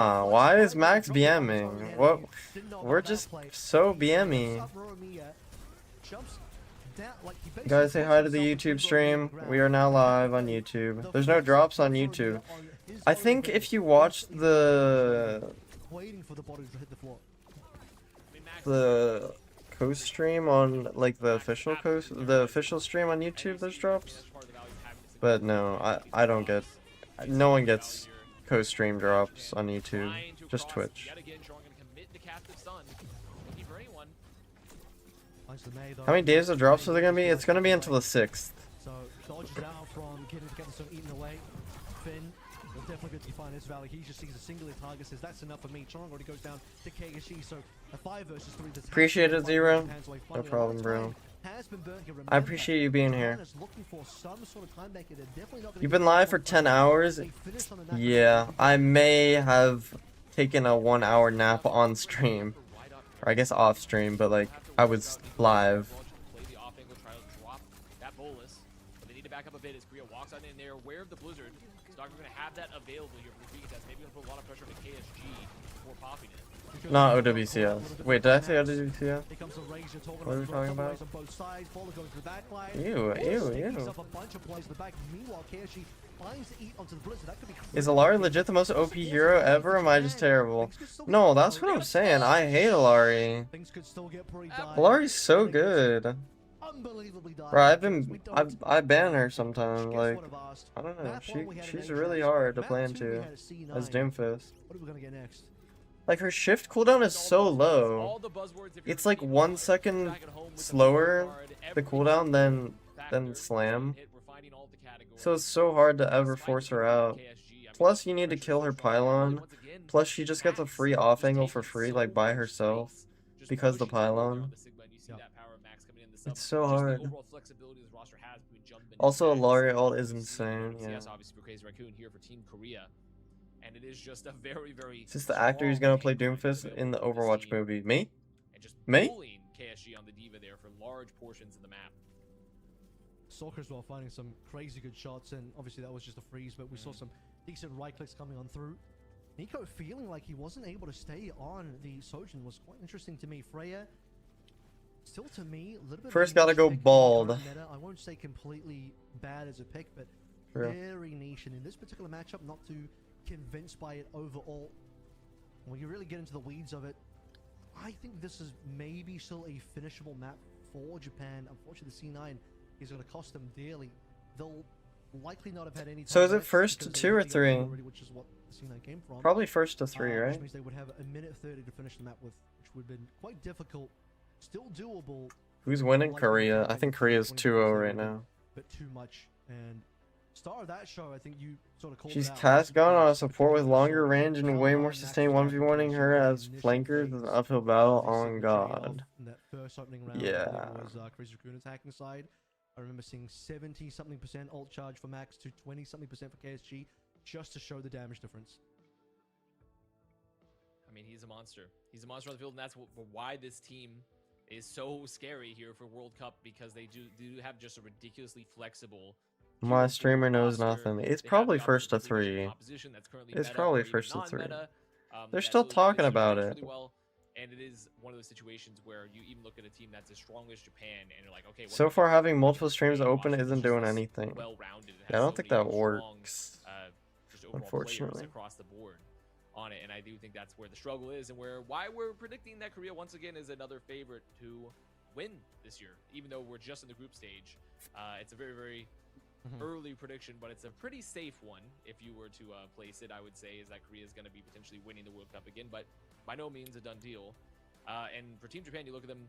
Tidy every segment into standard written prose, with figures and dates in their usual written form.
Why is Max BMing? What? We're just so BMing. Guys, say hi to the YouTube stream. We are now live on YouTube. There's no drops on YouTube. I think if you watch the Costream on like the official stream on YouTube, there's drops. But no, I don't get. No one gets Costream drops on YouTube. Just Twitch. How many days of drops are there gonna be? It's gonna be until the 6th. So dodges out from getting to get this one eaten away. Finn will definitely get to find his value. He just sees a singular target, says that's enough for me. Chong already goes down to KSG, so a 5 versus 3. Appreciate it, Zero. No problem, bro. I appreciate you being here. You've been live for 10 hours? Yeah, I may have taken a 1-hour nap on stream. Or I guess off stream, but like, I was live. Not OWCS. Wait, did I say OWCS? What are we talking about? Ew, ew, ew. Is Alari legit the most OP hero ever, or am I just terrible? No, that's what I'm saying. I hate Alari. Alari's so good. Bro, I ban her sometimes. Like, I don't know. She's really hard to play into as Doomfist. Like, her shift cooldown is so low. It's like 1 second slower, the cooldown, than Slam. So it's so hard to ever force her out. Plus, you need to kill her pylon. Plus, she just gets a free off angle for free, like, by herself. Because the pylon. It's so hard. Also, Alari ult is insane, yeah. And it is just a very, very. Is this the actor who's gonna play Doomfist in the Overwatch movie? Me? Me? KSG on the Diva there for large portions of the map. Soccer as well, finding some crazy good shots, and obviously that was just a freeze, but we saw some decent right clicks coming on through. Nico feeling like he wasn't able to stay on the Sojin was quite interesting to me. Freya, still to me, a little bit. First gotta go bald. I won't say completely bad as a pick, but very niche, and in this particular matchup, not too convinced by it overall. When you really get into the weeds of it, I think this is maybe still a finishable map for Japan. Unfortunately, the C9 is going to cost them dearly. They'll likely not have had any. So is it first to 2 or 3? Which is what the C9 came from. Probably first to 3, right? Which means they would have a minute 30 to finish the map with, which would have been quite difficult. Still doable. Who's winning? Korea. I think Korea's 2-0 right now. But too much. And star of that show, I think you sort of called She's it out. tasked gone on a support with longer range and way more sustained 1v1ing her as flankers with an uphill battle on God. In that first opening round, yeah. it was Chris Raccoon attacking side. I remember seeing 70-something% ult charge for Max to 20-something% for KSG, just to show the damage difference. I mean, he's a monster. He's a monster on the field, and that's why this team is so scary here for World Cup, because they do have just a ridiculously flexible. My streamer knows nothing. It's probably first to 3. It's probably first to 3. They're still talking about it. And it is one of those situations where you even look at a team that's as strong as Japan, and you're like, okay. So far, having multiple streams open isn't doing anything. Yeah, I don't think that works. Unfortunately. Across the board on it, and I do think that's where the struggle is, and why we're predicting that Korea once again is another favorite to win this year, even though we're just in the group stage. It's a very, very early prediction, but it's a pretty safe one. If you were to place it, I would say is that Korea is going to be potentially winning the World Cup again, but by no means a done deal. And for Team Japan, you look at them,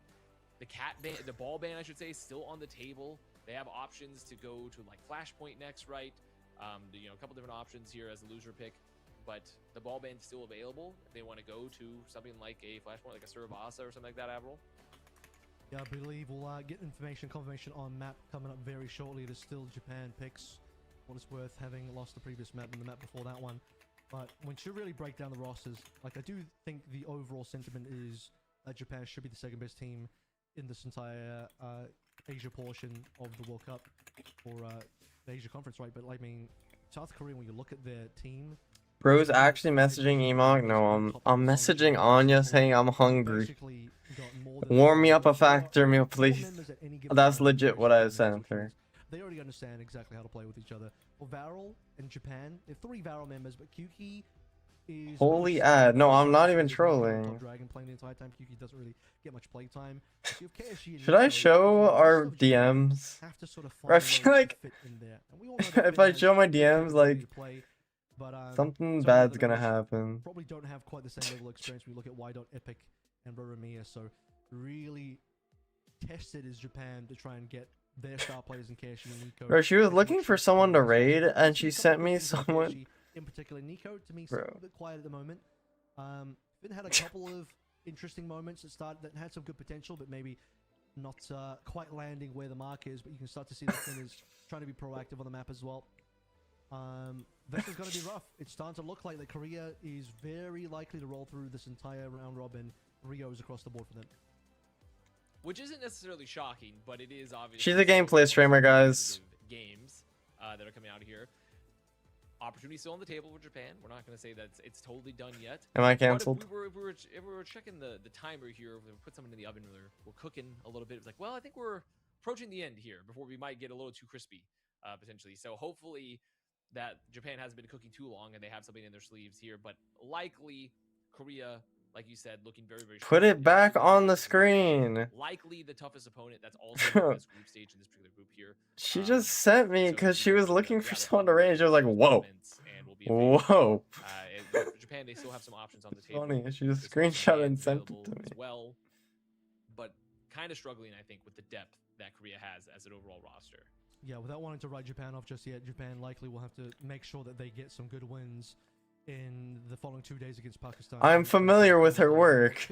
the ball ban, I should say, is still on the table. They have options to go to like Flashpoint next, right? You know, a couple different options here as a loser pick, but the ball ban is still available if they want to go to something like a Flashpoint, like a Surabasa or something like that, Avril. Yeah, I believe we'll get confirmation on map coming up very shortly. There's still Japan picks. What it's worth, having lost the previous map and the map before that one. But when you really break down the rosters, like, I do think the overall sentiment is that Japan should be the second best team in this entire Asia portion of the World Cup, or the Asia Conference, right? But, like, I mean, South Korea, when you look at their team, Bro's actually messaging Emog? No, I'm messaging Anya saying I'm hungry. Warm me up a factor meal, please. That's legit what I sent her. They already understand exactly how to play with each other. For Varel in Japan, they have 3 Varel members, but Kyuki is Holy ad. No, I'm not even trolling. Dragon playing the entire time. Kyuki doesn't really get much playtime. Should I show our DMs? Or I feel like if I show my DMs, like something bad's gonna happen. Probably don't have quite the same level of experience when you look at Y. Epic and Roromia, so really tested is Japan to try and get their star players in Kashi and Nico. Bro, she was looking for someone to raid, and she sent me someone. In particular, Nico to me seems a bit quiet at the moment. Finn had a couple of interesting moments that had some good potential, but maybe not quite landing where the mark is. But you can start to see that Finn is trying to be proactive on the map as well. This is going to be rough. It's starting to look like that Korea is very likely to roll through this entire round robin. Rio's across the board for them. Which isn't necessarily shocking, but it is obviously. She's a gameplay streamer, guys. Games that are coming out here. Opportunity still on the table with Japan. We're not going to say that it's totally done yet. Am I canceled? If we were checking the timer here, we put something in the oven. We're cooking a little bit. It's like, well, I think we're approaching the end here before we might get a little too crispy, potentially. So hopefully that Japan hasn't been cooking too long and they have something in their sleeves here. But likely Korea, like you said, looking very, very strong. Put it back on the screen. Likely the toughest opponent that's also in this group stage in this particular group here. She just sent me because she was looking for someone to range. I was like, whoa. Whoa. Japan, they still have some options on the table. Funny, she just screenshot and sent it to me. As well, but kind of struggling, I think, with the depth that Korea has as an overall roster. Yeah, without wanting to write Japan off just yet, Japan likely will have to make sure that they get some good wins in the following 2 days against Pakistan. I'm familiar with her work.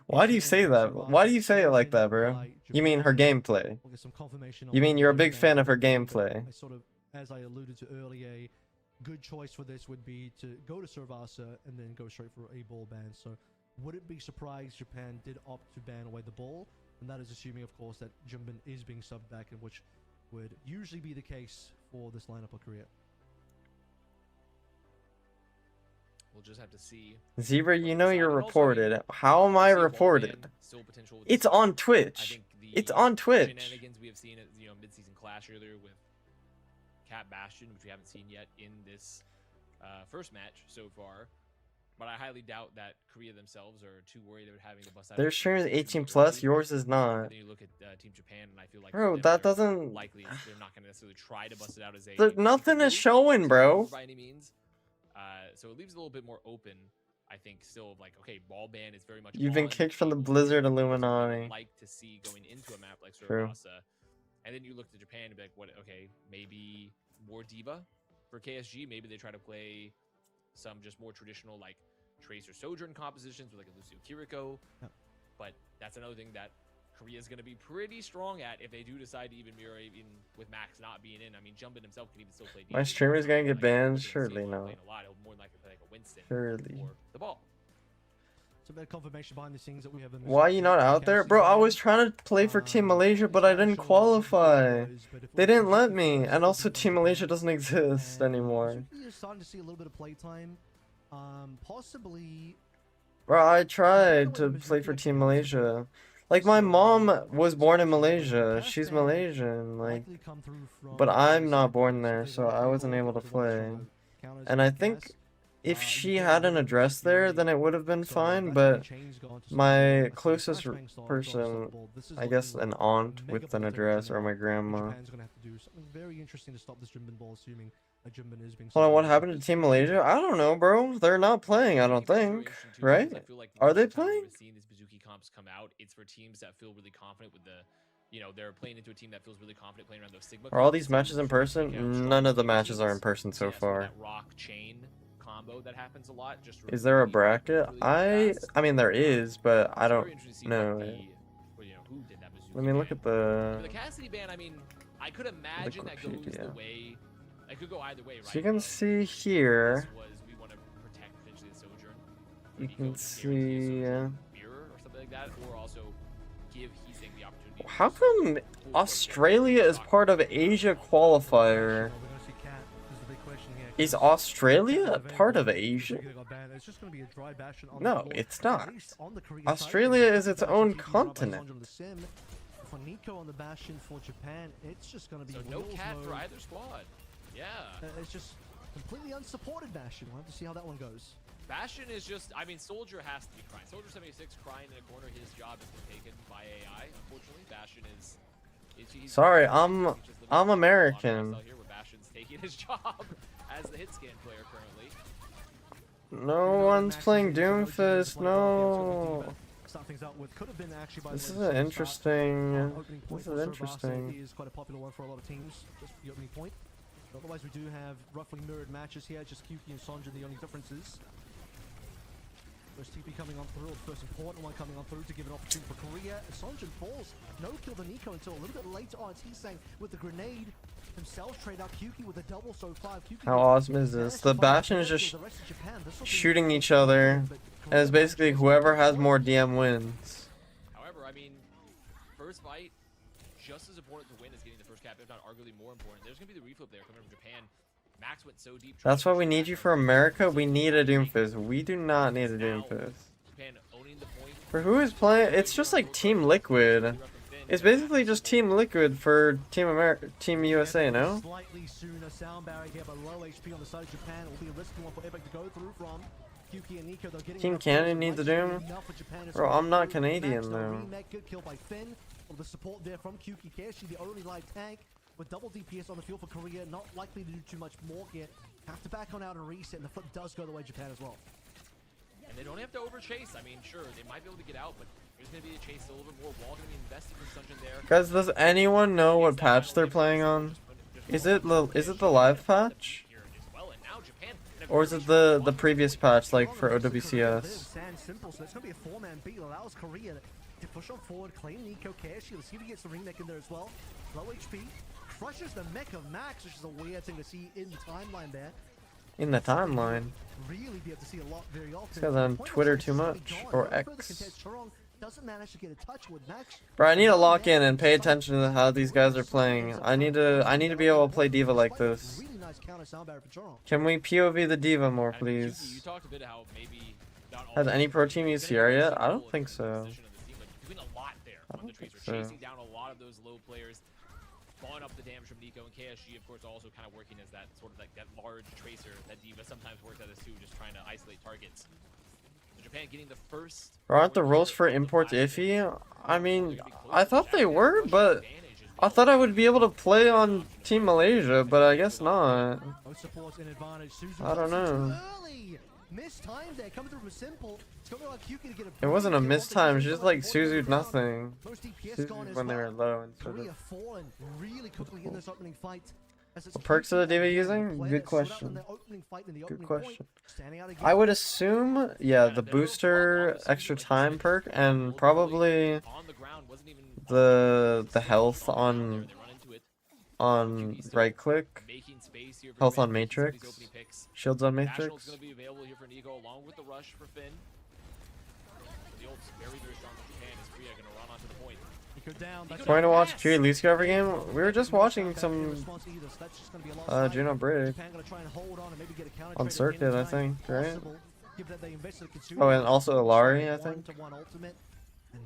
Why do you say that? Why do you say it like that, bro? You mean her gameplay? You mean you're a big fan of her gameplay? As I alluded to earlier, a good choice for this would be to go to Servasa and then go straight for a ball ban. So wouldn't be surprised Japan did opt to ban away the ball, and that is assuming, of course, that Jumbin is being subbed back, in which would usually be the case for this lineup of Korea. We'll just have to see. Zebra, you know you're reported. How am I reported? It's on Twitch. It's on Twitch. Shenanigans we have seen at mid-season clash earlier with Cat Bastion, which we haven't seen yet in this first match so far. But I highly doubt that Korea themselves are too worried about having to bust out. Their stream is 18 plus, yours is not. And then you look at Team Japan, and I feel like bro, that doesn't. Likely, they're not going to necessarily try to bust it out as a. There's nothing is showing, bro. By any means. So it leaves a little bit more open. I think still of like, okay, ball ban is very much. You've been kicked from the Blizzard Illuminati. Like to see going into a map like Servasa, and then you look to Japan and be like, what? Okay, maybe more diva for KSG. Maybe they try to play some just more traditional like Tracer Sojourn compositions with like a Lucio Kiriko. Yep. But that's another thing that Korea is going to be pretty strong at if they do decide to even mirror, even with Max not being in. I mean, Jumbin himself can even still play. My streamer's going to get banned? Surely no. Surely. The ball. So a bit of confirmation behind the scenes that we have. Why are you not out there? Bro, I was trying to play for Team Malaysia, but I didn't qualify. They didn't let me. And also Team Malaysia doesn't exist anymore. You're starting to see a little bit of playtime. Possibly. Bro, I tried to play for Team Malaysia. Like, my mom was born in Malaysia. She's Malaysian, like, but I'm not born there, so I wasn't able to play. And I think if she had an address there, then it would have been fine, but my closest person, I guess an aunt with an address, or my grandma. Hold on, what happened to Team Malaysia? I don't know, bro. They're not playing, I don't think. Right? Are they playing? Comps come out, it's for teams that feel really confident with the, they're playing into a team that feels really confident playing around those Sigma. Are all these matches in person? None of the matches are in person so far. That rock chain combo that happens a lot. Just is there a bracket? I mean there is, but I don't know. Let me look at the Cassidy ban. I mean, I could imagine that goes the way. It could go either way, right? So you can see here. You can see. That, or also give Heesing the opportunity. How come Australia is part of Asia qualifier? Is Australia a part of Kuki Asia? that got banned. It's just going to be a dry Bastion on the No, floor. it's At not. least on the Korea Australia side, is its Bastion own TP right by continent. Sanjo on the sim. For Nico on the Bastion for Japan, it's just going to be So no Wheels cat for mode. either squad. Yeah. It's just completely unsupported Bastion. We'll have to see how that one goes. Bastion is just, I mean, Soldier has to be crying. Soldier 76 crying in a corner. His job has been taken by AI. Unfortunately, Bastion is he's Sorry, he's just living I'm a American. lifestyle here where Bastion's taking his job as the hit scan player currently. No one's playing Doomfist. No. Start things out with could have been actually by This the is way, an the interesting. opening point This for is Sobasa interesting. is quite a popular one for a lot of teams. Just the opening point. But otherwise, we do have roughly mirrored matches here. Just Kuki and Sanjo, the only differences. First TP coming on through, the first important one coming on through to give an opportunity for Korea. Sanjo falls, no kill the Nico until a little bit later on. He's saying with the grenade himself, trade out Kuki with a double, so 5 Kuki. How awesome is this? The Bastion is just shooting each other, and it's basically whoever has more DM wins. However, I mean, first fight, just as important to win as getting the first cap, if not arguably more important. There's going to be the reflip there coming from Japan. Max went so deep. That's why we need you for America. We need a Doomfist. We do not need a Now, Doomfist. Japan owning the point. For who is playing? It's just like Team Liquid. It's basically just Team Liquid for Team America, Team USA, no? Slightly sooner, sound barrier here, but low HP on the side of Japan. It will be a risky one for Epic to go through from. Kuki and Nico, they're getting Team enough Canada damage, needs the might Doom. be enough for Japan to Bro, survive I'm not through. Canadian Max, no though. remake, good kill by Finn. Well, the support there from Kuki. Keshi, the only live tank with double DPS on the field for Korea. Not likely to do too much more here. Have to back on out and reset, and the flip does go the way of Japan as well. And they don't have to over chase. I mean, sure, they might be able to get out, but there's going to be a chase, a little bit more wall going to be invested from Sunjin there. Guys, does anyone know what patch they're playing on? Is it the live patch? Or is it the previous patch, like for OWCS? Simple, so it's going to be a 4-man beat. Allows Korea to push on forward, claim Nico Keshi. Let's see if he gets the remake in there as well. Low HP. Crushes the mech of Max, which is a weird thing to see in the timeline there. In the timeline. Really be able to see a lot very often. This guy's on Twitter too much, or X. Doesn't manage to get a touch with Max. Bro, I need to lock in and pay attention to how these guys are playing. I need to be able to play D.Va like this. Really nice counter sound barrier for Choron. Can we POV the D.Va more, You please? talked a bit how maybe not all Has any pro team getting used Sierra yet? very I don't stable think in so. the position of the team, but doing a lot there I on the don't think tracer, so. chasing down a lot of those low players, following up the damage from Nico and KSG, of course, also kind of working as that sort of like that large tracer that D.Va sometimes works as too, just trying to isolate targets. So Japan getting the first. Bro, aren't the rules for imports iffy? I mean, I thought they were, but I thought I would be able to play on Team Malaysia, but I guess not. I don't know. Mistimed there, coming through from Simple. It's gonna be like Kuki to get It wasn't a mistime, she just like Suzu'd Suzu'd nothing. Most DPS Suzu'd gone as when they were well. low and sort Korea of. fallen really quickly in this opening fight. What perks are the D.Va using? Good question. Good question. I would assume, yeah, the booster extra time perk and probably the health on right click, health on matrix, shields on matrix. Trying to watch Kiri Lucio every game. We were just watching some Juno Brig on circuit, I think, right? Oh, and also Alari, I think.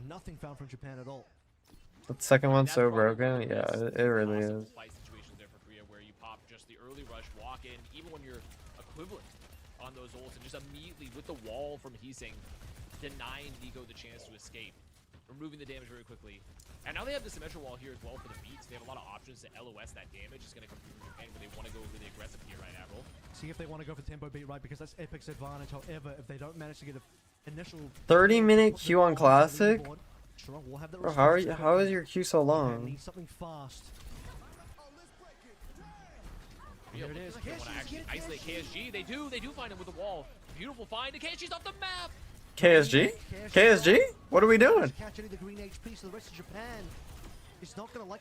Nothing found from Japan at all. The second one's so broken. Yeah, it really is. Where you pop just the early rush, walk in, even when you're equivalent on those ults, and just immediately with the wall from Heesing, denying Nico the chance to escape, removing the damage very quickly. And now they have the symmetrical wall here as well for the beats. They have a lot of options to LOS that damage. It's going to come through from Japan, where they want to go really aggressive here, right, Avril? See if they want to go for tempo beat, right? Because that's Epic's advantage. However, if they don't manage to get an initial 30-minute queue on Classic? We'll have that Bro, how is your queue so long? need something fast. Here it is. They want to actually isolate KSG. They do find him with the wall. Beautiful find. And KSG's off the map. KSG? KSG? What are we doing?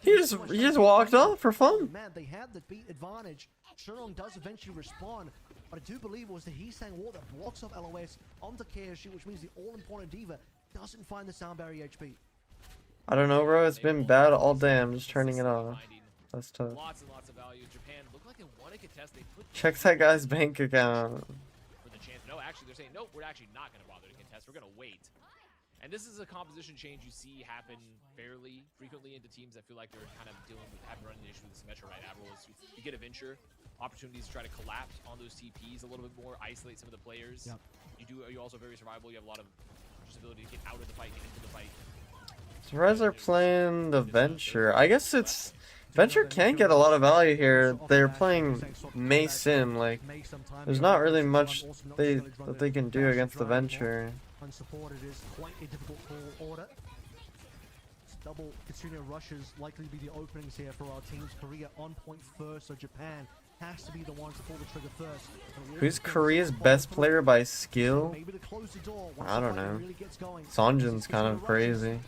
He just walked off for fun. Man, they had the beat advantage. Shurong does eventually respond, but I do believe it was the Heesang wall that blocks off LOS onto KSG, which means the all-important D.Va doesn't find the sound barrier HP. I don't know, bro. It's been bad all day. I'm just turning it off. That's tough. Lots and lots of value. Japan look like they want to contest. They put Check that guy's bank account. for the chance. No, actually, they're saying nope. We're actually not going to bother to contest. We're going to wait. And this is a composition change you see happen fairly frequently into teams that feel like they're kind of dealing with having running issue with Symmetra, right? Admiral is you get a venture, opportunities to try to collapse on those TPs a little bit more, isolate some of the players. Yep. You're also very survivable. You have a lot of just ability to get out of the fight, get into the fight. So Rez are playing the Venture. I guess it's Venture can get a lot of value here. They're playing May Sim, like there's not really much that they can do against the Venture. Unsupported is quite a difficult tall order. Double Katsuno rushes likely to be the openings here for our teams. Korea on point first, so Japan has to be the ones to pull the trigger first. Who's Korea's best player by skill? I don't know. Sonjin's kind of crazy.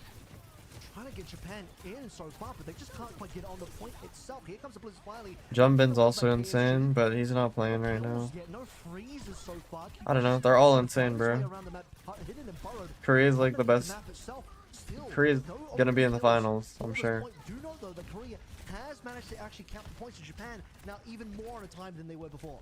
Trying to get Japan in so far, but they just can't quite get on the point itself. Here comes the Blizzard Wiley. Jumbin's also insane, but he's not playing right now. I don't know. They're all insane, bro. Korea's like the best. Korea's gonna be in the finals, I'm sure. Do know though that Korea has managed to actually count the points to Japan now even more on a time than they were before.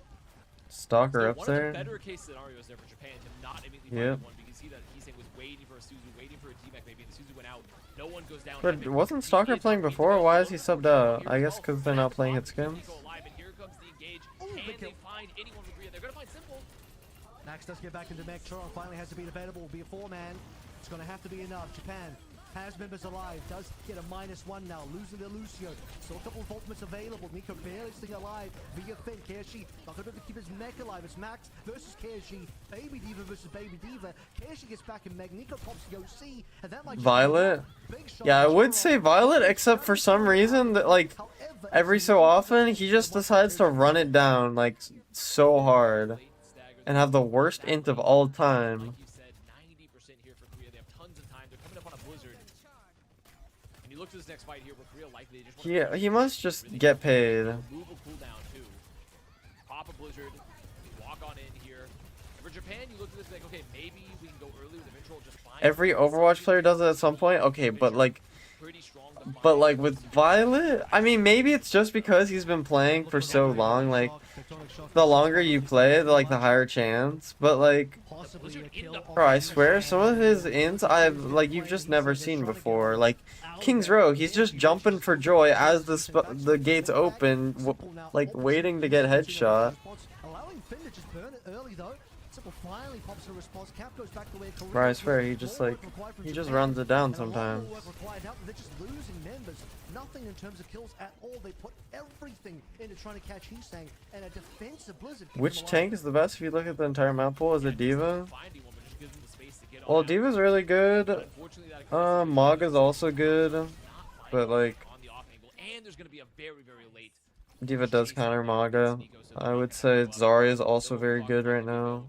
Stalker up one of there. the better case scenarios there for Japan to not immediately find one, because see that Heesang was waiting for a Suzu, waiting for a D-Mac maybe, and the Suzu went out. No one goes down. But wasn't Stalker playing before? Why is he subbed out? I guess because they're not playing at Skims. Here comes the engage. Can they find anyone for Korea? They're gonna find Simple. Max does get back into mech. Choron finally has to be available. Will be a 4-man. It's gonna have to be enough. Japan has members alive, does get a -1 now, losing the Lucio. Still a couple of ultimates available. Nico barely staying alive via Finn. KSG not going to keep his mech alive. It's Max versus KSG. Baby Diva versus Baby Diva. KSG gets back in mech. Nico pops the OC, and that might Violet? Yeah, I would say Violet, except for some reason that, like, every so often, he just decides to run it down, like, so hard. And have the worst int of all time. Look to this next fight here where Korea likely just Yeah, he must just get paid. Move a cooldown too. Pop a blizzard, walk on in here. For Japan, you look at this like, okay, maybe we can go early with the Ventral just fine. Every Overwatch player does it at some point. Okay, but like with Violet, I mean, maybe it's just because he's been playing for so long. Like, the longer you play, the higher chance. But like, bro, I swear, some of his ints you've just never seen before. Like King's Row, he's just jumping for joy as the gates open, like waiting to get headshot. Bro, I swear, he just runs it down sometimes. Nothing in terms of kills at all. They put everything into trying to catch Heesang, and a defensive Blizzard. Which tank is the best if you look at the entire map pool? Is it Diva? Well, Diva's really good. Maga's also good, but like Diva does counter Maga. I would say Zarya is also very good right now.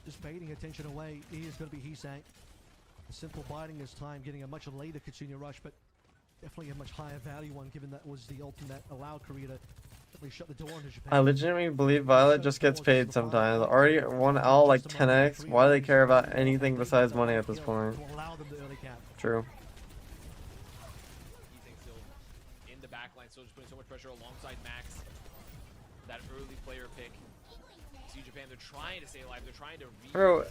Just baiting attention away. He is going to be Heesang. Simple biding his time, getting a much later Katsuno rush, but definitely a much higher value one, given that was the ultimate that allowed Korea to definitely shut the door into Japan. I legitimately believe Violet just gets paid sometimes. Already won L like 10x. Why do they care about anything besides money at this point? True. In the backline, so just putting so much pressure alongside Max. That early player pick. See Japan, they're trying to stay alive. They're trying to Bro,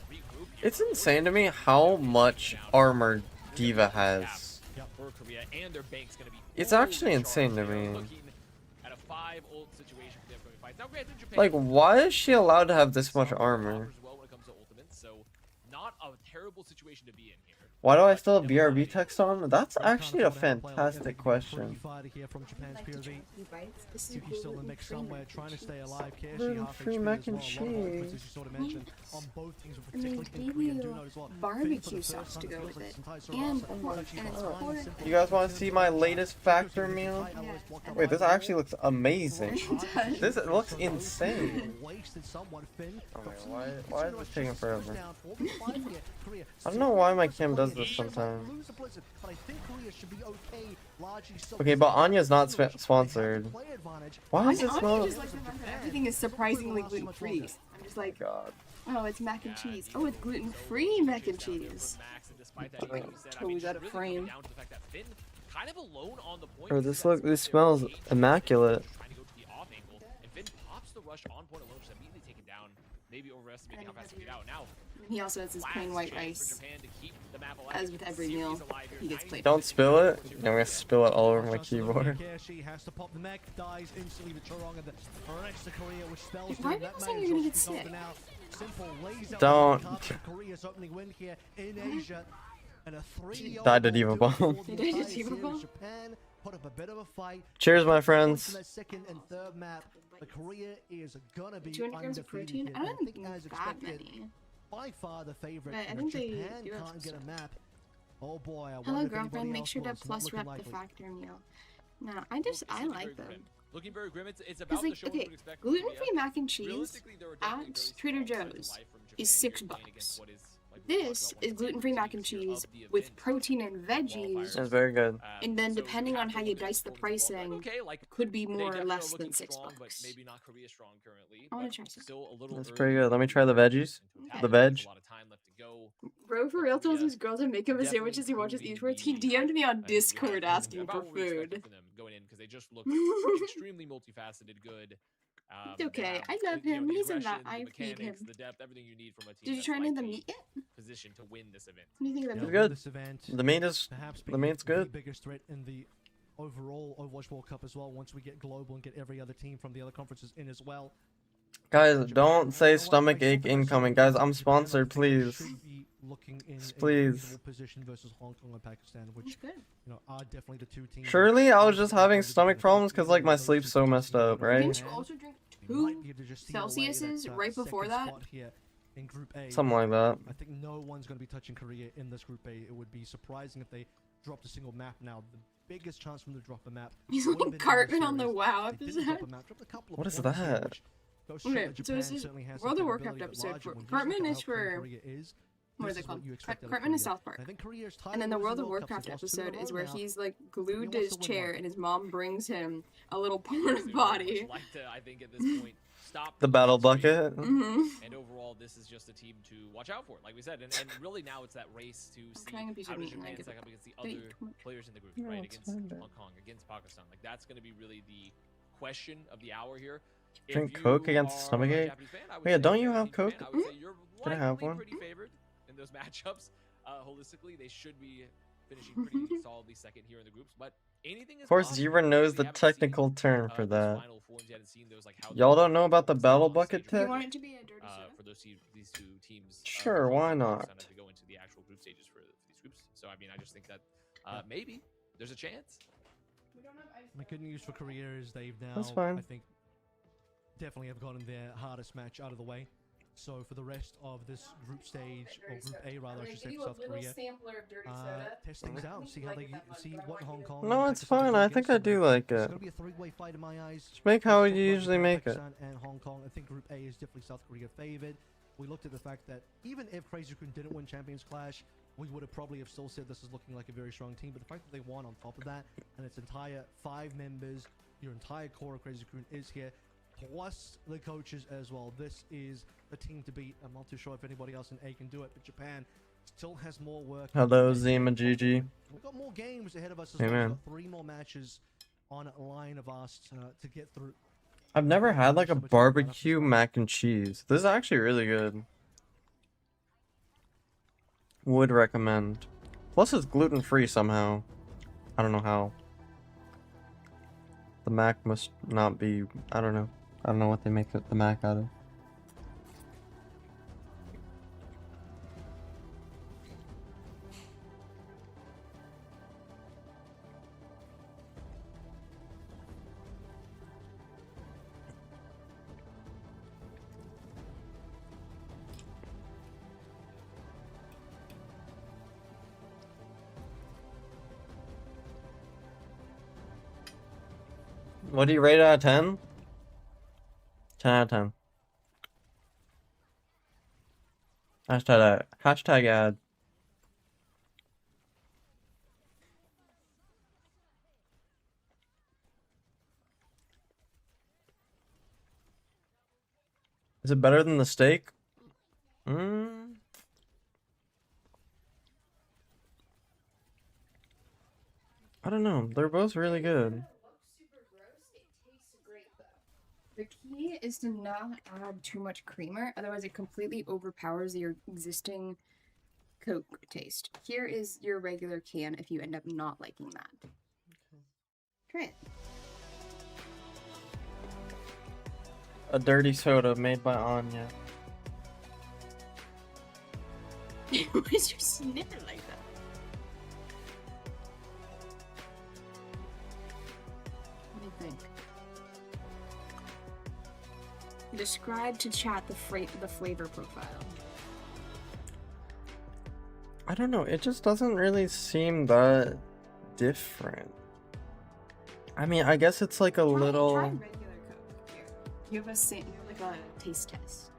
it's insane to me how much armor Diva has. It's actually insane to me. Like, why is she allowed to have this much armor? Not a terrible situation to be in here. Why do I still have BRB text on? That's actually a fantastic question. Free mac and cheese. I mean, maybe barbecue sauce to go with it. And it's pork. You guys want to see my latest factor meal? Wait, this actually looks amazing. This looks insane. Okay, why is this taking forever? I don't know why my cam does this sometimes. Okay, but Anya's not sponsored. Why is this not? Everything is surprisingly gluten-free. I'm just like, oh, it's mac and cheese. Oh, it's gluten-free mac and cheese. despite that, like you said, I mean, Totally just out of really frame. coming down to the fact that Finn kind of alone on the point. Or because this he's got this someone smells there with the immaculate. trying to go to the off angle, and Finn pops the rush on point alone, just immediately taken down. Maybe overestimating how fast he get out. Now, He also has his plain white rice. As with every meal, he gets played. Don't spill it. I'm gonna spill it all over my keyboard. She has to pop the mech, dies instantly with Chorong, and the rest of Korea with spells. Why are people saying you're gonna get sick? Don't. Korea's opening win here in Asia, and a 3-0 Died to Diva Bomb. He died to Diva Bomb? Japan put up a bit of a fight. Cheers, my friends. That second and third map, the Korea is gonna be 200 grams of protein? undefeated, I and don't think think as that expected, many. by far the favorite. But I think they Japan do have can't some get a map. Oh boy, I Hello, wonder if girlfriend. anybody Make else sure to will. It's not plus looking rep the likely. factor meal. No, I like them. Looking very grim. It's Because, about like, the show we okay, would expect from gluten-free Korea. mac and cheese Realistically, there are at definitely Trader very strong signs of Joe's life from Japan is here $6. playing against what is, like we talked This about, is one of the gluten-free mac and biggest features cheese of the with event. protein and veggies, That's very good. and then So depending have on to how you look at dice the performance as well. pricing, Okay, like, could be they more or definitely are less than looking $6. strong, but maybe not Korea strong currently. I wanna but try some. still a little That's early pretty good. Let me try the in veggies. totality. The There's veg. a lot of time left to go. Bro, for real, tells his girl to make him a Definitely sandwich as he watches improving esports. He the DM'd me on and Discord asking about for what we expected food. from them going in, because they just look extremely multifaceted good. It's They okay. have I love the, you know, him. the He's a aggression, vet. I the feed him. mechanics, the depth, everything you need from a team. Did you that's try any of the likely meat yet? positioned to win this event. What do you think of the It's meat? good. This event, The meat is perhaps the being meat's the good. biggest threat in the overall Overwatch World Cup as well. Once we get global and get every other team from the other conferences in as well. Guys, don't say stomach ache incoming. Guys, I'm sponsored, please. Should be looking in a Please. reasonable position versus Hong Kong and Pakistan, which That's good. you know are definitely the two teams. Surely I was just having stomach problems because like my sleep's so messed up, right? Didn't you also drink two Celsiuses right before that? In Group A. Something like that. I think no one's going to be touching Korea in this Group A. It would be surprising if they dropped a single map now. The biggest chance for them to drop a map. He's would have like been in Cartman this on the series. WoW They didn't drop episode. a map, dropped a couple of What is points here, that? which goes to show Okay, that so Japan this is certainly has World some of Warcraft capability, but episode. largely when you Cartman look at is how clean for- Korea is, What is this it called? you expect out of Cartman is Korea. South Park. I think Korea's tied And then the with World of World Cups. Warcraft They've lost two in a episode is row where now. he's like glued to wants his to win chair one. and his mom brings him a little porn They very body. much like to, I think at this point, stop The battle bucket. Mm-hmm. And overall, this is just a team to watch out for, like we said. And really now it's that race to see trying a piece how of does meat and I Japan give stack it up against the Don't eat other too much. players in the group, No, right? it's Against fine, babe. Hong Kong, against Pakistan. Like that's going to be really the question of the hour here. Drink If Coke you against are stomach a ache? Japanese fan, I would Yeah, say don't if you you're a have Japanese Coke? fan, I would say you're Can I have likely one? pretty favored in those matchups. Holistically, they should be finishing pretty solidly second here in the groups, but anything is Of course, possible. Zebra knows We the haven't seen, technical term for those that. final forms, you haven't seen those, like, how Y'all the don't know about the battle performances on bucket stage are You tech? want it to be a dirty soda? for these two teams. Sure, from why Pakistan not? To go into the actual group stages for these groups. So I mean, I just think that maybe there's a chance. The good news for Korea is they've now, That's fine. I think, definitely have gotten their hardest match out of the way. So for the rest of this group stage, or Group A rather, I should say, for South Korea, sampler of dirty test things out, see how they see what Hong Kong. No, and it's Pakistan fine. do I against think I them. do like It's it. going to be a three-way fight in my eyes. Just make how Let's you talk about usually Japan, make it. Pakistan and Hong Kong. I think Group A is definitely South Korea favored. We looked at the fact that even if Crazy Raccoon didn't win Champions Clash, we would have probably have still said this is looking like a very strong team. But the fact that they won on top of that, and its entire 5 members, your entire core of Crazy Raccoon is here, plus the coaches as well. This is the team to beat. I'm not too sure if anybody else in A can do it, but Japan still has more work. Hello, Zima GG. We've got more games ahead of us as Hey, well. We've man. got 3 more matches on a line of us to get through. I've never had like a barbecue mac and cheese. This is actually really good. Would recommend. Plus it's gluten free somehow. I don't know how. The mac must not be, I don't know. I don't know what they make the mac out of. What do you rate it out of 10? 10 out of 10. Hashtag ad. Is it better than the steak? I don't know. They're both really good. Super gross. It tastes great though. The key is to not add too much creamer, otherwise it completely overpowers your existing Coke taste. Here is your regular can if you end up not liking that. Try it. A dirty soda made by Anya. Why is your sniffer like that? What do you think? Describe to chat the flavor profile. I don't know. It just doesn't really seem that different. I mean, I guess it's like a little. Try regular Coke. Here. You have like a taste test.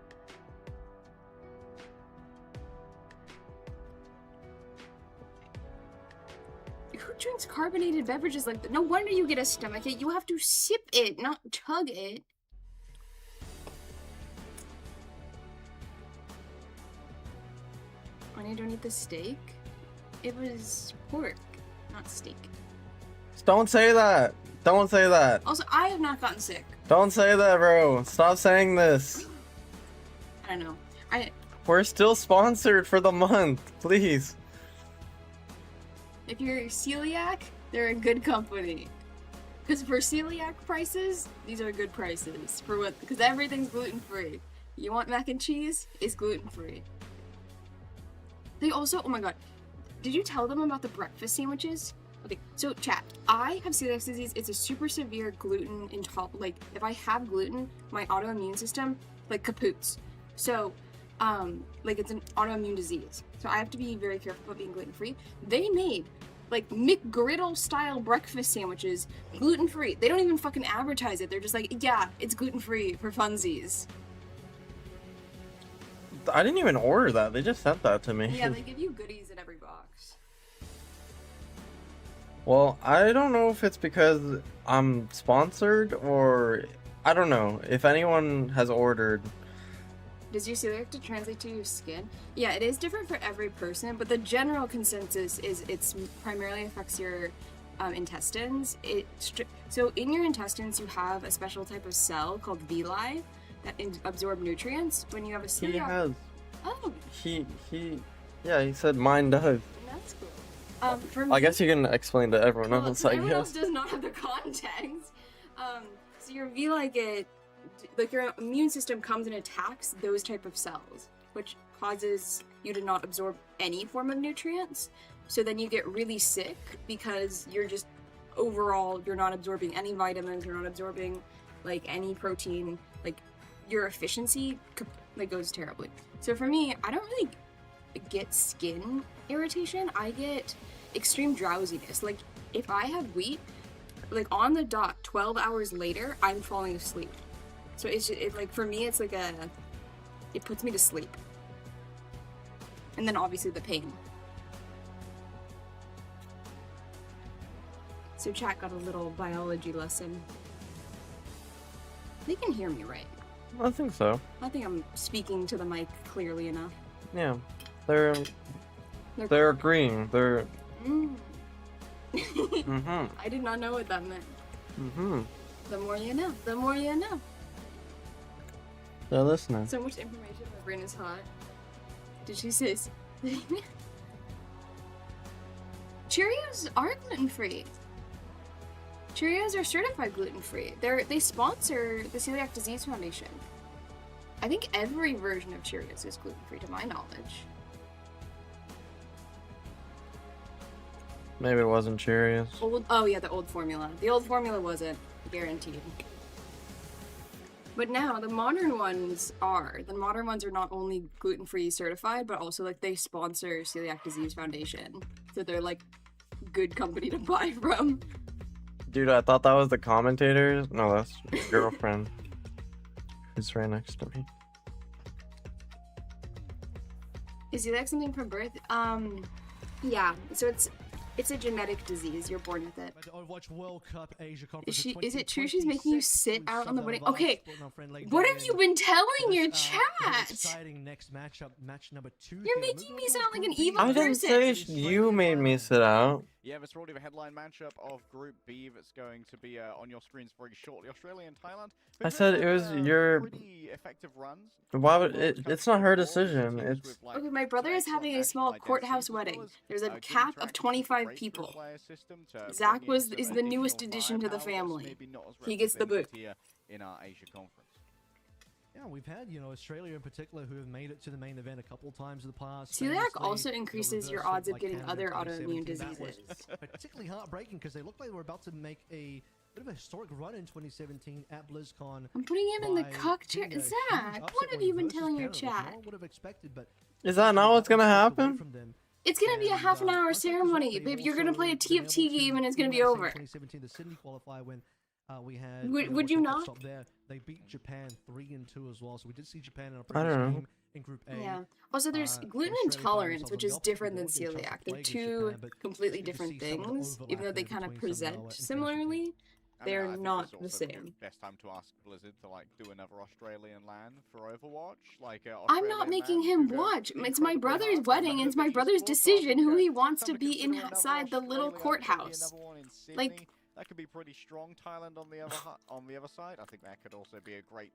Who drinks carbonated beverages like that? No wonder you get a stomachache. You have to sip it, not chug it. Anya, don't eat the steak. It was pork, not steak. Don't say that. Don't say that. Also, I have not gotten sick. Don't say that, bro. Stop saying this. I don't know. We're still sponsored for the month. Please. If you're celiac, they're a good company. Because for celiac prices, these are good prices. For what? Because everything's gluten-free. You want mac and cheese? It's gluten-free. They also, oh my god, did you tell them about the breakfast sandwiches? Okay, so chat, I have celiac disease. It's a super severe gluten intolerance. Like, if I have gluten, my autoimmune system, like, kapoots. So, like, it's an autoimmune disease. So I have to be very careful about being gluten-free. They made, like, McGriddle-style breakfast sandwiches gluten-free. They don't even fucking advertise it. They're just like, yeah, it's gluten-free for funsies. I didn't even order that. They just sent that to me. Yeah, they give you goodies in every box. Well, I don't know if it's because I'm sponsored or I don't know if anyone has ordered. Does your celiac to translate to your skin? Yeah, it is different for every person, but the general consensus is it's primarily affects your intestines. So in your intestines, you have a special type of cell called villi that absorb nutrients. When you have a celiac, He has. Oh, Yeah, he said mine does. that's cool. For me, I guess you can explain to everyone else, I everyone else guess. does not have the context. So your villi get, like, your immune system comes and attacks those type of cells, which causes you to not absorb any form of nutrients. So then you get really sick because you're just overall you're not absorbing any vitamins, you're not absorbing like any protein, like your efficiency like goes terribly. So for me, I don't really get skin irritation. I get extreme drowsiness. Like if I have wheat, like on the dot 12 hours later, I'm falling asleep. So it's just, like for me, it's like it puts me to sleep. And then obviously the pain. So chat got a little biology lesson. They can hear me, right? I think so. I think I'm speaking to the mic clearly enough. Yeah. They're agreeing. They're I did not know what that meant. The more you know. The more you know. They're listening. So much information, my brain is hot. Did she say Cheerios are gluten-free. Cheerios are certified gluten-free. They sponsor the Celiac Disease Foundation. I think every version of Cheerios is gluten-free to my knowledge. Maybe it wasn't Cheerios. Oh yeah, the old formula. The old formula wasn't guaranteed. But now the modern ones are. The modern ones are not only gluten-free certified, but also like they sponsor Celiac Disease Foundation. So they're like good company to buy from. Dude, I thought that was the commentators. No, that's your girlfriend. Who's right next to me. Is celiac something from birth? Yeah. So It's a genetic disease. You're born with it. But the Overwatch World Cup Asia Conference Is it true she's making you 2026 sit out on the wedding? Southern Okay, Vibes, putting our friend Lake what Day have you in. been telling This, your is an chat? exciting next matchup, match number 2. You're here. making Moving me on to sound like Group an B, evil I didn't person. say you made me sit out. Yeah, that's already the headline matchup of Group B that's going to be on your screens very shortly. Australia and Thailand. I said it was your. Pretty effective runs. Why would it? It's not her decision. It's. Okay, my brother is having a small courthouse wedding. There's a cap of 25 people. Zach is the newest addition to the family. He gets the boot. In our Asia conference. Yeah, we've had, Australia in particular who have made it to the main event a couple times in the past. Celiac famously, also increases your reversal odds of like getting Canada other in autoimmune 2017. That was diseases. particularly heartbreaking because they looked like they were about to make a bit of a historic run in 2017 at BlizzCon. I'm putting him in the by cuck chair. getting a huge Zach, upset what have win you been versus telling your Canada, which no chat? one would have expected, but Is that not what's gonna happen? from them. It's gonna be a And, half an hour looks like as well, ceremony, they've babe. You're gonna also play a been able TFT to, game and it's gonna in be that same over. 2017, the Sydney qualifier when we had. Would you not? Stop there. They beat Japan 3-2 as well, so we did see Japan in a I previous don't know. game in Group A. Yeah. Also, there's gluten Australia intolerance, found which themselves is on the different than opposite end, getting celiac. chance to They're play against two Japan, but completely you can different see some of the things, even though overlap they there kind of between some of our present intense similarly. teams. They're I think not this the also would be same. Best time to ask Blizzard to like do another Australian LAN for Overwatch. Like I'm not making him watch. It's my brother's wedding, and it's my brother's decision who he wants to be inside the little courthouse. Like, that could be pretty strong. Thailand on the other side, I think that could also be a great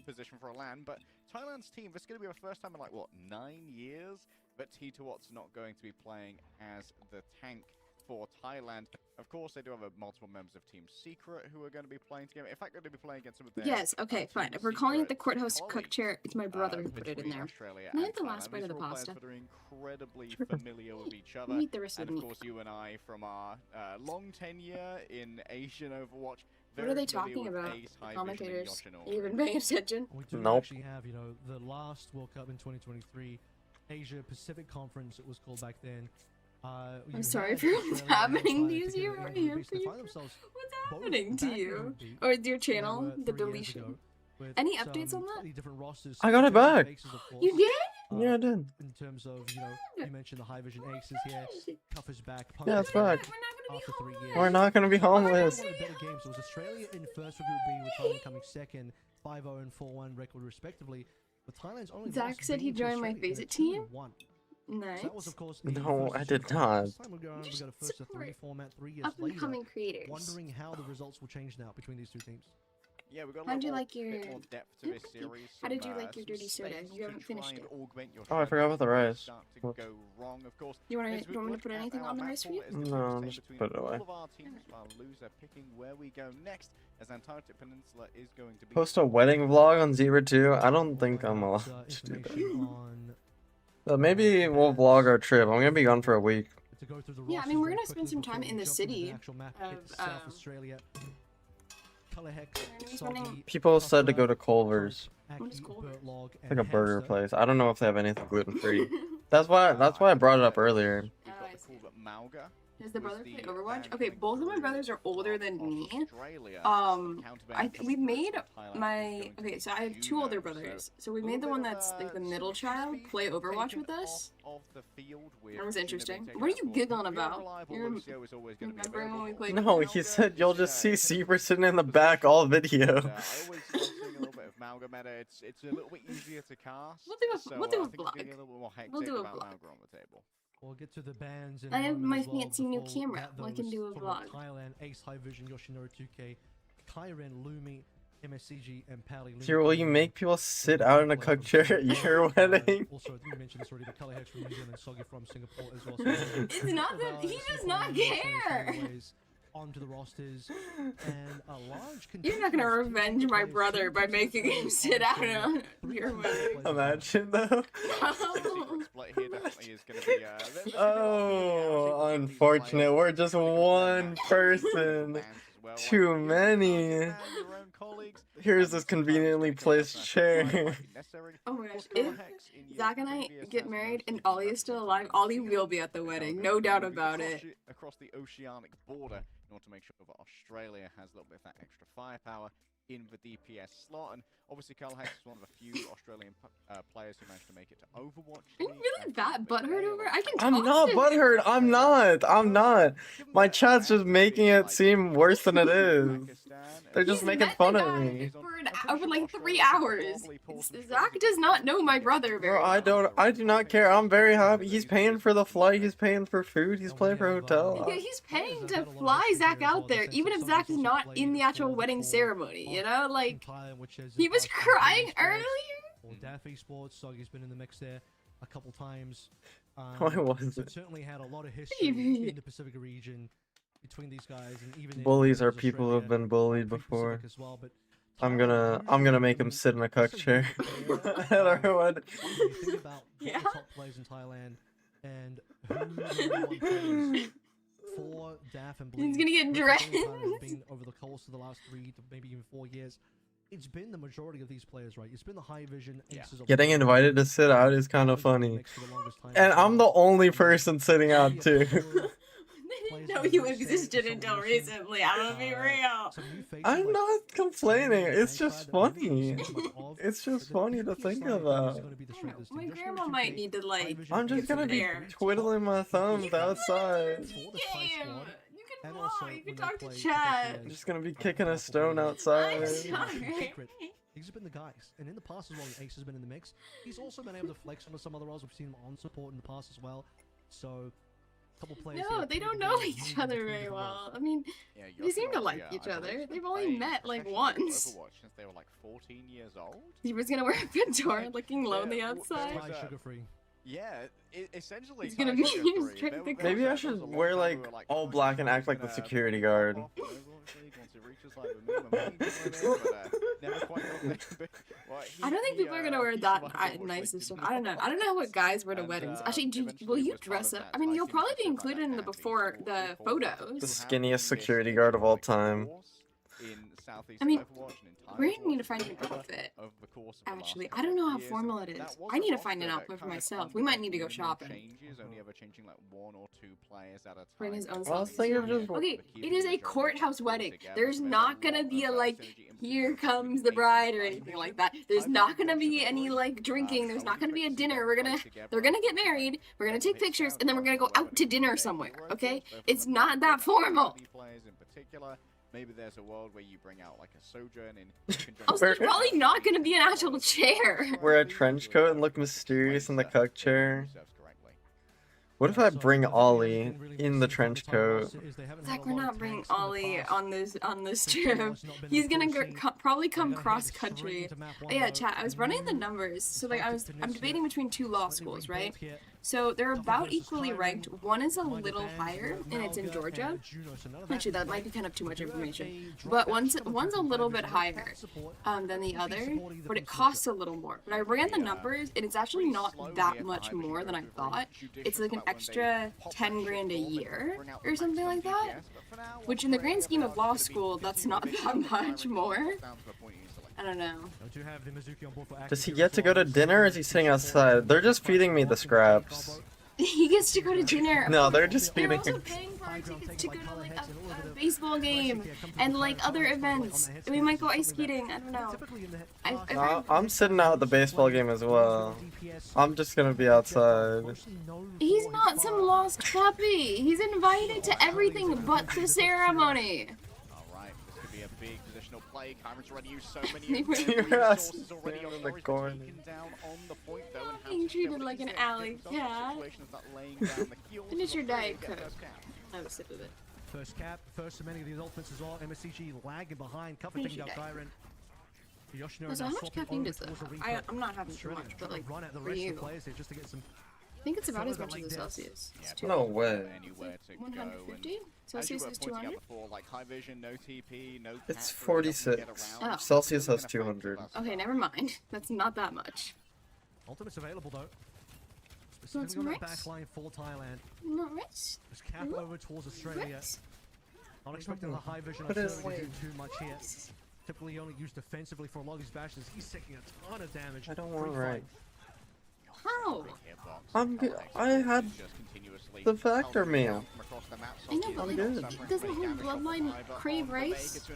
position for a LAN. But Thailand's team, this is going to be the first time in like what 9 years that T2What's not going to be playing as the tank for Thailand. Of course, they do have multiple members of Team Secret who are going to be playing together. In fact, they're going to be playing against some of their yes, okay, fine. Team If we're calling it the Secret courthouse cook colleagues, chair, it's my brother who put it in between there. Australia Can I and have the last Thailand. bite of the These are all players pasta? that are incredibly Sure. familiar with each other. Eat the rest of And the of meat. course, you and I, from our long tenure in Asian Overwatch, What are they very talking familiar with about? Ace, The High commentators. Vision, and Are you even Yoshinori. paying attention? We do Nope. actually have, the last World Cup in 2023, Asia Pacific Conference, it was called back then. I'm sorry for what's happening to you. You're right here for you. What's happening to you? Or your channel, the deletion. Any updates on that? I got it back. You did? Yeah, I did. In terms of, you mentioned the High Vision Aces here, Cuff is back. Yeah, it's We're not back. gonna After 3 be years. homeless. We're not gonna be homeless. One of the better games. It was Australia in first for Group B, with Thailand coming second, 5-0 and 4-1 record respectively. But Thailand's only Zach loss said he being to joined my Australia in a Visit team? 2-1. Nice. So that was, of course, No, first I did to not. This time we go Just a first to 3 support format 3 years Up and later. coming creators. Wondering how the results will change now between these two teams. Yeah, we've got a How'd little you more- like your bit more depth to this series. How did some, you like your some dirty soda? space You to haven't finished try it. and augment your Oh, I forgot about the rice. start to Whoops. go wrong, of course. You want As to? we Do you want me to look put at anything our on the map rice for pool, you? it is No, difference just between put it away. all of our teams, our loser picking where we go next, as Antarctic Peninsula is going to be Post a wedding vlog on Zebra 2? I don't think I'm allowed to do that. Information on But maybe we'll vlog our trip. I'm gonna be gone for a week. to go through the Yeah, I rosters mean, we're very gonna spend quickly some before time we in the jump into city actual map of, itself. Australia. Color Hex, We're Soggy, spending- People said to Customer, go to Culver's. What is Aki, Culver's? Bertlog, It's like and a burger Hamster. place. I don't know if they have anything gluten free. That's why I brought it up earlier. We've got Oh, I the see. cool that Malga Does the was brother play the Overwatch? band Okay, coming both of my through brothers are older than of me. Australia, We made Thailand my is going to okay. So I have be two older Juno, brothers. So a we little made the bit one of, that's like the middle switch child speed play Overwatch taken with us. off the field with That was Juno interesting. being What are taken you out giggling for about? unreliable, You're Lucio is always gonna be remembering when we available. played- No, he said you'll just see Zebra sitting in the back all video. I always love seeing a little bit of Malga meta. It's a little bit easier to cast. We'll do a- so, we'll do I a think it's vlog. getting a little bit more hectic We'll do a about vlog. Malga on the table. We'll get to the bands in I a have moment my as well fancy new before we camera. get I can those do a from vlog. Thailand, Ace, High Vision, Yoshinori 2K, Kyren, Lumi, MSCG, and Pally. Here, will you make people sit out in a cook chair at your wedding? Also, I think we mentioned this already, but Color Hex from New Zealand, Soggy from Singapore as well. So It's not that he does not care. Onto the rosters, and a large You're not gonna contingent of revenge my players brother by choosing making him sit out on your wedding. Imagine though. Secret split here definitely is going to be. There's gonna be a lot of Oh, familiarity between unfortunate. players. We're just one person. Bands as well, Too like, many. your own colleagues, Here's and this sometimes conveniently taking placed personal chair. might be necessary. Oh my gosh, Of course, if Color Hex in your Zach and I previous get as married and most Ollie people is still have alive, Ollie will be at the wedding, no doubt about it. Across the oceanic border in order to make sure that Australia has a little bit of that extra firepower in the DPS slot. And obviously, Carl Hex is one of the few Australian players who managed to make it to Overwatch. Are you League really after that the butthurt day, over? like, I can I'm talk not to butthurt. I'm not. I'm not. given My that chat's just Mac making being, it like, seem worse than it is. Pakistan They're and just He's making met fun the of guy me. for I'm pretty over sure like Australia 3 could hours. probably pull some Zach pretty does good not know my games brother very Bro, well. I do not care. I'm very happy. He's paying for the flight. He's paying for food. He's paying for hotel. Yeah, he's paying to fly Zach out there, even if Zach is not in the actual wedding ceremony, you know? Like, he was crying earlier. Or DAF Esports, Soggy's been in the mix there a couple times. Why was So it? certainly had a lot of history in the Pacific region between these guys, and even in Bullies are Australia, people who have been bullied pretty before. Pacific as well, but I'm Thailand gonna usually make him sit in a cuck chair at our wedding. when you think about Yeah. the top players in Thailand and who number one players for DAF and Bleed. He's gonna get which drenched. Thailand has been over the course of the last 3 to maybe even 4 years. It's been the majority of these players, right? It's been the high vision aces of Getting the world. invited to sit out is kind of Those have been funny. mixed for the longest time And as I'm the well. only And person sitting out too. They didn't know you existed until recently, I'm gonna be real. Some new faces I'm like not complaining. It's Tank just Side that we've funny. never seen much of, It's just but funny the to PPE think side is about. gonna be the I know, strength of my this team. Just grandma really might keep need to, high like, vision I'm just and gonna be There. twiddling my thumbs You can outside. for this Thai Game. squad. You can And vlog, also you can when they talk to play chat. I'm professional just gonna be games, kicking a Apple stone League, outside. I'm Secret. sorry. These have been the guys, and in the past as well, Ace has been in the mix. He's also been able to flex onto some other roles. We've seen him on support in the past as well. So, a couple players. No, here they don't capable know of each moving other between very different roles. well. I mean, Yeah, they seem to Yoshinobu, like each I other. believe, They've been only playing met like professionally once. Overwatch since they were like 14 years old. He was gonna wear a fedora looking lonely Yeah, outside. was, Thai sugar free. Yeah, essentially. He's gonna Thai be sugar his free. trick There to was- Maybe I there was should a long wear time like we were like, all oh, black and he's act like the gonna security pop guard. off in Overwatch League once it reaches, like, the minimum age or whatever, but, never quite got there. Well, I don't think people are gonna wear he that survived Overwatch nice League, and stuff. didn't I don't know. I don't know what guys wear to And, weddings. Actually, will eventually you was part dress of up? that I mean, Thai you'll team probably that be took on included that in the Nantes before tour the before photos. The to have skinniest the security stage guard of all like time. course in Southeast I mean, Overwatch and in Thai we're gonna need to Overwatch find in an particular outfit. over the course of the last Actually, I couple don't know of how years, formal and it that is. was I a need to roster find an that outfit for kind of myself. We might need to go underwent shopping. changes, only ever changing like 1 or 2 players at a time. Bring his own Well, I was selfies. thinking of just Okay, Keeping it is the a majority courthouse of wedding. together, There's so there's not a gonna lot be a of like, synergy in here between comes the Ace bride or and anything Vision. like that. There's I've not been gonna be watching any the like drinking. There's I not would gonna be a expect to see dinner. them We're play gonna together they're gonna on get the married. We're gonna Then take hits pictures down and then we're gonna go whoever out to do dinner their somewhere. hero Okay, kills, both of it's them not good that at formal. City players in particular. Maybe there's a world where you bring out like a sojourn in Also, there's probably not gonna be an actual chair. Wear a trench coat and look mysterious in the cuck chair. What if I bring Ollie in the trench coat? Zach, we're not bringing Ollie on this trip. He's gonna probably come cross country. Oh, yeah, chat. I was running the numbers. So like I'm debating between 2 law schools, right? So they're about equally ranked. One is a little higher, and it's in Georgia. Actually, that might be kind of too much information. But one's a little bit higher than the other, but it costs a little more. But I ran the numbers, and it's actually not that much more than I thought. It's like an extra 10 grand a year or something like that. Which in the grand scheme of law school, that's not that much more. I don't know. Does he get to go to dinner or is he sitting outside? They're just feeding me the scraps. He gets to go to dinner. No, they're just They're feeding also him. paying for our tickets to go to like a baseball game and like other events. We might go ice skating. I don't know. I'm sitting out at the baseball game as well. I'm just gonna be outside. He's not some lost puppy. He's invited to everything but the ceremony. Alright, this could be a big positional play. Kyron's already used so many Yes, resources already. stand in the Osharo's corner. taken down on the point though, and Being Ham's treated able to like an get alley some cat. situations that laying down the heels Finish of your the play Diet to get Coke. first cap. I was sick of it. First cap, first of many of these ultimates as well. MSCG lagging behind, Finish covering your down Diet Kyron. Yoshino Also, now how much swapping caffeine over does that towards have? the retail. I'm not having too Australia much, but trying to like, run at the for rest of you. the players here just to get some. I think it's about as Some of much the as a late deaths. Celsius. Yeah, It's but No 200. way. Anywhere to go, and 150? as you Celsius were is pointing 200? out before, like high vision, no TP, no It's cat, really doesn't 46. get around. Oh. Celsius Still has gonna fight 200. to last Okay, spot. never mind. That's not that much. Ultimates available though. Want Specifically some on that rice? back line for Thailand. Not rich? There's cap over towards Australia. Rice? Not expecting the high vision Put on it Australia to away. do too much here. Typically only used defensively for a lot of these bashes. He's taking a ton of damage. I don't Free want fight. right. How? I'm good. I had the factor meal. I know, but like, doesn't his bloodline crave rice?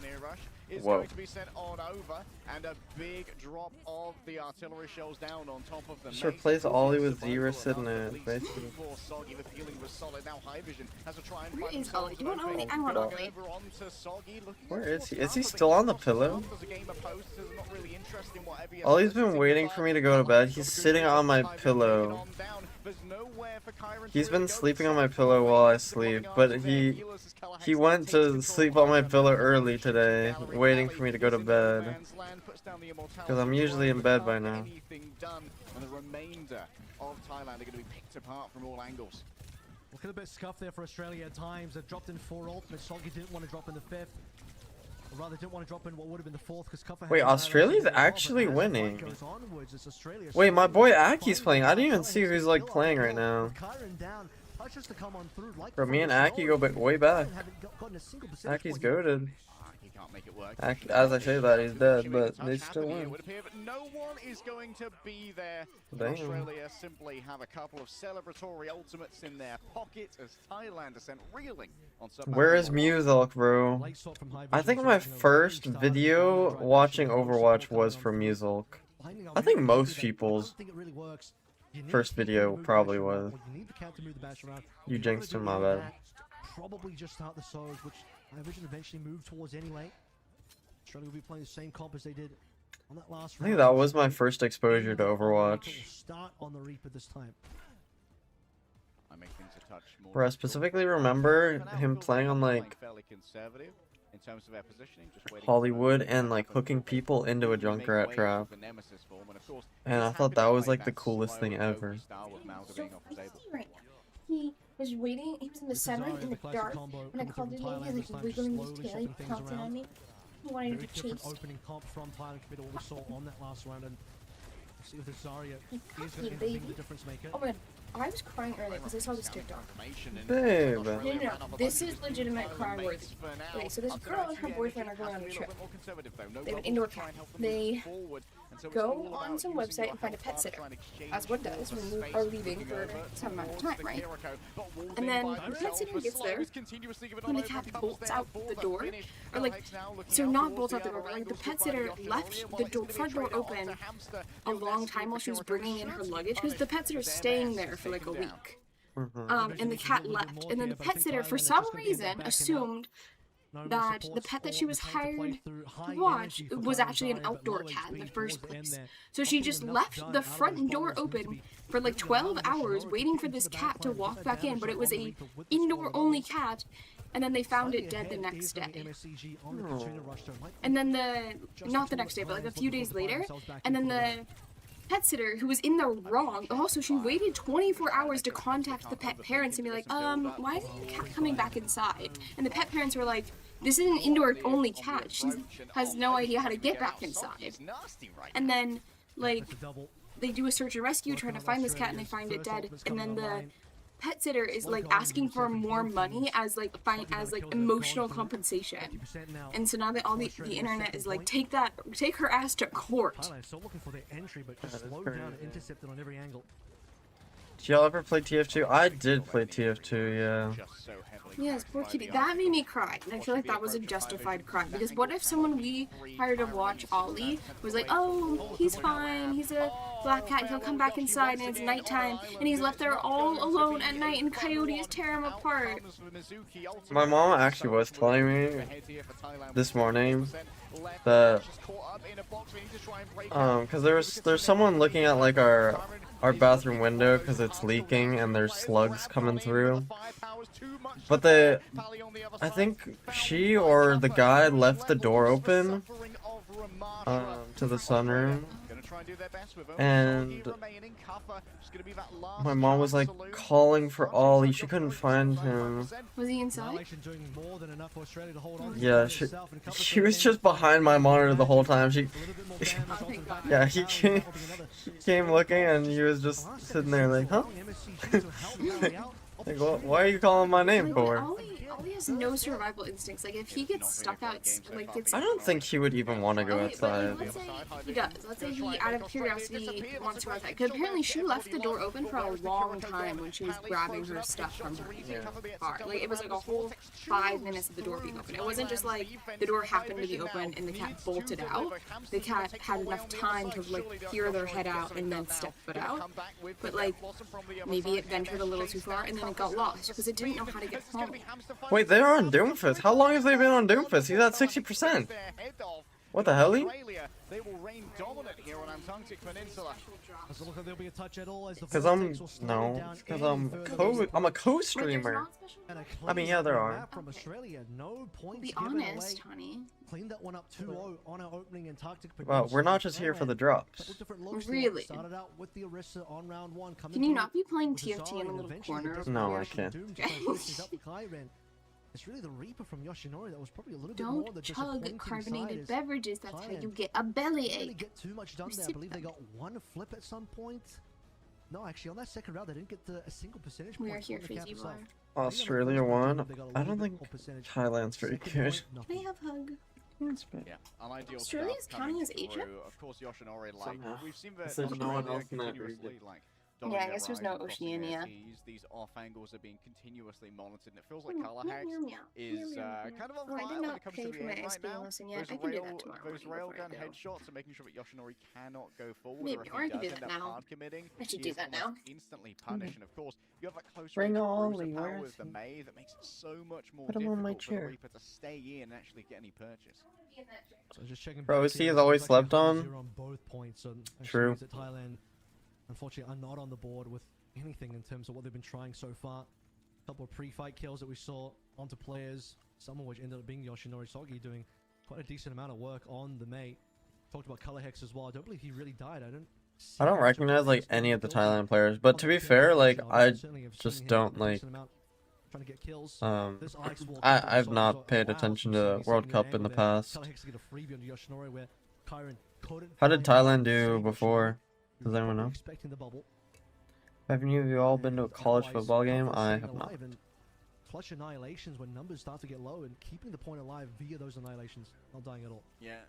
is Whoa. going to be sent on over, and a big drop of the artillery shells down on top of the Just mace. replace Ollie with Survival Zero sitting enough, in, at least basically. for Soggy. The feeling was solid. Now High Vision has to try and Where find is Ollie? themselves You want an Ollie? opening. I want Back Ollie. over onto Soggy, looking Where at is he? towards Is he Alpha, but still on the off pillow? There's a game of posts. There's not really interest in what every Ollie's other been waiting for me to go to bed. He's sitting on my pillow. He's been sleeping on my pillow while I sleep, but he went to sleep on my pillow early today, waiting for me to go to bed. Because I'm usually in bed by now. And the remainder of Thailand are going to be picked apart from all angles. Looking a bit scuffed there for Australia at times. They dropped in 4 ult, but Soggy didn't want to drop in the 5th. Or rather, didn't want to drop in what would have been the 4th because Cuffer. Wait, Australia's actually winning. Wait, my boy Aki's playing. I didn't even see who's like playing right now. Bro, me and Aki go way back. Aki's goated. He can't make it work. As I say that, he's dead, but they still It win. would appear, but no one is going to be there. Damn. Australia simply have a couple of celebratory ultimates in their pocket as Thailand are sent reeling on some. Where is Muselk, bro? I think my first video watching Overwatch was from Muselk. I think most people's first video probably was. You jinxed him, my bad. Probably just start the solos, which I envision eventually move towards anyway. Australia will be playing the same comp as they did on that last I think that was my first exposure to Overwatch. Start on the Reaper this time. I make things a touch more Where I difficult. specifically remember For now, him playing on playing like fairly conservative in terms of their positioning, just waiting Hollywood for and like hooking people into a Junkrat trap. And I thought that was like the coolest thing ever. So right now, he was waiting. He was in the center in the dark, and I called his name. He was like wiggling his tail, he pouncing on me. He wanted Very to different chase. opening comp from Thailand compared to what we saw on that last round, and see if the Zarya Like, is cocky, going to end up being baby. the difference maker. Oh my god, I was crying earlier because I saw this TikTok. Babe. No, this is legitimate cry worthy. Okay, so this girl and her boyfriend are going on a trip. They have an indoor cat. They go on some website and find a pet sitter, as one does when you are leaving for some amount of time, right? And then the pet sitter gets there, and the cat bolts out the door, or like, so not bolts out the door, but like the pet sitter left the front door open a long time while she was bringing in her luggage, because the pet sitter's staying there for like a week. And the cat left, and then the pet sitter, for some reason, assumed that the pet that she was hired to watch was actually an outdoor cat in the first place. So she just left the front door open for like 12 hours waiting for this cat to walk back in, but it was a indoor only cat, and then they found it dead the next day. And then not the next day, but like a few days later, and then the pet sitter who was in the wrong, also she waited 24 hours to contact the pet parents and be like, why isn't the cat coming back inside? And the pet parents were like, this is an indoor only cat, she has no idea how to get back inside. And then like they do a search and rescue trying to find this cat, and they find it dead, and then the pet sitter is like asking for more money as like emotional compensation. And so now that all the internet is like, take her ass to court. Still looking for their entry, but just slowed down and intercepted on every angle. Did y'all ever play TF2? I did play TF2, yeah. Yes, poor kitty. That made me cry, and I feel like that was a justified cry, because what if someone we hired to watch Ollie was like, oh, he's fine, he's a black cat, he'll come back inside and it's nighttime, and he's left there all alone at night and coyotes tear him apart. My mom actually was telling me this morning that because there's someone looking at like our bathroom window because it's leaking and there's slugs coming through. But I think she or the guy left the door open to the sunroom, and my mom was like calling for Ollie. She couldn't find him. Was he inside? Yeah, she was just behind my monitor the whole time. Yeah, he came looking and he was just sitting there like, huh? Like, why are you calling my name for? Ollie has no survival instincts. Like, if he gets stuck out, like, gets... I don't think he would even want to go Okay, but outside. let's say he does. Let's say he, out of curiosity, wants to go outside. Because apparently she left the door open for a long time when she was grabbing her stuff from her car. Like, it was like a whole 5 minutes of the door being open. It wasn't just like the door happened to be open and the cat bolted out. The cat had enough time to, like, peer their head out and then step foot out. But, like, maybe it ventured a little too far and then it got lost because it didn't know how to get home. Wait, they're on Doomfist. How long have they been on Doomfist? He's at 60%. What the hell? They will reign dominant here on Antarctic Peninsula. Doesn't look like there'll be a touch at all as the Because I'm a co-streamer. I mean, yeah, there are. From Australia, no points Be given honest, away. honey. Cleaned that one up 2-0 on our opening Antarctic Well, we're not just here for the drops. Really? Started out with the Orisa on round 1. Can you not be playing TFT in a little corner? No, I can't. It's really the Reaper from Yoshinori that was probably a little bit more Don't the chug disappointing carbonated side. beverages. That's how you Thailand get a bellyache. Didn't really get too much done there. I believe they got 1 flip at some point. No, actually, on that second round, they didn't get a single percentage point. We are here, on the cap Fizzy itself. Bar. Australia won. I don't think Thailand's very Second good. point, nothing. Can I have hug? Yeah, an ideal Australia's start coming counting as through. Asia? Of course, Yoshinori, like, Somehow. we've seen that There's no one Australia else in that continuously, region. like, Yeah, I guess there's no Oceania. These off angles are being continuously monitored, and it feels like Meow, Calahex meow, meow, is meow, meow, meow. kind of on Oh, I fire did when not it comes pay to for the my end right SB now. lesson yet. I can do that tomorrow Those morning railgun before I go. headshots are making sure that Yoshinori cannot go forward. Maybe, or if or I he can do does that end up now. hard committing, I should he do is that almost now. instantly punished. And of course, you have that close Bring range Ollie, cruiser where power is with the he? May that makes it so much more Put him on my difficult for the chair. Reaper to stay in and actually get any purchase. So just checking Bro, back he here, has so always it's actually slept on. 0 both points. So actually True. means that Thailand, unfortunately, are not on the board with anything in terms of what they've been trying so far. A couple of pre-fight kills that we saw onto players, some of which ended up being Yoshinori Sogi doing quite a decent amount of work on the mate. Talked about Colourhex as well. I don't believe he really died. I don't recognize like any of the Thailand players, but to be fair, like I just don't like. Trying to get kills. I've not paid attention to World Cup in the past. How did Thailand do before? Does anyone know? Have any of you all been to a college football game? I have not. Clutch annihilations when numbers start to get low and keeping the point alive via those annihilations, not dying at all. Yeah.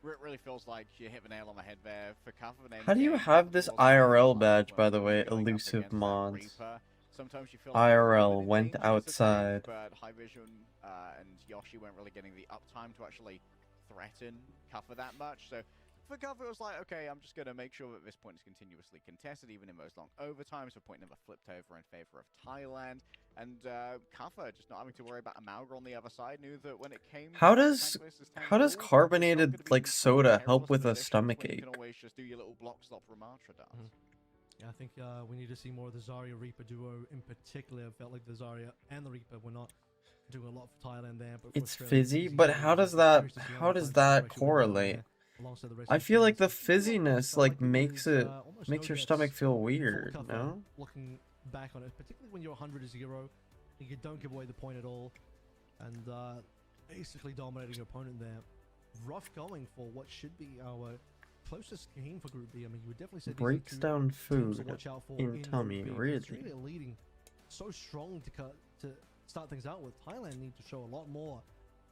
It really feels like you hit the nail on the head there for Cuff of an How do you have this IRL badge, by the way, elusive mods? Sometimes you feel IRL went outside. But High Vision and Yoshi weren't really getting the uptime to actually threaten Cuffer that much. So for Cuffer, it was like, okay, I'm just going to make sure that this point is continuously contested, even in those long overtimes. So point never flipped over in favor of Thailand. And Cuffer, just not having to worry about Amalga on the other side, knew that when it came. How does carbonated like soda help with a stomach ache? You can always just do your little block stop Ramatra dance. Yeah, I think we need to see more of the Zarya Reaper duo in particular. I felt like the Zarya and the Reaper were not doing a lot for Thailand there. But It's fizzy, but how does that correlate? I feel like the fizziness like makes your stomach feel weird, no? Looking back on it, particularly when you're 100 to 0, you don't give away the point at all, and basically dominating your opponent there. Rough going for what should be our closest game for Group B. I mean, you would definitely say breaks down food in tummy, really. Australia leading so strong to start things out with. Thailand need to show a lot more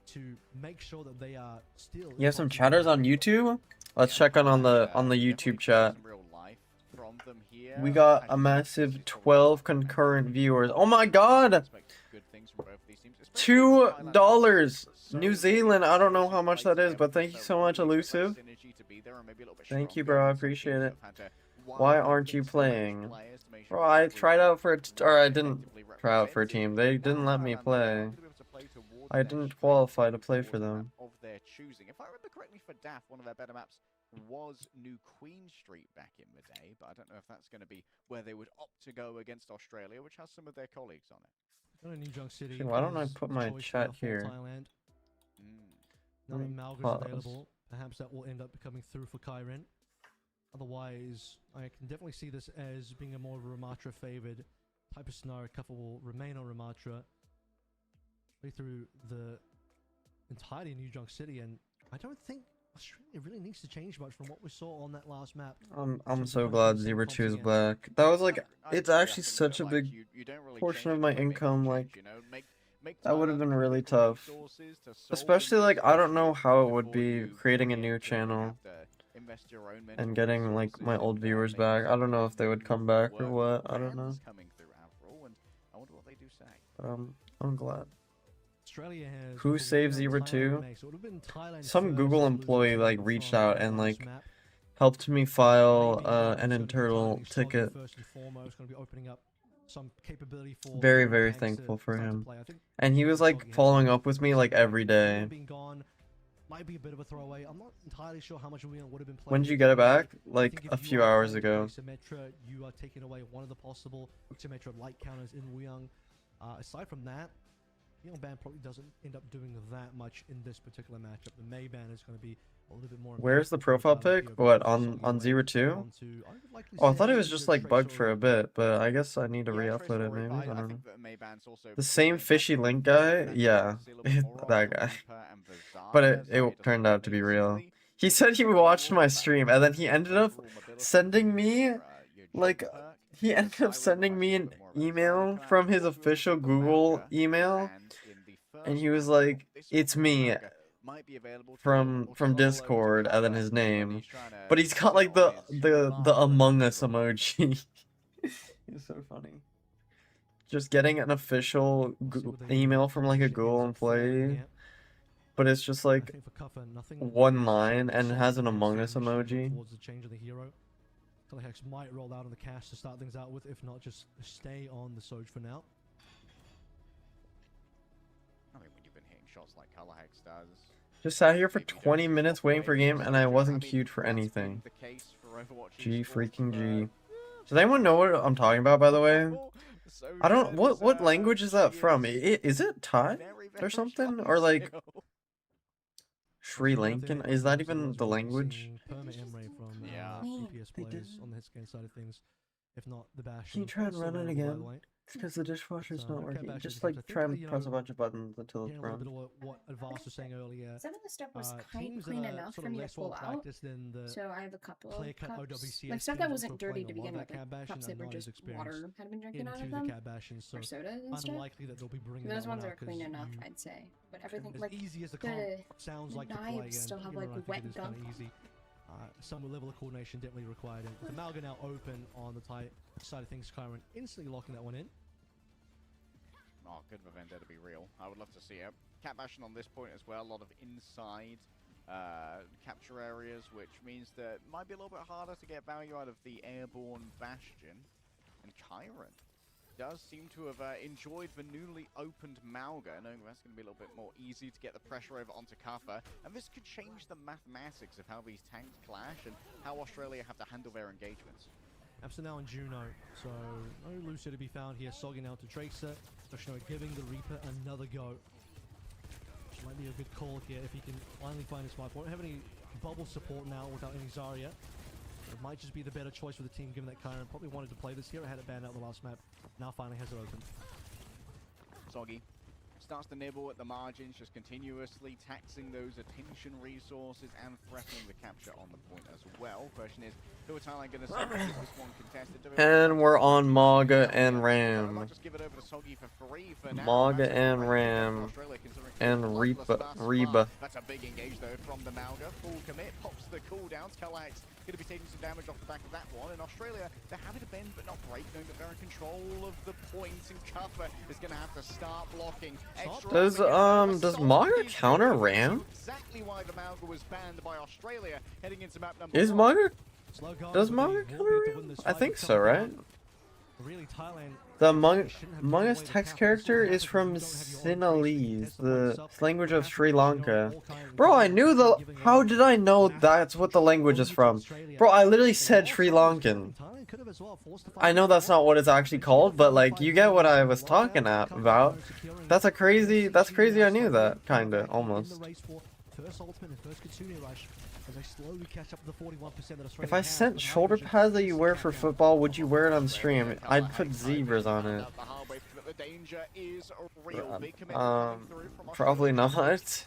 to make sure that they are still. You have some chatters on YouTube? Let's check on the YouTube chat. We got a massive 12 concurrent viewers. Oh my god! $2 New Zealand. I don't know how much that is, but thank you so much, Elusive. Thank you, bro. I appreciate it. Why aren't you playing? Bro, I tried out for I didn't try out for a team. They didn't let me play. I didn't qualify to play for them. Of their choosing. If I remember correctly, for DAF, one of their better maps was New Queen Street back in the day, but I don't know if that's going to be where they would opt to go against Australia, which has some of their colleagues on it. New Junk City. Why don't I put my chat here? Now that Malga's available, perhaps that will end up coming through for Kyren. Otherwise, I can definitely see this as being a more Ramatra favored type of scenario. Kuffer will remain on Ramatra through the entirety of New Junk City, and I don't think Australia really needs to change much from what we saw on that last map. I'm so glad 0-2 is black. That was like, it's actually such a big portion of my income. Like, That would have been really tough. Especially, like, I don't know how it would be creating a new channel and getting, like, my old viewers back. I don't know if they would come back or what. I don't know. But I'm glad. Australia has Who saved Zebra 2? Some Google employee, like, reached out and, like, helped me file an internal ticket. Very, very thankful for him. And he was, like, following up with me, like, every day. Might be a bit of a throwaway. I'm not entirely sure how much Wuyang would have been playing. When did you get it back? Like, a few hours ago. Symmetra, you are taking away one of the possible Symmetra light counters in Wuyang. Aside from that, Wuyang ban probably doesn't end up doing that much in this particular matchup. The Mei ban is going to be a little bit more. Where's the profile pic? What, on 02? Oh, I thought it was just like bugged for a bit, but I guess I need to re-upload it maybe. I don't know. The same fishy link guy? Yeah, that guy. But it turned out to be real. He said he watched my stream, and then he ended up sending me, like, an email from his official Google email, and he was like, "It's me." From Discord, and then his name, but he's got like the Among Us emoji. It's so funny. Just getting an official email from like a Google employee, but it's just like one line and it has an Among Us emoji. Telehex might roll out on the cash to start things out with, if not just stay on the Soj for now. I mean, when you've been hitting shots like Telehex does. Just sat here for 20 minutes waiting for a game, and I wasn't queued for anything. G freaking G. Does anyone know what I'm talking about, by the way? I don't. What language is that from? Is it Thai or something, or like Sri Lankan? Is that even the language? Yeah. On the hit scan side of things, if not the bash. Can you try and run it again? Because the dishwasher's not working. Just like try and press a bunch of buttons until it's run. What Advance was saying earlier. Some of the stuff was kind of clean enough for me to pull out. So I have a couple of cups. Like stuff that wasn't dirty to begin with. Like cups that were just water had been drinking out of them. Or soda and stuff. Those ones are clean enough, I'd say. But everything, like the knives still have like wet gunk. Some level of coordination definitely required. And with the Malga now open on the tight side of things, Kyron instantly locking that one in. Oh, good for Vendetta to be real. I would love to see it. Cat bashing on this point as well. A lot of inside capture areas, which means that it might be a little bit harder to get value out of the airborne Bastion. And Kyron does seem to have enjoyed the newly opened Malga, knowing that's going to be a little bit more easy to get the pressure over onto Kuffer. And this could change the mathematics of how these tanks clash and how Australia have to handle their engagements. Absent now on Juno, so no Lucio to be found here. Sogging out to Tracer. Yoshino giving the Reaper another go. Which might be a good call here if he can finally find his spot. Won't have any bubble support now without any Zarya. It might just be the better choice for the team, given that Kyron probably wanted to play this here. I had it banned out the last map. Now finally has it open. Soggy starts to nibble at the margins, just continuously taxing those attention resources and threatening the capture on the point as well. Question is, who are Thailand going to send to keep this one contested? And we're on Maga and Ram. Just give it over to Soggy for free for now. Maga and Ram. And Reba. That's a big engage though from the Malga. Full commit, pops the cooldowns. Kalax going to be taking some damage off the back of that one. And Australia, they're happy to bend but not break, knowing that they're in control of the point. And Kuffer is going to have to start blocking. Does Maga counter Ram? Exactly why the Malga was banned by Australia heading into map number Is Maga? Does Maga Maga counter Ram? I think so, right? The Among Us text character is from Sinhalese, the language of Sri Lanka. Bro, I knew the... How did I know that's what the language is from? Bro, I literally said Sri Lankan. I know that's not what it's actually called, but like, you get what I was talking about. That's crazy I knew that, kinda, almost. If I sent shoulder pads that you wear for football, would you wear it on stream? I'd put zebras on it. Probably not.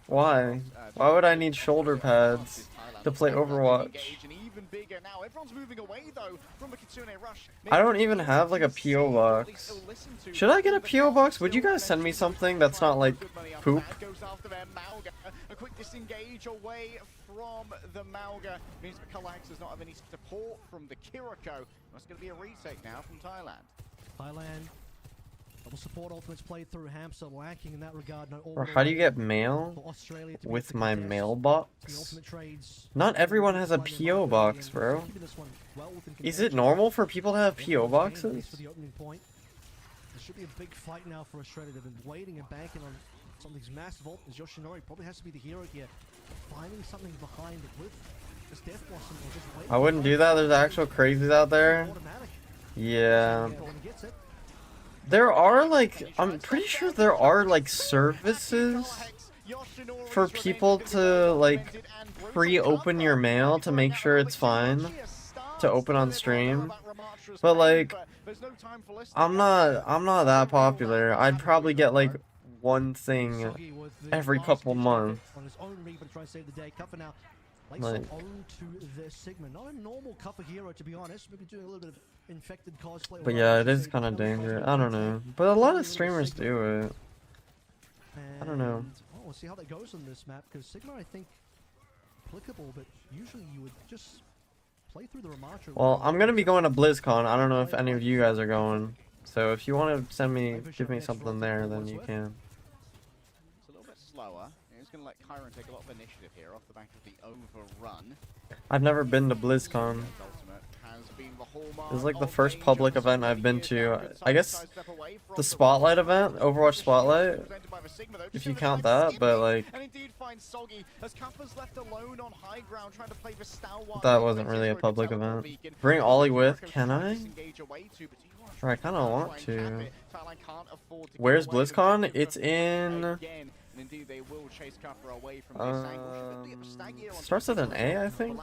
Why? Why would I need shoulder pads to play Overwatch? I don't even have like a PO box. Should I get a PO box? Would you guys send me something that's not like poop? A quick disengage away from the Malga means that Kalax does not have any support from the Kiriko. That's going to be a retake now from Thailand. Thailand. Double support ultimates played through Hamster, lacking in that regard. No, Or how do you get mail with my mailbox? Not everyone has a PO box, bro. Is it normal for people to have PO boxes? There should be a big fight now for Australia. They've been waiting and banking on something's massive. As Yoshinori probably has to be the hero here, finding something behind it with this Death Blossom. Just waiting. I wouldn't do that. There's actual crazies out there. Yeah. There are like, I'm pretty sure there are like services for people to like pre-open your mail to make sure it's fine to open on stream. But like, I'm not that popular. I'd probably get like one thing every couple months. Like, not a normal cover hero, to be honest. Maybe doing a little bit of infected cosplay. but yeah, it is kind of dangerous. I don't know. But a lot of streamers do it. I don't know. Well, we'll see how that goes on this map, because Sigma, I think, applicable, but usually you would just play through the Ramattra. Well, I'm gonna be going to BlizzCon. I don't know if any of you guys are going. So if you want to send me, give me something there, then you can. It's a little bit slower. It's going to let Kyron take a lot of initiative here off the back of the overrun. I've never been to BlizzCon. This is like the first public event I've been to. I guess the Spotlight event, Overwatch Spotlight, if you count that, but like, that wasn't really a public event. Bring Ollie with, can I? Or I kind of want to. Where's BlizzCon? It's in... starts with an A, I think?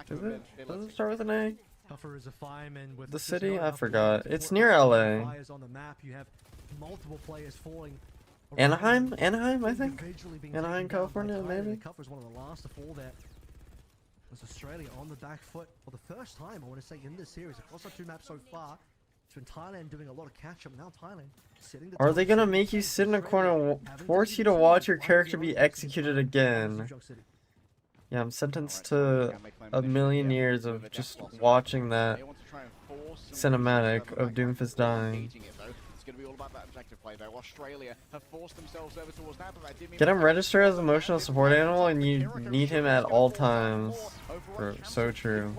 Is it? Does it start with an A? The city? I forgot. It's near LA. Anaheim? Anaheim, I think? Anaheim, California, maybe? Was Australia on the back foot for the first time, I want to say, in this series across our two maps so far. It's been Thailand doing a lot of catch-up. Now Thailand sitting. Are they gonna make you sit in a corner and force you to watch your character be executed again? Yeah, I'm sentenced to a million years of just watching that cinematic of Doomfist dying. Get him registered as an emotional support animal and you need him at all times. So true.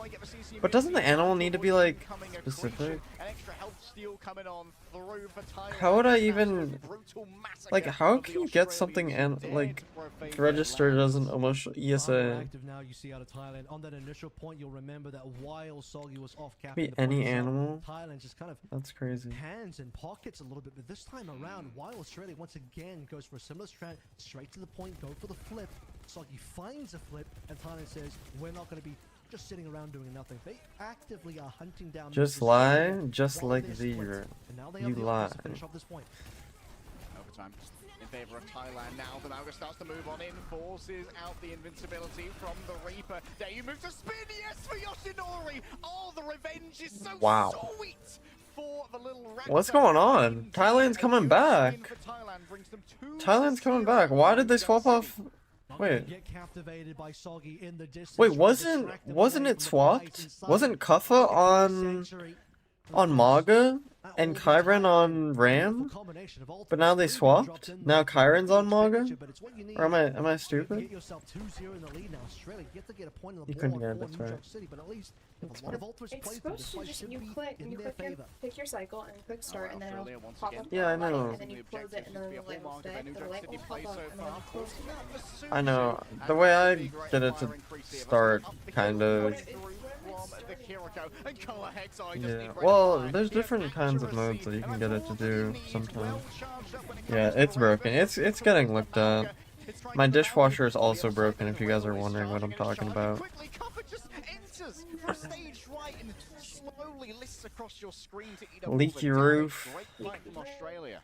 But doesn't the animal need to be like specific? How would I even, like, how can you get something and like registered as an emotional ESA? Be any animal? That's crazy. Hands and pockets a little bit, but this time around, while Australia once again goes for a similar strat, straight to the point, go for the flip. Soggy finds a flip, and Thailand says, "We're not going to be just sitting around doing nothing." They actively are hunting down. Just lie, just like Zero. You lie. Finish off this point. Overtime in favor of Thailand now. The Malga starts to move on in, forces out the invincibility from the Reaper. There you move to spin, yes, for Yoshinori. Oh, the revenge is so sweet. What's going on? Thailand's coming back. Thailand's coming back. Why did they swap off? Wait. Wait, wasn't it swapped? Wasn't Kuffa on Maga and Kyron on Ram? But now they swapped? Now Kyron's on Maga? Or am I stupid? You couldn't get it, that's right. It's supposed to just, you pick your cycle and click start and then it'll pop up. Yeah, I know. And then you close it and then the light will stay. The light will pop up and then you close it. I know. The way I did it to start, kind of. Yeah. Well, there's different kinds of modes that you can get it to do sometimes. Yeah, it's broken. It's getting looked at. My dishwasher is also broken, if you guys are wondering what I'm talking about. Slowly lists across your screen to eat Leaky roof. Great play from Australia.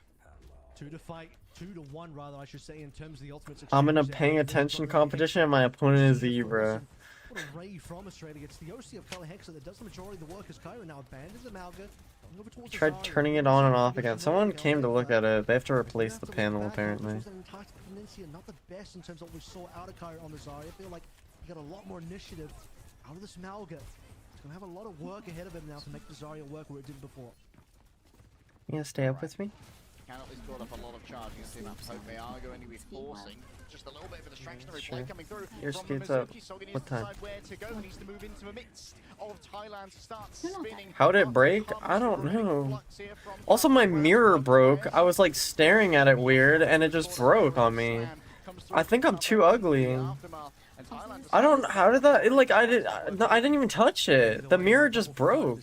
Two to fight, 2-1 rather, I should say, in terms of the ultimates. I'm in a exchange there. paying attention competition and my opponent is Zebra. What a ray from Australia. It's the OC of Color Hexa that does the majority of the work as Kyra now abandons the Malga. Tried turning it on and off again. Someone came to look at it. They have to replace the panel apparently. Not the best in terms of what we saw out of Kyra on the Zarya. I feel like he got a lot more initiative out of this Malga. It's gonna have a lot of work ahead of him now to make the Zarya work where it didn't before. You gonna stay up with me? Can at least build up a lot of charging as the amount of hope they are going to be forcing. Just a little bit of a distractionary play coming through. Your from speed's up. Mizuki. Sogi needs What to time? decide where to go. He needs to move into the midst of Thailand to start spinning. How'd it break? I don't know. Also, my mirror broke. I was like staring at it weird and it just broke on me. I think I'm too ugly. I don't. How did that? Like I didn't even touch it. The mirror just broke.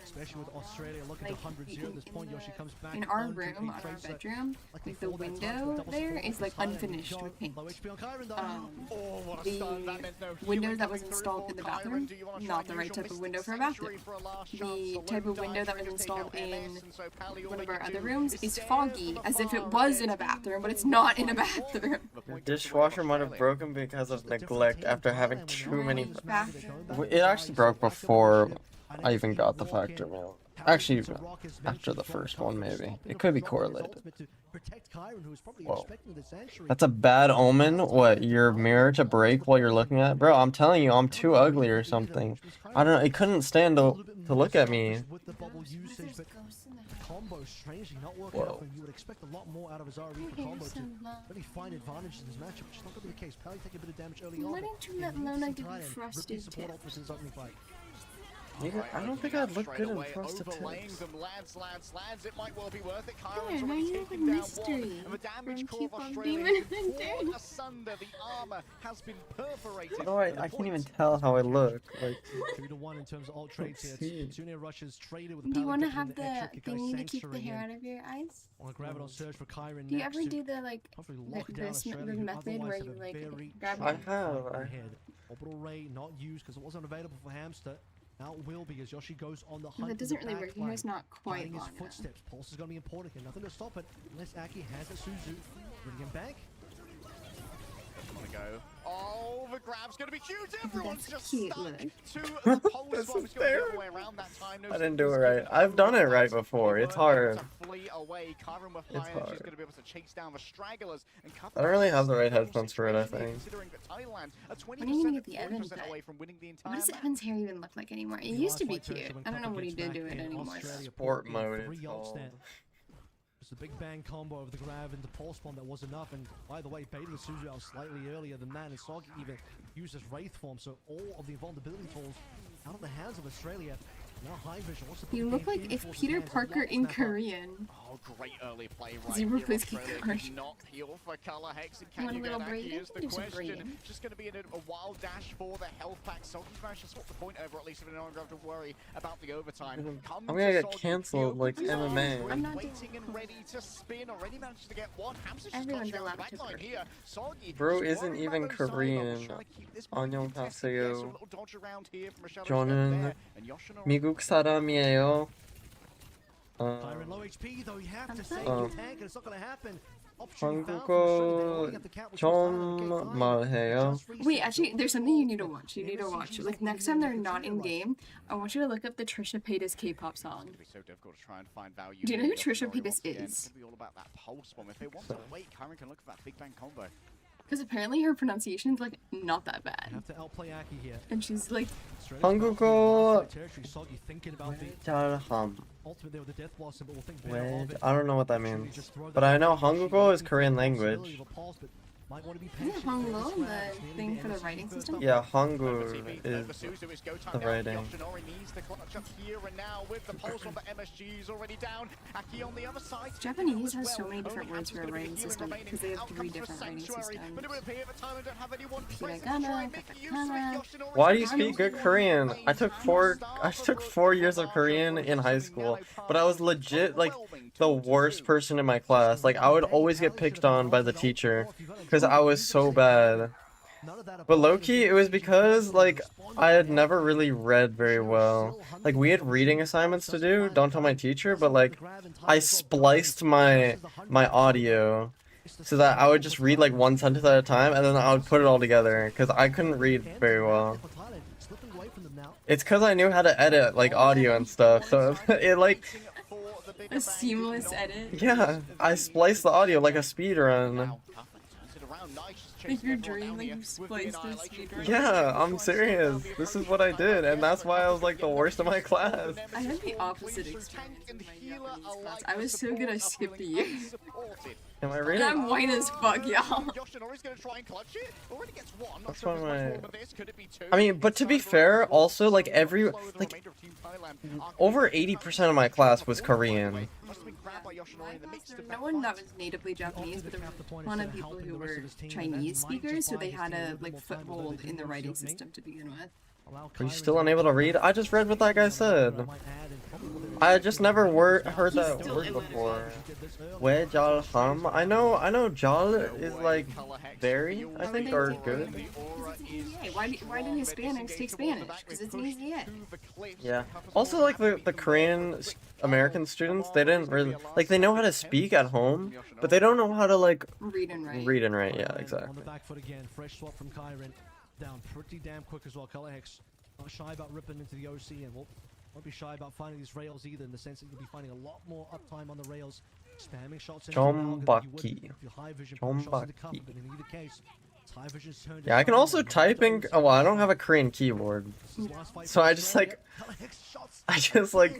Especially with Australia looking to 100-0 at this point, Yoshi comes back. In our room, on our bedroom, like the window there is like unfinished with paint. The window that was installed in the bathroom, not the right type of window for a bathroom. The type of window that was installed in one of our other rooms is foggy, as if it was in a bathroom, but it's not in a bathroom. The dishwasher might have broken because of neglect after having too many. It actually broke before I even got the factor mail. Actually, after the first one, maybe. It could be correlated. Whoa. That's a bad omen? What, your mirror to break while you're looking at it? Bro, I'm telling you, I'm too ugly or something. I don't know, it couldn't stand to look at me. Combo strangely not working out, and you would expect a lot more out of his RE for combo to really find advantage in this matchup, which is not going to be the case. Pally take a bit of damage early on. Why didn't you let Lona to be frosted too? I don't think I'd look good in frosted overlaying tips. them. Lads, it might well be worth it. Yeah, Kyron's now already you have a taken down mystery one, and the damage from core of Keep on Australia Demon is Hunter. torn asunder. The armor has been perforated. How do I can't even tell how I look. Like, 2-1 in terms of alt trades here. Sunia rushes traded with Do you want to Pally have the taking extra thingy to keep the sanctuary hair in. out of your eyes? Want to grab it on search for Kyron Do you next ever to do the like hopefully lock down this Australia, the who method where otherwise you have a like very grab I it? have. ahead. Orbital Ray not used because it wasn't available for Hamster. Now it will be as Yoshi goes on the hunt. That doesn't really work. Your hair's not quite Finding his long enough. footsteps. Pulse is going to be important here. Nothing to stop it unless Aki has a Suzu. Bringing him back. Want to go? Oh, the grab's going to be huge. Everyone's That's just cute, stuck look. to the pole This spot. is It's going the fair. other way around that time. No I didn't do it Suzuki right. can I've done it hold right that. before. They It's weren't able hard. to flee away. Kyron with It's flying. She's hard. going to be able to chase down the stragglers and cut I don't really have the right them. headphones for it, I think. Considering that Thailand are 20% When are you gonna get the 40% Evan cut? away from winning the entire What does match. Evan's hair even look like anymore? It used to be cute. I don't know what he did to it anymore. Sport mode, it's called. It's a big bang combo of the grab into pulse bomb that was enough, and by the way, baited the Suzu out slightly earlier than that, and Soggy even used his Wraith form, so all of the vulnerability tools out of the hands of Australia. Now high vision wants to put You the look game like in if towards Peter his hands, Parker and in lock snap up. Oh, Korean. great early play right Zero here. plays kick Australia card. cannot peel for Color Hex, and You can want you a get little Aki Brayden? is the Do some question. Brayden. Just going to be a wild dash for the health pack. Soggy's managed to swap the point over, at least if they don't have to worry about the overtime. Come I'm gonna to get Soggy. cancelled like He opens his MMA. arms, I'm not doing waiting and ready to spin. Already managed to get one. Hamster's just Everyone's touching allowed the to backline work. here. Soggy Bro just isn't worried even about those Korean. sidearms, trying to keep this point 안녕하세요. contested. Yes, a little dodge around here from a shadow step 저는 there, and Yoshino 미국 사람이에요. Kyron low HP though, you have to save Oh. your tank, and it's not going to happen. Opportunity found 한국어 from Australia. They only have the count, which was 좀 fine on the 말해요. Just reset. Wait, actually, there's something you need to watch. You need to watch. Like, next time they're not in game, I want you to look up the Trisha Paytas K-pop song. It's so difficult to try and find value. Do you know in who the Trisha Yoshino Paytas once again. is? It's gonna be all about that pulse bomb. If they want to wait, Kyron can look for that big bang combo. Because apparently her pronunciation's, like, not that You bad. have to outplay Aki here. And she's, like, Australia's 한국어 bouncing in territory. Soggy thinking about the 잘함. ultimate there with the death blossom, but we'll think better Wait, of it. I don't know what that Surely means. just throw But that I know out there. 한국어 is She Korean looking for the language. possibility of a pulse, but might want to be Isn't patient for this Hangul round. the It's nearly thing for the MSG writing first system? up. Yeah, Over 한글 TV, is over Suzu, it's go time the down. writing. Yoshinori needs the clutch up here and now with the pulse on the MSG's already down. Aki on the other side. Japanese has as so well. many different Only words for a Hamster's gonna be writing healing system, remaining. because they have Out 3 comes the different writing Sanctuary, systems. but it would appear at the time they don't have anyone present to Hiragana, try and make use of it. katakana. Yoshinori's Why do you got speak good one Korean? lane. I took 4 years of Korean in high school, but I was legit like the worst person in my class. Like I would always get picked on by the teacher because I was so bad. None of that But applies low-key, it was because because, like, respond I had to never that. really read very well. Like, we had reading assignments to do, don't tell my teacher, but, like, I spliced my audio so that I would just read, like, one sentence at a time, and then I would put it all together, because I couldn't read very well. It's because I knew how to edit, like, audio and stuff, so it, like... A seamless edit. Yeah, I spliced the audio like a speedrun. Like your dream, like you spliced a speedrun. Yeah, I'm serious. This is what I did, and that's why I was like the worst of my class. I had the opposite experience in my Japanese class. I was so good I skipped a year. Am I And reading? I'm white as fuck, y'all. That's why my... I mean, but to be fair, also, like, like, over 80% of my class was Korean. No one that was natively Japanese, but there were a ton of people who were Chinese speakers, so they had a like foothold in the writing system to begin with. Are you still unable to read? I just read what that guy said. I just never heard that word before. Where Jal Ham? I know Jal is like very, I think, or good. Why didn't Hispanics take Spanish? Because it's an easy A. Yeah. Also, like the Korean American students, they didn't really like they know how to speak at home, but they don't know how to like Read and write. read and write. Yeah, On the exactly. back foot again, fresh swap from Kyron. Down pretty damn quick as well. Color Hex not shy about ripping into the OC and won't be shy about finding these rails either, in the sense that you'll be finding a lot more uptime on the rails, spamming shots into Chombaki. high vision shots into cover, Chombaki. but in either case, it's high vision's turned. Yeah, I can also type in. Oh, well, I don't have a Korean keyboard, so I just like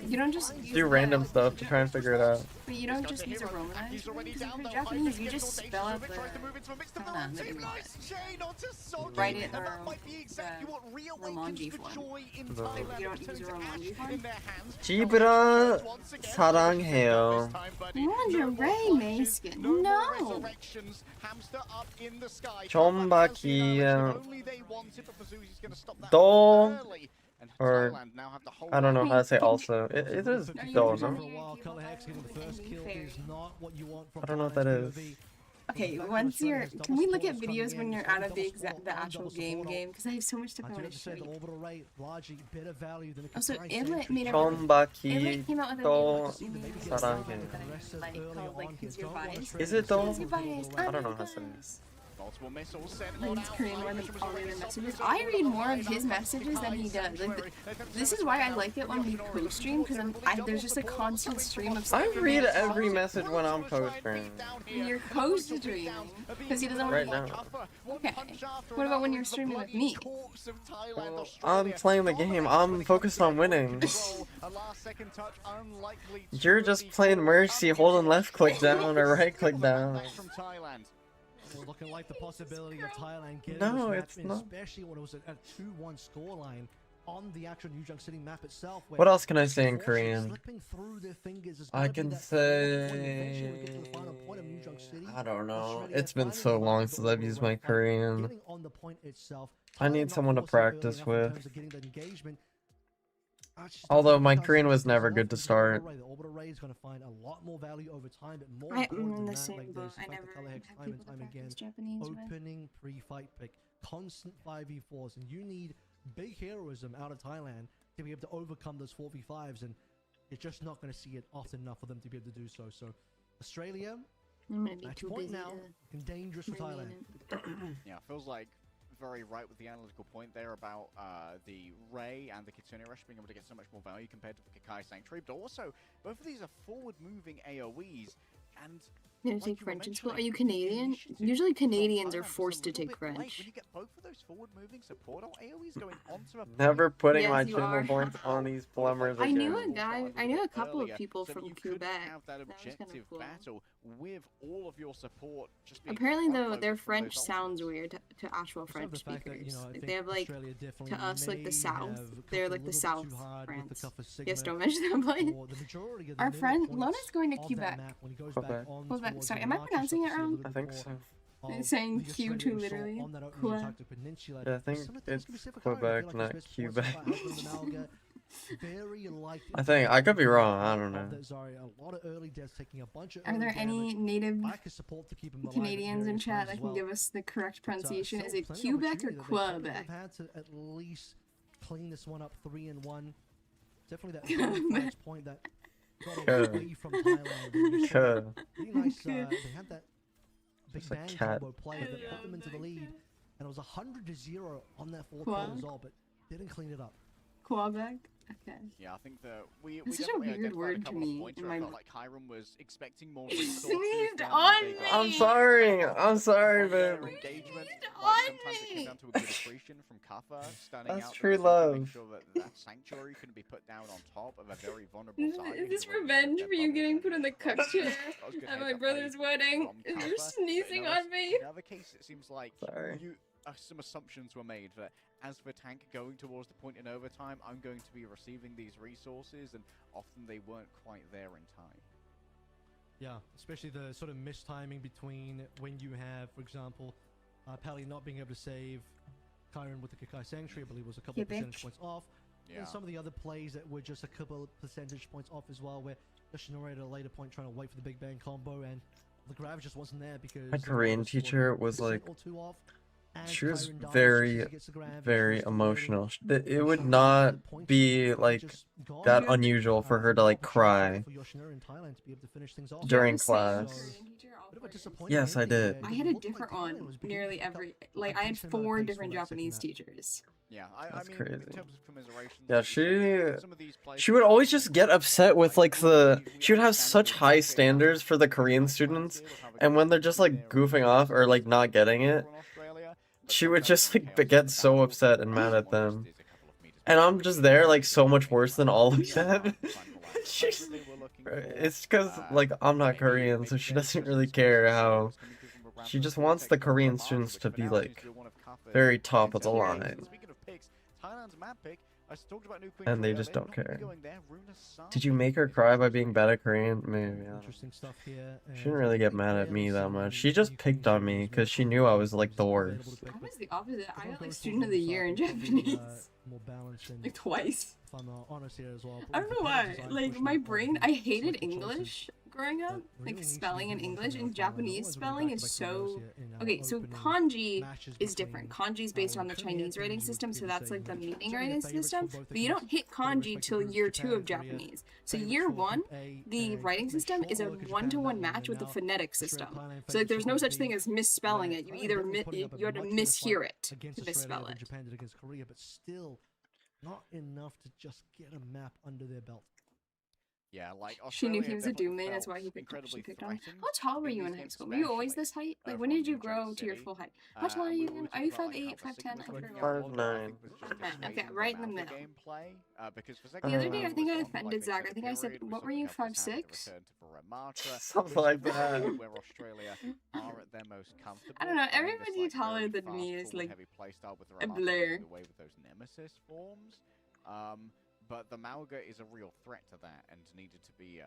You don't just do random stuff to try and figure it out. But you don't just use a romanized word, because if you're Japanese, you just spell out the kana that you want. Write it in the Romanji form. You don't use a Romanji form? Jibra 사랑해요. Lingerie, Maskin. No! Chombaki. Do. Or I don't know how to say also. It is do, no? I don't know what that is. Okay, once you're... Can we look at videos when you're out of the actual game? Because I have so much stuff I want to show you. Also, Inlet made a... Chombaki Inlet came out with do a new 사랑해요. like, called, like, Who's Your Bias? Is it do? Who's Your Bias? I don't know how to say it. He's Korean more than all the other messages. I read more of his messages than he does. Like, this is why I like it when we co-stream, because there's just a constant stream of stuff. I read every message when I'm posting. You're co-streaming, because he doesn't want Right to... now. Okay. What about when you're streaming with me? I'm playing the game. I'm focused on winning. You're just playing Mercy, holding left click down or right click down. Looking like the possibility of Thailand getting No, this it's match, not. especially when it was a 2-1 scoreline on the actual New Junk City map itself. What else can I say in Korean? Slipping through their fingers is I gonna be can that say... point eventually we get to the final point of New Junk City. I don't know. Australia It's been finally so long arrived since I've over used a my rough fight. Korean. Getting on the point itself, I need Thailand someone to not forcing early practice enough in with. terms of getting that engagement. Although my Korean was never good to start. The orbital ray is going to find a lot more value over time, but more I'm important in than the that, same like boat. there's I the fact never that Color Hex have time people and to time again, practice Japanese with. opening pre-fight pick, constant 5v4s, and you need big heroism out of Thailand to be able to overcome those 4v5s, and you're just not going to see it often enough for them to be able to do so. So Australia, I'm gonna be match too point busy now, to looking dangerous for remain Thailand. in- Yeah, feels like very right with the analytical point there about the Ray and the Kitsune Rush being able to get so much more value compared to the Kakai Sanctuary, but also both of these are forward-moving AoEs, and You like take you were French in school? Are mentioning, you the Canadian? initiative Usually from Canadians are Thailand was forced a to little take bit late. When French. you get both of those forward-moving support AoEs going onto a Never point, putting Yes, my you channel are. points on these plumbers I knew again. a guy, I knew a couple of earlier, people so from you could Quebec. have that That was kinda objective cool. battle with all of your support just being Apparently, though, front-loaded their from French those sounds ultimates. weird to actual Besides French the fact that, speakers. I Like, think they have like Australia definitely to us like the may South. have They're cooked a like the little bit South too hard with the France. Cuff of Yes, Sigma, don't mention that place. or the majority of the Our middle friend points Lona's going to of that Quebec. map when he goes Quebec. back on Quebec. towards Sorry, the am I March, you pronouncing start it to see a wrong? little I bit think more so. of It's saying the Q2 Australian assault literally. on that opening Quebec. Antarctic Peninsula. Yeah, I think Some of the times it's can be difficult. I feel Quebec, like not it's Quebec. misplaced by Husband and Alga. Very likely. I think I could be wrong. I don't know. A lot of early deaths, taking a bunch of Are there any native I could support to keep him alive at Canadians in various chat times that as can well. give us the correct But, pronunciation? Is still it plenty of Quebec or opportunity. They probably Quebec? have had to at least clean this one up 3-1. Definitely that flash point that got away from Thailand. Pretty nice. They had that big Just a bang cat. combo play that put them into the lead, and it was 100-0 on that fourth quarter as well, but didn't clean it up. Quebec? Okay. Yeah, I think that we It's such a definitely weird identified word a to couple me of points in where I my felt like Hiram was expecting more He resources. sneezed than on they got. I'm me! sorry. I'm sorry, Their babe. engagement, Sneezed like on sometimes it came me! down to a good accretion from Kaffa, standing That's out true there to make love. sure that that sanctuary couldn't be put down on top of a very vulnerable Is side. this revenge for you getting put in the cuck chair at my brother's wedding? From You're Kaffa. sneezing But on me! in other case, it seems like Sorry. some assumptions were made that as for tank going towards the point in overtime, I'm going to be receiving these resources, and often they weren't quite there in time. Yeah, especially the sort of mistiming between when you have, for example, Pally not being able to save Kyron with the Kakai Sanctuary, I believe was a couple Yeah, of percentage bitch. points off. Yeah. And some of the other plays that were just a couple of percentage points off as well, where Yoshinori at a later point trying to wait for the Big Bang combo, and the grab just wasn't there because My the Korean grab teacher scored was 1% like, or two off, and she was Kyron dies, very, she gets the grab, and she very was still emotional. waiting. It would Showing not the points be were like just gone. that unusual for her to like cry For Yoshinori in Thailand to be able to finish things off. during Do you have the same class. Korean teacher all Bit of a four years? disappointing Yes, I ending did. where I it had a looked like different Thailand one was beginning nearly to pick every. up Like, a I had decent amount of 4 pace different from that second Japanese half. teachers. Yeah, That's in crazy. terms of commiserations, Yeah, like you said, some of these players she would always just get upset with like she would have such high standards for the Korean students, and when they're just like goofing off or like not getting it, she would just like get so upset and mad at them. And I'm just there like so much worse than all of them. She's, it's because like I'm not Korean, so she doesn't really care how. She just wants the Korean students to be like very top of the line. And they just don't care. Did you make her cry by being bad at Korean? Maybe. I don't know. Interesting stuff here. She didn't really get mad at me that much. She just picked on me because she knew I was like the worst. I was the opposite. I got like student of the year in Japanese. More balanced and Like twice. if I'm honest here as well. I don't know why. Like my brain, I hated English growing up. Like spelling in English and Japanese spelling is so. Okay, so kanji is different. Kanji is based on the Chinese writing system, so that's like the meaning writing system. But you don't hit kanji till year 2 of Japanese. So year 1, the writing system is a 1-to-1 match with the phonetic system. So like there's no such thing as misspelling it. You either you have to mishear it to misspell it. Japan did against Korea, but still not enough to just get a map under their belt. Yeah, like She knew he Australia was a definitely Doom main, that's felt why she incredibly picked on him. threatened How tall were you in high school? Were you always this height? Like when did you grow to your full height? How tall are you again? Are you 5'8", 5'10"? I forgot. 5'9". Okay, right in the middle. The The other day, I think I offended Zach. I think I said, what were you, 5'6"? Something like that. Where Australia are at their most comfortable. I don't know, and this, everybody like, taller very than me fast, is, full like, heavy playstyle with a Ramatra blur. leading the way with those Nemesis forms. But the Mauga is a real threat to that and needed to be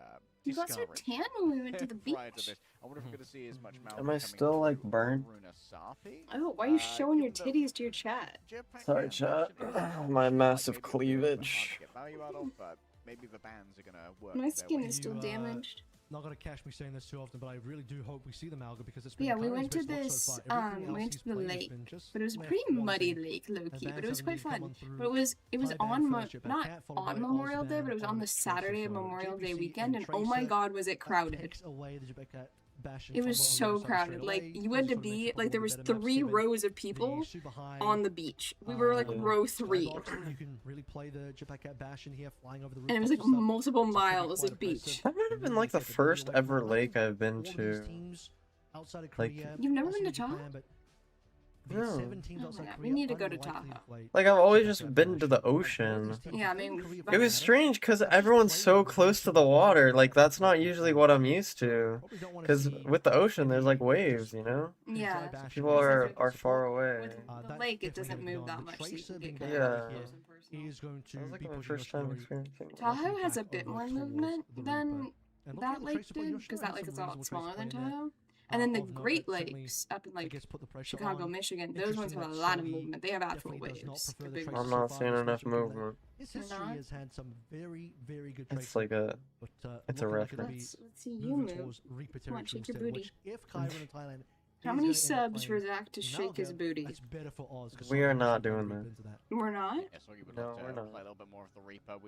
You got so discouraged. tan when we went to the Prior to beach. this. I wonder if we're going to see as much Mauga Am I coming still, like, through burnt? Runa Sapi. Oh, why are you showing your given that titties to your chat? Jetpack, Sorry, yeah, chat. initially, My like, massive maybe it's a bit hard cleavage. to get value out of, but maybe the bans are going to work My their skin way is still You, damaged. Not gonna catch me saying this too often, but I really do hope we see the Malga because it's But been yeah, a we Kyron's went to best look this, so far. Everything we else went he's to the played has lake, been just but it was a left pretty muddy wanting. lake, low key, Advance but it was having quite been fun. coming through But it was Thai on band not first, Japan Cat, followed on by Memorial Oz Day, but it band was on on the Saturday of Tracer, Memorial Day JPC weekend, and and oh my Tracer, god, was it crowded. Takes away the Japan Bash and It was combo on the so other side crowded. straight Like away. you had Just to wanna make be sure like there people was with better maps 3 even rows of the people super high, on the beach. We were like row 3. skybox, you can really play the Japan Cat Bash in here, flying over the And it was like rooftops and stuff. multiple It's actually miles quite of impressive. beach. That might have been like the first ever lake I've been to. Outside of Like- Korea, You've never been possibly to Tahoe? Japan, but No. 7 teams Oh my outside God, we Korea, need to go to unlikely Tahoe. play Like I've always Japan just Cat been Bash. to the Like, all ocean. these teams Yeah, I in mean, Korea It was play strange because Just everyone's play so with close to the the water. Like that's not Japan usually Cat what Bash. I'm used to. Probably don't wanna Because see with the ocean, there's like any waves, just you know? Yeah. inside bash People and are support. far away. With the that's lake, it definitely doesn't gonna be move that on. The much, so you Tracer can being get down kind Yeah. of here close and personal. is going to That was like be my pushing first time Yoshinori experiencing that. Tahoe has a back bit over more towards movement the than Reaper. And looking that at the lake Tracer play, did, Yoshinori because has that lake some is a lot reasonable smaller Tracer than play in there. Tahoe. And then the of note Great that certainly, Lakes up in I like guess, put the pressure Chicago, on. Michigan, those ones Interesting have a that lot of Soggy movement. They have actual definitely does not waves. prefer They're the big traces I'm so not far, seeing enough especially given that movement. his You're history not? has had some very, very good traits. It's like a, But it's a looking like it'll be reference. Let's see you moving move. towards Reaper Come on, territory shake your instead, booty. which if Kyron and Thailand How is many gonna end up subs for playing Zach to in shake his Malga, booty? that's better for Oz. 'cause We Soggy are can not actually doing Reaper that. into that. We're not? Yeah, Soggy would No, love to we're not. play a little bit more of the Reaper.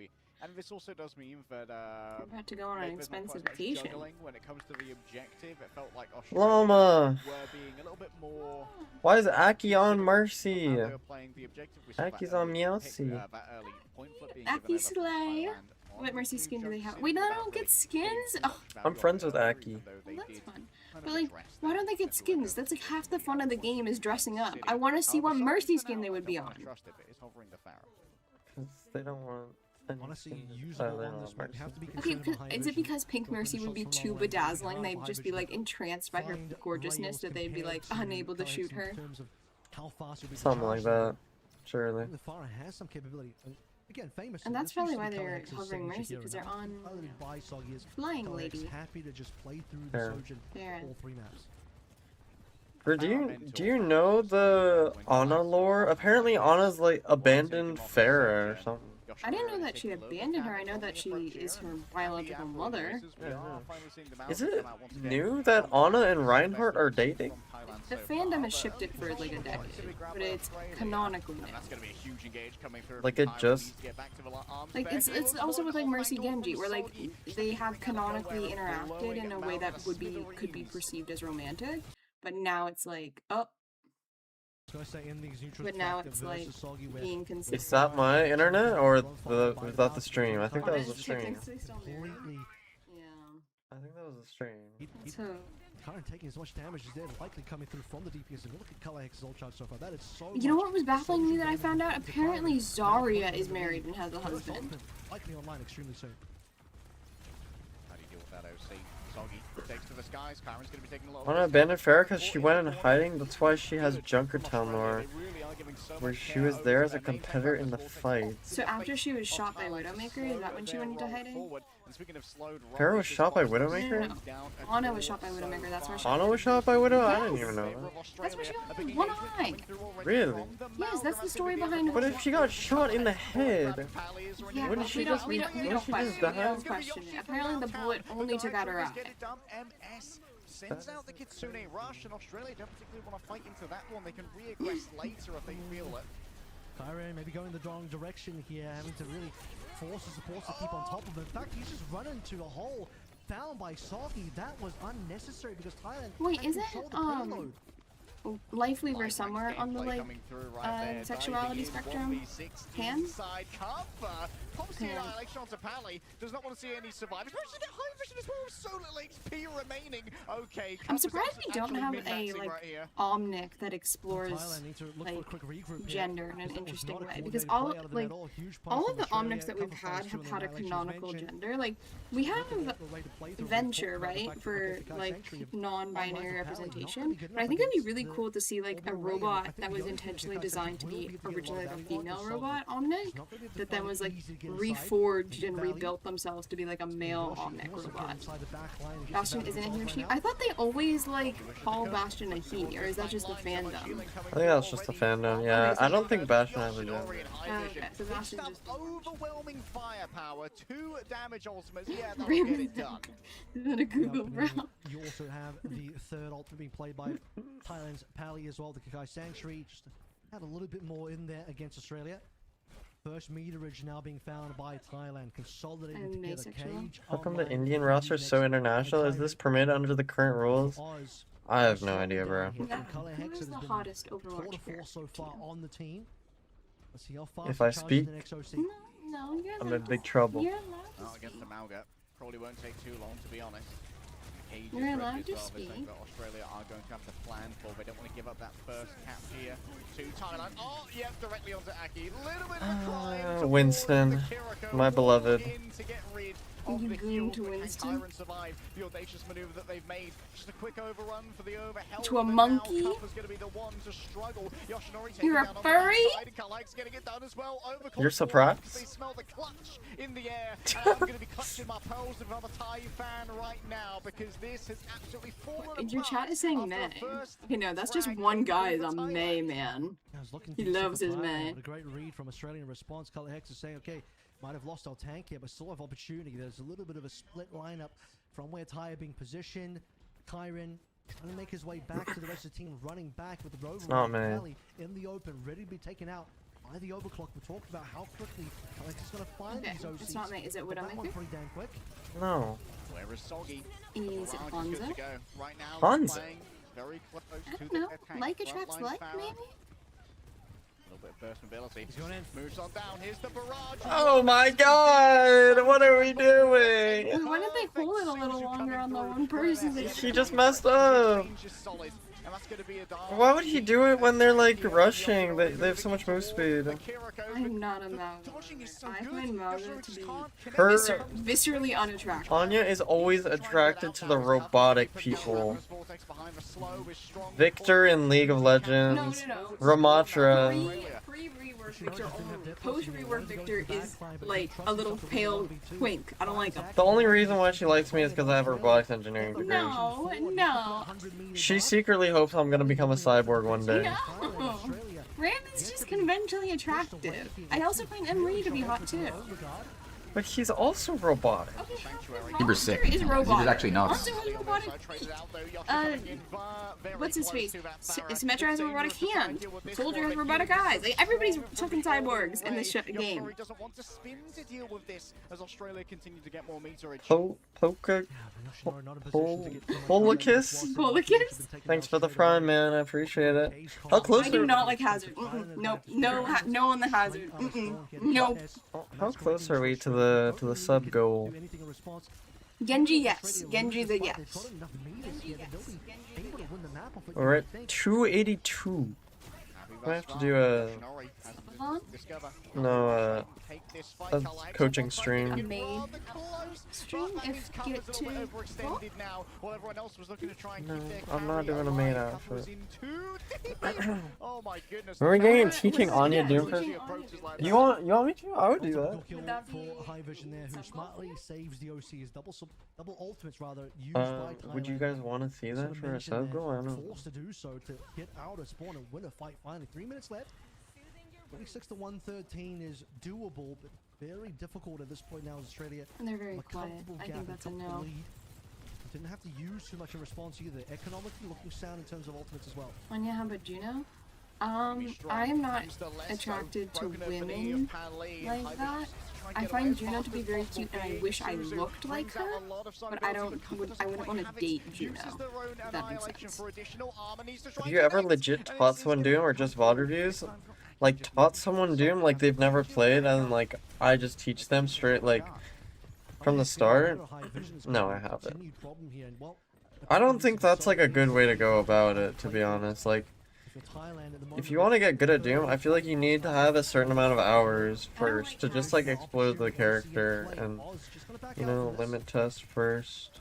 And this also does mean that We're about to go on an maybe there's not quite expensive as much vacation. juggling when it comes to the objective. It felt like Australia Llama! were being a little bit more. Why is Aki on Mercy? They were playing the objective. We saw that Aki's on early Meowsy. that early point flip being Aki given over from Slay. Thailand on What Mercy two skin do they jumps have? in Wait, no, without I don't really get skins? getting Oh, much I'm value friends on with it, Aki. even though they well, that's did fun. kind But of like, address why that don't they get essentially skins? That's like half the fun of the game is dressing up. I want to see what Mercy skin they would be on. Because they don't want any Honestly, skins. usable Oh, they on don't this want one. You have to be Mercy. Okay, concerned about high is it vision. because Pink Go for Mercy the would be shots from too long range, bedazzling? high They'd just be vision, like but entranced by her find gorgeousness rails that they'd be like compared to unable to Kalex shoot in her. terms of how fast you'll be Something like charged. that. Surely. The Farah has some capability. Again, famous. And that's this used probably to why be they're Kalex's hovering signature Mercy, hero. because they're Now, on piloted by Soggy is Flying Kalex Lady. happy to just play through the Fair. Sojourn Fair. all 3 maps. Bro, do you know the Ana lore? Apparently Ana's like abandoned Farah or something. I didn't know that she abandoned her. I know that she is her biological mother. Is it new that Ana and Reinhardt are dating? The fandom has shipped it for like a decade, but it's canonically now. Like it just... Like it's also with like Mercy Genji, where like they have canonically interacted in a way that could be perceived as romantic, but now it's like but now it's like being considered. Is that my internet or was that the stream? I think that was the stream. Completely. Yeah. I think that was the stream. So Kyron taking as much damage as they're likely coming through from the DPS. And look at Kalex's ult charge so far. That is so you know what was baffling me that I found out? Apparently Zarya is married and has a husband. Likely online extremely soon. How do you deal with that, OC? Soggy takes to the skies. Kyron's going to be taking a lot of Wanna abandon Farah because she went in hiding? That's why she has Junkertown lore, where she was there as a competitor in the fight. So after she was shot by Widowmaker, is that when she went into hiding? Farah was shot by Widowmaker? No. Ana was shot by Widowmaker, that's where she Ana was shot by Widow? I didn't even know that. That's where she got one eye. Really? Yes, that's the story behind But if she got shot in the head, yeah, wouldn't but she we just- don't wouldn't she just question it. die? We don't question it. Apparently the bullet only took out her eye. MS sends out the Kitsune Rush, and Australia don't particularly want to fight into that one. They can re-aggress later if they feel it. Kyron maybe going the wrong direction here, having to really force the supports to keep on top of him. In fact, he's just run into a hole found by Soggy. That was unnecessary because Thailand Wait, had is it, controlled the payload. Life Weaver somewhere on the like sexuality spectrum? Pan? Obviously, Pan. annihilation onto Pally. Does not want to see any survivors. But she's got high vision as well. So little HP remaining. Okay. I'm surprised we don't actually have a min-maxing like right here. omnic that explores Thailand need to look for a like quick regroup here, gender in an because that was interesting not a way, because coordinated all play out of them like at all. Huge all punch of the from Australia, omnics that a we've couple had fights have to had a annihilation canonical mentioned. gender. Like we have Looking at the rate of play through, Venture, we'll talk about the right, fact for that the Kai like Sanctuary of non-binary online representation. not gonna be But I good think it'd be enough really against cool to see like a overall rating. I robot think that the was only thing the intentionally Kai designed to Sanctuary be will be able to originally get like a a lot female of robot It's omnic not gonna be able to that then find was like easy to get inside. reforged and Valley. rebuilt themselves to be like a male Yoshi omnic also get robot. inside the back line and gets Bastion the isn't it battle he or right she? now. I thought they always like call Bastion a he, or is that just the fandom? I think that's just the fandom, yeah. I don't think Bastion has a gender. Okay, so Bastion just overwhelming firepower, 2 damage ultimates. Yeah, that'll get it done. Is that a Google, bro? You also have the third ultimate being played by Thailand's Pally as well, the Kakai Sanctuary. Just had a little bit more in there against Australia. First meterage now being found by Thailand, consolidating And together. asexual? Cage How come the online, Indian Cage roster is so next, international? and Is this Kyron permitted under the current rules? Oz. I have no idea, bro. Who is the hottest Tour Overwatch de character force so far to you? on the team. Let's see how far If he I charges speak, the next OC. No, you're I'm allowed in big to- trouble. You're allowed to Not against the speak. Malga. Probably won't take too long, to be honest. Cage You're is allowed ready to as well. There's something speak. that Australia are going to have to plan for. They don't want to give up that first cap here to Thailand. Oh, yep, directly onto Aki. Little bit of a climb towards Winston, the Kiriko. my beloved. In to get rid of You this Dragoon to Winston. Kyren survived the audacious maneuver that they've made. Just a quick overrun for the overhelp. To a but now monkey? Kappa's gonna be the one to struggle. Yoshinori taking You're a down on the furry? backside, and Kalike's getting it done as well. Overclock You're for surprised? once. They smell the clutch in the air. And I'm gonna be clutching my pearls if I'm a Thai fan right now because this has absolutely fallen Your chat is apart saying after May. the first Okay, no, that's just frag one in guy is over on Thailand. May, man. I was looking He to loves his Super Fire, May. but a great read from Australian response. Color Hex is saying, okay, might have lost our tank here, but still have opportunity. There's a little bit of a split lineup from where Ty are being positioned. Kyren trying to make his way back to the rest of the team, running back with the Rover not me. Valley in the open, ready to be taken out by the overclock. We talked about how quickly Alex is going to find Okay, these OCs. it's not me. Is it But that one Widowmaker? pretty damn quick. No. Where is Soggy? Is it Barrage is good Bonza? to go. Right now, Bonza? playing very close I to don't the know. attack. Like a Frontline trap's like, Farah. maybe? A little bit of burst mobility. He's going in. Moves on down. Here's the barrage. Oh my god! What are we Wait, doing? why didn't they hold it a little longer on the one person? He just messed up. Why would he do it when they're like rushing? They have so much move speed. I'm not a Mauga. I find Mauga to be Her viscerally unattractive. Anya is always attracted to the robotic people. Victor in League of Legends. No. Ramatra. Pre-rework Victor only. Post-rework Victor is like a little pale twink. I don't like him. The only reason why she likes me is because I have a robotics engineering degree. No. She secretly hopes I'm gonna become a cyborg one day. No. Ram is just conventionally attractive. I also find Emery to be hot too. But he's also robotic. Super sick. Is robotic. He's actually not. Also has robotic feet. What's his face? Symmetra has a robotic hand. Soldier has robotic eyes. Like, everybody's fucking cyborgs in this game. Poka. Polakis? Polakis? Thanks for the prime, man. I appreciate it. How close I do are not like Hazard. Nope. No on the Hazard. Nope. how close are we to the sub goal? Genji, yes. Genji, the yes. We're at 282. I have to do a coaching A stream. main stream if get to what? No, I'm not doing a main outfit. Oh my goodness. Are we getting teaching Anya Doomfist? You want me to? I would do that. Would that be High Vision there, who smartly saves the OCs, double ultimates rather, used by Thailand. Would you guys want to see Sort that of for a mentioned sub there, goal? I don't know. forced to do so to get out of spawn and win a fight finally. 3 minutes left. 26 to 113 is doable, but very difficult at this point now as Australia. And they're very a quiet. comfortable I gap think and that's a took the no. lead. Didn't have to use too much in response either. Economically looking sound in terms of ultimates as well. Anya, how about Juno? I am not attracted to women like that. I find Juno to be very cute, and I wish I looked like her, but I wouldn't want to date Juno. If that makes sense. Have you ever legit taught someone Doom or just VOD reviews? Like, taught someone Doom like they've never played and like I just teach them straight like from the start? No, I haven't. I don't think that's like a good way to go about it, to be honest. Like, if you want to get good at Doom, I feel like you need to have a certain amount of hours first to just like explore the character and, you know, limit test first.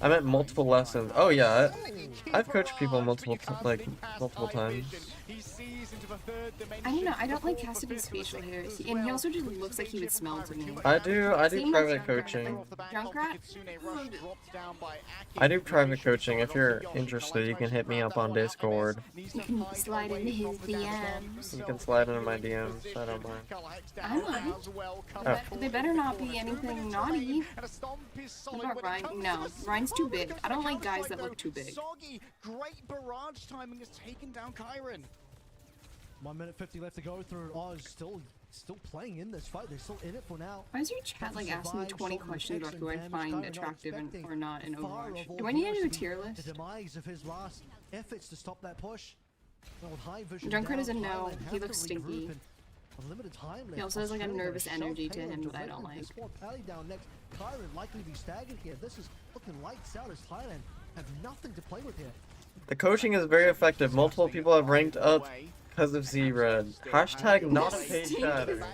I meant multiple lessons. Oh yeah, I've coached people multiple times. I don't know. I don't like Cassidy's facial hair, and he also just looks like he would smell to me. I do Same private with coaching. Junkrat? I do private coaching. If you're interested, you can hit me up on Discord. You can slide into his DMs. You can slide into my DMs. I don't mind. I might. Oh. They better not be anything naughty. What about Ryan? No, Ryan's too big. I don't like guys that look too big. Great barrage timing has taken down Kyren. 1 minute 50 left to go through. Oz still playing in this fight. They're still in it for now. Why is your chat like asking me 20 questions about who I find attractive or not in Overwatch? Do I need to do a tier list? The demise of his last efforts to stop that push. Now with High Vision Junkrat down, is a no. Thailand He have looks to stinky. regroup and a limited time left. He also has like a Australia nervous shove energy to Taylor him that I direct don't to like. this one. Pally down next. Kyren likely to be staggered here. This is looking lights out as Thailand have nothing to play with here. The coaching is very effective. Multiple people have ranked up because of Z-Red. Hashtag not a paid chatter.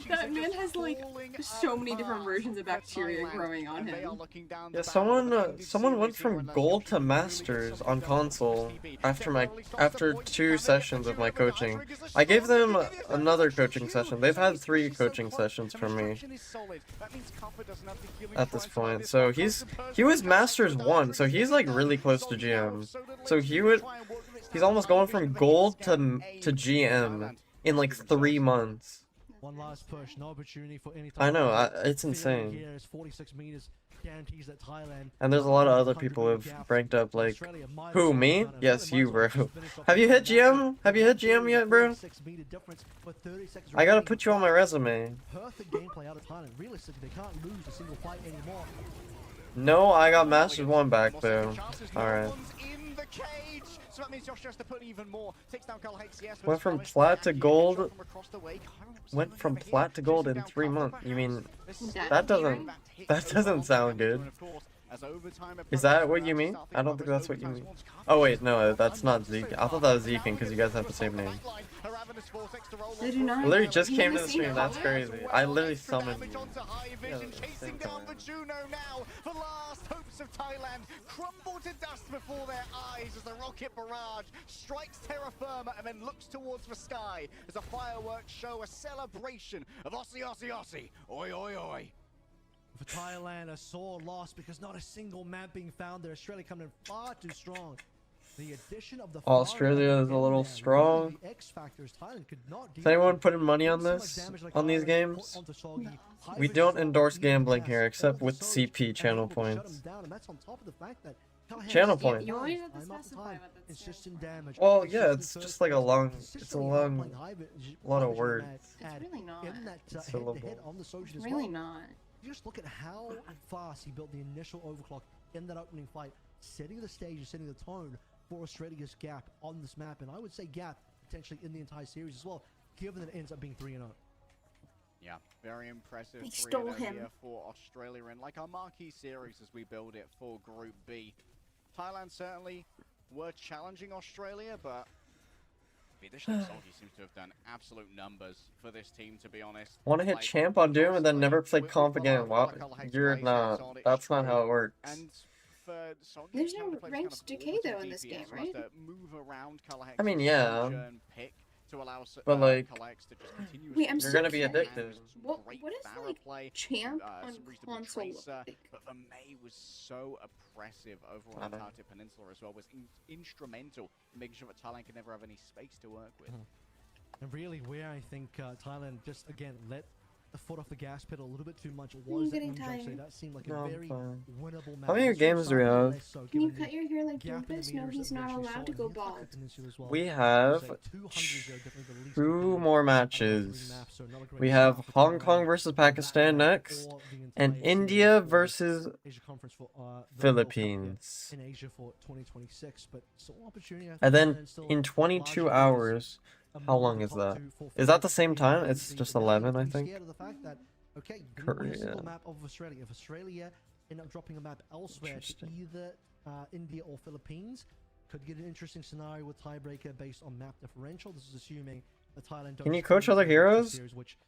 That man has like so many different versions of bacteria growing on him. Yeah, someone went from gold to masters on console after 2 sessions of my coaching. I gave them another coaching session. They've had 3 coaching sessions from me at this point. So he was masters 1, so he's like really close to GM. So he's almost going from gold to GM in like 3 months. One last push, no opportunity for any I know, it's insane. Here is 46 meters, guarantees that Thailand. And there's a lot of other people who've ranked up, like, who, me? Yes, you, bro. Have you hit GM? Have you hit GM yet, bro? I gotta put you on my resume. Perfect gameplay out of Thailand. Realistically, they can't lose a single fight anymore. No, I got Masters 1 back, though. Alright. So that means Josh has to put even more. Takes down Hex, yes, Went from plat to gold. Went from plat to gold in 3 months. You mean that doesn't sound good. Is that what you mean? I don't think that's what you mean. Oh wait, no, that's not Zeke. I thought that was Zeke because you guys have the same name. They do not. I literally just came to the stream. That's crazy. I literally summoned you. Yeah, Chasing down the Juno now. The last hopes of Thailand crumble to dust before their eyes as the rocket barrage strikes terra firma and then looks towards the sky as a fireworks show, a celebration of Aussie, Aussie, Aussie. Oi, oi, oi. For Thailand, a sore loss because not a single map being found there. Australia coming in far too strong. The addition of the Australia is a little strong. Is anyone putting money on this? On these games? We don't endorse gambling here except with CP channel points. Channel points. You always have to specify what that's. Well, yeah, it's just like a long lot of words. It's really not. Syllable. It's really not. Just look at how fast he built the initial overclock in that opening fight, setting the stage and setting the tone for Australia's gap on this map, and I would say gap potentially in the entire series as well, given that it ends up being 3-0. Yeah, very impressive. They stole him here for Australia, and like our marquee series as we build it for Group B. Thailand certainly were challenging Australia, but the addition of Solgi seems to have done absolute numbers for this team, to be honest. Want to hit champ on Doom and then never play comp again? Wow, you're not. That's not how it works. There's no ranked decay though in this game, right? I mean, yeah. But like, wait, I'm you're so gonna be curious. addicted. What is like champ on console look like? But the May was so oppressive over on the Antarctic Peninsula as well, was instrumental in making sure that Thailand could never have any space to work with. And really where I think Thailand just, again, let the foot off the gas pedal a little bit too much was that Doomfist. That seemed like a very winnable match. How many games do we have? Can you cut your hair like Doomfist? No, he's not allowed to go bald. We have 2 more matches. We have Hong Kong versus Pakistan next, and India versus Philippines. And then in 22 hours, how long is that? Is that the same time? It's just 11, I think. Korea. Map of Australia. If Australia end up dropping a map elsewhere to either India or Philippines, could get an interesting scenario with tiebreaker based on map differential. This is assuming that Thailand. Can you coach other heroes?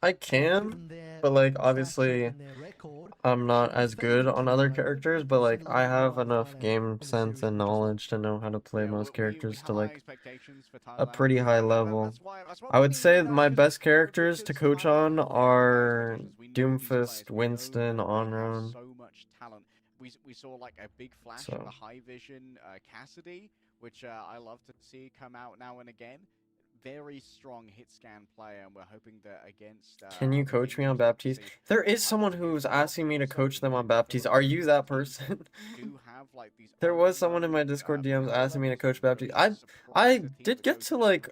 I can, but like obviously I'm not as good on other characters, but like I have enough game sense and knowledge to know how to play most characters to like a pretty high level. I would say my best characters to coach on are Doomfist, Winston, Onron. So much talent. We saw like a big flash of the high vision Cassidy, which I love to see come out now and again. Very strong hit scan player, and we're hoping that against. Can you coach me on Baptiste? There is someone who's asking me to coach them on Baptiste. Are you that person? There was someone in my Discord DMs asking me to coach Baptiste. I did get to like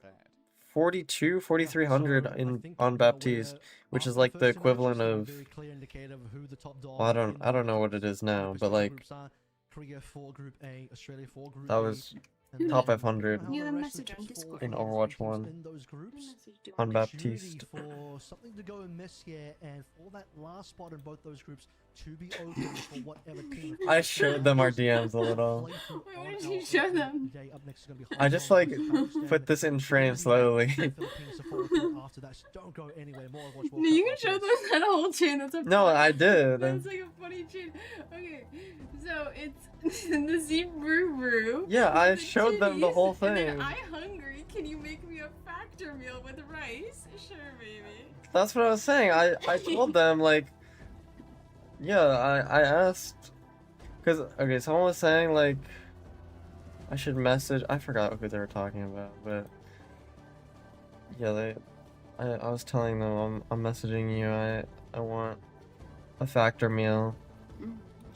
4,300 on Baptiste, which is like the equivalent of. Well, I don't know what it is now, but like that was top 500 in Overwatch 1 on Baptiste. For something to go and miss here, and for that last spot in both those groups to be open for whatever team. I showed them our DMs a little. Why did you show them? Yay, up next is gonna be I just like put this in frame slowly. After that, don't go anywhere. More Overwatch World No, you Cup can show after them that whole chain. That's a No, I did. That's like a funny chain. Okay, so it's the Z brew. Yeah, I the showed them the titties, whole And thing. then I hungry. Can you make me a factor meal with rice? Sure, baby. That's what I was saying. I told them like, yeah, I asked, cause okay, someone was saying like, I should message. I forgot who they were talking about, but yeah, I was telling them I'm messaging you. I want a factor meal,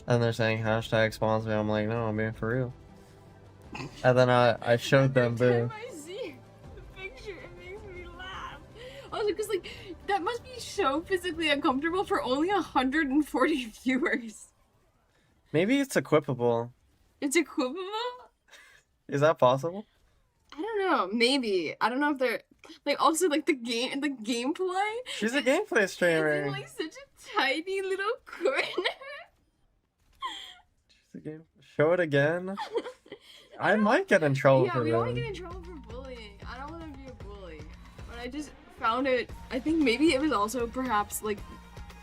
and they're saying hashtag sponsor me. I'm like, no, I'm being for real. And then I showed them Every the. time I see the picture, it makes me laugh. Also, because like that must be so physically uncomfortable for only 140 viewers. Maybe it's equipable. It's equivalent. Is that possible? I don't know. Maybe I don't know if they're like also like the gameplay. She's a gameplay It's streamer. in like such a tiny little corner. She's a game. Show it again. I might get in trouble Yeah, for we don't want to this. get in trouble for bullying. I don't want to be a bully. But I just found it. I think maybe it was also perhaps like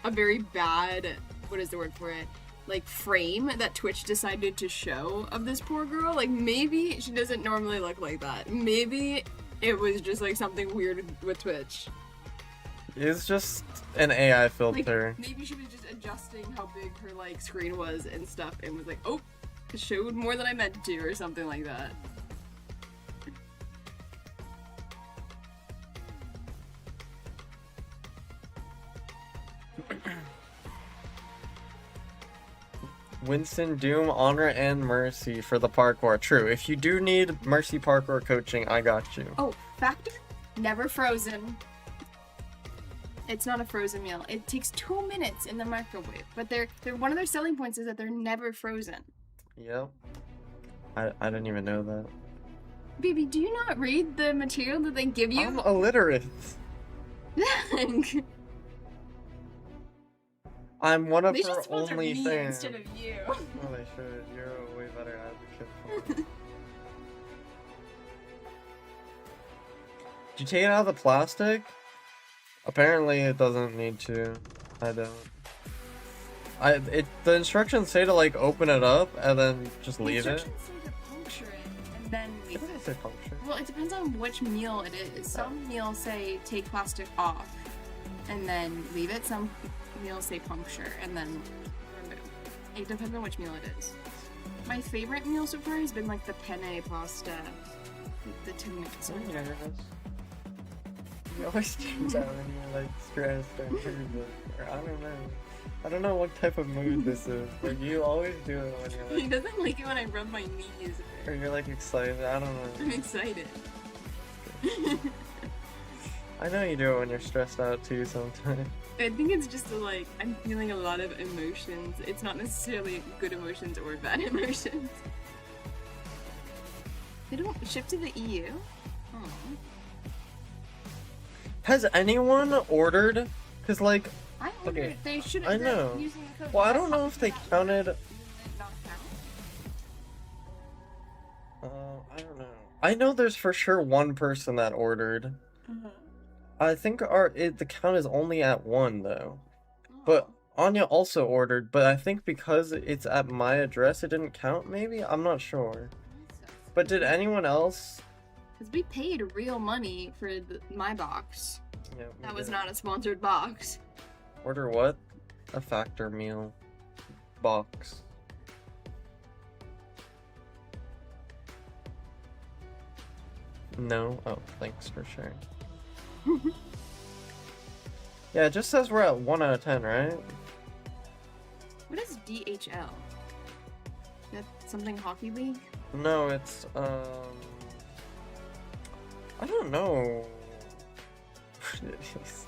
a very bad. What is the word for it? Like frame that Twitch decided to show of this poor girl. Like maybe she doesn't normally look like that. Maybe it was just like something weird with Twitch. It's just an AI Like filter. maybe she was just adjusting how big her like screen was and stuff, and was like, oh, it showed more than I meant to, or something like that. Winston, Doom, Honor, and Mercy for the parkour. True. If you do need Mercy parkour coaching, I got you. Oh, factor? Never frozen. It's not a frozen meal. It takes 2 minutes in the microwave. But they're one of their selling points is that they're never frozen. Yep. I didn't even know that. Baby, do you not read the material that they give you? I'm illiterate. I'm one of They her should sponsor only me fans. instead of you. Oh, they should. You're a way better advocate for it. Did you take it out of the plastic? Apparently it doesn't need to. I don't. The instructions say to like open it up and then just leave it. Instructions say to puncture it and then It leave doesn't it. say puncture. Well, it depends on which meal it is. Some meals say take plastic off and then leave it. Some meals say puncture and then remove. It depends on which meal it is. My favorite meal so far has been like the penne pasta, the tomato. You always do that when you're like stressed or nervous, or I don't know. I don't know what type of mood this is, but you always do it when you're He like, doesn't like it when I rub my knees. or you're like excited. I don't I'm know. excited. I know you do it when you're stressed out too sometimes. I think it's just like I'm feeling a lot of emotions. It's not necessarily good emotions or bad emotions. They don't ship to the EU. Oh. Has anyone ordered? Cause like, I ordered. Okay, They should. I know. Using the code well, I don't know if they counted. Did it not count? I don't know. I know there's for sure one person that ordered. I think the count is only at 1 though. But Anya also ordered, but I think because it's at my address, it didn't count. Maybe I'm not sure. But did anyone else? Because we paid real money for my box. Yeah, we That was did. not a sponsored box. Order what? A factor meal box. No? Oh, thanks for sharing. Yeah, it just says we're at 1 out of 10, right? What is DHL? That something hockey league? No, it's, I don't know. What it is.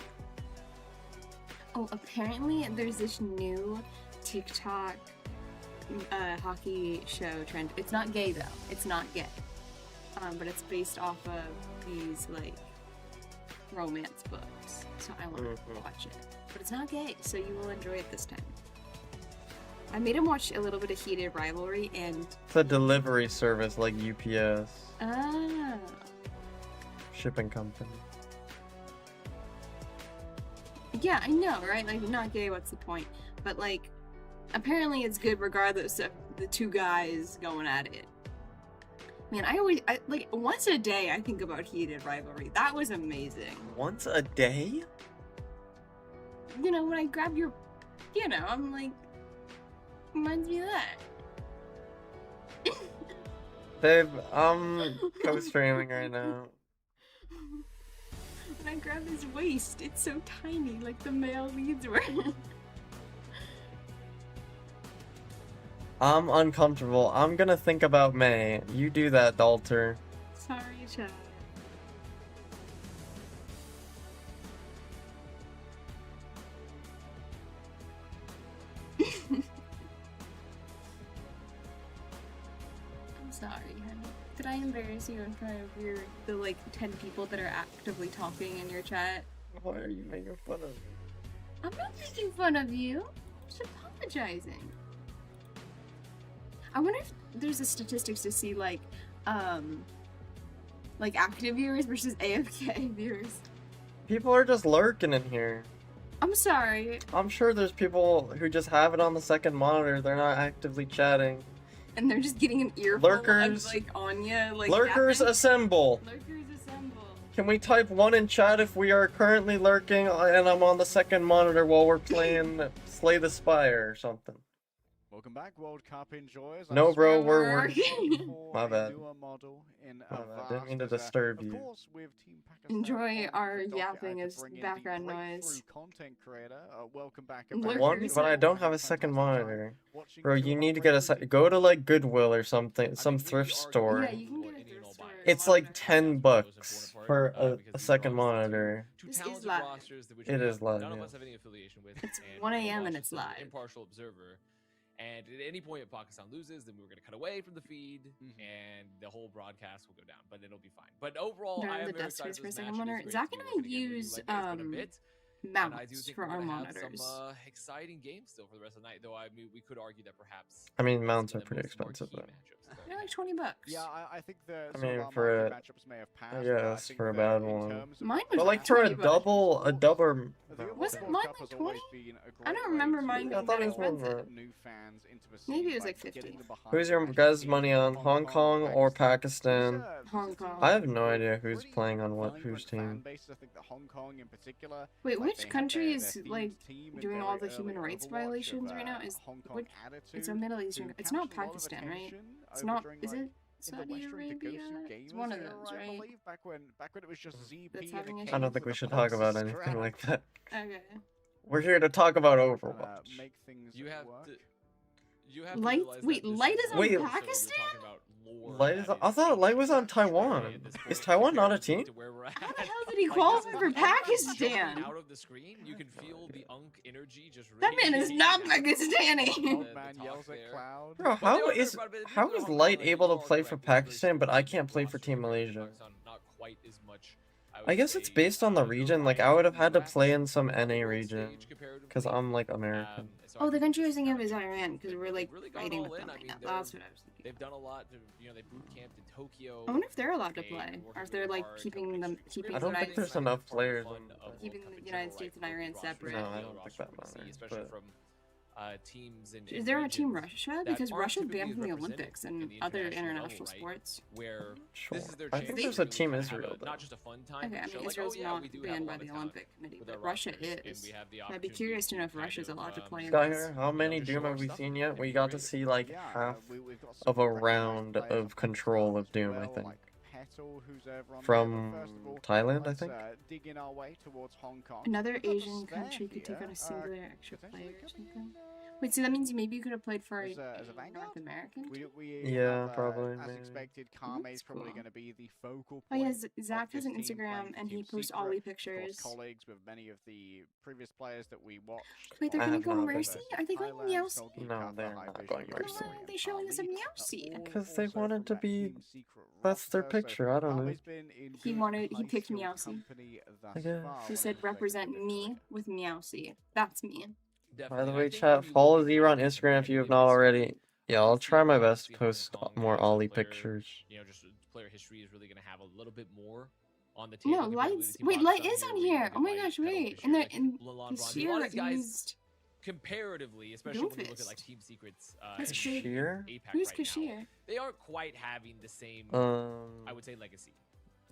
Oh, apparently there's this new TikTok hockey show trend. It's not gay though. It's not gay. But it's based off of these like romance books. So I want to watch it. But it's not gay, so you will enjoy it this time. I made him watch a little bit of Heated Rivalry, and It's a delivery service like UPS. ah, Shipping company. yeah, I know, right? Like, not gay. What's the point? But like, apparently it's good regardless of the two guys going at it. Man, I like once a day I think about Heated Rivalry. That was amazing. Once a day? You know, when I grab your, you know, I'm like, reminds me of that. Babe, I'm co-streaming right now. When I grab his waist, it's so tiny, like the male leads were. I'm uncomfortable. I'm gonna think about May. You do that, Dalter. Sorry, child. I'm sorry, honey. Did I embarrass you in front of the like 10 people that are actively talking in your chat? Why are you making fun of me? I'm not making fun of you. I'm just apologizing. I wonder if there's a statistics to see like active viewers versus AFK viewers. People are just lurking in here. I'm sorry. I'm sure there's people who just have it on the second monitor. They're not actively chatting. And they're just getting an earful Lurkers. of like Anya, like Lurkers yapping. assemble. Lurkers assemble. Can we type 1 in chat if we are currently lurking and I'm on the second monitor while we're playing Slay the Spire or something? Welcome back, World Cup enjoyers. No, bro, we're working. My bad. My bad. Didn't mean to disturb you. Enjoy our yapping as background noise. Content creator. Welcome back. One, but I don't have a second monitor. Bro, you need to get a go to like Goodwill or something, some thrift store. Yeah, you can get a thrift store. It's like $10 for a second monitor. This is live. It is live, None of yeah. us have any affiliation with. It's and 1 we're a.m. and watching it's some live. Impartial observer. And at any point if Pakistan loses, then we were going to cut away from the feed, and the whole broadcast will go down. But it'll be fine. But overall, During I am the very desk excited space for for a this second match. monitor. It is Zach great and to be I working use together. Like, it's been a bit. And I do mounts think for we're our gonna have monitors. some exciting games still for the rest of the night. Though I mean, we could argue that perhaps. I mean, some mounts of are the pretty most expensive, marquee though. matchups, They're like $20. Yeah, I think the I mean, sort of for marquee matchups may have passed. yes, think for a that bad in one. terms of Mine the was But like like for a $20. double. Wasn't World mine Cup like has always 20? been a I great don't way remember to mine I being thought that it was more expensive. than new fans into the Maybe scene it was by like 50. getting them behind Who's the your matches guys' in money on? Hong Kong or Pakistan? Hong Kong. I have no idea who's playing on what, whose team. I think that Hong Kong in particular. Wait, like, which they had country their is themed like team in doing very all the early human rights Overwatch violations of, right now? Is Hong Kong which? Attitude, It's a Middle Eastern. who It's not captured a lot of Pakistan, right? attention It's over not. during, Is like, it in the Saudi Western Arabia? Togosu It's Gamers one of era, those, I right? believe, back when it was just ZP That's and having a a I King don't think with we a should talk about Proxy anything strap. like that. Okay. We're here to talk about And, Overwatch. make things You have work. to. You have to Light- realize wait, that this Light is is an on episode where we're Pakistan? talking about lore Light that is I thought Light was on Taiwan. at this Is point Taiwan not a comparatively team? to where we're How at. the hell did he Like, qualify this for is the unk jumping Pakistan? out of the screen. You can feel the unk energy just. That man is radiating not out. Pakistani. Old the man talk yells there. at Cloud. Bro, But they are how but is people in Hong Light Kong, able you to are play for correct. It's very Pakistan, but I specific can't play for roster Team compared to Malaysia? Pakistan, not quite as much. I guess it's based on the region. Like I would have had to play in some NA region because I'm like American. Oh, the country I was thinking of is Iran because we're like really gone fighting all with in. them I right mean, now. they're- That's what I was thinking. They've done a lot. They boot camped in Tokyo. I wonder if they're allowed to They play, work or if really they're like hard, keeping them, keeping I the don't think United there's States, enough Part of the players fun in- of keeping World Cup the in United general, States and right? Iran Rosters separate. No, I and don't rosters think that we see, matters, especially but- from teams in. Is there a Team regions Russia? that Because aren't Russia's typically banned from the represented Olympics in and the other international international level, right? sports. Where Sure. this is their I chance think to there's a really Team kind of have Israel, a- though. not just a fun time, Okay, but I show mean like, Israel's oh, yeah, not we do have banned a by lot of the talent Olympic Committee, with but our Russia rosters, and is. we have the I'd be opportunity curious to know if kind Russia's of, allowed to play in Sky this. here, how many just Doom show have our we stuff. seen yet? It'd We be got to great. see like Yeah, half we've got of some a recognized round players of up Control front of as Doom, I well, think. like Petal, who's over on From there. But first of all, Thailand, I let's, think. dig in our way towards Hong Kong. Another We've got the Asian Spare country could take here, on a singular extra potentially player or coming something. in, Wait, so that means maybe you could have played for as a a Vanguard? North American? We Yeah, have, probably, as maybe. expected, That's Kame's probably cool. going to be the focal Oh point. yeah, Zach of has this an team Instagram playing and he Team posts Secret, Ollie of course, pictures. colleagues with many of the previous players that we watched. Wait, they're I gonna have go not been Mercy? there. Are they going Thailand, Meowsy? Doggy No, Kappa, they're High not Vision, going Young Mercy. Why aren't they and showing us a Ali, Meowsy? all Because they also wanted from to that be- Team Secret that's their roster, so picture, I don't know. Kame's been in He good wanted- he place picked to Meowsy. accompany thus I guess. far He when said, it's taken a represent bit of me time. with Meowsy. That's me. By the And I way, think chat, when you follow look at Zero on Pakistan, Instagram if maybe you have this not year, already. Yeah, I'll obviously, try my best to Hong post Kong more as a Ollie player, pictures. you know, just player history is really going to have a little bit more on the No, table comparatively to Light's. Team Wait, Light Pakistan is here, on where you here. look Oh at my Light, gosh, Petal, wait. Kashir, And Lalon, Bronzy. A lot Kashir of these guys, used. comparatively, especially when you look at like Doomfist. Team Secrets That's in great. Kashir? APAC Who's right now, Kashir? they aren't quite having the same, I would say, legacy.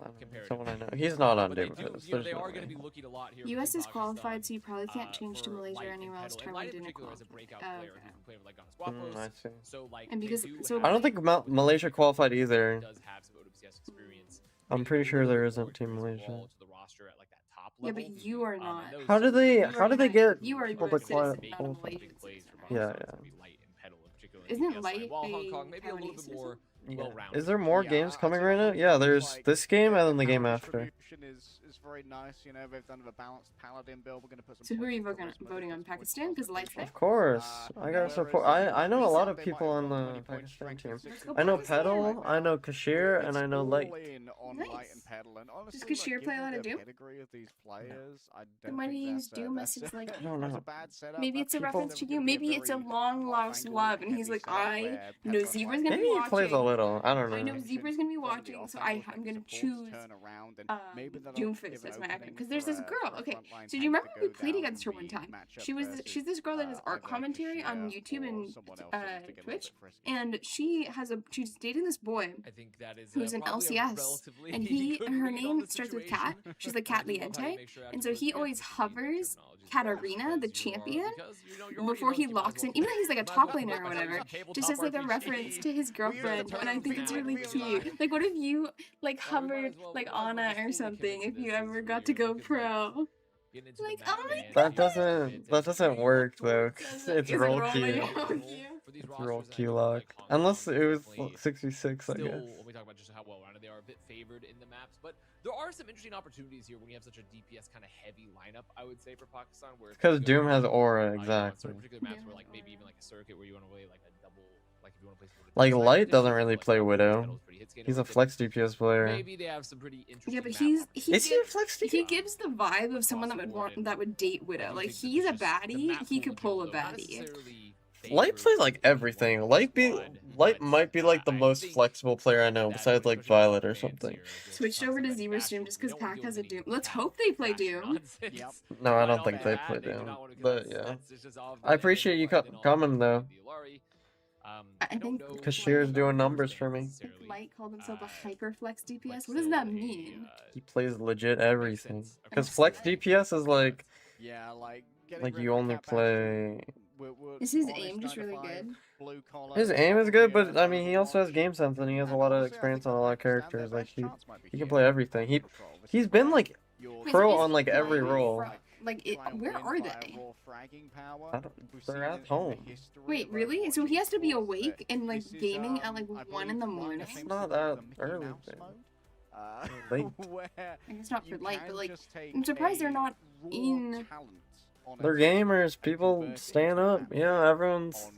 I don't know, Comparatively. someone I know. He's not on But they do, Doomfist. you know, There's they no are going to way. be looking a lot here. for US Team is qualified, so you probably Pakistan, can't change to for Malaysia or Light anywhere and else. Petal. And Taiwan Light in didn't particular is a qualify. breakout Oh, player okay. who can play with like on Squapos. I see. So like, And because- they do so have I don't think Malaysia qualified either. does have some OWCS experience. I'm bringing pretty a sure little there bit isn't more Team experience Malaysia. overall to the roster at like that top Yeah, level. but you are And not. those How do certainly they? are How do they not. get You are a people US to citizen, qualify? not a big Malaysian plays for citizen. Yeah, Pakistan. It's yeah. gonna be Light and Petal in particular. Isn't DPS Light side, while Hong a Kong maybe a little Taiwanese bit more Yeah. well-rounded. Is there more Yeah, games I'd coming say right now? Hong Yeah, Kong's, there's like, this game and then the their game power after. distribution is very nice. You know, they've done a balanced paladin build. We're going to put some. So who are you points voting into charisma, voting on? some points Pakistan? into 'Cause Light's there? Of course, I gotta whereas support. in I know a lot recent, of they people might have on got the 20 points Pakistan strength team. and Let's 6 go I know points strength Petal, right I now. know Kashir, and It's I know all Light. in on Nice. Light and Petal, and honestly, Kashir like, play a lot given of the Doom? pedigree of these players, I Then don't why do think you use that's, Doom that's, as his, like... I don't that's a know. bad setup. Maybe it's a people- reference to you. Gonna be a Maybe it's a very long-lost top-angle, love, and he's heavy like, setup I where know Petal and Zebra's Light gonna Maybe be he plays a watching. little. I don't I know know. Zebra's gonna be from the watching, so off-angles, I'm gonna support to choose turn around, and maybe that'll Doomfist give an as my acronym. opening Because there's for this a- girl. for a Okay, frontline so do you tank remember to we go played down against her and one be time? matched She's versus, this girl that does art either commentary on Kashir YouTube or and someone else that wants to get a little Twitch, bit frisky. and she's dating this boy I think that is who's an probably a LCS, relatively and good her read on name the starts with Cat. situation. She's like I Cat do love how you Liente, make sure and so he always hovers Katarina Katarina, the champion, before he locks in, even though he's like a top laner or whatever, just as like a reference to his girlfriend, and I think it's really cute. Like, what if you like hovered like Anna or something if you ever got to go pro? Like, oh my That doesn't work though. 'Cause it's Is it roll roll queue. like roll queue? It's roll queue lock. Unless it was 6v6, I Still, guess. when we talk about just how well-rounded they are, a bit favored in the maps, but there are some interesting opportunities here when you have such a DPS kind of heavy lineup, I would say, for Pakistan. Where Because Doom has aura, on exactly. certain particular maps where, like, Yeah, maybe aura. even like a circuit where you want to play like a double, like if you want to play some Like, side Light position, doesn't or, really like, play Petal's Widow. pretty hit scan He's a oriented. flex DPS player. Maybe they have some pretty interesting. Yeah, but map he Is he a gives, flex he DPS? gives the vibe of someone that would want that would date Widow. Like, he's a baddie, he could pull a baddie. Light plays like everything. Light might be like the most flexible player I know, besides like Violet or something. Switched over to Zebra Stream just because Pac has a Doom. Let's hope they play Doom. Yep. No, I don't think they play Doom. But yeah. I appreciate you coming though. I think Kashir's doing numbers for me. Light called himself a hyperflex DPS. What does that mean? He plays legit everything. Because flex DPS is like Yeah, like you only play. Is his aim just really good? His aim is good, but I mean he also has game sense and he has a lot of experience on a lot of characters. Like he can play everything. He's been like pro on like every role. Like, where are they? They're at home. Wait, really? So he has to be awake and like gaming at like 1 in the morning? It's not that early. Late. I guess not for Light, but like, I'm surprised they're not in. They're gamers. People stand up. Yeah, everyone's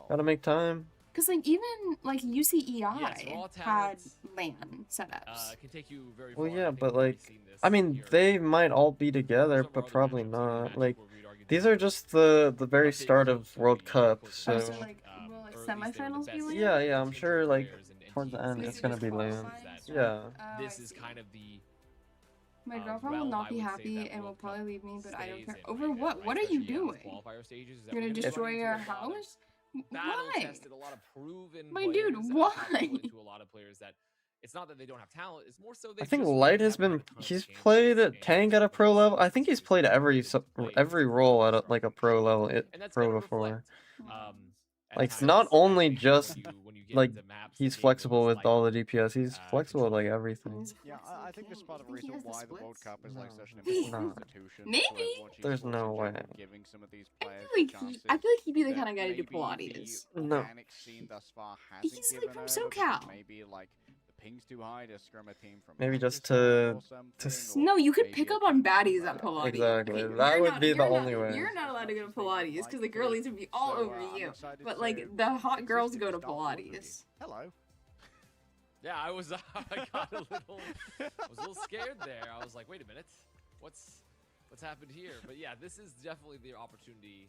gotta make time. Because like even like UCEI had talents, LAN setups. can take you very Well, far. yeah, I think but we've already like, seen this I mean, here. they might all be together, Several but other probably matchups, not. matchups Like, where we'd argue these that are just the very start of World Cup, Oh, so so like, will like semifinals be LAN? yeah, I'm sure like towards the end it's gonna be LAN. Yeah. This is kind of the My girlfriend will realm, not I be would say, happy that and will World probably Cup leave me, but I don't stays care. in Over right what? now, What are you especially on the doing? qualifier stages, is that You're we're gonna gonna destroy run your into a lot of house? Why? battle-tested, a lot of proven My dude, players, and why? I think to a lot of players that it's not that they don't have talent, it's more so they I think just Light has haven't had been a ton of he's chances played at and tank at a pro level. I think he's played every every role at like a pro level and that's pro gonna before. reflect, at Like, it's times, not only when just, when you get like, into maps, he's the game flexible goes with like, all the DPS. He's flexible with like control. everything. Yeah, I think this is part of the You think he reason has the why the World splits? Cup is like No. such an Maybe. important institution. Maybe. for watching There's sports no in way. general, giving some of these I players feel like chances he'd be the that kind of guy to do maybe Pilates. the No. organic scene thus far hasn't He's, like, given from over, because SoCal. Maybe like the ping's too high to scrum a team from Maybe just Pakistan to- or something, No, or you could maybe pick a up on team baddies from at Pilates. Exactly. Okay, That you're would not- be the you're not- only way. You're not allowed to go to Pilates because the girlies would be all So, over I'm you. excited But to like the hot girls exist go in to this dark world with you. Pilates. Hello. Yeah, I was I got a little I was a little scared there. I was like, wait a minute, what's happened here? But yeah, this is definitely the opportunity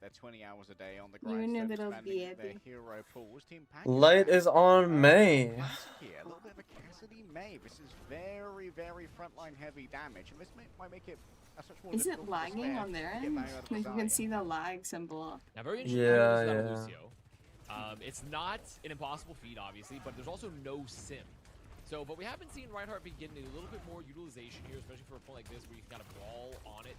their 20 hours a day on the You grind, know so that I'll expanding be their happy. hero pools. Team Pack Light is on May. Classic here, a little bit of a Cassidy May. This is very, very frontline heavy damage, and this might make it as much more Is difficult it to lagging spare on their to get end? value out of the Like you can Zarya. see the lag symbol. Now, very interesting Yeah, about yeah. Lucio. It's not an impossible feat, obviously, but there's also no sim. So, but we haven't seen Reinhardt be getting a little bit more utilization here, especially for a point like this where you can kind of brawl on it.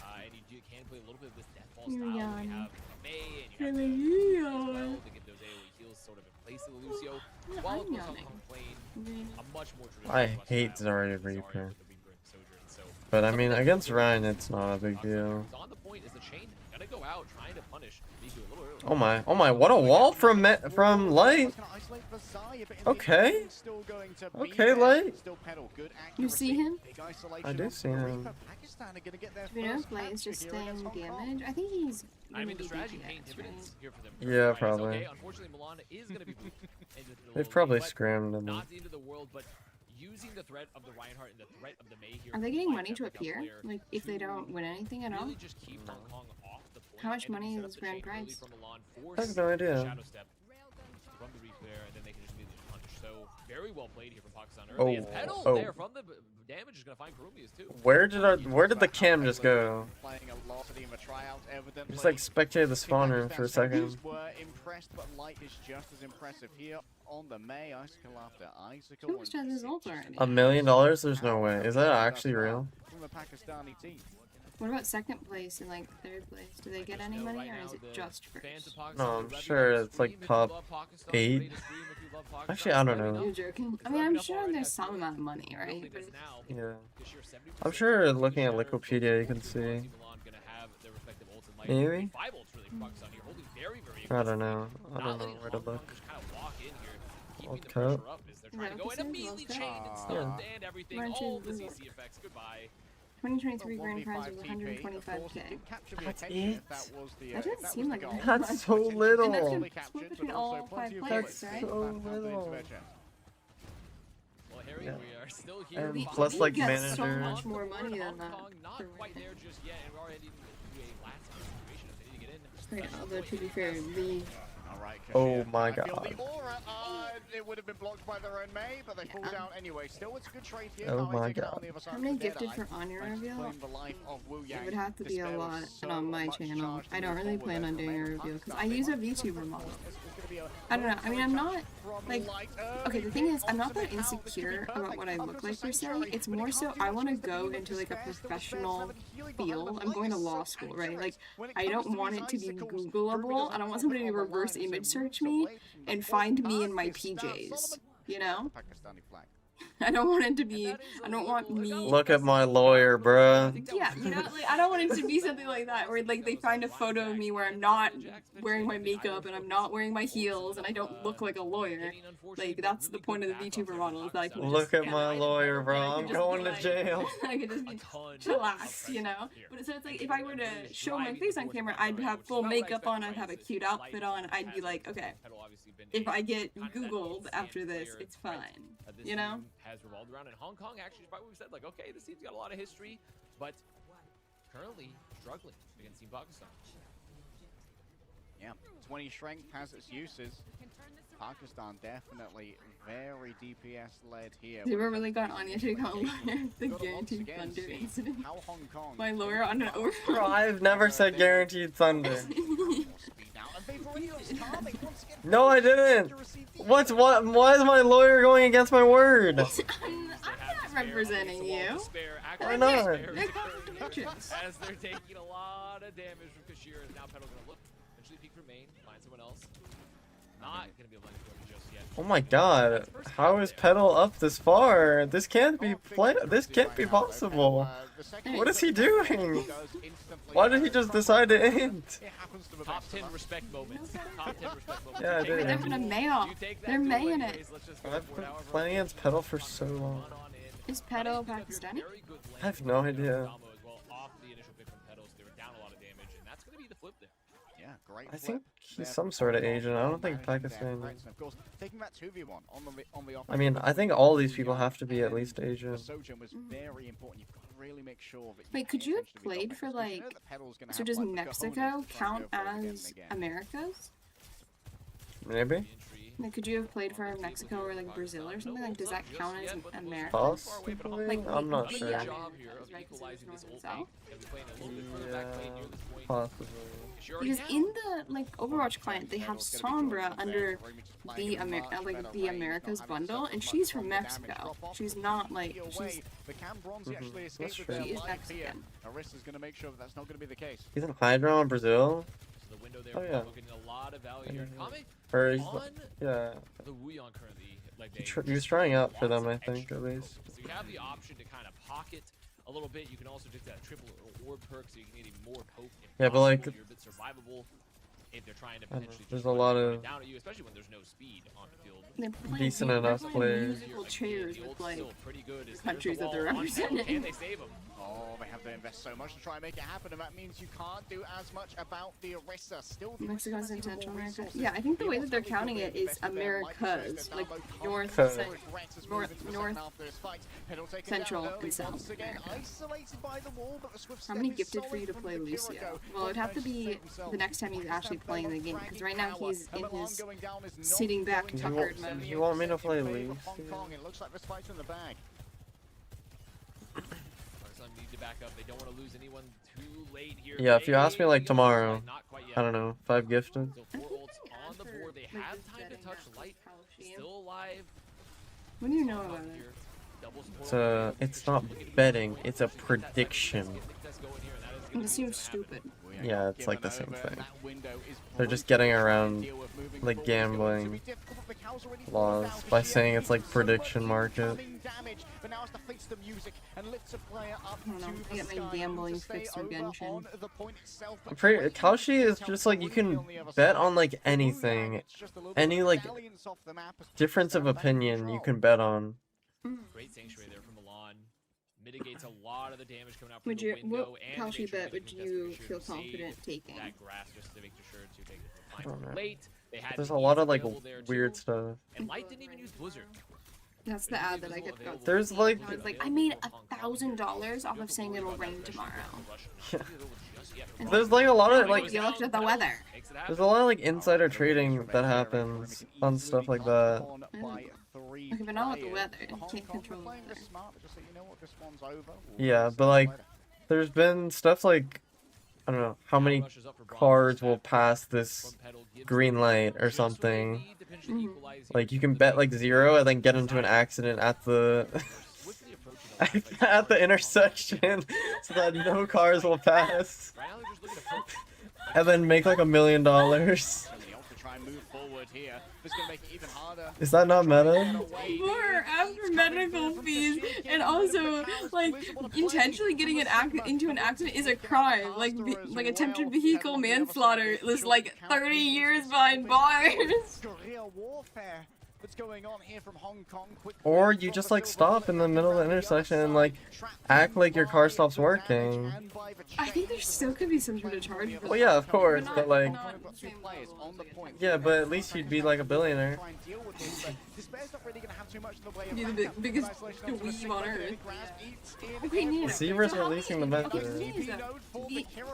And you can play a little bit of this death ball style. We have May and you have the as well to get those AoE heals sort of in place of the Lucio. While of course on playing a much more traditional I West hate style Zarya with Reaper. with the Reaper and Sojourn. So, But I mean, against Ryan, it's not a big deal. on the point is the chain gonna go out trying to punish Miku a little early. Oh my, what a wall from Light. Okay. Okay, Light. You see him? I do see him. You know, Light is just staying damage. I think he's. I mean, the gonna be strategy pain DPS, dividends right? here for them. Yeah, Right, probably. Okay, unfortunately, Milan is going to be moved into the They've low probably lane, but scrammed him. not the end of the world, but using the threat of the Reinhardt and the threat of the May here. Are they to getting find money that to pickup appear? player Like, if they to don't win anything at all? really just keep Hong Kong off the point How much and money set up is the grand chain early prize? from Milan, I have force no the idea. Shadow Step from the replayer, and then they can just immediately punish. So very well played here from Pakistan early. And Petal there from the damage is going to find Karumius too. Where did the cam just go? Just like spectate the spawner for a second. Were impressed, but Light is just as impressive here on the May. Icicle after Icicle. Who has his ult already? $1 million? There's no way. Is that actually real? From the Pakistani team. What about second place and like third place? Do they get any money or is it just first? No, I'm sure it's like top 8. Actually, I don't know. You're joking? I mean, I'm sure there's some amount of money, right? But Yeah. I'm sure looking at Wikipedia you can see. Maybe? I don't know. I don't know where to look. World Cup? Yeah. 2023 grand prize was 125k. That's it? That doesn't seem like that That's much. so And that's little. gonna split between all 5 players, That's right? so little. Well, Harry, Yeah. we are still here. And We- plus, we like, get manager. so much more money than Hong that. Kong not for quite winning. there just yet, and we're already in a last situation if they need to get in. Right, although to be fair, the Oh my I feel god. the aura, it would have been blocked by their own May, but they pulled out anyway. Still, it's a good trade here. Oh Can't my take it out god. on the other side how of many the Dead gifted Eye. for honor Thanks to reveal? claim the life of Wu It Yang. would have to be a Despair was lot, so and on my much channel. charged I to don't move really forward plan there on for doing a May. reveal because I Pakistan, use a they want VTuber to model. It's gonna be a I don't know. I mean, I'm not from like. Light Okay, the thing early is, I'm not onto that the house. This could be insecure about perfect what I cover look as like a per se. sanctuary, It's but it more can't so do I much want to against the go team of into like a Despair. Still professional Despair's healing behind field. them. I'm going to Light is law so school, right? accurate. Like, When it I comes don't to want these it to be icicles, Googleable. Ruby I don't want doesn't somebody to put it on the reverse line, so image moves search me away from the and front find me in my and stabs PJs. Solomon. You know? Pakistani flag. I don't want it to be. I don't want me. Look at my lawyer, bruh. Yeah, you know, like I don't want it to be something like that, where like they find a photo of me where I'm not wearing my makeup and I'm not wearing my heels and I don't look like a lawyer. Like that's the point of the VTuber model, is that I can Look just, at my lawyer, bro. I can I'm just going be to like- jail. I could just be chillaxed, you know. But so it's like if I were to show my face on camera, I'd have full makeup on, I'd have a cute outfit on, I'd be like, okay, if I get Googled after this, it's fine, you know. Has revolved around in Hong Kong. Actually, probably we've said like, okay, this team's got a lot of history, but currently struggling against Team Pakistan. Yeah, 20 strength has its uses. Pakistan definitely very DPS led here. They really got Anya to call the guaranteed thunder incident. How Hong Kong My lawyer on an Bro, overflow. I've never said guaranteed thunder. speed now, and they've already lost Karmic once again. No, I didn't. What? Why is my lawyer going against my word? I'm not representing you. Why not? They're conflict of interest. As they're taking a lot of damage from Kashir, and now Petal gonna look, eventually peek for main, find someone else. Not gonna be able to land just yet. Oh my god. How is Petal up this far? This can't be This can't be possible. What is he doing? Why did he just decide to end? Top 10 respect moments. Top 10 respect moments. Yeah, I You take did. They're that gonna duel. mail. You take that They're duel maying anyways. it. Let's just go I've for it been however playing long. against Petal for so long. Run on in. Is Petal Pakistani? I have no idea. Off the initial pick from Petals, they were down a lot of damage, and that's going to be the flip there. Yeah, great. I flip think he's there some from sort of Hong Asian. Kong, I don't think managing their Pakistani. threats, and of course, taking that 2v1 on the I mean, I think all these people have to be at least Asian. The Sojourn was very important. You've got to really make sure that you Wait, pay could you have attention to the played offense, for, because you know like- that Petal's gonna So have, does like, the Mexico cojones to try and count go for it again and as again. Americas? Maybe? Entry Like, could you have played for Mexico or like Brazil or something? Like, does that count as America? Possibly? Like, I'm not maybe sure. yeah, Job here of right, 'cause it was equalizing North this and old South. and we playing a little bit further back lane near this point. Possibly. Because in the like Overwatch client, they have Sombra under the Americas bundle, and she's from Mexico. She's not like she's That's true. she is Mexican. Arissa's going to make sure that that's not going to be the case. He's in Hydra on Brazil? So the window there, Oh, yeah. getting a lot of value here. Kame Or he's, on yeah. the Wuyon currently, like He was trying out for them, I think, at least. So you have the option to kind of pocket a little bit. You can also take that triple orb perk, so you can get even more poke. Yeah, but like, you're a bit survivable if they're trying to potentially there's just a lot run of down at you, especially when there's no speed on the field. They're playing, decent they're enough playing players. musical chairs with like Still pretty good. countries that they're Can representing. they save him? Oh, they have to invest so much to try and make it happen, and that means you can't do as much about the Orisa. Still, the Mexico's in Orisa Central more America. resources. Yeah, I think the way that they're ultimately counting will it be is invested there, like you said, Americas, they're like down low. north, Okay. Rex has north, moved into the north, second half of this fight. Pedal taken Central, down early and South once again, America. isolated by the wall, but the swift How step many is gifted for solid you to from play the Lucio? Kiriko. Well, it'd have to be Save himself. the next time he's actually playing the game, because right now he's in Milan his going down is not sitting back going to tuckered be mode. You want me to play in favor of Lucio? Hong Kong. It looks like this fight's in the bag. Some need to back up. They don't want to lose anyone too late here. Yeah, if you ask me, like, Maybe tomorrow, not quite yet. I don't know, 5 gifted? So 4 ults on the board. They have time to touch light. Still alive. What do you know about it? Here. Double support It's over there. it's not betting, it's a prediction. It seems stupid. Yeah, it's like the same thing. They're just getting around, like, gambling laws by saying it's like prediction market. I don't know. I get my gambling fix through Genshin. I'm pretty, Kalshi is just like, you can bet on like anything, any like difference of opinion you can bet on. Great sanctuary there from Milan. Mitigates a lot of the damage coming out from Would the you, window. what And Kalshi make sure bet they would can you just feel make sure to confident save taking? that grass just to make sure to take the I don't final know. late. They had There's the a lot ease of like available there, weird too. stuff. And Light didn't even use Blizzard. That's the ad that I get got. There's like, I was like, I made $1,000 off of saying it'll rain tomorrow. there's like a lot of like, You looked at the weather. there's a lot of like insider trading that happens on stuff like that. Okay, but not with the weather. You can't control the weather. Yeah, but like, there's been stuff like, I don't know, how many cars will pass this green light or something. Like, you can bet like 0 and then get into an accident at the at the intersection so that no cars will pass, and then make like $1 million. Is that not meta? More after medical fees, and also like intentionally getting into an accident is a crime. Like like attempted vehicle manslaughter is like 30 years behind bars. That's going on here from Hong Kong. Or you just like stop in the middle of the intersection and like act like your car stops working. I think there still could be some sort of charge for Well, yeah, of course, but like, not the same level, I guess. yeah, but at least you'd be like a billionaire. Be the biggest dweeb on earth. Okay, Nina. Zebra's so how releasing the many- method. Okay, the thing is though,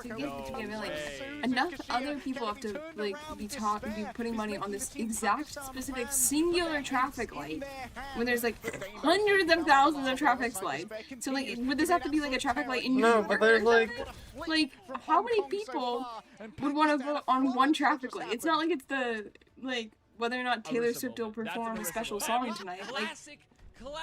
to get to be a million, enough other people have to like be putting money on this exact specific singular traffic light when there's like hundreds of thousands of traffic lights. So like, would this have to be like a traffic light in New No, York but or there's like, something? Like, how many people would want to vote on one traffic light? It's not like it's the like whether or not Taylor Swift will perform a special song tonight. Like,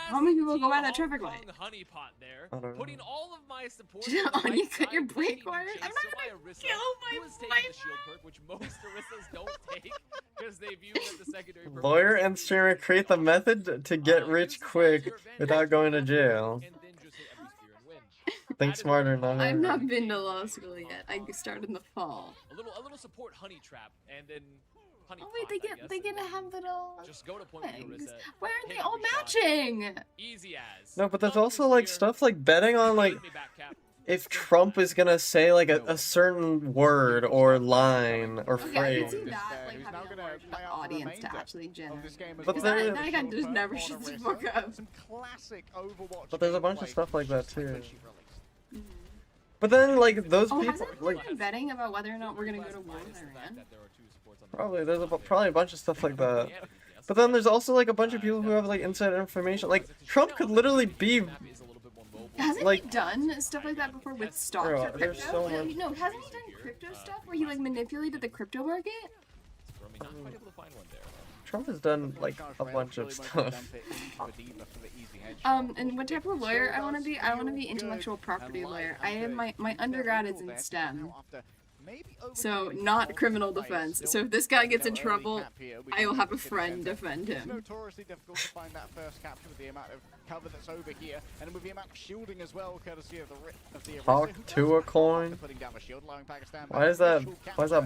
how many people go by that traffic light? Honeypot there, I don't know. putting all of my support. Oh, you cut your brake wires? I'm not gonna kill my taking the shield perk, which most Orissas don't take because they view it as the secondary purpose. lawyer and streamer create the method to get rich quick without going to jail. And then just hit every spear and win. Think smarter, not I've harder. not been to law school yet. I started in the fall. A little support honey trap, and then honey. Oh wait, they get to have little Just go to point with things. Orisa. Why aren't they hit all every shot. matching? Easy as. No, but there's Love also this like spear. stuff like betting on like Give me back, Cap. if Trump is gonna say like a certain word or line or Okay, I can phrase. see that, like having a large enough audience to actually generate. But Because there- that guy just never shuts the fuck up. But there's a bunch of stuff like that too. But then like those Oh, people hasn't like anyone been betting about whether or not we're gonna go to war with Iran? probably there's probably a bunch of stuff like that. But then there's also like a bunch of people who have like insider information. Like Trump could literally be Hasn't like- he done stuff like that before with stocks Bro, or crypto? there's so much- No, hasn't he done crypto stuff where he like manipulated the crypto market? Not quite able to find one there. Trump has done like a bunch of stuff. And what type of lawyer I want to be? I want to be intellectual property lawyer. I am my undergrad is in STEM. So, not criminal defense. So if this guy gets in trouble, I will have a friend defend him. Notoriously difficult to find that first capture with the amount of cover that's over here, and with the amount of shielding as well, courtesy of the Talk to a coin. Why is that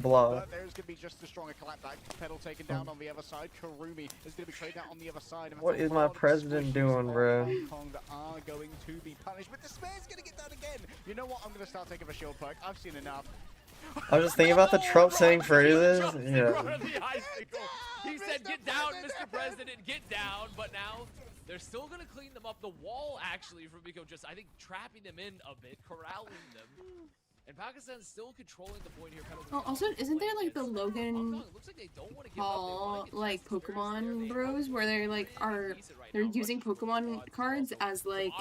blah? There's gonna be just as strong a clapback. Pedal taken down on the other side. Karumi is gonna be traded out on the other side. What is my president doing, bro? Hong Kong are going to be punished, but Despair's gonna get done again. You know what? I'm gonna start taking a shield perk. I've seen enough. I was just thinking about the Trump saying phrases. Yeah. He said, "Get down, Mr. President, get down." But now they're still gonna clean them up. The wall, actually, from Miko, just I think trapping them in a bit, corralling them. And Pakistan's still controlling the point here. Oh, also, isn't there like the Logan Paul like Pokemon Bros where they're like they're using Pokemon cards as like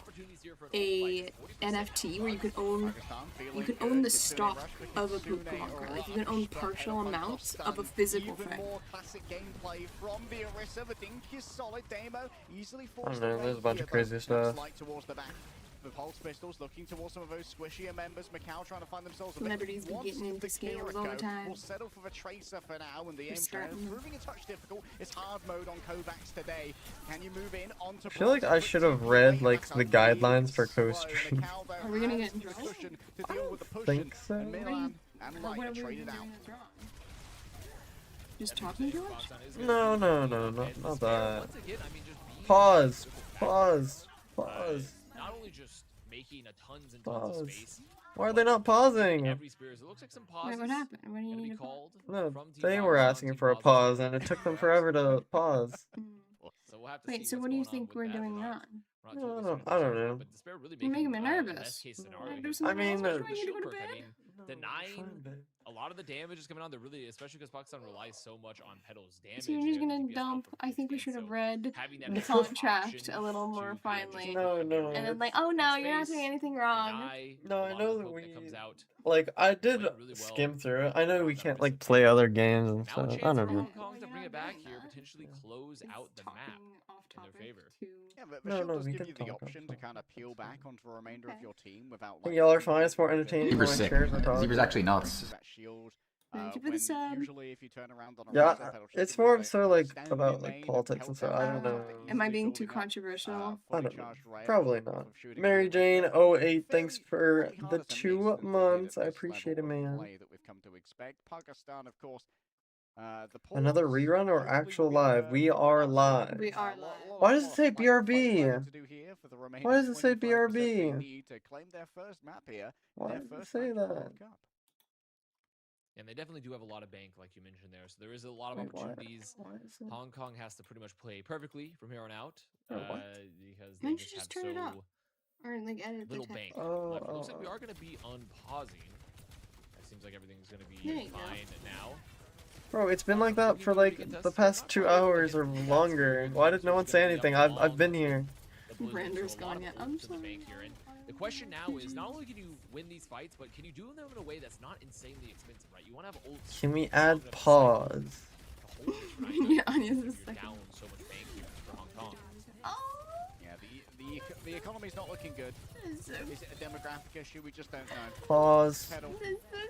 a NFT where you can own the stock of a Pokemon card. Like you can own partial amounts of a physical thing. I don't know, there's a bunch of crazy stuff. With Pulse Pistols looking towards some of those squishier members. Macau trying to find themselves a Celebrities be getting into scales all the time. We'll settle for the Tracer for now, and the aim trail is proving a touch difficult. It's hard mode on Kovacs today. Can you move in onto? I feel like I should have read like the guidelines for Costream. Are we gonna get in trouble? I think so. Just talking too much? No, not that. Pause. Not only just making a tons and tons Pause. of space. Why are they not pausing? Every spears. It looks like some pauses. Wait, what happened? What do you gonna be need to called No, from Team they Rocket were on asking Team for a Rocket. pause, and it took them forever to pause. So we'll have to Wait, see so what's what do you going on think with we're that. doing We're on? not I too don't concerned know. with I don't Despair, know. But Despair really You're making me the nervous. best case scenario Wanna here. do something I mean, else? uh, Before you Shield go to perk, I bed? mean, denying a lot of the damage is coming on. They're really, especially because Pakistan relies so much on Pedal's damage. So you're just here to gonna keep us dump. off of I think we defense, should have so read having that the extra contract option a little more to kind of finely. just No, put no. your And then hands like, oh no, in you're not space, doing anything wrong. deny No, a I lot know of the that poke we comes out. like. I did Played really well. skim through it. I know we can't like play other games and Now a stuff. chance I don't for know. Hong Kong to bring it back here, potentially close out the map in their favor. Yeah, but the No, shield no, does we give can you the talk option to about kind of peel back onto the remainder of your team without. I think y'all are fine. It's more entertaining. Zebra's when sick. chairs are talking. Zebra's actually nuts. That shield, Thank you for the when sub. usually if you turn around on a Yeah, racer, Pedal should it's be more like so like stand about in like lane politics and and stuff. help I out don't know. after Am I easily being too building up, controversial? I fully don't know. charged rail Probably of not. shooting Mary with Jane the 08, thanks fairly for the hard as a 2 mix of the months. I this appreciate it, level of man. play that we've come to expect. Pakistan, of course. The Another pause, rerun or hopefully actual will be live? a- We are live. We are a live. Why does it say fight BRB? to do here for the remaining Why does it say 25% they BRB? need to claim their first map here, Why their does it first say match of the that? World Cup. And they definitely do have a lot of bank, like you mentioned there. So there is a lot of Wait, why? opportunities. Why is it? Hong Kong has to pretty much play perfectly from here on out Oh, what? because Why they don't you just just have turn it so up? Or like edit the little text. bank Oh, left. It looks like we oh. are going to be unpausing. It seems like everything's going to There be you go. fine now. Bro, it's been like that for like the past 2 hours or longer. Why did no one say anything? I've been here. The Blizzards Brander's throw a lot gone of yet. holes I'm in the sorry. bank here. And the question now is not only can you win these fights, but can you do them in a way that's not insanely expensive, right? You want to have ults. Can we add pause? Yeah, Anya's You're just like- down so much bank here for Hong Kong. Oh, Yeah, the economy's not looking good. so Is it a demographic issue? We just don't know. Pause. Pedal,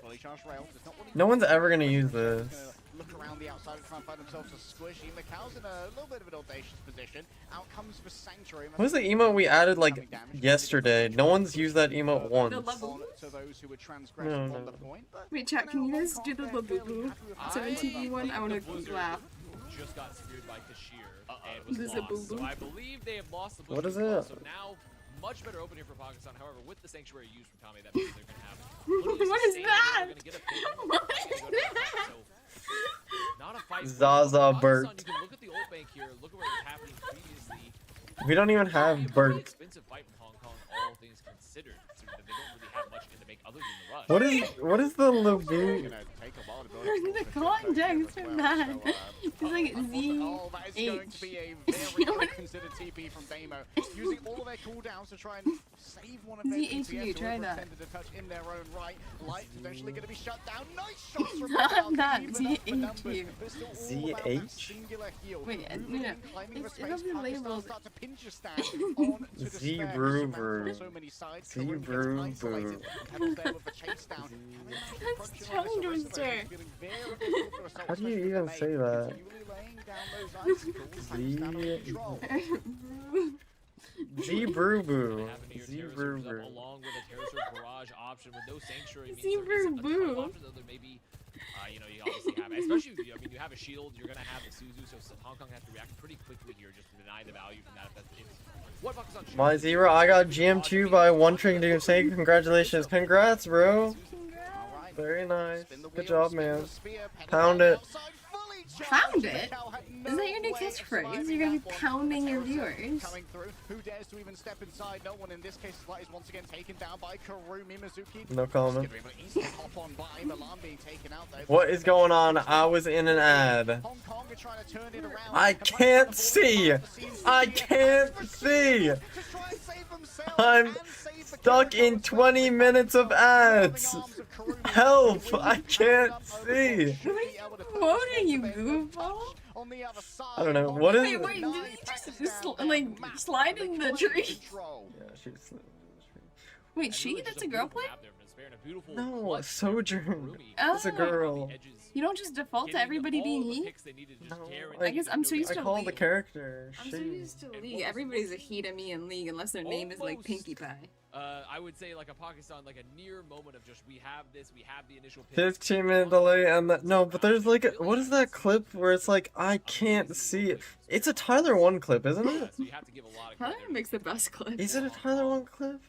fully charged rail, does not want to No one's use it. ever gonna use this. Gonna look around the outside and try and find themselves a squishy. Macau's in a little bit of an audacious position. Out comes the Sanctuary. What was the emote we added like yesterday? No one's used that emote once. The level. On to those who were transgressed No, on no. the point. But wait, chat. Can you guys do the Labubu 17 one? I want to Blizzard laugh. just got speared by Kashir and was This is a lost. So boo-boo. I believe they have lost the What Blizzard is as well. it? So now, much better opening for Pakistan. However, with the Sanctuary used from Tommy, that means they're going to have plenty of What is sustain. that? They're gonna get a pick. What They're is gonna go to the that? top. So, not a fight. Zaza Pakistan, Burt. You can look at the ult bank here. Look at what was happening previously. We don't even A have pretty Bert. expensive fight from Hong Kong, all things considered. So that they don't really have much in the bank other than the rush. What is the Labu? take a while to build up The some confidence context as for well, that. so, It's like oh, that is going to be a very ill-considered TP from Damo, using all of their cooldowns to try and save one of their ZHU, DPS try who that. overextended a touch in their own right. Light potentially going to be shut down. Nice shots from Not Cloud, that, even up the numbers, ZHU. but still all about that ZH? singular heal. Wait, Moving no, in, claiming the it'll space, be Pakistan labeled start to pinch a stand on to despair. Z-Brewer. So many sides. Z-Brewer. Karun gets isolated. Pebbles there with the chase down. That's tongue twister. How do you even say that? Z-Brew-Boo. Having your Z-Brew-Boo. Terrorservers up along with a Terrorserver barrage option with no sanctuary means Z-Brew-Boo. there is a ton of options that there may be. You know, you obviously have, especially if you, I mean, you have a shield, you're gonna have the Suzu, so Hong Kong has to react pretty quickly here just to deny the value from that. If that's what Pakistan should My do. Zero, I got GM2 by one Tring Doomfist. Congratulations. Congrats, bro. Very nice. Good job, man. Pound it. Pound it? Is that your new catchphrase? You're gonna be pounding your viewers. Coming through. Who dares to even step inside? No one in this case. Light is once again taken down by Karun Mizuki. No comment. Hop on by. Milan being taken out though. What is going on? I was in an ad. Hong Kong are trying to turn it around. I can't see. I can't see. I'm stuck in 20 minutes of ads. Help! I can't see. Quoting you, goofball. I don't know. What is Wait, it? wait, did he just like slide in the tree? Yeah, she's. Wait, she? That's a girl play? No, Sojourn. Oh. It's a girl. You don't just default to everybody being he? No, I guess I'm so used I to call the League. character. I'm so used to League. Everybody's a he to me in League unless their name is like Pinkie Pie. I would say like a Pakistan, like a near moment of just we have this, we have the initial. 15-minute delay and that. No, but there's like what is that clip where it's like I can't see it? It's a Tyler 1 clip, isn't it? So you have to give a lot of Tyler credit. makes the best clips. Is it a Tyler 1 clip?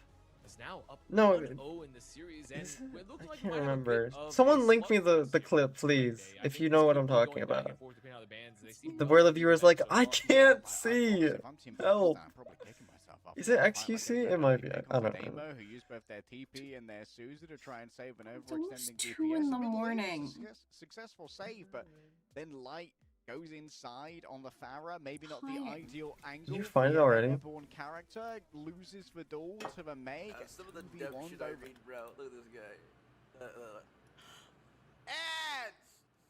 It's now up No, 1-0 in the series, and Is it? it looked I like can't might have a remember. bit of Someone a link me slugfest the here. clip, please, Okay, I if think you it's know what gonna I'm be talking going back about. and forth depending on the bands. They seem The to where the be viewer's so like, far. I can't see. Help. Is it XQC? It might be. I don't know. Damo, who used both their TP and their Suzu to try and save an It's almost overextending 2 DPS. in the I mean, morning. Successful save, but then Light goes inside on the Pharah. Maybe not the Hi. ideal angle. you find it for the already? airborne character loses the duel to the Meg. Some of the Be dumb won shit I over- read, bro. Look at this guy. Ads!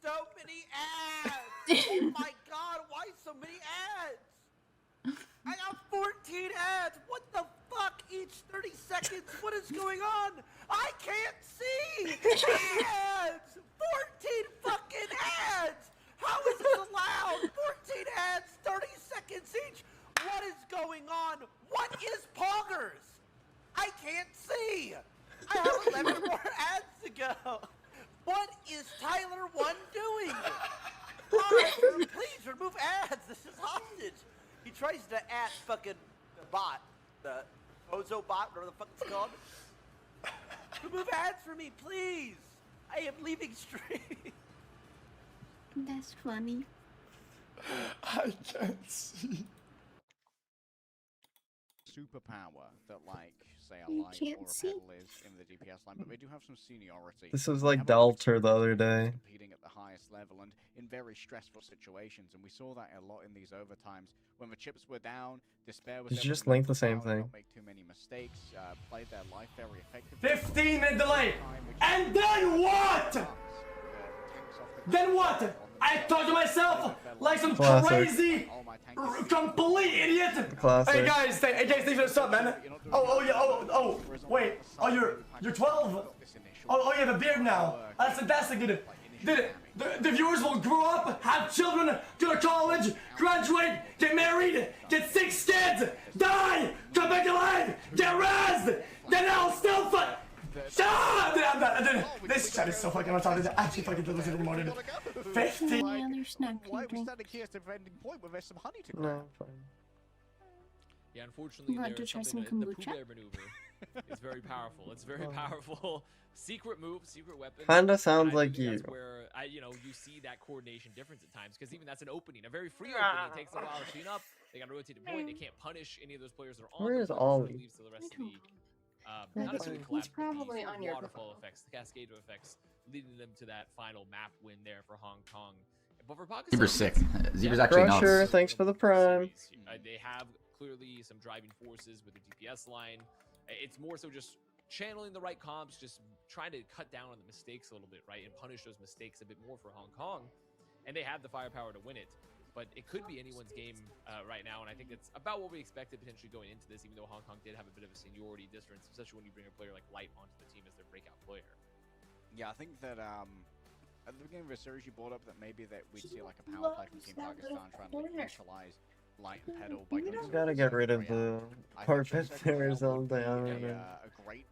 So many ads! Oh my god, why so many ads? I got 14 ads! What the fuck? Each 30 seconds? What is going on? I can't see! Ads! 14 fucking ads! How is this allowed? 14 ads, 30 seconds each! What is going on? What is Poggers? I can't see! I have 11 more ads to go! What is Tyler 1 doing? Please remove ads! This is hostage! He tries to add fucking the bot, the Bozo bot, whatever the fuck it's called. Remove ads for me, please! I am leaving stream! That's funny. I can't see. Superpower that, like, say, a You Light can't or a see. Pebble is in the DPS line, but they do have some seniority. This was They like have a lot of Delter the other experience day. competing at the highest level and in very stressful situations, and we saw that a lot in these overtimes when the chips were down. Despair was Did you able just to link the knuckle same down and thing? not make too many mistakes, played their life very effectively. 15-minute delay. Time, which And is- then what? The tanks off the Then ground what? on I themselves. thought to myself, like some Classic. crazy, All my tanks- complete idiot. Classic. Hey guys, thanks for the sub, man. Oh yeah, oh, wait. Oh, you're 12. Oh, you have a beard now. That's fantastic, dude. The viewers will grow up, have children, go to college, graduate, get married, get 6 kids, die, come back alive, get razzed, then I'll still fuck. This chat is so fucking retarded. I actually fucking don't listen anymore, dude. 15. Any other snack Why are we drink? standing here at the vending point where there's some honey to No, grab? fine. Yeah, unfortunately, You want there's to try something some that the kombucha? Pooh Bear maneuver is very powerful. It's very powerful. Secret move, secret weapon. Kinda And sounds I like think you. That's where you see that coordination difference at times, because even that's an opening, a very free opening. It takes a while to clean up. They got to rotate the point. They can't punish any of those players that are on. Where the is point, so it Ollie? leaves to the rest of the Yeah, not necessarily he's collapse, but probably the on your waterfall profile. effects, the cascade of effects leading them to that final map win there for Hong Kong. But for Pakistan, Zebra's sick. Zebra's actually Crusher, nuts. thanks for the prime. They have clearly some driving forces with the DPS line. It's more so just channeling the right comps, just trying to cut down on the mistakes a little bit, right, and punish those mistakes a bit more for Hong Kong. And they have the firepower to win it. But it could be anyone's game right now, and I think it's about what we expected potentially going into this, even though Hong Kong did have a bit of a seniority difference, especially when you bring a player like Light onto the team as their breakout player. Yeah, I think that at the beginning of the series, you brought up that maybe that we'd see like a power play from Team Pakistan trying to neutralize Light and Pedal by going You gotta get rid of the carpet there or something. I don't know. a great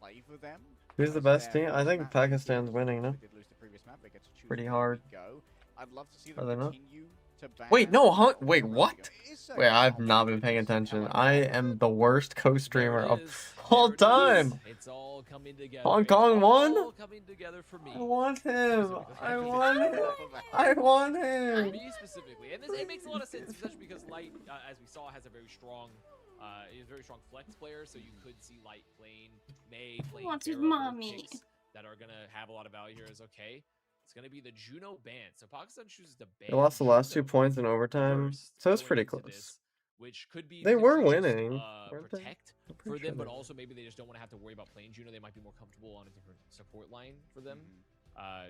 play for them. Who's the best team? I think Pakistan's winning, no? They did lose the previous map. They get to choose Pretty where hard. we go. I'd love to see Are them they not? continue to ban. Wait, no, wait, There we what? go. It is Wait, I've second not half. been paying attention. However, I am the worst co-streamer There of it is. all There it is. time. It's all coming together. Hong It's Kong won? all coming together for me. I want him. I want him. I I want For him. me specifically, and this, it makes a lot of sense, especially because Light, as we saw, has a very strong, is a very strong flex player. So you could see Light playing May, playing wants his Pharaoh, with mommy. picks that are gonna have a lot of value here. Is okay. It's gonna be the Juno ban. So Pakistan chooses to ban. They lost the last 2 Juno points in overtime, first so it's going pretty into close. this, which could be They were potentially just, winning, weren't they? protect I'm for pretty them, sure but they- also maybe they just don't want to have to worry about playing Juno. They might be more comfortable on a different support line for them.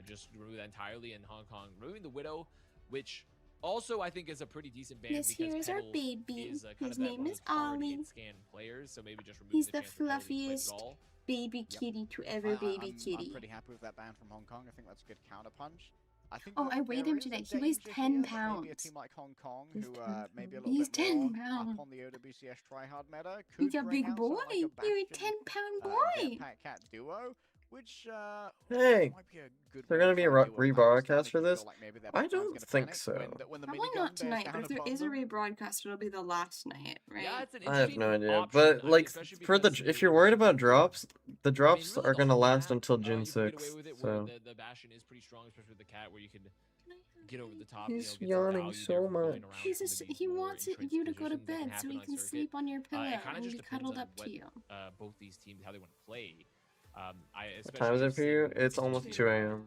Just remove that entirely, in Hong Kong removing the Widow, which also I think is a pretty decent ban. Yes, because here's our Petal baby. is, kind His of that name one of is those hard to Ollie. get scan players, so maybe just remove He's the the chance that Petal plays fluffiest at all. baby kitty to ever baby I'm kitty. pretty happy with that ban from Hong Kong. I think that's a good counterpunch. I think Oh, that I weighed there him is a today. He weighs danger 10 here that Maybe a pounds. team like Hong Kong, He's who 10 maybe a pounds. little He's bit 10 more pounds. up on the OWCS tryhard meta, could He's a bring big out boy. someone like a You're a Bastion, 10-pound boy. Jetpack duo, which Hey, might be a good they're way gonna to be try and deal with rebroadcast Pakistan if for you this? feel like maybe their I backline's don't gonna think panic so. when the Probably minigun not bears tonight, down but if there upon is a them. rebroadcast, it'll be the last night, right? Yeah, it's an I have interesting no idea, option, but I mean, like especially for the because if you're worried about drops, the drops really are the gonna whole last map, until you June can get away 6th. with it where So the Bastion is pretty strong, especially with the cat, where you can get over the top. He's you know, get some yawning value so there from going much. around He's from just, the he more wants entrenched you to go to positions that bed so happen he on can circuit. sleep on your pillow It kind of and just be depends cuddled on up what to you. both these teams, how they want to play. what time is it for you? It's almost 2 a.m.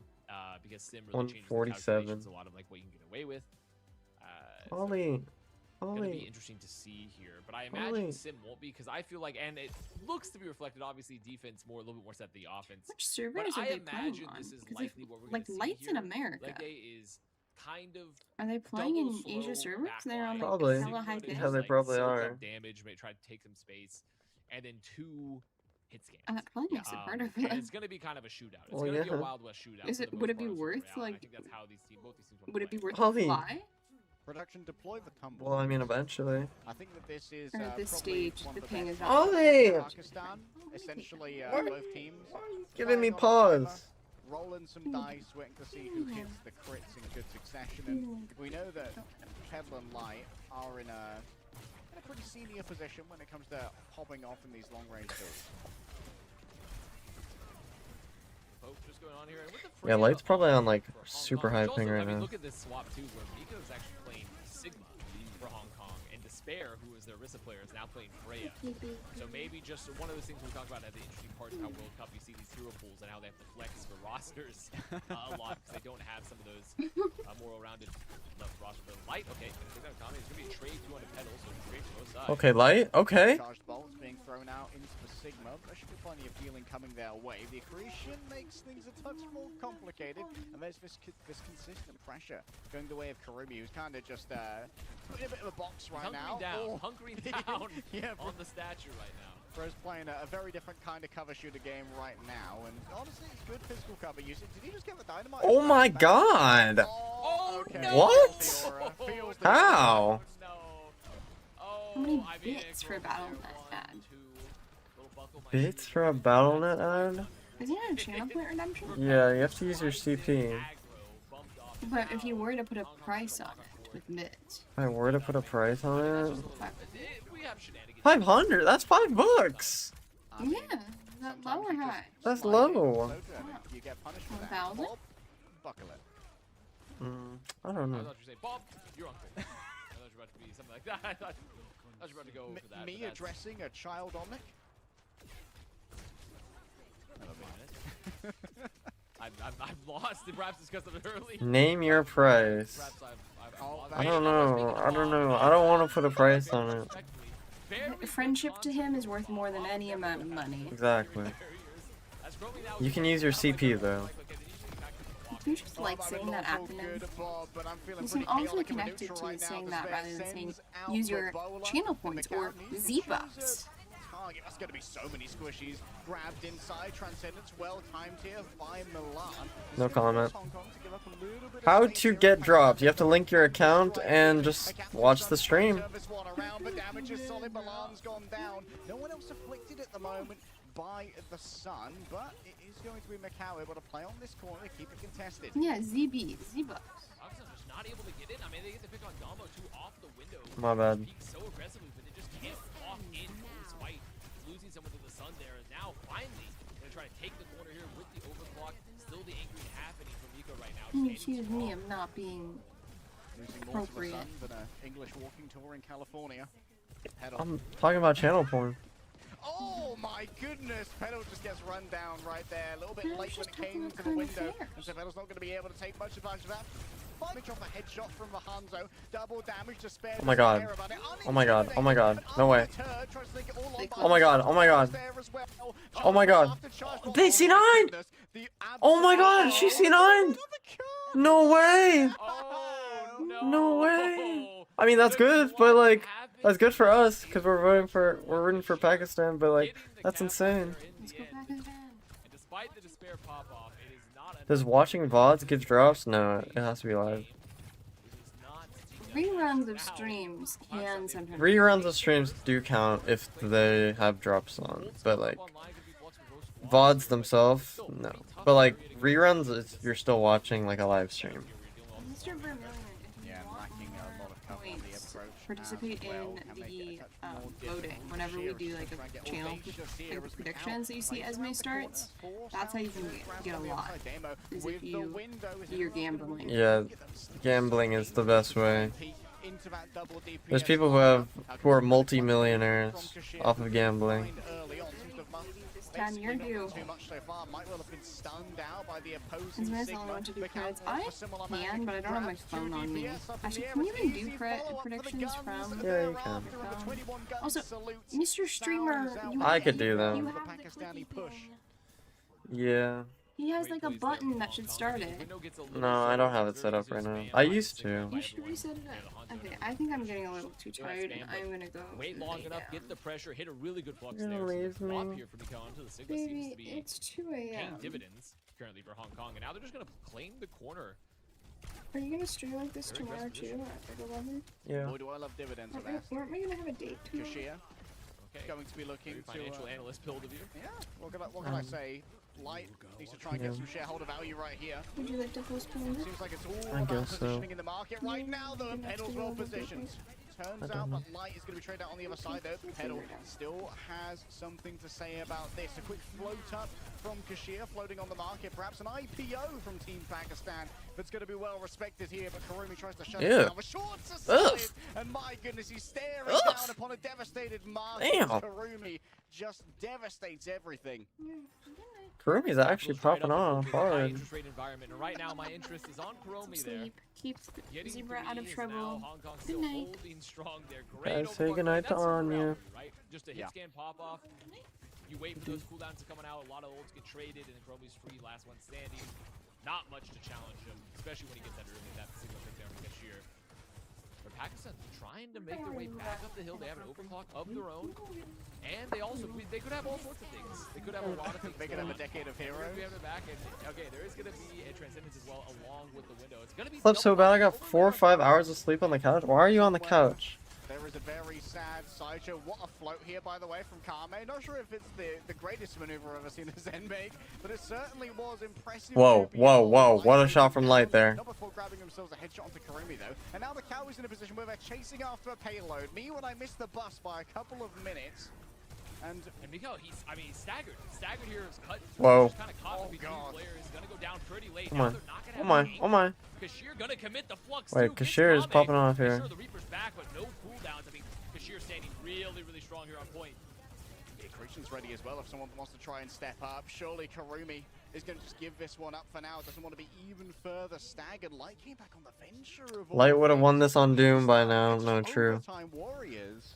Because Sim really changes the 1:47. calculations, a lot of like what you can get away with. So Ollie, gonna be Ollie. interesting to see here, but I imagine Ollie. Sim won't be, because I feel like, and it looks to be reflected, obviously defense more, a little bit more set the offense. Which servers But are I they playing imagine on? this is 'Cause if, likely what we're like, gonna see Lights in here. America. Leg Day is kind of Are they playing in double Asia slow servers? They're on like Probably. hella high Sigma to ping. Yeah, just, they like, probably soak are. up damage, may try to take some space, and then 2 hit scans. That probably makes it harder for And them. it's gonna be kind of a shootout. It's Well, gonna be a yeah. Wild West shootout. Is for it- the would most it be part of worth, round, and I like- think that's how both these teams wanna Would it be play. worth Ollie. to fly? Production deploy the tumble. Well, I mean, eventually. I think that this is Or at this probably stage, one the of ping best is matches out. Ollie! for Pakistan. Essentially, both teams Giving me flying on a timer, pause. rolling some dice, waiting to see who hits the crits in good succession. And we know that Pedal and Light are in a pretty senior position when it comes to popping off in these long-range builds. Poke just going on here, and with the Yeah, Freya Light's probably on like for Hong super Kong, high which ping also, right I mean, now. look at this swap too, where Miko's actually playing Sigma for Hong Kong, and Despair, who is their Orisa player, is now playing Freya. So maybe just one of those things we talk about at the interesting parts of how World Cup, you see these hero pools and how they have to flex for rosters a lot, because they don't have some of those more well-rounded left roster. But Light, okay, gonna take that comment. It's gonna be a trade 200 pedals, so trade for both sides. Okay, Light. Okay. Charged bolts being thrown out into the Sigma. There should be plenty of healing coming their way. The accretion makes things a touch more complicated, and there's this consistent pressure going the way of Karumi, who's kind of just putting a bit of a box right now. Hunkering down Yeah, on the statue right now. Bro's playing a very different kind of cover shooter game right now, and honestly, it's good physical cover usage. Did he just get the dynamite? Oh my god. Oh, okay. no! What? Fiora feels the How? No. Oh, How many I mean, bits it for a goes battle there, net 1, ad? 2, little buckle my Bits shoe. for a battle.net ad? Is he on a channel point redemption? Yeah, you have to use your CP. But if you were to put a price on it with bits, If I were to put a price on it, We have shenanigans. 500. That's $5. I mean, yeah, is that sometimes low or you just high? That's slide low. in, so German. You get punished for that. 1,000? Bob, buckle it. I don't I know. thought you were saying, Bob, your uncle. I thought you were about to be something like that. I thought you were about to go for that. Me but that's- addressing a child Omnic? Wait a minute. I've lost. Perhaps it's because of it early. Name your price. Perhaps I've lost. I don't know. I don't know. I don't want to put a price on it. Friendship to him is worth more than any amount of money. Exactly. You can use your CP though. You just like saying that acronym. You seem awfully connected to saying that rather than saying use your channel points or Z-Bucks. Target. That's going to be so many squishies grabbed inside. Transcendence well timed here by Milan. No comment. How to get dropped? You have to link your account and just watch the stream. But damage is solid. Milan's gone down. No one else afflicted at the moment by the sun, but it is going to be Macau able to play on this corner, keep it contested. Yeah, ZB, Z-Bucks. Just not able to get in. I mean, they get to pick on Damo too off the window. My bad. So aggressively, but they just can't walk in despite losing someone to the sun there. And now finally, they're gonna try to take the corner here with the overclock. Still the angry happening from Miko right now. Excuse me, I'm not being appropriate. English walking tour in California. I'm talking about channel porn. Oh my goodness! Pedal just gets run down right there. A little bit late when it came to the window. And so Pedal's not going to be able to take much advantage of that. Damage off a headshot from Hanzo. Double damage to spare. Oh my god. Oh my god. Oh my god. No way. Oh my god. Oh my god. Oh my god. They C9! Oh my god, she C9! No way! No way! I mean, that's good, but like, that's good for us because we're rooting for Pakistan, but like, that's insane. Let's go Pakistan. Despite the despair pop off, it is not Does watching VODs give drops? No, it has to be live. Reruns of streams can sometimes. Reruns of streams do count if they have drops on, but like, VODs themselves, no. But like, reruns, you're still watching like a live stream. Mr. Vermillion, if you want points, participate in the voting. Whenever we do like a channel like predictions that you see Esme starts, that's how you can get a lot. Is if you do your gambling. Yeah, gambling is the best way. There's people who are multi-millionaires off of gambling. Time you're due. Esme is the only one to do creds. I can, but I don't have my phone on me. Actually, can you even do predictions from? Yeah, you can. Also, Mr. Streamer, I could do you them. have the clicky thing. Yeah. He has like a button that should start it. No, I don't have it set up right now. I used to. You should reset it up. Okay, I think I'm getting a little too tired and I'm gonna go. Wait long lay enough, down. get the pressure, hit a really good flux You're there. gonna So leave the flop me? here from Miko onto the Sigma seems Baby, to be it's 2 paying a.m. dividends currently for Hong Kong, and now they're just gonna claim the corner. Are you gonna stream like this tomorrow too at like 11? Yeah. Boy, do I love dividends of that. Aren't we gonna have a date tomorrow? Kashia Okay. going to be looking Very to financial analyst build of you. yeah, what can I say? Light needs to try and get some shareholder value right here. Would you like to postpone it? Seems like it's all I about guess so. positioning in the market right now though. Pedal's well positioned. Turns out that Light is going to be traded out on the other side though. Pedal still has something to say about this. A quick float up from Kashir floating on the market. Perhaps an IPO from Team Pakistan that's going to be well respected here. But Karumi tries to shut it down. The shorts are solid. And my goodness, he's staring down upon a devastated market. Damn. Karumi just devastates everything. Kurumi's actually popping off High hard. interest rate environment, and right now my interest is on Kuromi there. Sleep. Keep Getting Zebra out of threes trouble. now. Hong Kong still Good night. holding strong there. Guys, Great say overclock, goodnight and to that's Anya. around, right? Just a hit Yeah. scan pop off. You wait for those cooldowns to come out. A lot of ults get traded, and Kuromi's free, last one standing. Not much to challenge him, especially when he gets that early. That single pick there from Kashir. But Pakistan trying to make their way back up the hill. They have an overclock of their own. And they also, they could have all sorts of things. They could have a lot of things. They could have a decade of heroes. We have it back, and okay, there is going to be a transcendence as well along with the window. It's going to be Slept so bad I got 4 or 5 hours of sleep on the couch. Why are you on the couch? There is a very sad sideshow. What a float here, by the way, from Kame. Not sure if it's the greatest maneuver I've ever seen a Zen make, but it certainly was impressive. Whoa, whoa, whoa. What a shot from Light there. Not before grabbing themselves a headshot onto Karumi, though. And now the cow is in a position where they're chasing after a payload. Me, when I missed the bus by a couple of minutes. And Miko, he's staggered. Staggered here is cut. Whoa. Just kind of caught between players. Gonna go down pretty late. Come Now on. they're not gonna Oh have my, any. oh my. Kashir gonna commit the flux. Wait, too. Kashir is Gets popping Kame. off here. Sure, the Reaper's back, but no cooldowns. I mean, Kashir standing really, really strong here on point. yeah, Christian's ready as well if someone wants to try and step up. Surely Karumi is going to just give this one up for now. Doesn't want to be even further staggered. Light came back on the venture of all Light would have won things. this on Doom by It's now. No, true. Overtime Warriors.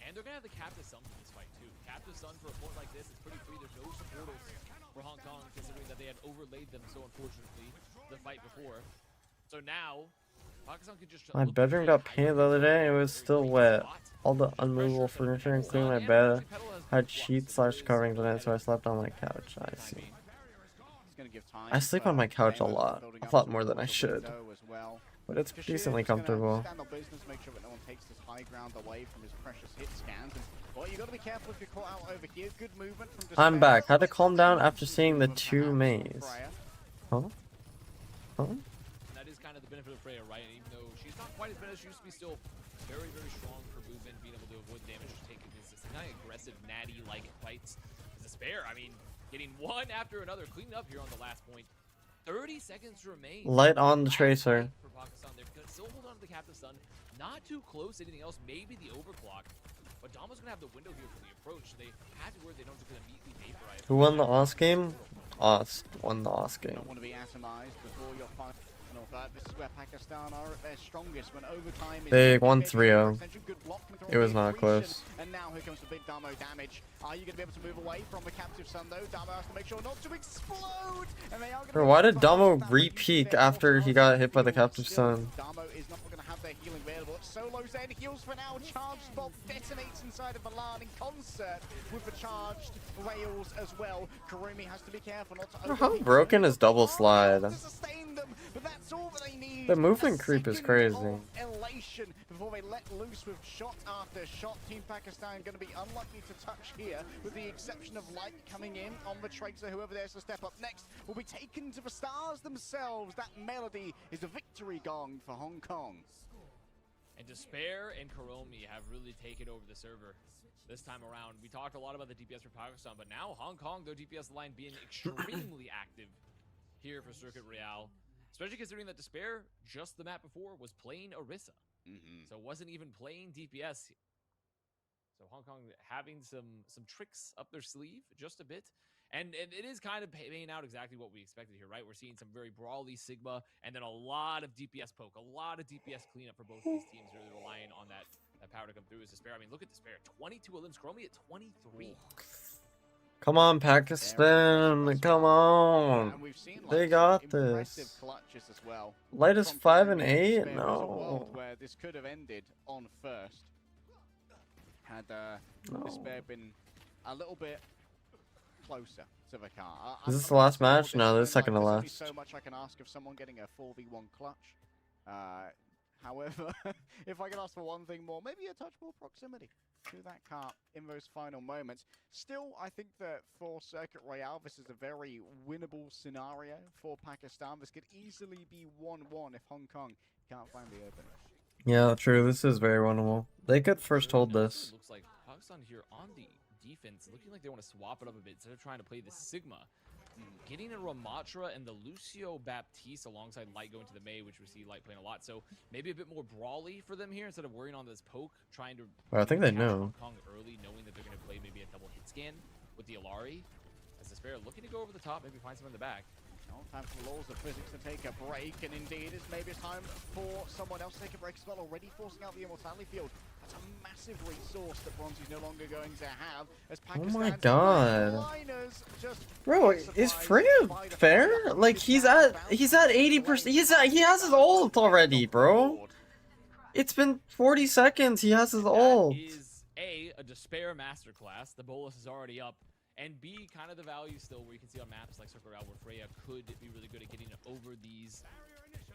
And they're going to have the Captive Sun for this fight, too. Captive Sun for a point like this is pretty free. There's no supporters for Hong Kong, considering that they had overlaid them so unfortunately the fight before. So now, Pakistan could just... My bedroom got painted the other day and it was still wet. All the unmovable furniture, including my bed, had sheets / coverings on it, so I slept on my couch. I see. I sleep on my couch a lot more than I should. But it's decently comfortable. I'm back. Had to calm down after seeing the 2 maze. Huh? Huh? That is kind of the benefit of Freya, right? Even though she's not quite as bad as she used to be, still very, very strong for movement, being able to avoid the damage she's taking. This kind of aggressive, natty-like fights. Despair, I mean, getting one after another, cleaned up here on the last point. 30 seconds remain. Light on the tracer. For Pakistan, they're gonna still hold on to the Captive Sun. Not too close to anything else, maybe the overclock. But Dama's gonna have the window here for the approach. So they have to worry they don't just gonna immediately vaporize. Who won the OS game? OS won the OS game. Don't want to be atomized before your final third. This is where Pakistan are at their strongest when overtime is They won 3-0. It was not close. And now here comes the big Damo damage. Are you going to be able to move away from the Captive Sun though? Damo has to make sure not to explode. And they are going to... Bro, why did Damo re-peek after he got hit by the Captive Sun? Damo is not going to have their healing available. Solo's end heals for now. Charged bomb detonates inside of Milan in concert with the charged rails as well. Karumi has to be careful not to... How broken is double slide? The The movement creep is crazy. Elation before they let loose with shot after shot. Team Pakistan going to be unlikely to touch here, with the exception of Light coming in on the tracer. Whoever there's to step up next will be taken to the stars themselves. That melody is a victory gong for Hong Kong. And Despair and Karomi have really taken over the server this time around. We talked a lot about the DPS for Pakistan, but now Hong Kong, their DPS line being extremely active here for Circuit Royale. Especially considering that Despair, just the map before, was playing Orisa. So wasn't even playing DPS. So Hong Kong having some tricks up their sleeve, just a bit. And it is kind of paying out exactly what we expected here, right? We're seeing some very brawly Sigma, and then a lot of DPS poke, a lot of DPS cleanup for both these teams, really relying on that power to come through as Despair. I mean, look at Despair, 22 elims, Chromie at 23. Come on, Pakistan. Come on. They got this. Light is 5 and 8? No. Where this could have ended on first had Despair been a little bit closer to the car. Is this the last match? No, this is second to last. So much I can ask of someone getting a 4v1 clutch. However, if I can ask for one thing more, maybe a touch more proximity to that car in those final moments. Still, I think that for Circuit Royale, this is a very winnable scenario for Pakistan. This could easily be 1-1 if Hong Kong can't find the opening. Yeah, true. This is very winnable. They could first hold this. Looks like Pakistan here on the defense, looking like they want to swap it up a bit instead of trying to play the Sigma. Getting a Ramatra and the Lucio Baptiste alongside Light going to the May, which we see Light playing a lot. So maybe a bit more brawly for them here instead of worrying on this poke, trying to... Well, I think they catch know. Hong Kong early, knowing that they're going to play maybe a double hit scan with the Alari. As Despair looking to go over the top, maybe find someone in the back. Time for the laws of physics to take a break, and indeed it's maybe time for someone else to take a break as well, already forcing out the Immortality Field. That's a massive resource that Bronzy's no longer going to have, as Oh my Pakistan's god. just Bro, is Freya fair? Like, he's at 80%. He has his ult already, bro. It's been 40 seconds. He has his ult. That is a Despair masterclass. The bolus is already up. And B, kind of the value still where you can see on maps like Circle Route where Freya could be really good at getting over these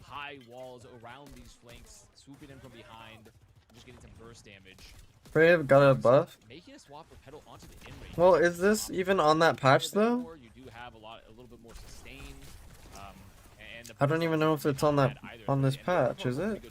high walls around these flanks, swooping in from behind, and just getting some burst damage. Freya got a buff. Making a swap for Petal onto the in-range. Well, is this even on that patch though? You do have a little bit more sustain. And the I don't even know if it's on that this patch, is it?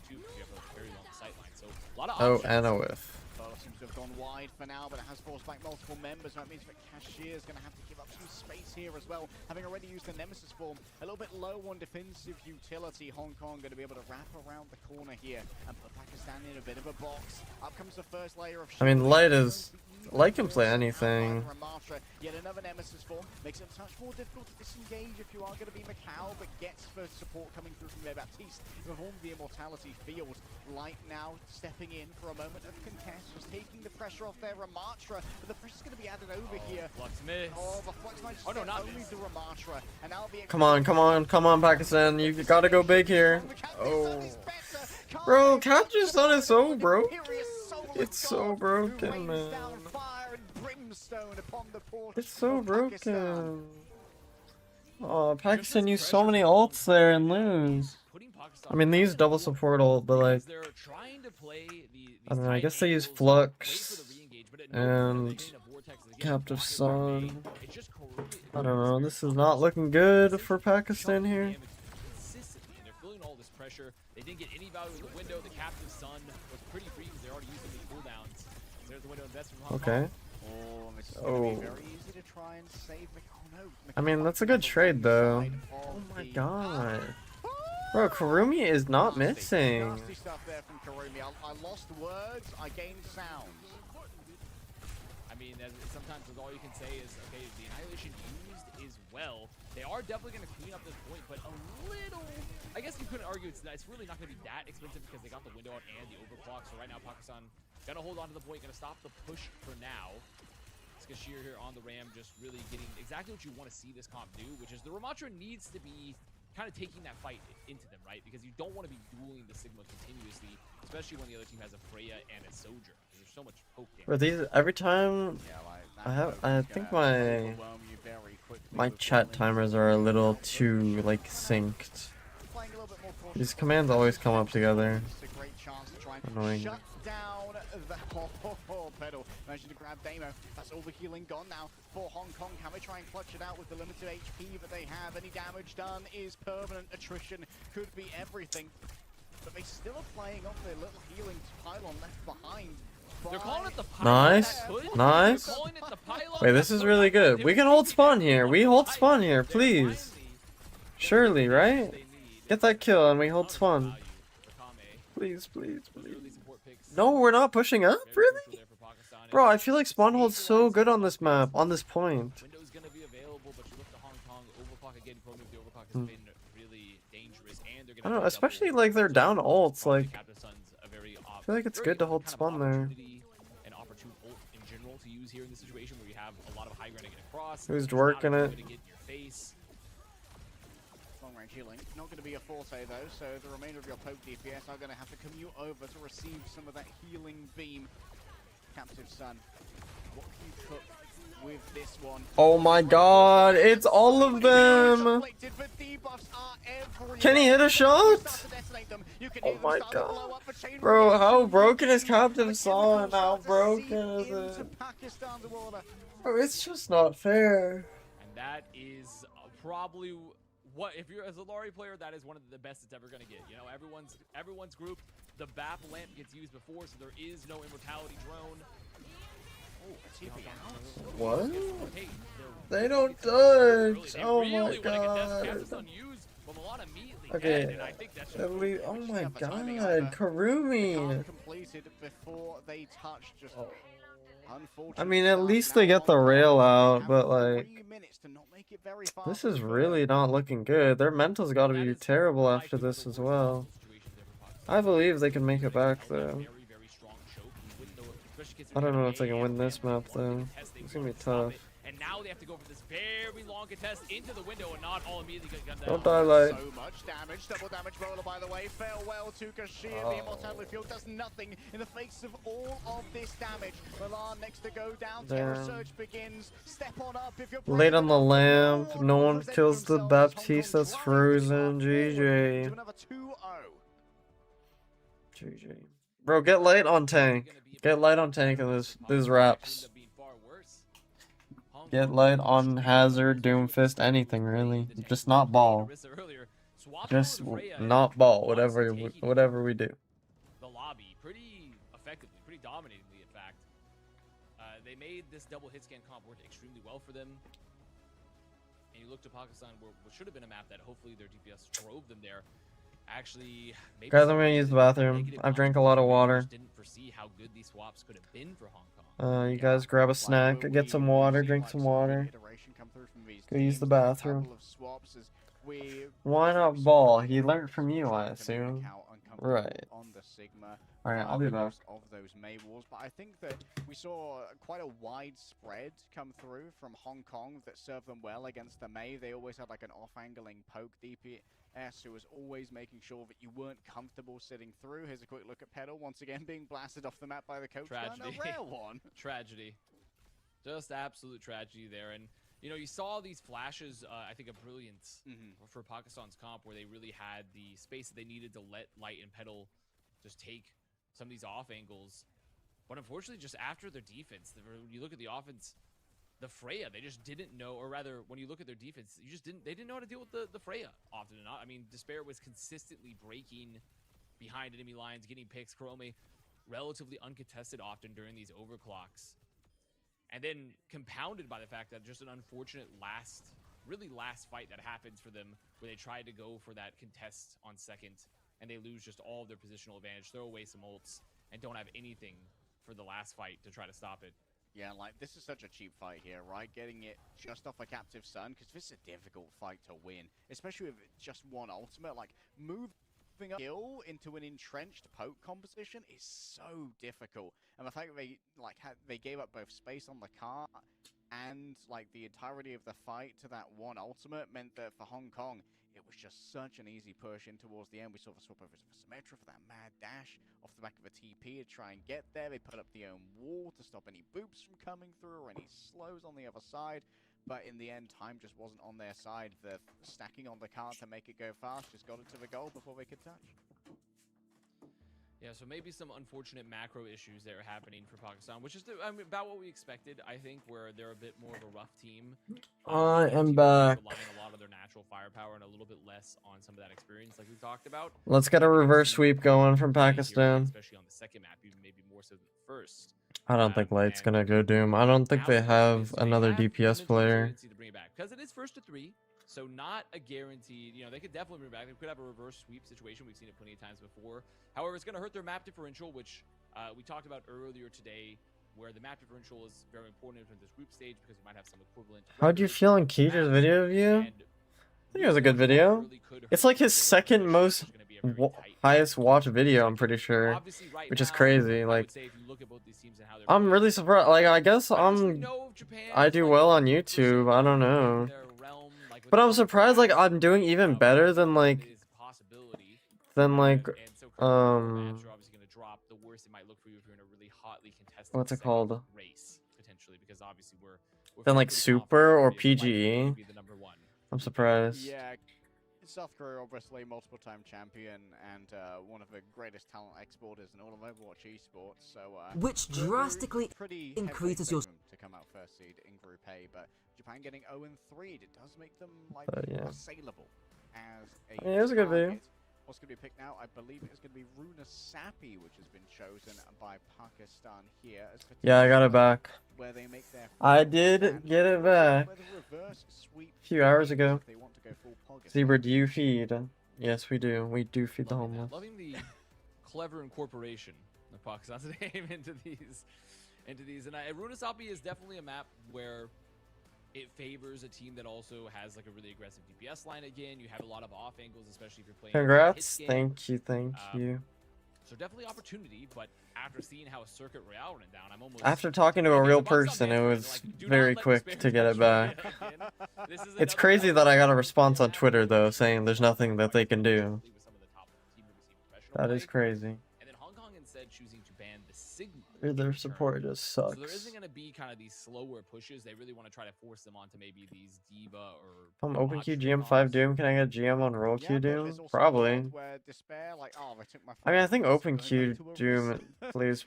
Oh, and a whiff. Seems to have gone wide for now, but it has forced back multiple members. That means that Cashier is going to have to give up some space here as well, having already used the Nemesis form. A little bit low on defensive utility. Hong Kong going to be able to wrap around the corner here and put Pakistan in a bit of a box. Up comes the first layer of... I mean, Light is like him play anything. Yet another nemesis form makes it much more difficult to disengage if you are going to be Macau, but gets first support coming through from Le Baptiste. Performed the immortality field. Light now stepping in for a moment of contest, just taking the pressure off their Ramatra, but the pressure's going to be added over here. Flux miss. Oh, the Flux might just not only miss. the Ramatra, and now the Come on, Pakistan. You gotta go big here. Oh. Bro, Capture's Sun is so broke. It's so broken, man. It's so broken. Oh, Pakistan used so many ults there and lose. I mean, they use double support ult, but like, I don't know, I guess they use Flux and Captive Sun. I don't know, this is not looking good for Pakistan here. They didn't get any value in the window. The Captive Sun was pretty free because they're already using the cooldowns. There's the window invest from Hong Kong. Okay. Oh, very easy to try and save. Oh, no. I mean, that's a good trade though. Oh my god. Bro, Karumi is not missing. Nasty stuff there from Karumi. I lost words, I gained sounds. I mean, sometimes all you can say is, okay, the Annihilation used is well. They are definitely going to clean up this point, but a little... I guess you couldn't argue it's really not going to be that expensive because they got the window out and the overclock. So right now, Pakistan going to hold on to the point, going to stop the push for now. Skashir here on the Ram, just really getting exactly what you want to see this comp do, which is the Ramatra needs to be kind of taking that fight into them, right? Because you don't want to be dueling the Sigma continuously, especially when the other team has a Freya and a Soldier. There's so much poke damage. Bro, these every time I think my chat timers are a little too like synced. These commands always come up together. Annoying. Shut down the pedal. Managing to grab Damo. That's all the healing gone now for Hong Kong. Can they try and clutch it out with the limited HP that they have? Any damage done is permanent. Attrition could be everything. But they still are playing off their little healing pylon left behind. They're calling it the pylon. Nice. Nice. Wait, this is really good. We can hold spawn here. We hold spawn here, please. Surely, right? Get that kill and we hold spawn. Please, please, please. No, we're not pushing up? Really? Bro, I feel like spawn holds so good on this map, on this point. Window's gonna be available, but you look to Hong Kong. Overclock again, probably the overclock has been really dangerous, and they're I don't know, especially like they're down ults, like I feel like it's good to hold spawn there. An opportune ult in general to use here in this situation where you have a lot of high ground to get across. Who's working it? Long range healing, not going to be a forte though, so the remainder of your poke DPS are going to have to commute over to receive some of that healing beam. Captive Sun, what can you cook with this one? Oh my god, it's all of them! Can he hit a shot? Oh my god. Bro, how broken is Captain Sun? How broken is it? Bro, it's just not fair. And that is probably what, if you're as a Lari player, that is one of the best it's ever going to get. You know, everyone's group, the BAP lamp gets used before, so there is no immortality drone. What? They don't touch! Oh my god. Okay, at least, oh my god, Karumi! I mean, at least they get the rail out, but like, this is really not looking good. Their mental's gotta be terrible after this as well. I believe they can make it back though. I don't know if they can win this map though. It's gonna be tough. And now they have to go for this very long contest into the window and not all immediately get gunned down. Don't die light. So much damage, double damage roller by the way. Farewell to Kashir. The immortality field does nothing in the face of all of this damage. Milan next to go down. Terror Surge begins. Step on up if you're late on the lamp. No one kills the Baptiste that's frozen. GG. GG. Bro, get light on tank. Get light on tank and these wraps. Get light on Hazard, Doomfist, anything really. Just not ball. Just not ball, whatever we do. The lobby, pretty effectively, pretty dominatingly in fact. They made this double hit scan comp work extremely well for them. And you look to Pakistan, what should have been a map that hopefully their DPS drove them there. actually maybe Guys, some I'm gonna use the negative bathroom. I've drank a lot of consequences. Maybe we water. just didn't foresee how good these swaps could have been for Hong Kong. You guys grab a snack, get some water, drink some water. Go use the bathroom. Why not ball? He learned from you, I assume. Right. Alright, I'll be back. Of those May Wars, but I think that we saw quite a wide spread come through from Hong Kong that served them well against the May. They always had like an off-angling poke DPS who was always making sure that you weren't comfortable sitting through. Here's a quick look at Pedal once again being blasted off the map by the coach. Tragedy. A rare one. Tragedy. Just absolute tragedy there. And you know, you saw these flashes, I think, of brilliance for Pakistan's comp, where they really had the space that they needed to let Light and Pedal just take some of these off angles. But unfortunately, just after their defense, when you look at the offense, the Freya, they just didn't know, or rather, when you look at their defense, they didn't know how to deal with the Freya often enough. I mean, Despair was consistently breaking behind enemy lines, getting picks. Chrome relatively uncontested often during these overclocks. And then compounded by the fact that just an unfortunate last fight that happens for them, where they tried to go for that contest on second, and they lose just all of their positional advantage, throw away some ults, and don't have anything for the last fight to try to stop it. Yeah, like, this is such a cheap fight here, right? Getting it just off a Captive Sun, because this is a difficult fight to win, especially with just one ultimate. Like, moving a kill into an entrenched poke composition is so difficult. And the fact that they gave up both space on the cart and, like, the entirety of the fight to that one ultimate meant that for Hong Kong, it was just such an easy push in towards the end. We saw the swap over to Symmetra for that mad dash off the back of a TP to try and get there. They put up the own wall to stop any boops from coming through or any slows on the other side. But in the end, time just wasn't on their side. The stacking on the cart to make it go fast just got it to the goal before they could touch. Yeah, so maybe some unfortunate macro issues that are happening for Pakistan, which is about what we expected, I think, where they're a bit more of a rough team. I am back. Relying a lot of their natural firepower and a little bit less on some of that experience, like we talked about. Let's get a reverse sweep going from Pakistan. Especially on the second map, even maybe more so than the first. I don't think Light's gonna go Doom. I don't think they have another DPS player. Because it is first to 3. So not a guaranteed, you know, they could definitely bring it back. They could have a reverse sweep situation. We've seen it plenty of times before. However, it's going to hurt their map differential, which we talked about earlier today, where the map differential is very important in this group stage because you might have some equivalent. How'd you feel in Keeter's video view? I think it was a good video. It's like his second most highest watched video, I'm pretty sure, which is crazy. Like, I'm really surprised. Like, I guess I do well on YouTube. I don't know. But I'm surprised, like, I'm doing even better than, what's it called? Than, like, Super or PGE. I'm surprised. Yeah, South Korea, obviously, multiple-time champion and one of the greatest talent exporters in all of Overwatch esports. So, which drastically increases your to come out first seed in Group A, but Japan getting 0-3, it does make them like assailable as a it was a good video. What's going to be picked now? I believe it's going to be Runa Sapi, which has been chosen by Pakistan here. Yeah, I got it back. Where they make their I did get it back a few hours ago. Zebra, do you feed? Yes, we do. We do feed the homeless. Loving the clever incorporation of Pakistan's name into these. And Runa Sapi is definitely a map where it favors a team that also has like a really aggressive DPS line again. You have a lot of off angles, especially if you're playing. Congrats. Thank you. So definitely opportunity, but after seeing how Circuit Royale went down, I'm almost... After talking to a real person, it was very quick to get it back. It's crazy that I got a response on Twitter, though, saying there's nothing that they can do. That is crazy. And then Hong Kong instead choosing to ban the Sigma. Their support just sucks. So there isn't going to be kind of these slower pushes. They really want to try to force them onto maybe these Diva or... If I'm OpenQ GM5 Doom, can I get GM on Roll Q Doom? Probably. I mean, I think OpenQ Doom plays...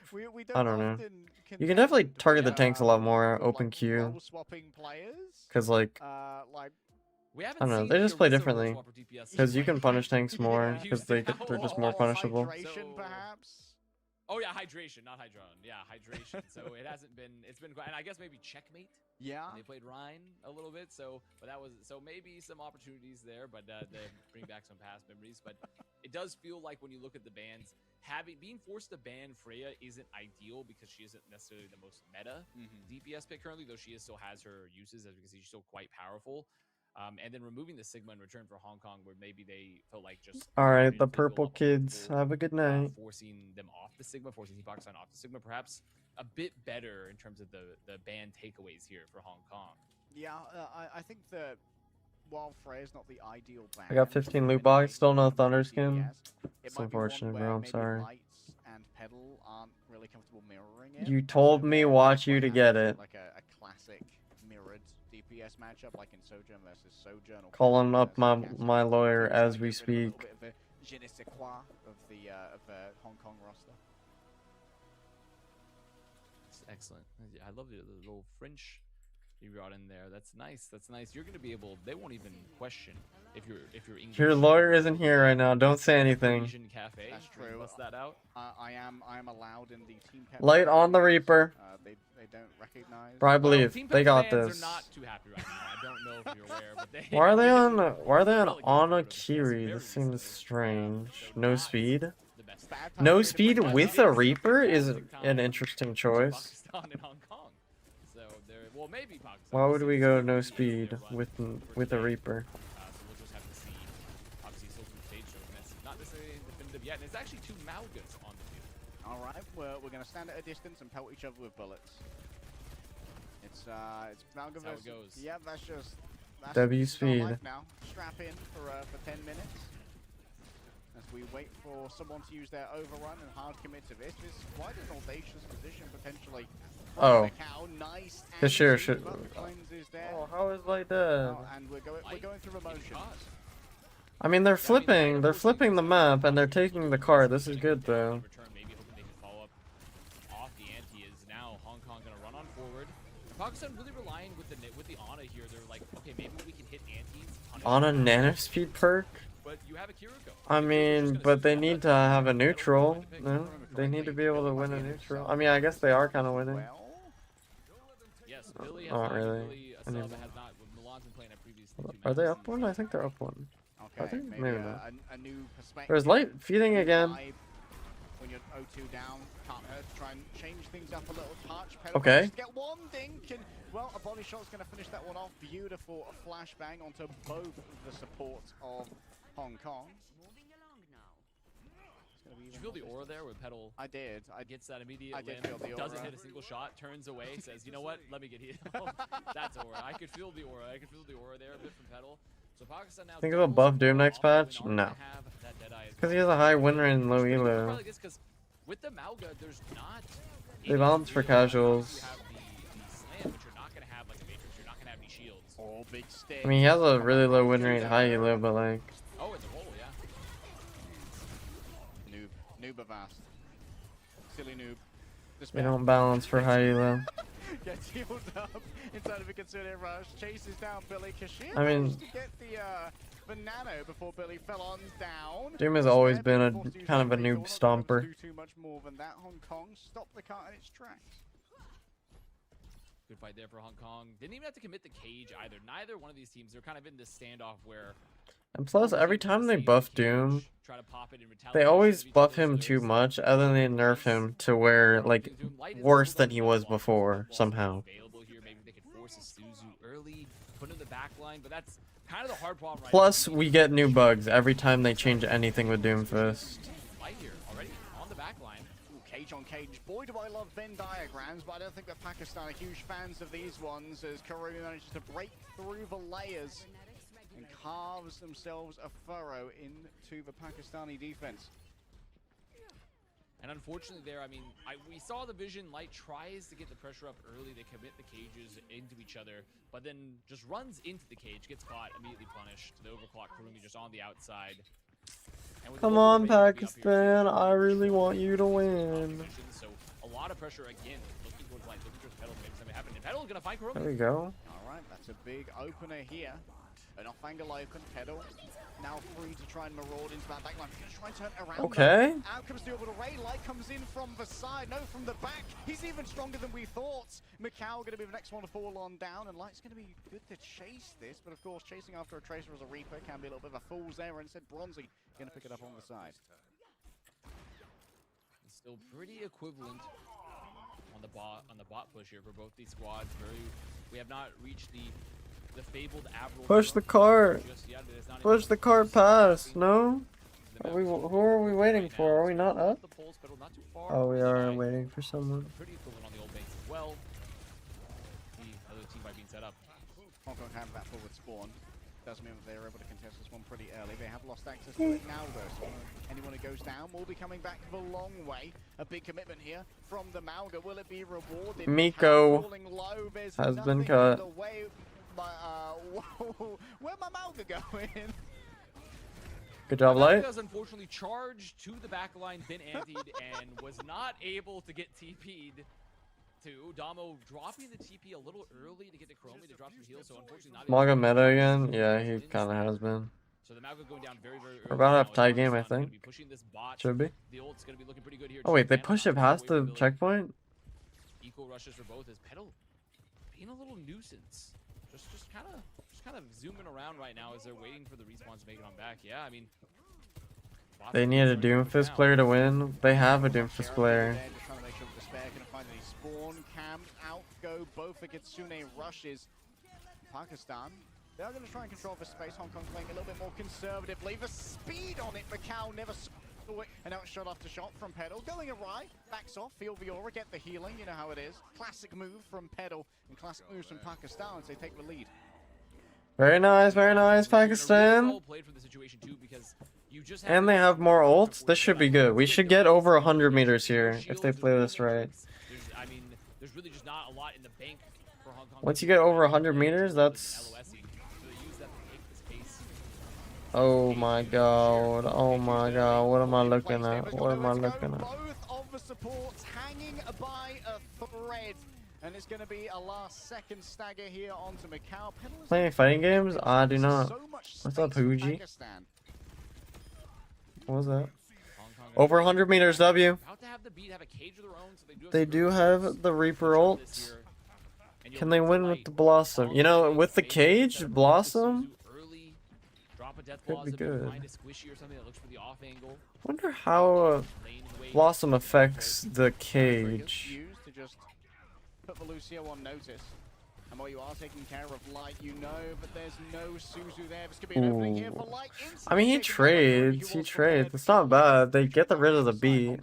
I don't know. You can definitely target the tanks a lot more, OpenQ. Because, like... I don't know, they just play differently. Because you can punish tanks more, because they're just more punishable. Oh yeah, hydration, not hydron. Yeah, hydration. So it hasn't been. It's been. And I guess maybe checkmate. Yeah. They played Rhine a little bit. So, but that was. So maybe some opportunities there. But they bring back some past memories. But it does feel like when you look at the bans, being forced to ban Freya isn't ideal because she isn't necessarily the most meta DPS pick currently, though she still has her uses, as we can see, she's still quite powerful. And then removing the Sigma in return for Hong Kong, where maybe they felt like just Alright, the purple kids. Have a good night. forcing them off the Sigma, forcing Team Pakistan off the Sigma, perhaps a bit better in terms of the ban takeaways here for Hong Kong. Yeah, I think that while Freya's not the ideal ban, I got 15 loot box, still no Thunder skin. It's unfortunate, bro. I'm sorry. Lights and Pedal aren't really comfortable mirroring it. You told me watch you to get it. Like a classic mirrored DPS matchup, like in Sojourn versus Sojourn. Calling up my lawyer as we speak. Je ne sais quoi of the Hong Kong roster. It's excellent. I love the little French you brought in there. That's nice. That's nice. You're gonna be able. They won't even question if you're English. Your lawyer isn't here right now. Don't say anything. Asian Cafe. That's true. Bust that out. I am allowed in the team. Light on the Reaper. They don't recognize. Bro, I believe they got fans this. Are not too happy right now. I don't know if you're aware, but they. Why are they on Anakiri? This seems strange. No speed. No speed with a Reaper is an interesting choice. Well, maybe Pakistan. Why would we go no speed with a Reaper? So we'll just have to see. Obviously, still through stage, so it's not necessarily definitive yet. And it's actually 2 Malgas on the field. All right, we're gonna stand at a distance and pelt each other with bullets. It's Malga That's how versus. it goes. Yeah, that's just. W this is our speed. life now. Strap in for 10 minutes. As we wait for someone to use their overrun and hard commit to this. This is quite an audacious position potentially. Oh. Nice. The share should. There. Oh, how is like that? Oh, and we're going through emotions. I mean, they're flipping the map and they're taking the car. This is good though. Maybe hoping they can follow up off the ante. Is now Hong Kong gonna run on forward? Pakistan really relying with the Ana here. They're like, okay, maybe we can hit antes. On a nanospeed perk? But you have a Kiriko. I mean, but they need to have a neutral. No, they need to be able to win a neutral. I mean, I guess they are kind of winning. Yes, Billy has Not not really. Billy, I mean, has not. Milan's been playing at previously 2 are they matches. up one? I think they're up one. Okay, Are they? maybe Maybe not. a new perspective. There's light feeding again. When you're 0-2 down, can't hurt. Try and change things up a little touch. Okay. Just get one dink, and well, a body shot's going to finish that one off. Beautiful flashbang onto both the supports of Hong Kong. Did you feel the aura there with Pedal? I did. Gets that immediate I did limb, feel the doesn't aura. hit a single shot, turns away, says, you know what, let me get hit. That's aura. I could feel the aura. I could feel the aura there a bit from Pedal. So Pakistan now. Think of a buff Doom next patch? No. Because he has a high win rate and low elo. With the Malga, there's not. They balance for casuals. You have the slam, but you're not gonna have like a Matrix. You're not gonna have any shields. Oh, big stick. I mean, he has a really low win rate, high elo, but like. Oh, it's a roll, yeah. Noob avast. Silly noob. They don't balance for high elo. Gets healed up inside of a concerted rush. Chases down Billy. Kashir I mean, to get the nano before Billy fell on down. Doom has always been a kind of a noob stomper. Do too much more than that. Hong Kong stopped the car in its tracks. Good fight there for Hong Kong. Didn't even have to commit the cage either. Neither one of these teams. They're kind of in this standoff where. And plus, every time they buff Doom, try to pop it in they always buff him too much, and then they nerf him to where, like, worse than he was before, somehow. Maybe they could force a Suzu early, put him in the back line, but that's kind of the hard problem right Plus, we get new bugs every time they change anything with Doomfist. Fight here already on the back line. Cage on cage. Boy, do I love Venn diagrams, but I don't think that Pakistan are huge fans of these ones as Karuna manages to break through the layers and carves themselves a furrow into the Pakistani defense. And unfortunately there, I mean, we saw the Vision Light tries to get the pressure up early. They commit the cages into each other, but then just runs into the cage, gets caught, immediately punished. The overclock Kurumi just on the outside. Come on, Pakistan. I really want you to win. So a lot of pressure again, looking towards Light, looking towards Pedal to make something happen. And Pedal is going to find Kurumi. There we go. All right, that's a big opener here. An off-angle open, Pedal now free to try and maraud into that backline. He's gonna try and turn it around. Okay. Though. Out comes the orbital ray. Light comes in from the side, no, from the back. He's even stronger than we thought. Macau gonna be the next one to fall on down, and Light's gonna be good to chase this, but of course, chasing after a Tracer as a Reaper can be a little bit of a fool's error. Instead, Bronzy gonna pick it up on the side. It's still pretty equivalent on the bot push here for both these squads. We have not reached the fabled Avril. Push the cart. Just yet. It is not Push even the cart past. No? Who are we waiting for? Are we not up? The pulse pedal not too far Oh, we from the are side. waiting for someone. Pretty equivalent on the old banks as well. The other team might be set up. Hong Kong have that forward spawn. Doesn't mean that they're able to contest this one pretty early. They have lost access to it now, though. So anyone who goes down will be coming back the long way. A big commitment here from the Mauga. Will it be rewarded? Miko Falling low. There's has been nothing cut. in the way. Whoa, where my Mauga going? Good job, Light. Mauga's unfortunately charged to the back line, been antied, and was not able to get TP'd. To Damo dropping the TP a little early to get the Chromie to drop some heals, so unfortunately not able Maga to meta again? Yeah, he kind of has been. So the Mauga going down very, very early. We're about to have now. tie It's game, I Pakistan gonna think. be pushing this bot. Should be. The ult's gonna be looking pretty good here. Oh wait, they Japan pushed it on past away the from Billy. checkpoint? Equal rushes for both as Pedal being a little nuisance. Just kind of zooming around right now as they're waiting for the respawns to make it on back. Yeah, I mean, They need a Doomfist player to win. They have a Doomfist player. Just trying to make sure that Despair can find any spawn camps. Out go both against Sune rushes. Pakistan. They are going to try and control the space. Hong Kong playing a little bit more conservatively. The speed on it, Macau never saw it. And now it's shot after shot from Pedal. Going awry, backs off, feel the aura, get the healing. You know how it is. Classic move from Pedal and classic moves from Pakistan as they take the lead. Very nice, Pakistan. And they have more ults. This should be good. We should get over 100 meters here if they play this right. I mean, there's really just not a lot in the bank for Hong Kong. Once you get over 100 meters, that's... Oh my god. Oh my god. What am I looking at? What am I looking at? Both of the supports hanging by a thread. And it's going to be a last second stagger here onto Macau. Playing fighting games? I do not. What's up, Huji? What was that? Over 100 meters, W. They do have the Reaper ult. Can they win with the Blossom? You know, with the cage, Blossom could be good. Wonder how Blossom affects the cage. Put the Lucio on notice. And while you are taking care of Light, you know, but there's no Suzu there. This could be an opening here for Light. I mean, he trades. It's not bad. They get rid of the beat.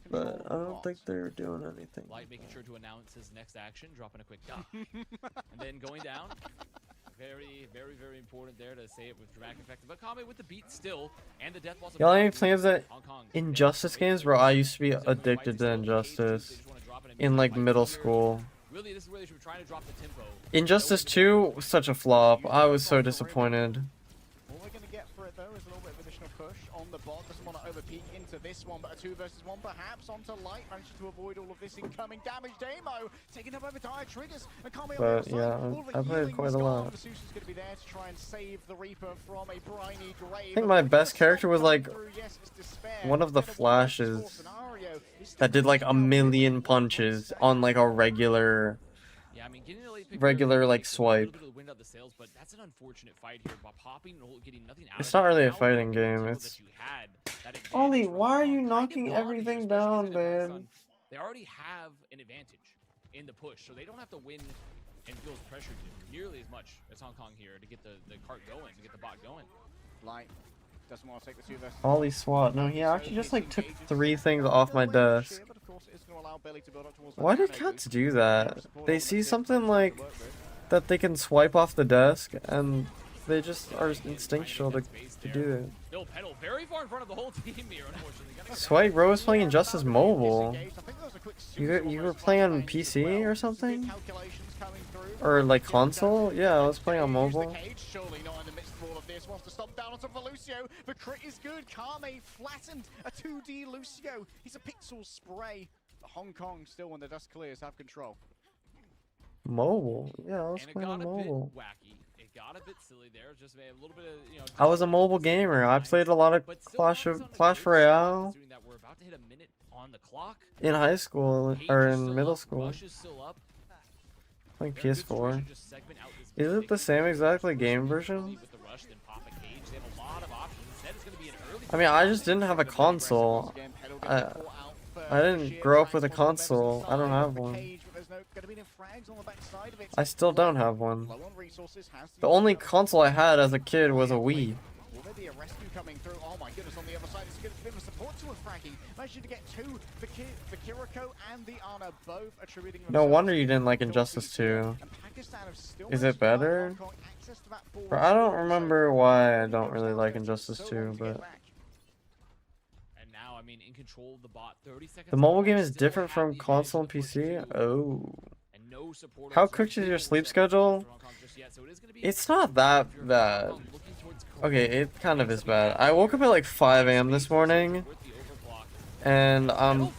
But I don't think they're doing anything. Light making sure to announce his next action, dropping a quick dot. And then going down. Very, very, very important there to say it with dramatic effect. But Kame with the beat still, and the death loss of Y'all any plans that Injustice games, bro? I used to be addicted to Injustice in like middle school. Really, this is where they should be trying to drop the tempo. Injustice 2 was such a flop. I was so disappointed. All we're going to get for it, though, is a little bit of additional push on the bot. Doesn't want to overpeak into this one, but a 2 versus 1 perhaps onto Light. Manages to avoid all of this incoming damage. Damo taking up over dire triggers. And But yeah, I played quite a lot. The Susu's going to be there to try and save the Reaper from a briny grave. I think my best character was like one of the Flashes that did like a million punches on like a regular like swipe. It's not really a fighting game. It's Ollie, why are you knocking everything down, man? They already have an advantage in the push, so they don't have to win and feel pressured nearly as much as Hong Kong here to get the cart going, to get the bot going. Light doesn't want to take the 2 versus Ollie SWAT. No, he actually just like took 3 things off my desk. Why did cats do that? They see something like that they can swipe off the desk and they just are instinctual to do it. Bill Pedal very far in front of the whole team here, unfortunately. Swipe Bro was playing Injustice Mobile. You were playing on PC or something? Or like console? Yeah, I was playing on mobile. Wants to stomp down onto Lucio. The crit is good. Kame flattened a 2D Lucio. He's a pixel spray. But Hong Kong still, when the dust clears, have control. Mobile? Yeah, I was playing on mobile. Wacky. It got got a bit silly there. Just a little bit of, you know, I was a mobile gamer. I played a lot of but still Clash Hawks on a Clash good Royale spot, considering that we're about to hit a minute on the clock. in high school Cage or is in still middle up, school. Rush is still up. Playing They're in a good PS4. situation to just segment out this Is it big the same exactly game lead version? with the Rush, then pop a Cage. They have a lot of options. Instead, it's gonna be an early I mean, I just didn't have a console. I didn't grow up with a console. I don't have one. I still don't have one. The only console I had as a kid was a Wii. Will there be a rescue coming through? Oh my goodness, on the other side, it's a bit of support to a Frankie. Managing to get two for Kiriko and the Ana, both attributing No wonder you didn't like Injustice 2. Is it better? But I don't remember why I don't really like Injustice 2, but And now, I mean, in control of the bot. 30 seconds. the mobile game is different from console and PC? Oh. And no support. How cooked is your sleep schedule? It's not that bad. Okay, it kind of is bad. I woke up at like 5 a.m. this morning, and I'm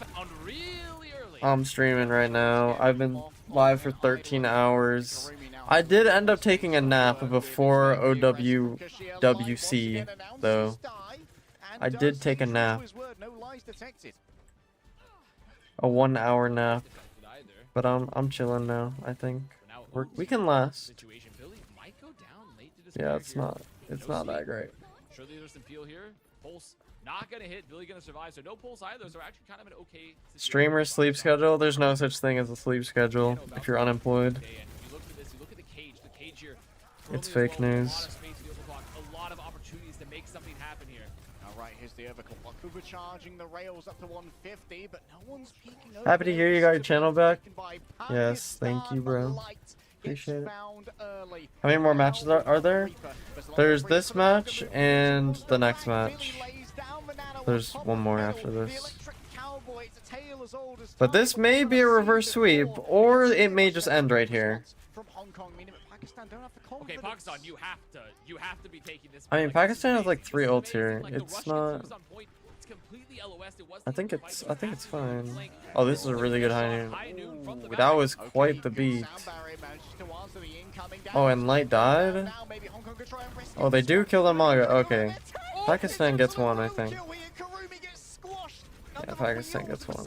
streaming right now. I've been live for 13 hours. I did end up taking a nap before Owwc, though. I did take a nap. A 1-hour nap. But I'm chilling now, I think. We can last. Yeah, it's not that great. Surely there's some peel here. Pulse not gonna hit. Billy gonna survive, so no pulse either. So actually kind of an okay situation. Streamer sleep schedule? There's no such thing as a sleep schedule if you're unemployed. Okay, and you look at this, you look at the cage. The cage here. It's fake news. A lot of space to the overclock, a lot of opportunities to make something happen here. All right, here's the overclock. Overcharging the rails up to 150, but no one's peeking over. Happy to hear you got your channel back. Yes, thank you, bro. Appreciate it. How many more matches are there? There's this match and the next match. There's one more after this. But this may be a reverse sweep, or it may just end right here. Okay, Pakistan, you have to be taking this. I mean, Pakistan has like 3 ults here. It's not. I think it's fine. Oh, this is a really good high noon. Ooh, that was quite the beat. Oh, and Light died? Oh, they do kill the Maga. Okay. Pakistan gets one, I think. Yeah, Pakistan gets one.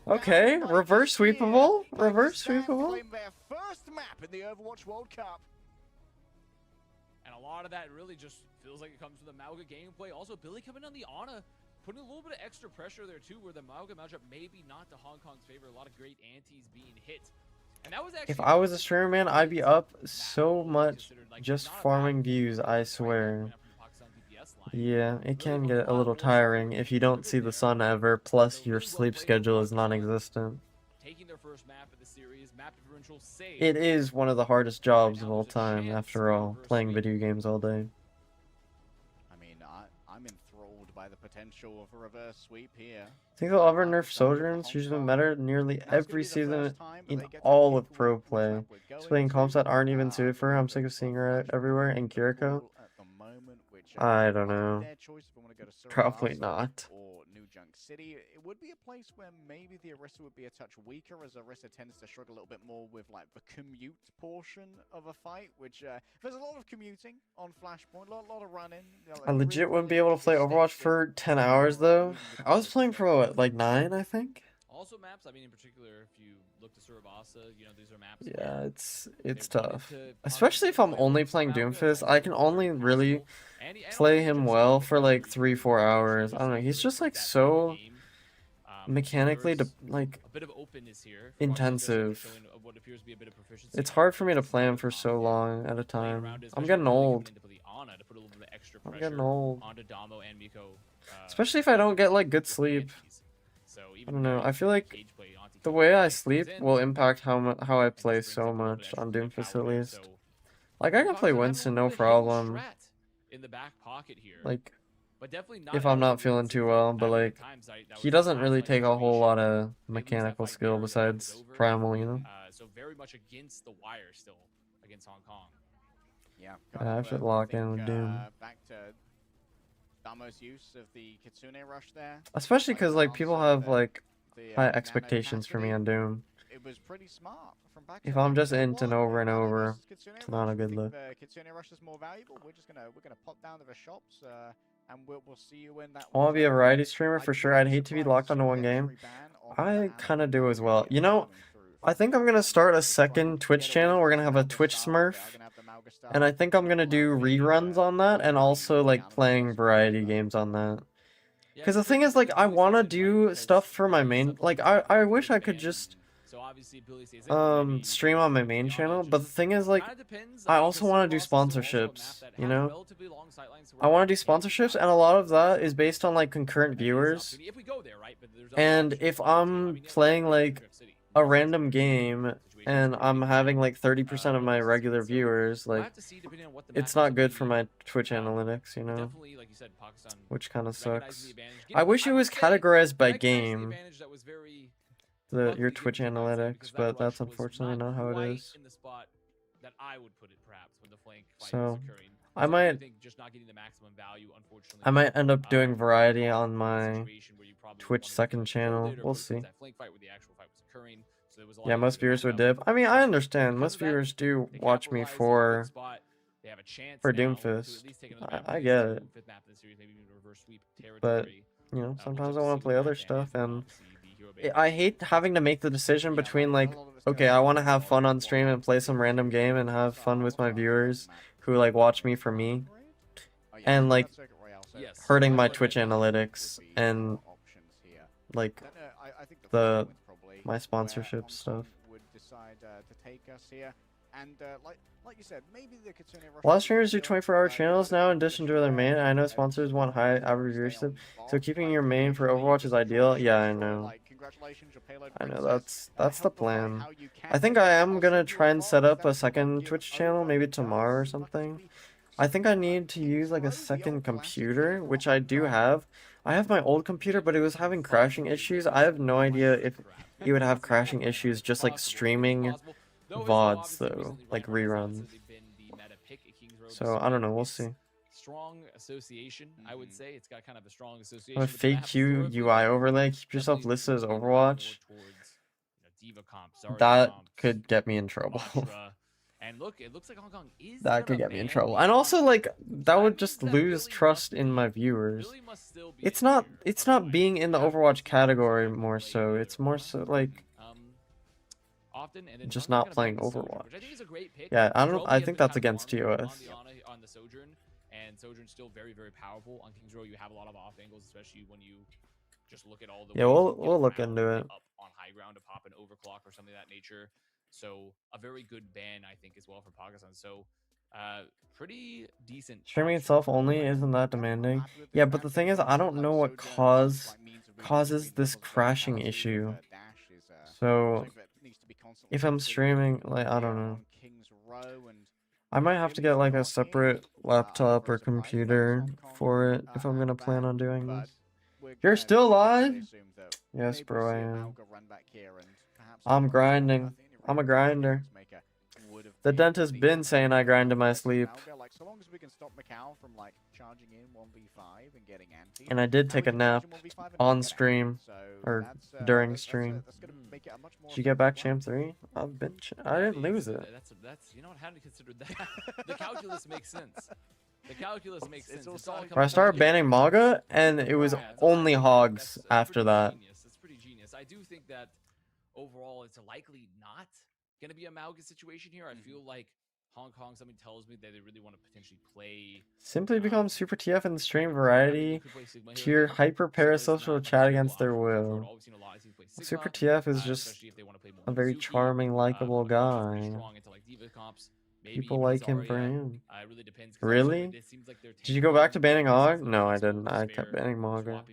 Okay, reverse sweepable? Reverse sweepable? And a lot of that really just feels like it comes from the Mauga gameplay. Also, Billy coming on the Ana, putting a little bit of extra pressure there too, where the Mauga matchup maybe not to Hong Kong's favor. A lot of great antis being hit. And that was actually, If I was a streamer, man, I'd be up so much just farming views, I swear. Yeah, it can get a little tiring if you don't see the sun ever, plus your sleep schedule is non-existent. taking their first map of the series, map differential saved. It is one of the hardest jobs of all time, after all, playing video games all day. I mean, I'm enthralled by the potential of a reverse sweep here. Think they'll ever nerf Sojourns? She's been better nearly every season in all of pro play. Playing comps that aren't even suited for her. I'm sick of seeing her everywhere. And Kiriko? I don't know. Probably not. Or New Junk City. It would be a place where maybe the Orisa would be a touch weaker, as Orisa tends to struggle a little bit more with like the commute portion of a fight, which there's a lot of commuting on Flashpoint, a lot of running. You know, I legit wouldn't be able to play Overwatch for 10 hours though. I was playing for what, like 9, I think? Also maps, I mean in particular, if you look to Surabasa, you know, these are maps. Yeah, it's tough. Especially if I'm only playing Doomfist, I can only really play him well for like 3-4 hours. I don't know, he's just like so mechanically like a bit of openness here. intensive. It's hard for me to play him for so long at a time. I'm getting old. I'm getting old. Especially if I don't get like good sleep. I don't know, I feel like the way I sleep will impact how I play so much on Doomfist at least. Like I can play Winston no problem. Like if I'm not feeling too well, but like he doesn't really take a whole lot of mechanical skill besides primal, you know. So very much against the wire still against Hong Kong. Yeah, I should lock in with Doom. Back to Damo's use of the Kitsune rush there. Especially because like people have like high expectations for me on Doom. it was pretty smart from Pakistan. If I'm just You know inting what? over and Rally over, versus Kitsune it's not a Rush. good Think look. the Kitsune Rush is more valuable. We're gonna pop down to the shops, and we'll see you when that. I want to be a variety streamer I'd for be sure. very I'd hate to be surprised locked to see onto a one game. legendary ban on I Anna kind of do as Malga well. You know, coming through I think I'm gonna from start a to try and second Twitch get away channel. We're from gonna have a Malga Twitch style. They are Smurf, gonna have the Malga style and I think I'm gonna do being, reruns on that, and also like playing variety games on that. Because the thing is, like, I want to do stuff for my main. Like, I wish I could just stream on my main channel, but the thing is, like, I also want to do sponsorships, you know? I want to do sponsorships, and a lot of that is based on, like, concurrent viewers. And if I'm playing, like, a random game, and I'm having, like, 30% of my regular viewers, like, it's not good for my Twitch analytics, you know? Which kind of sucks. I wish it was categorized by game, your Twitch analytics, but that's unfortunately not how it is. So, I might end up doing variety on my Twitch second channel. We'll see. Yeah, most viewers would dip. I mean, I understand. Most viewers do watch me for Doomfist. I get it. But, you know, sometimes I want to play other stuff, and I hate having to make the decision between, like, okay, I want to have fun on stream and play some random game and have fun with my viewers who, like, watch me for me, and, like, hurting my Twitch analytics and, like, my sponsorship stuff. Like you said, maybe the a lot of streamers do 24-hour channels now in addition to their main. I know sponsors want high average viewership, so keeping your main for Overwatch is ideal. Yeah, I know. I know, that's the plan. I think I am gonna try and set up a second Twitch channel, maybe tomorrow or something. I think I need to use like a second computer, which I do have. I have my old computer, but it was having crashing issues. I have no idea if it would have crashing issues just like streaming VODs though, like reruns. So I don't know, we'll see. Strong association, I would say. It's got kind of a strong association. A fake Q UI overlay, keep yourself listed as Overwatch. That could get me in trouble. And look, it looks like Hong Kong is that could get me in trouble. And also, like, that would just lose trust in my viewers. It's not being in the Overwatch category more so. It's more so like just not playing Overwatch. Yeah, I think that's against TOS. On the Sojourn, and Sojourn's still very, very powerful. On Kings Row, you have a lot of off angles, especially when you just look at all the yeah, we'll look into it. Up on high ground to pop an overclock or something of that nature. So a very good ban, I think, as well for Pakistan. So pretty decent. Streaming itself only isn't that demanding. Yeah, but the thing is, I don't know what causes this crashing issue. So if I'm streaming, like, I don't know. I might have to get like a separate laptop or computer for it if I'm gonna plan on doing this. You're still live? Yes, bro, I am. I'm grinding. I'm a grinder. The dentist's been saying I grind in my sleep. And I did take a nap on stream, or during stream. Did you get back Champ 3? I didn't lose it. That's you know what, I hadn't considered that. The calculus makes sense. The calculus makes sense. I started banning Maga, and it was only hogs after that. It's pretty genius. I do think that overall it's likely not going to be a Malga situation here. I feel like Hong Kong, something tells me that they really want to potentially play. Simply become Super TF and stream variety to your hyper parasocial chat against their will. Super TF is just a very charming, likable guy. People like him for him. Really? Did you go back to banning Og? No, I didn't. I kept banning Maga.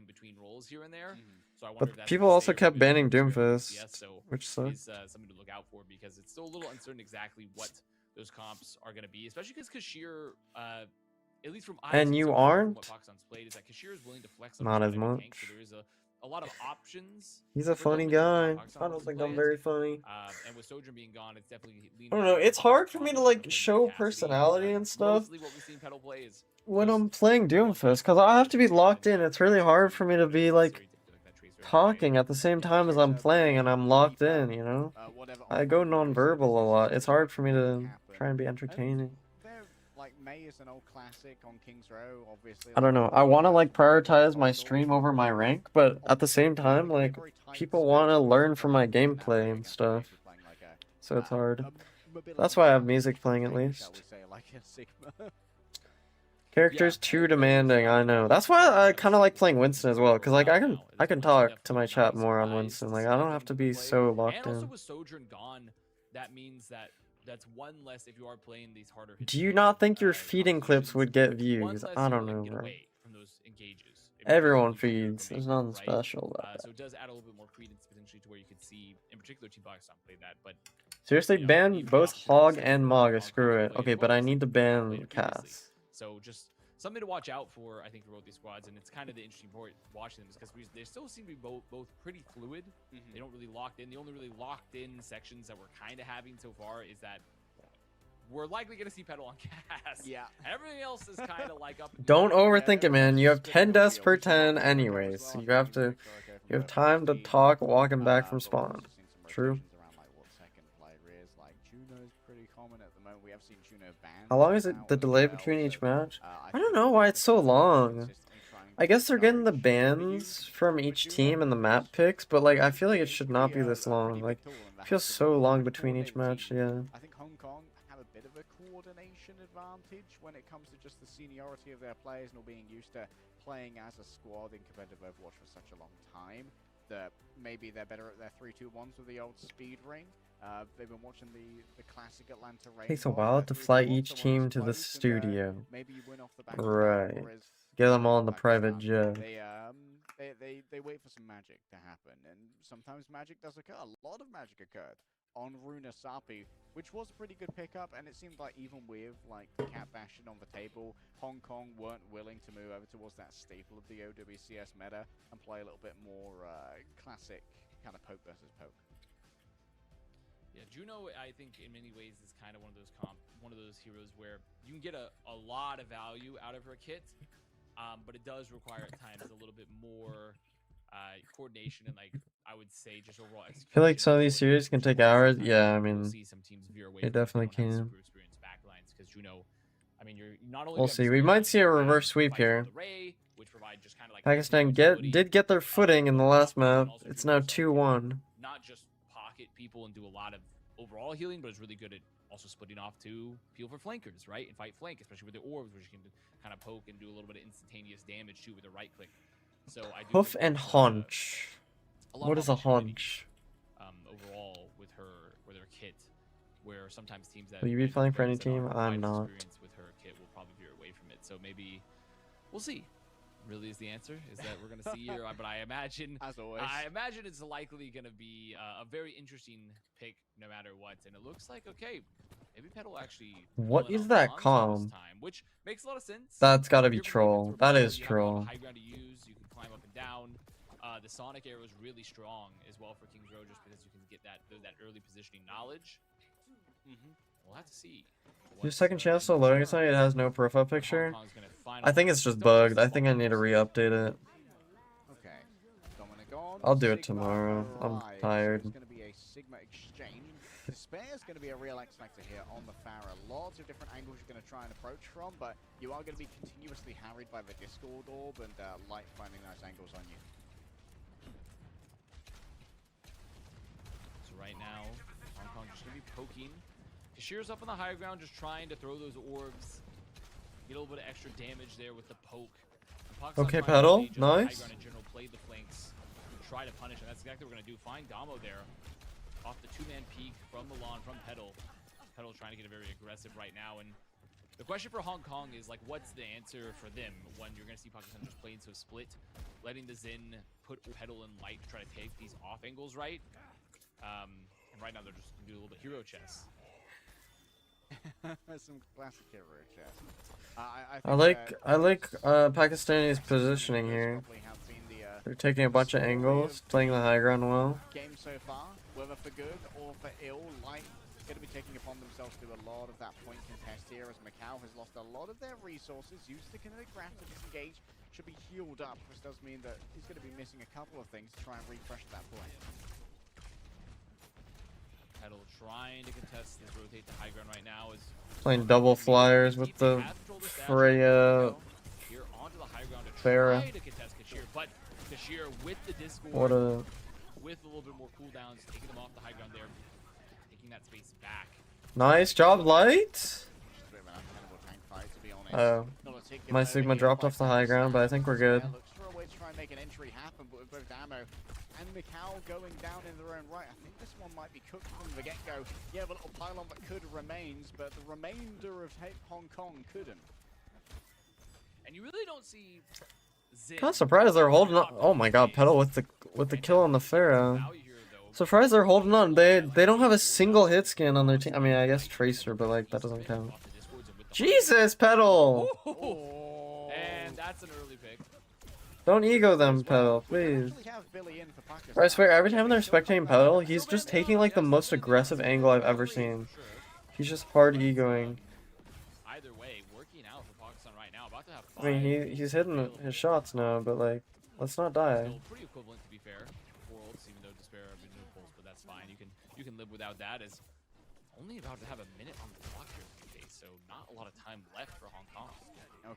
But people also kept banning Doomfist, which sucks. Something to look out for because it's still a little uncertain exactly what those comps are going to be, especially because Kashir, at least from and you aren't? Played, is that Kashir is willing to flex not as much. Tank, so there is a lot of options. He's a funny guy. I don't think I'm very funny. And with Sojourn being gone, it's definitely. I don't know. It's hard for me to like show personality and stuff when I'm playing Doomfist because I have to be locked in. It's really hard for me to be like talking at the same time as I'm playing and I'm locked in, you know? I go nonverbal a lot. It's hard for me to try and be entertaining. Like May is an old classic on Kings Row, obviously. I don't know. I want to like prioritize my stream over my rank, but at the same time, like people want to learn from my gameplay and stuff. So it's hard. That's why I have music playing at least. Character's too demanding, I know. That's why I kind of like playing Winston as well, because like I can talk to my chat more on Winston. Like I don't have to be so locked And also in. with Sojourn gone, that means that that's one less if you are playing these harder. Do you not think your feeding clips would get views? I don't know, bro. Everyone feeds. There's nothing special about that. So it does add a little bit more credence potentially to where you could see, in particular, Team Box not play that. But Seriously, ban both Hog and Mog. Screw it. Okay, but I need to ban Cass. So just something to watch out for, I think, for both these squads, and it's kind of the interesting part watching them is because they still seem to be both pretty fluid. They don't really locked in. The only really locked in sections that we're kind of having so far is that we're likely going to see Petal on Cass. Yeah. Everything else is kind of like up. Don't overthink it, man. You have 10 deaths per 10 anyways. So you have time to talk walking back from spawn. True. How long is it the delay between each match? I don't know why it's so long. I guess they're getting the bans from each team and the map picks, but like I feel like it should not be this long. Like it feels so long between each match, yeah. I think Hong Kong have a bit of a coordination advantage when it comes to just the seniority of their players and all being used to playing as a squad in competitive Overwatch for such a long time. That maybe they're better at their 3-2-1s with the old speed ring. They've been watching the classic Atlanta rain. Takes a while to fly each team to the studio. Maybe you win off the back right. Of that, get them all in the private jet. They wait for some magic to happen, and sometimes magic does occur. A lot of magic occurred on Runa Sapi, which was a pretty good pickup, and it seemed like even with like Cat Bastion on the table, Hong Kong weren't willing to move over towards that staple of the OWCS meta and play a little bit more classic kind of poke versus poke. Yeah, Juno, I think in many ways is kind of one of those heroes where you can get a lot of value out of her kit, but it does require at times a little bit more coordination and like I would say just overall execution. I feel like some of these series can take hours. Yeah, I mean, they definitely can. Because Juno, I mean, you're not only we'll see. We might see a reverse sweep here. Pakistan did get their footing in the last map. It's now 2-1. Not just pocket people and do a lot of overall healing, but it's really good at also splitting off to peel for flankers, right? And fight flank, especially with the orbs, which you can kind of poke and do a little bit of instantaneous damage too with a right click. So I do Hoof and haunch. What is a haunch? Overall with her kit, where sometimes teams that will you be playing for any team? I'm not. With her kit will probably veer away from it. So maybe we'll see. Really is the answer is that we're gonna see here, but I imagine as always, I imagine it's likely gonna be a very interesting pick no matter what. And it looks like okay, maybe Petal actually. What is that calm? Time, which makes a lot of sense. That's gotta be troll. That is troll. High ground to use. You can climb up and down. The Sonic arrow is really strong as well for Kings Row, just because you can get that early positioning knowledge. We'll have to see. Your second channel still loading something? It has no profile picture. I think it's just bugged. I think I need to re-update it. Okay. I'll do it tomorrow. I'm tired. It's going to be a Sigma exchange. Despair is going to be a real X factor here on the Pharah. Lots of different angles you're going to try and approach from, but you are going to be continuously harried by the Discord orb and Light finding nice angles on you. So right now, Hong Kong just going to be poking. Kashir's up on the high ground, just trying to throw those orbs. Get a little bit of extra damage there with the poke. Okay, Petal, nice. In general, play the flanks, try to punish, and that's exactly what we're gonna do. Find Damo there, off the two-man peek from Milan, from Petal. Petal trying to get a very aggressive right now, and the question for Hong Kong is like, what's the answer for them when you're gonna see Pakistan just playing so split, letting the Zin put Petal and Light to try to take these off angles right, and right now they're just gonna do a little bit hero chess. Some classic hero chess. I like Pakistani's positioning here. They're taking a bunch of angles, playing the high ground well. Game so far, whether for good or for ill, Light going to be taking upon themselves to do a lot of that point contest here, as Macau has lost a lot of their resources, used the kinetic graph to disengage should be healed up, which does mean that he's going to be missing a couple of things to try and refresh that point. Petal trying to contest this rotate to high ground right now is Playing double flyers with the Freya. here onto the high ground to Farah. try to contest Kashir, but Kashir with the Discord, What a with a little bit more cooldowns, taking them off the high ground there, taking that space back. nice job, Light. Just a bit of an untenable tank fight, to be honest. Oh, Not a tick my over Sigma here dropped by off the high ground, but I think we're good. Looks for a way to try and make an entry happen, but with both Ammo and Mikau going down in their own right, I think this one might be cooked from the get-go. Yeah, the little pylon that could remains, but the remainder of Hong Kong couldn't. And you really don't see Zin Kind of surprised they're holding on. Oh my god, Petal with the kill on the Pharaoh. value here, though. Surprised they're holding on. They don't have a single hit skin on their team. I mean, I guess Tracer, but like that doesn't count. Off the Discords and with the Jesus, Petal! Oh. And that's an early pick. Don't ego them, Petal, please. Actually have Billy in for Pakistan. Bro, I swear, every time they're spectating Petal, he's just taking like the most aggressive angle I've ever seen. He's just hard egoing. Either way, working out for Pakistan right now. About to have I mean, he's hitting his shots now, but like, let's not die. Still pretty equivalent to be fair. Worlds, even though Despair have been new pulls, but that's fine. You can live without that. As only about to have a minute on the clock here in the case, so not a lot of time left for Hong Kong.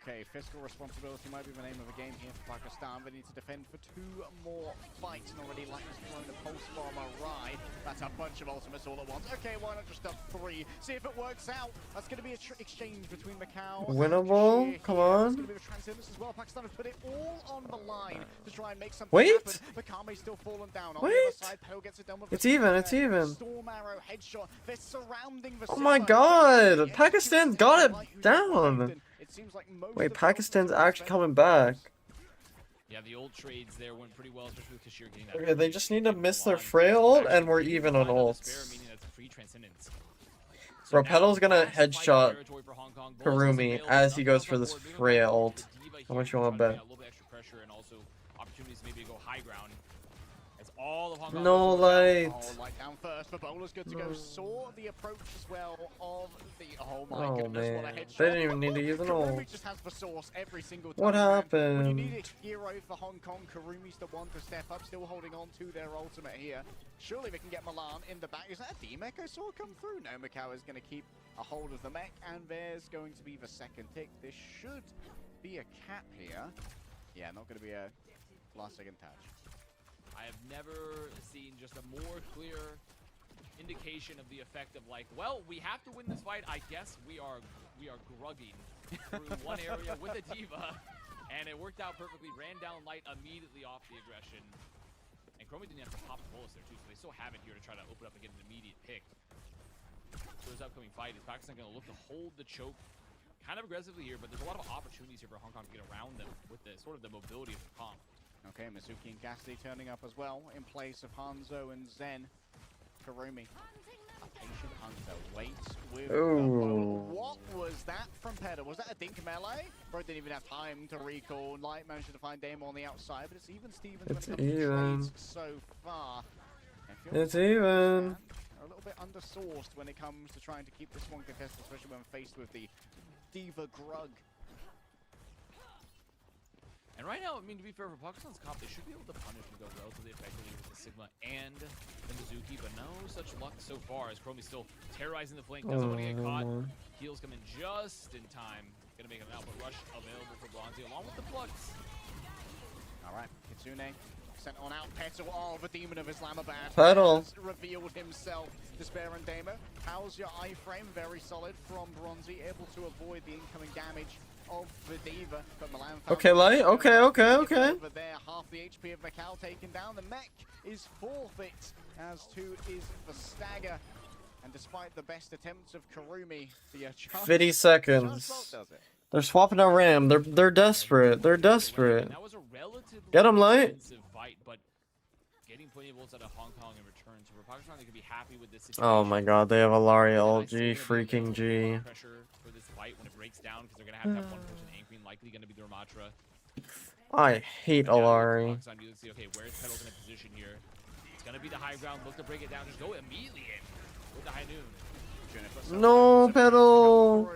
Okay, fiscal responsibility might be the name of the game here for Pakistan. They need to defend for 2 more fights, and already Light's thrown a pulse bomb awry. That's a bunch of ultimates all at once. Okay, why not just up 3? See if it works out. That's going to be an exchange between Macau Winnable? and Kashir Come here. on. It's going to be a transcendence as well. Pakistan have put it all on the line to try and make something Wait. happen. Makame's still fallen down. On Wait. the other side, Pearl gets it done with It's the even, it's Storm even. Storm arrow headshot. They're surrounding the Oh my Sigma. god, The Pakistan's execution got it Light, who's down. behind, and it seems like most Wait, of the Pakistan's ultimates actually coming back. Yeah, the old trades there went pretty well, especially with Kashir getting that. Okay, they just need to miss their line. Freya ult, and Actually, we're even on find out Despair, ults. meaning that's free transcendence. Bro, now, Petal's gonna last fight headshot territory for Hong Kong. Bullets Karumi available, as he nothing goes else for on this board. Moving Freya on to ult. the Diva How here, much you wanna trying to bring bet? out A little bit extra pressure and also opportunities maybe to go high ground. As all of Hong Kong No goes light. Oh, light down first, but Bowler's good to go. No. Saw the approach as well of the. Oh my Oh goodness, what a man, headshot. they didn't even need to use an ult. Karumi just has the source every single time. What man. When you happened? need a hero for Hong Kong, Karumi's the one to step up, still holding on to their ultimate here. Surely they can get Milan in the back. Is that a D-Mech I saw come through? No, Macau is going to keep a hold of the mech, and there's going to be the second tick. This should be a cap here. Yeah, not going to be a last second touch. I have never seen just a more clear indication of the effect of like, well, we have to win this fight. I guess we are grugging through one area with a Diva, and it worked out perfectly. Ran down Light immediately off the aggression, and Chromie didn't have to pop the bullets there too, so they still have it here to try to open up and get an immediate pick. For this upcoming fight, is Pakistan going to look to hold the choke kind of aggressively here, but there's a lot of opportunities here for Hong Kong to get around them with the sort of the mobility of the comp. Okay, Mizuki and Gasly turning up as well in place of Hanzo and Zen. Karumi. A patient Hanzo waits with the Ooh. What was that from Peda? Was that a dink melee? Bro didn't even have time to recall. Light managed to find Damo on the outside, but it's even Stevens It's when it comes to even. trades so far. And feels It's like even. Pakistan are a little bit undersourced when it comes to trying to keep this one contested, especially when faced with the Diva Grug. And right now, I mean, to be fair, for Pakistan's comp, they should be able to punish and go relatively effectively with the Sigma and the Mizuki, but no such luck so far as Chromie's still terrorizing the flank, doesn't want to get caught. Heals come in just in time. Gonna make an output rush available for Bronzy along with the Flux. Alright, Kitsune sent on out. Petal, oh, the demon of Islamabad. Petal. Has revealed himself. Despair and Damo. How's your iframe? Very solid from Bronzy, able to avoid the incoming damage of the Diva. But Milan found Okay, Light. Okay. over there. Half the HP of Macau taken down. The mech is forfeit, as too is the stagger. And despite the best attempts of Karumi, the 50 seconds. does it. They're swapping out Ram. They're desperate. They're desperate. That was a relatively Get 'em, Light. expensive fight, but getting plenty of bullets out of Hong Kong in return. So for Pakistan, they could be happy with this situation. Oh my god, they have Alaria ult. Still G gonna be freaking G. pressure for this fight when it breaks down because they're gonna have one person anchoring, likely gonna be the Ramatra. I hate Alari. Pakistan, you see, okay, where's Petal's in a position here? It's gonna be the high ground. Look to break it down. Just go immediately in with the high noon. No, Petal.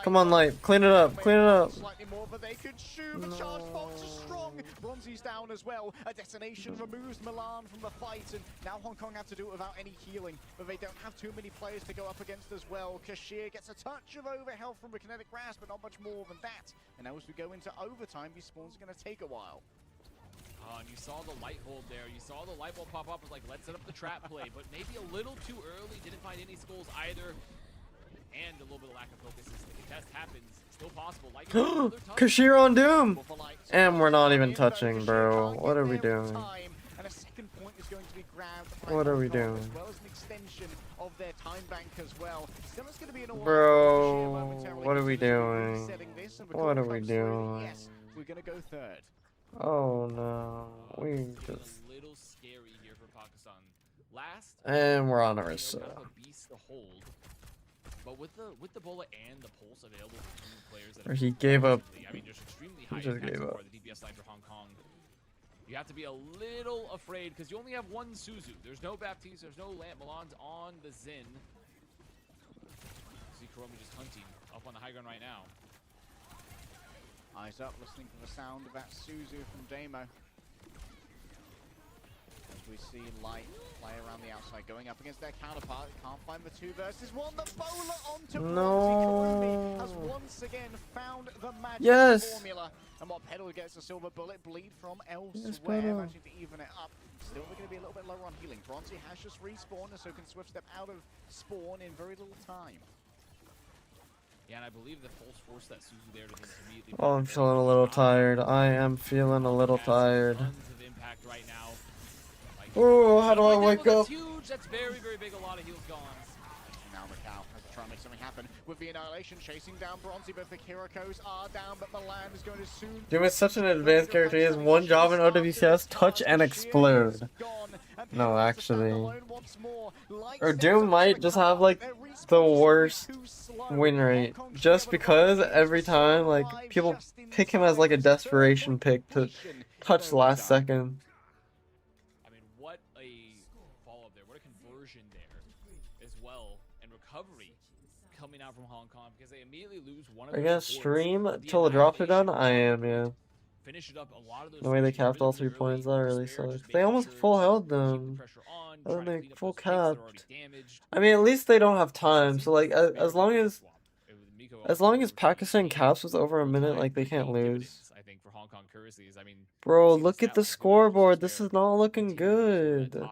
Come on, Light. Clean it up. Clean it up. Slightly more, but they could shoot. The charge bolts are strong. Bronzy's down as well. A detonation removes Milan from the fight, and now Hong Kong have to do it without any healing, but they don't have too many players to go up against as well. Kashir gets a touch of overhealth from a kinetic grasp, but not much more than that. And now as we go into overtime, these spawns are going to take a while. And you saw the light hold there. You saw the light bulb pop up. Like, let's set up the trap play, but maybe a little too early. Didn't find any skulls either. And a little bit of lack of focus as the contest happens. Still possible. Like Kashir on Doom! And we're not even touching, bro. What are we doing? And a second point is going to be grabbed. What are we doing? As well as an extension of their time bank as well. Still, it's going to be an Bro, what are we doing? What are we doing? Yes, we're going to go third. Oh no, we just. A little scary here for Pakistan. Last, and we're on our kind side. of a beast to hold. But with the Bola and the Pulse available to players that Or he gave up. I mean, just extremely high He just impact gave so up. far, the DPS line for Hong Kong. You have to be a little afraid because you only have one Suzu. There's no Baptiste, there's no Lamp. Milan's on the Zin. See Kuromi just hunting up on the high ground right now. Eyes up, listening for the sound of that Suzu from Damo. As we see Light play around the outside, going up against their counterpart. Can't find the 2 versus 1. The bowler onto Kurumi has once again found the magic formula. And what Pedal gets a silver bullet bleed from elsewhere, managing to even it up. Still, they're going to be a little bit lower on healing. Bronzy has just respawned, and so can Swift step out of spawn in very little time. Yeah, and I believe the Pulse forced that Suzu there to immediately. Oh, I'm feeling a little tired. I am feeling a little tired. Tons of impact right now. Oh, how do I wake up? That's huge. That's very, very big. A lot of heals gone. Now Macau has to try and make something happen with the Annihilation chasing down Bronzy, but the Kirikos are down, but Milan is going to soon. Doom is such an advanced character. He has one job in OWCS: touch and explode. No, actually. Or Doom might just have like the worst win rate, just because every time like people pick him as like a desperation pick to touch the last second. I mean, what a follow-up there. What a conversion there as well. And recovery coming out from Hong Kong because they immediately lose one of Are you their gonna supports. stream The till the drops are done? I Annihilation am, yeah. Finish it up. A lot of those The way they switches capped all really 3 points, that early. really Despair sucks. just They making almost sure full to held keep the them. pressure on, Oh, try to they clean up full those tanks that are already capped. damaged. I mean, at least they don't have time. So like, as long as Pakistan caps with over a minute, like they can't lose. I think for Hong Kong Currencies, I mean, Bro, look at the scoreboard. This is not looking good.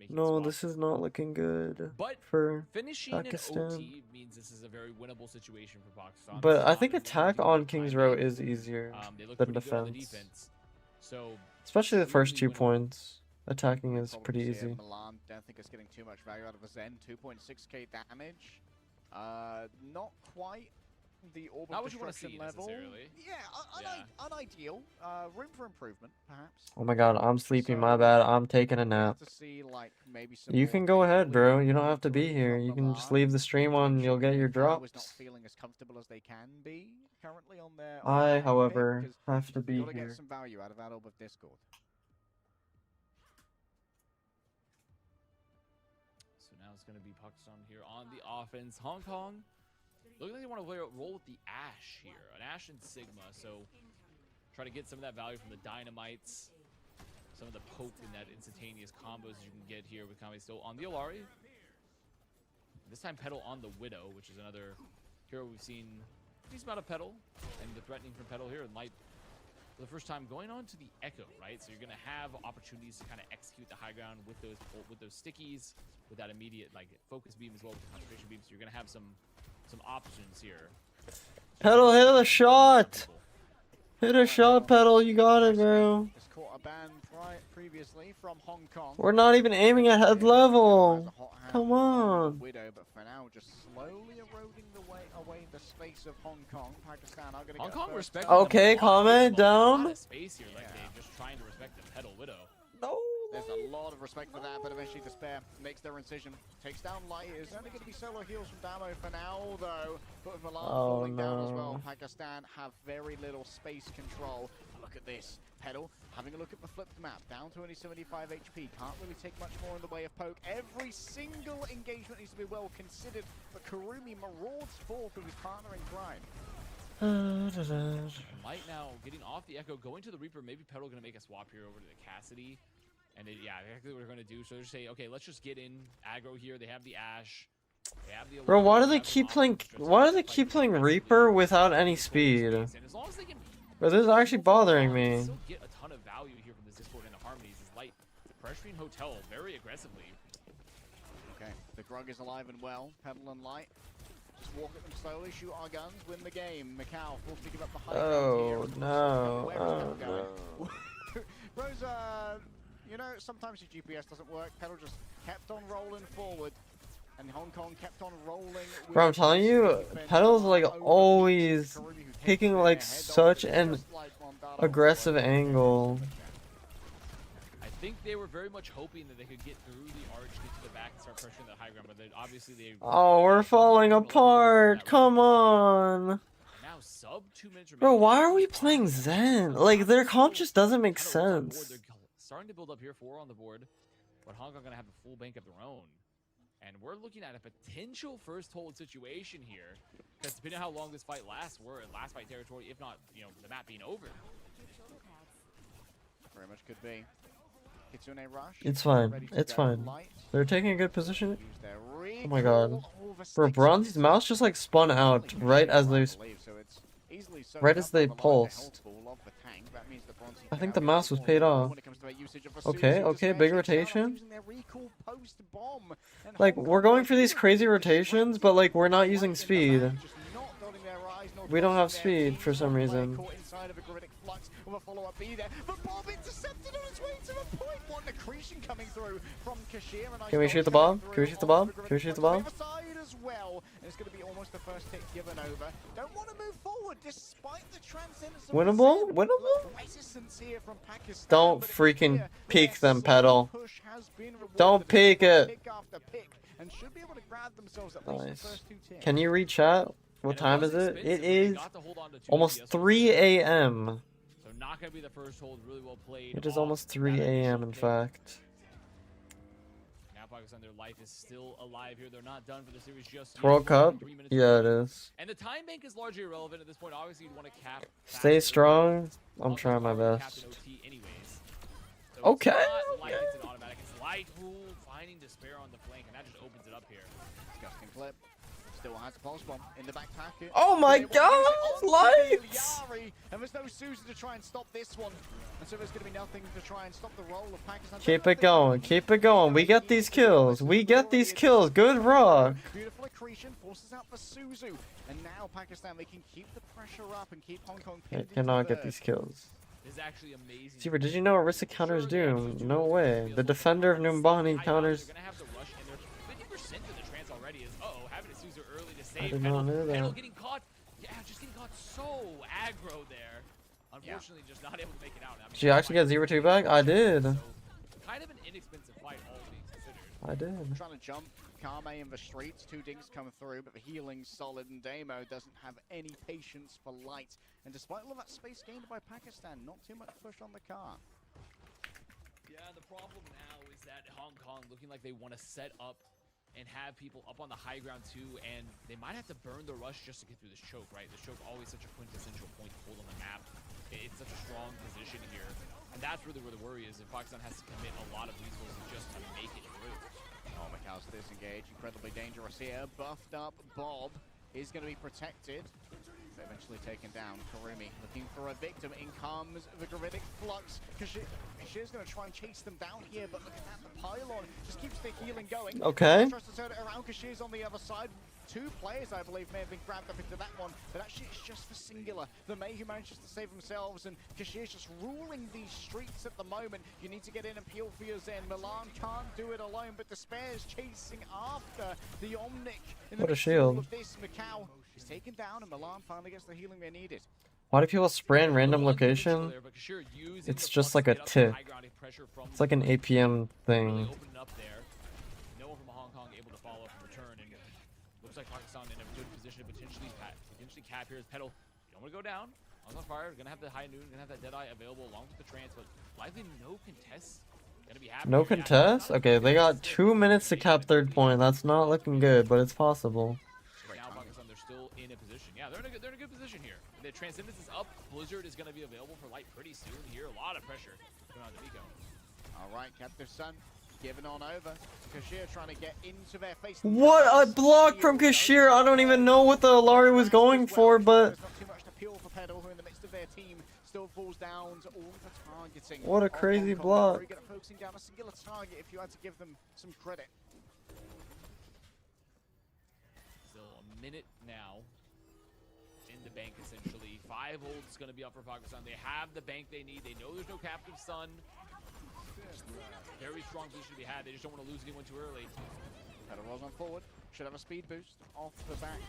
No, this is not looking good for finishing Pakistan. an OT means this is a very winnable situation for Pakistan. But I think attack on King's Row is easier They look than pretty good on the defense. So Especially the first 2 winnable. points. Attacking is pretty Problems here. easy. Milan don't think it's getting too much value out of the Zen. 2.6k damage. Not quite the orb Not of what you want to destruction see level. necessarily. Yeah, unideal. Room for improvement, perhaps. Oh my god, I'm sleeping, my bad. I'm taking a nap. To see, like, maybe some You more can go ahead, bro. capability You don't have to be from here. You can just Milan. leave the stream on and you'll get your Was not drops. feeling as comfortable as they can be currently on their. I, pick, however, 'cause have to be gotta here. get some value out of that orb of Discord. So now it's going to be Pakistan here on the offense. Hong Kong, look like they want to roll with the Ash here, an Ash and Sigma. So try to get some of that value from the Dynamites, some of the poke and that instantaneous combos you can get here with Kami still on the Olari. This time Petal on the Widow, which is another hero we've seen a decent amount of Petal, and the threatening from Petal here, and Light for the first time going on to the Echo, right? So you're going to have opportunities to kind of execute the high ground with those stickies, with that immediate like focus beam as well, with the concentration beam. So you're going to have some options here. Pedal, hit a shot! Hit a shot, Pedal. You got it, bro. Has caught a ban previously from Hong Kong. We're not even aiming at head level. Come on. Widow, but for now, just slowly eroding away the space of Hong Kong. Pakistan are going to Hong get Kong first respect. touch. Okay, comment down. Space here, like they're just trying to respect the Petal Widow. No. There's a lot of respect for that, but eventually Despair makes their incision. Takes down Light. It's only going to be solo heals from Damo for now, though. But with Milan falling down as well, Pakistan have very little space control. Look at this. Pedal having a look at the flipped map. Down to only 75 HP. Can't really take much more in the way of poke. Every single engagement needs to be well considered. But Kurumi marauds forth with his partner in crime. Might now getting off the Echo, going to the Reaper. Maybe Petal gonna make a swap here over to the Cassidy, and yeah, exactly what we're gonna do. So just say, okay, let's just get in aggro here. They have the Ash. They have the Bro, why do Alarm, they have keep the playing? Optimus just Why do they fight keep playing aggressively Reaper and without control any the speed? space. And as long as they can Bro, this is actually bothering me. still get a ton of value here from this Discord into Harmonies is Light pressuring Hotel very aggressively. Okay, the Grug is alive and well. Pedal and Light. Just walk at them slowly, shoot our guns, win the game. Macau forced to give up the high Oh, ground here. no. Where is Oh, that going? Rose, you know, sometimes your GPS doesn't work. Pedal just kept on rolling forward. And Hong Kong kept on rolling. Bro, I'm telling you, Petal's like always taking like such an aggressive angle. I think they were very much hoping that they could get through the arch, get to the back, and start pressuring the high ground, but obviously they... Oh, we're falling apart. Come on. Now sub 2 minutes Bro, remaining. why are we playing Zen? Like, their comp just doesn't make Kinda what's on board. sense. They're starting to build up here, 4 on the board, but Hong Kong gonna have a full bank of their own. And we're looking at a potential first hold situation here, because depending on how long this fight lasts, we're in last fight territory, if not, you know, the map being over. Very much could be. Kitsune rush. It's fine. Ready to It's go. fine. Light. They're taking a good position. Use their Oh my god. recall. All the Bro, stakes Bronzy's on mouse just like spun out right as they... so it's easily soaked right up as they by the light pulsed. health pool of the tank. That means that Bronzy I can think now the be mouse was more paid careful off. when it comes to their usage of a Okay, Suzu. okay, Just big managed to rotation. using their recall post bomb. And Like, Hong we're Kong going for these just crazy rotations, but like, we're not using right in the speed. back, just not dotting their I's, nor We don't have crossing their speed for T's. some One reason. player caught inside of a Gravitic Flux with a follow-up B there, but Bob intercepted on his way to the point. What an accretion coming through from Kashir. And Can we shoot the bomb? Can we shoot the bomb? Can we shoot the bomb? Side as well, and it's going to be almost the first hit given over. Don't want to move forward despite the transcendence of Winnable? the Zen. Winnable? Resistance here from Pakistan, Don't but it's freaking clear peek their them, solid Petal. push has been rewarded Don't peek it. pick after pick, and should be able to grab themselves at least the Nice. first 2 tiers. Can you read chat? What And time was is it? expensive, It but they is got to hold on to 2 almost DS 3 a.m. So not gonna be the first hold. Really well played. It is off almost that 3 a.m. initial in pick. fact. Now Pakistan, their life is still alive here. They're not done for the series just It's yet. World We're only Cup? 3 minutes Yeah, it remaining. is. And the time bank is largely irrelevant at this point. Obviously, you'd want to cap. Stay faster. strong. I'm Hong Kong's trying my already best. capped in OT anyways. So Okay, It's not like it's an automatic. It's Light who finding despair on the flank, and that just opens it up here. Disgusting clip. Still has a pulse bomb in the back pocket. Oh my They want to use it god, onto Lights! Yari, and there's no Susan to try and stop this one. And so there's going to be nothing to try and stop the roll of Pakistan. Keep it going, keep it going. We get these kills. We get these kills. Good rock. Beautiful accretion forces out for Suzu. And now Pakistan, they can keep the pressure up and keep Hong Kong I pinned into cannot get third. these kills. This is actually amazing. Zebra, did you know Arista counters Doom? No way. The defender of Numbani counters. They're gonna have the rush, and they're 50% of the trance already. Is having a Suzu early to save. I did not know Petal that. getting caught. Yeah, just getting caught so aggro there. Unfortunately, just not able to make it out. I mean, Did you actually get 0-2 back? I did. So, kind of an inexpensive fight, all things considered. I did. Trying to jump Kame in the streets, 2 dinks come through, but the healing's solid, and Damo doesn't have any patience for Light. And despite all of that space gained by Pakistan, not too much push on the car. Yeah, the problem now is that Hong Kong looking like they want to set up and have people up on the high ground too, and they might have to burn the rush just to get through this choke, right? The choke always such a quintessential point to hold on the map. It's such a strong position here, and that's really where the worry is. If Pakistan has to commit a lot of resources just to make it through. Oh, Macau's disengaged, incredibly dangerous here. Buffed up Bob is going to be protected. Eventually taken down. Karumi looking for a victim. In comes the Gravitic Flux. Kashir's going to try and chase them down here, but look at that. The pylon just keeps the healing going. Okay. Tries to turn it around. Kashir's on the other side. 2 players, I believe, may have been grabbed up into that one, but actually it's just for Singular. The May who manages to save themselves, and Kashir's just ruling these streets at the moment. You need to get in and peel for your Zen. Milan can't do it alone, but Despair's chasing after the Omnic. In the What a midst of shield. all of this, Macau is taken down, and Milan finally gets the healing they needed. Why do people spray in random location? It's just like a tick. It's like an APM thing. Open it up there. No one from Hong Kong able to follow from return, and looks like Pakistan in a good position to potentially cap here as Petal. Don't want to go down. On fire. Gonna have the high noon. Gonna have that Deadeye available along with the trance, but likely no contests. Gonna be happening. No here. contest? Okay, they got 2 minutes to cap 3rd point. That's not looking good, but it's possible. Right now, Pakistan, they're still in a position. Yeah, they're in a good position here. the Transcendence is up. Blizzard is going to be available for Light pretty soon here. A lot of pressure coming out of Nico. All right, Captive Sun giving on over. Kashir trying to get into their face. What a block from Kashir! I don't even know what the Alari was going for, but There's not too much to peel for Pedal, who in the midst of their team still falls down to all the targeting. what a of crazy Hong Kong. block. Very good at focusing down a singular target if you had to give them some credit. Still a minute now in the bank, essentially. 5 ults going to be up for Pakistan. They have the bank they need. They know there's no Captive Sun. Very strong position to be had. They just don't want to lose anyone too early. Pedal rolls on forward. Should have a speed boost off the back.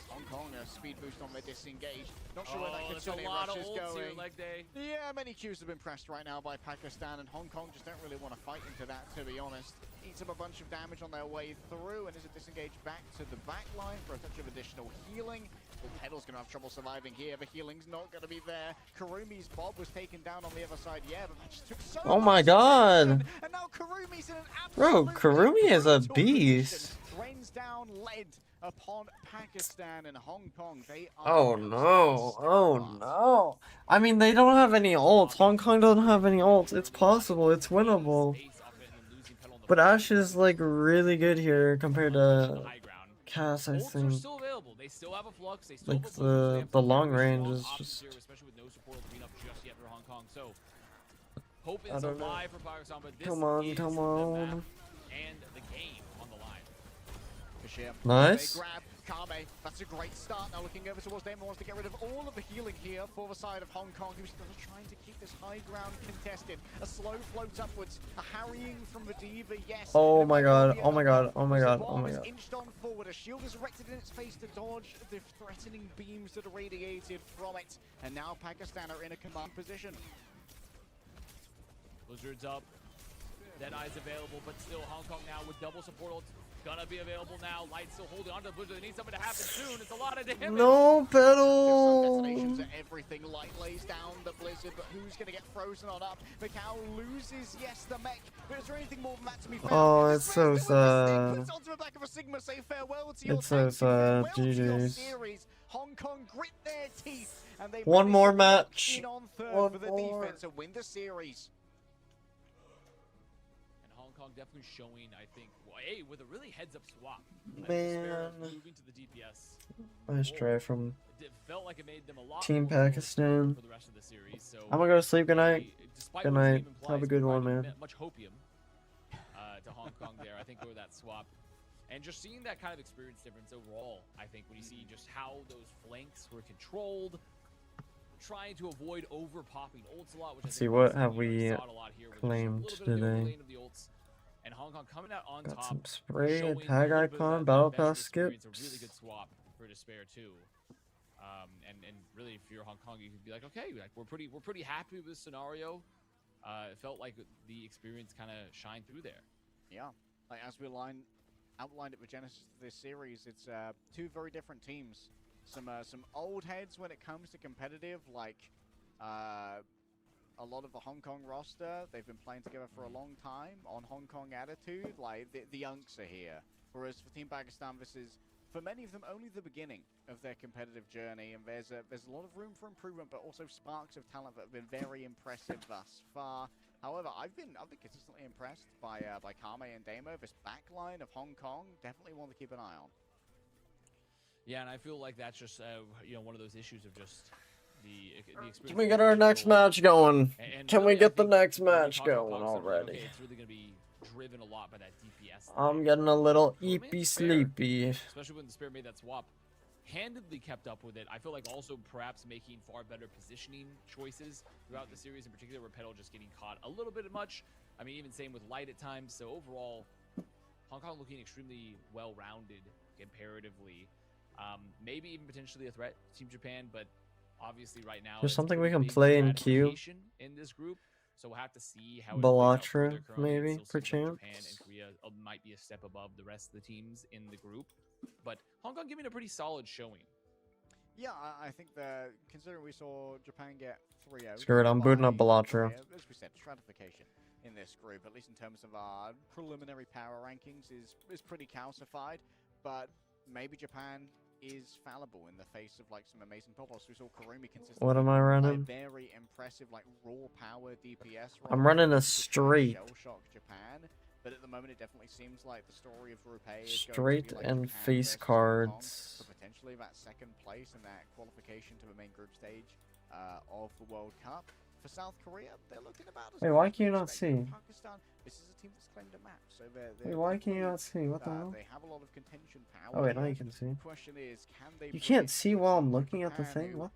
Hong Kong a speed boost on their disengage. Not sure where that There's Kitsune a lot rush of is ults here, going. leg day. Yeah, many Qs have been pressed right now by Pakistan, and Hong Kong just don't really want to fight into that, to be honest. Eats up a bunch of damage on their way through, and is it disengaged back to the back line for a touch of additional healing? Well, Pedal's going to have trouble surviving here. The healing's not going to be there. Karumi's Bob was taken down on the other side, yeah, but that just took so Oh my much god. attention, and now Karumi's in an Bro, absolutely Karumi is a brutal beast. position. Rains down lead upon Pakistan and Hong Kong. They are Oh no, oh no. I mean, they don't have any ults. Hong Kong doesn't have any ults. It's possible, it's winnable. But Ashe is like really good here compared to Cass, I Ults are think. still available. They still have a flux. They still Like have a Blizzard, so they have the some long very range strong is options just here, especially with no support green up just yet for Hong Kong. So hope I is don't know. alive for Pakistan, but this Come on, is come the on. map and the game on the line. Kashir. Nice. They grab Kame. That's a great start. Now looking over towards Damon, wants to get rid of all of the healing here for the side of Hong Kong, who's still trying to keep this high ground contested. A slow float upwards, a harrying from the Diva, yes. Oh And it my might well god, be oh my enough. god, oh my As the god, bomb oh my is god. inched on forward. A shield is erected in its face to dodge the threatening beams that are radiated from it. And now Pakistan are in a command position. Blizzard's up. Deadeye's available, but still Hong Kong now with double support ults. Gonna be available now. Light still holding on to the Blizzard. They need something to happen soon. It's a lot of damage. No, Pedal! Destinations are everything. Light lays down the Blizzard, but who's going to get frozen on up? Macau loses, yes, the mech, but is there anything more than that to be found? Oh, it's so Puts onto sad. the back of a Sigma, say farewell to your It's so tanks, farewell sad. to your GG's. series. Hong Kong grit their teeth, and they One manage more to match. in on third One for the more. defense to win the series. And Hong Kong definitely showing, I think, well, hey, with a really heads-up swap. Man. Moving to the DPS. Nice try from It felt like it made them a lot Team more Pakistan. for the rest of the series. So I'm gonna go to sleep. Good night. despite Good what the night. name implies, Have a good one, providing man. Much hopium to Hong Kong there. I think over that swap. And just seeing that kind of experience difference overall, I think, when you see just how those flanks were controlled, trying to avoid over-popping ults a lot, which Let's I see, think what was have something we saw it a lot here, where there's claimed a little bit of the today? overlaying of the ults, and Hong Kong coming out on Got top, some spray, showing a a tag little bit of icon, that battle veteran pass experience, skips. A really good swap for Despair too. And really, if you're Hong Kong, you could be like, okay, like we're pretty happy with this scenario. It felt like the experience kind of shined through there. Yeah, like as we outlined at the genesis of this series, it's two very different teams. Some old heads when it comes to competitive, like a lot of the Hong Kong roster. They've been playing together for a long time on Hong Kong attitude. Like the Unks are here, whereas for Team Pakistan, this is for many of them only the beginning of their competitive journey, and there's a lot of room for improvement, but also sparks of talent that have been very impressive thus far. However, I've been consistently impressed by Kame and Damo. This backline of Hong Kong, definitely one to keep an eye on. Yeah, and I feel like that's just one of those issues of just the experience. Can we get our next match going? And Can we really, I get the think next when we match talk about going Pakistan, like, already? okay, it's really gonna be driven a lot by that DPS. I'm line. getting a little Crewman, eepy Despair, sleepy. especially when Despair made that swap. Handedly kept up with it. I feel like also perhaps making far better positioning choices throughout the series, in particular where Petal just getting caught a little bit much. I mean, even same with Light at times. So overall, Hong Kong looking extremely well-rounded comparatively. Maybe even potentially a threat to Team Japan, but obviously right now There's it's something a we can big play in queue. stratification in this group. So we'll have to see how it plays out Bellatra, further. Currently, it maybe, still seems like Japan perchance. and Korea might be a step above the rest of the teams in the group, but Hong Kong giving a pretty solid showing. Yeah, I think that considering we saw Japan get 3-0. Screw it, I'm booting up by Bellatra. Korea, as we said, stratification in this group, at least in terms of our preliminary power rankings, is pretty calcified. But maybe Japan is fallible in the face of like some amazing pop-ups. We saw Kurumi consistently. What am I running? Very impressive, like raw power DPS. I'm running a to try and straight. shell-shock Japan, but at the moment it definitely seems like the story of Rupe is Straight going to be like and Japan face versus Hong Kong cards. for potentially that second place and that qualification to the main group stage of the World Cup. For South Korea, they're looking about as Wait, good why as can you we not expected. see? Pakistan, this is a team that's claimed a map, so Wait, why can you not see? What the hell? they have a lot of contention power. Oh wait, now here. you can see. Question is, can they You bring can't it see to while I'm teams like looking at the Japan thing? who, What?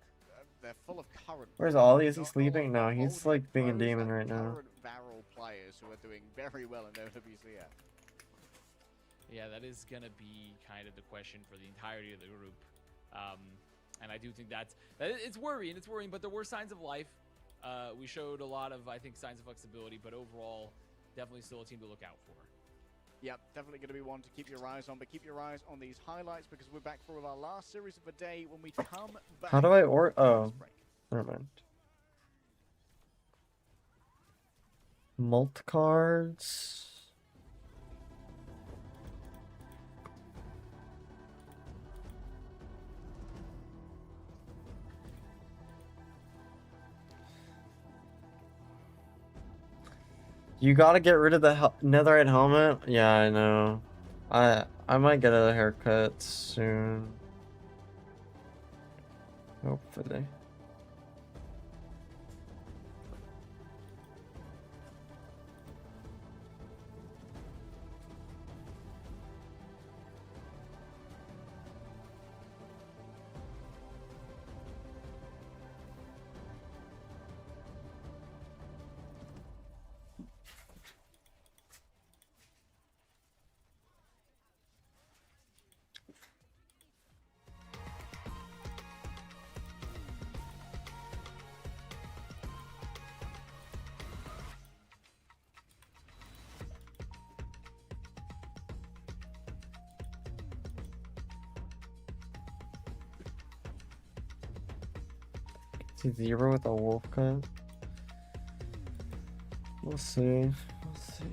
they're full of current. Where's Ollie? Is he not sleeping? No, like he's old like being a pros, demon like right now. current barrel players who are doing very well in OWCF. Yeah, that is gonna be kind of the question for the entirety of the group, and I do think it's worrying. It's worrying, but there were signs of life. We showed a lot of, I think, signs of flexibility, but overall, definitely still a team to look out for. Yep, definitely going to be one to keep your eyes on, but keep your eyes on these highlights because we're back for our last series of the day when we come back. How do I oh, Let's break. never mind. Mult cards. You gotta get rid of the netherite helmet. Yeah, I know. I might get a haircut soon. Hopefully. Zero with a wolf cut. We'll see. We'll see.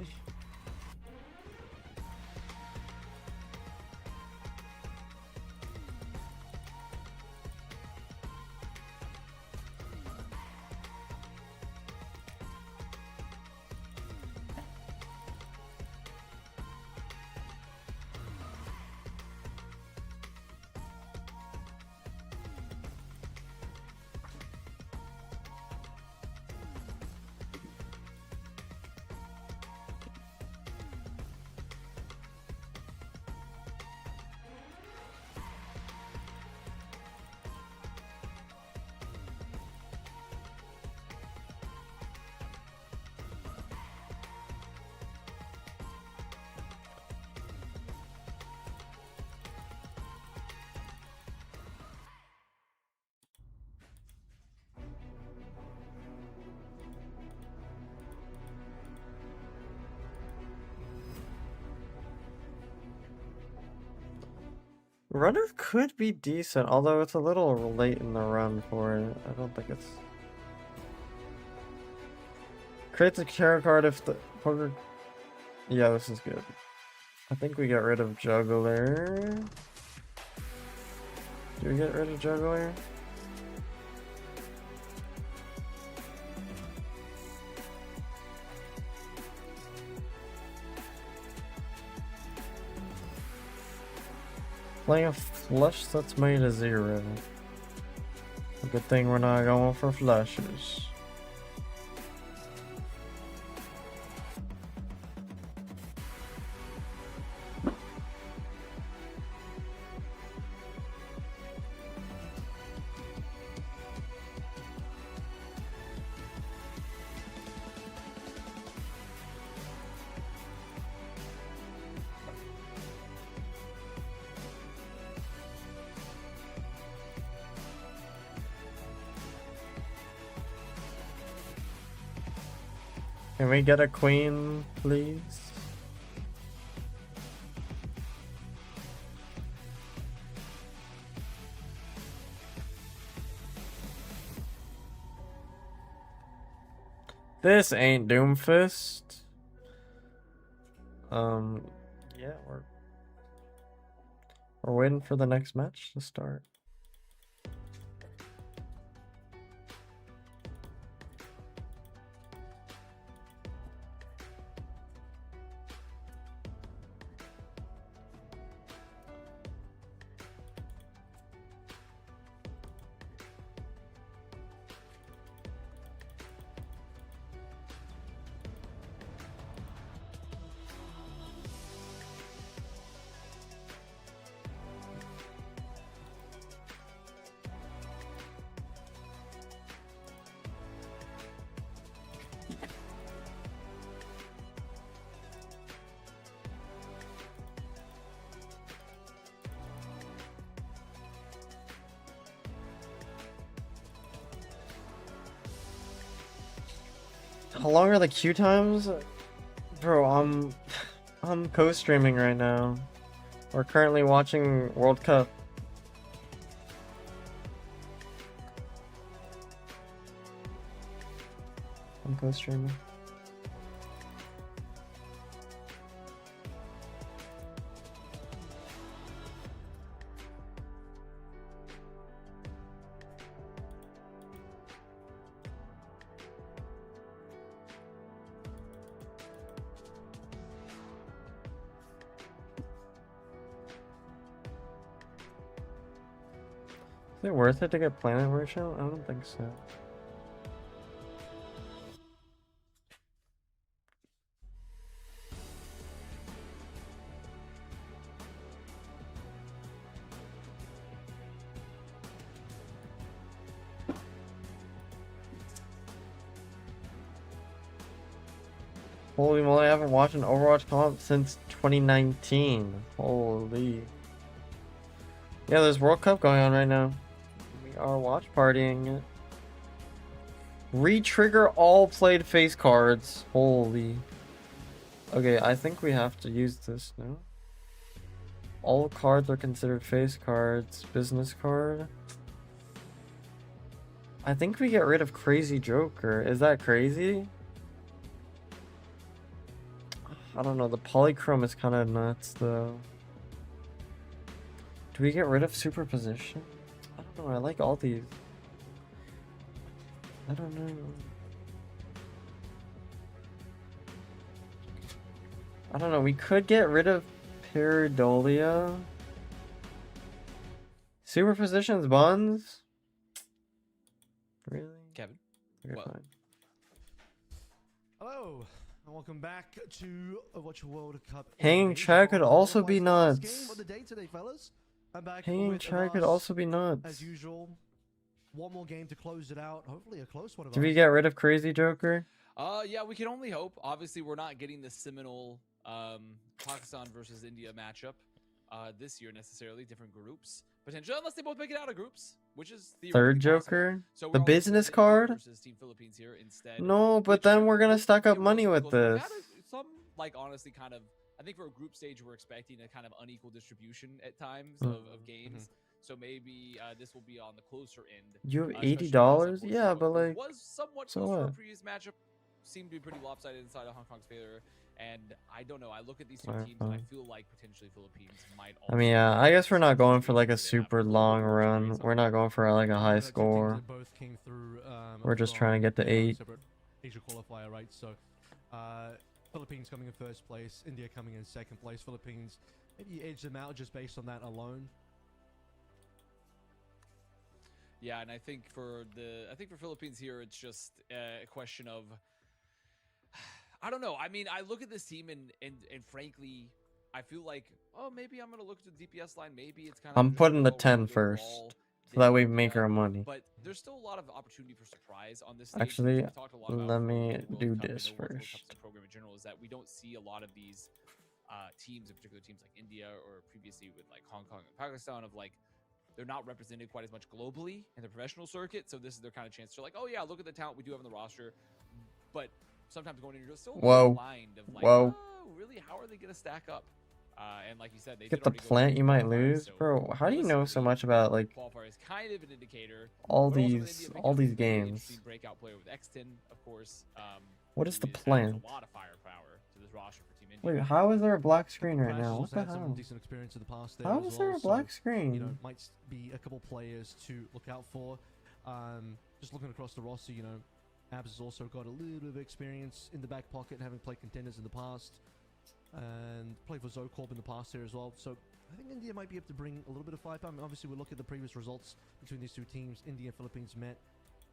Runner could be decent, although it's a little late in the run for it. I don't think it's... Creates a tarot card if the poker... Yeah, this is good. I think we get rid of Juggler. Do we get rid of Juggler? Playing a flush that's made a 0. A good thing we're not going for flushes. Can we get a queen, please? This ain't Doomfist. Yeah, We're waiting for the next match to start. How long are the queue times? Bro, I'm co-streaming right now. We're currently watching World Cup. I'm co-streaming. Is it worth it to get Planet Workshop? I don't think so. Holy moly, I haven't watched an Overwatch comp since 2019. Holy. Yeah, there's World Cup going on right now. We are watch partying it. Re-trigger all played face cards. Holy. Okay, I think we have to use this now. All cards are considered face cards. Business card. I think we get rid of Crazy Joker. Is that crazy? I don't know. The polychrome is kind of nuts, though. Do we get rid of superposition? I don't know. I like all these. I don't know. I don't know. We could get rid of Peridolia. Superpositions buns? Really? Kevin? Okay, What? fine. Hello, and welcome back to Owwc World Cup. Hanging Chad could also be Last nuts. game of the day today, fellas. I'm back Hanging with Chad could Aras, also be nuts. as usual. One more game to close it out. Hopefully a close one. Do we get rid of Crazy Joker? Yeah, we can only hope. Obviously, we're not getting the seminal Pakistan versus India matchup this year necessarily. Different groups potentially, unless they both make it out of groups, which is Third theoretically possible. Joker? So The we're only business looking at India card? versus Team Philippines here instead. No, but which then we're gonna will stack be up a money really with close one. this. Some like honestly kind of. I think for a group stage, we're expecting a kind of unequal distribution at times of games. So maybe this will be on the closer end. You have especially because, $80? unfortunately, Yeah, what but like, was somewhat so close for a what? previous matchup. Seemed to be pretty lopsided inside of Hong Kong's favor, and I don't know. I look at these two Alright, teams, and I fine. feel like potentially Philippines might. I mean, yeah, I guess we're not going for like a super long run. We're not going for like a high score. Both came through, We're just trying to get to 8. separate Asia qualifier, right? So, Philippines coming in first place, India coming in second place. Philippines maybe edge them out just based on that alone. Yeah, and I think for Philippines here, it's just a question of I don't know. I mean, I look at this team and frankly, I feel like maybe I'm gonna look at the DPS line. Maybe it's kind of I'm putting the 10 first, so that we make our money. But there's still a lot of opportunity for surprise on this stage. Actually, We've talked a lot about let me World do Cup and this Overwatch World Cups first. and program in general is that we don't see a lot of these teams, in particular teams like India or previously with like Hong Kong and Pakistan, of like they're not represented quite as much globally in the professional circuit. So this is their kind of chance to like, oh yeah, look at the talent we do have on the roster. But sometimes going in, you're still blind of like, oh, really, how are they gonna stack up? And like you said, they Get the plant you might lose, so bro. How do you know so much about like qualifier is kind of an indicator. all But also with these India picking up a really games? interesting breakout player with X10, of course. What is the who adds plant? a lot of firepower to this roster for Team India. Wait, how is there a black screen right Crash now? has What also the had some hell? decent experience in the past there How as is there well, a so, black screen? you know, might be a couple players to look out for. Just looking across the roster, you know, Abs has also got a little bit of experience in the back pocket, having played contenders in the past, and played for Zocorp in the past here as well. So I think India might be able to bring a little bit of firepower. I mean, obviously, we look at the previous results between these two teams. India and Philippines met.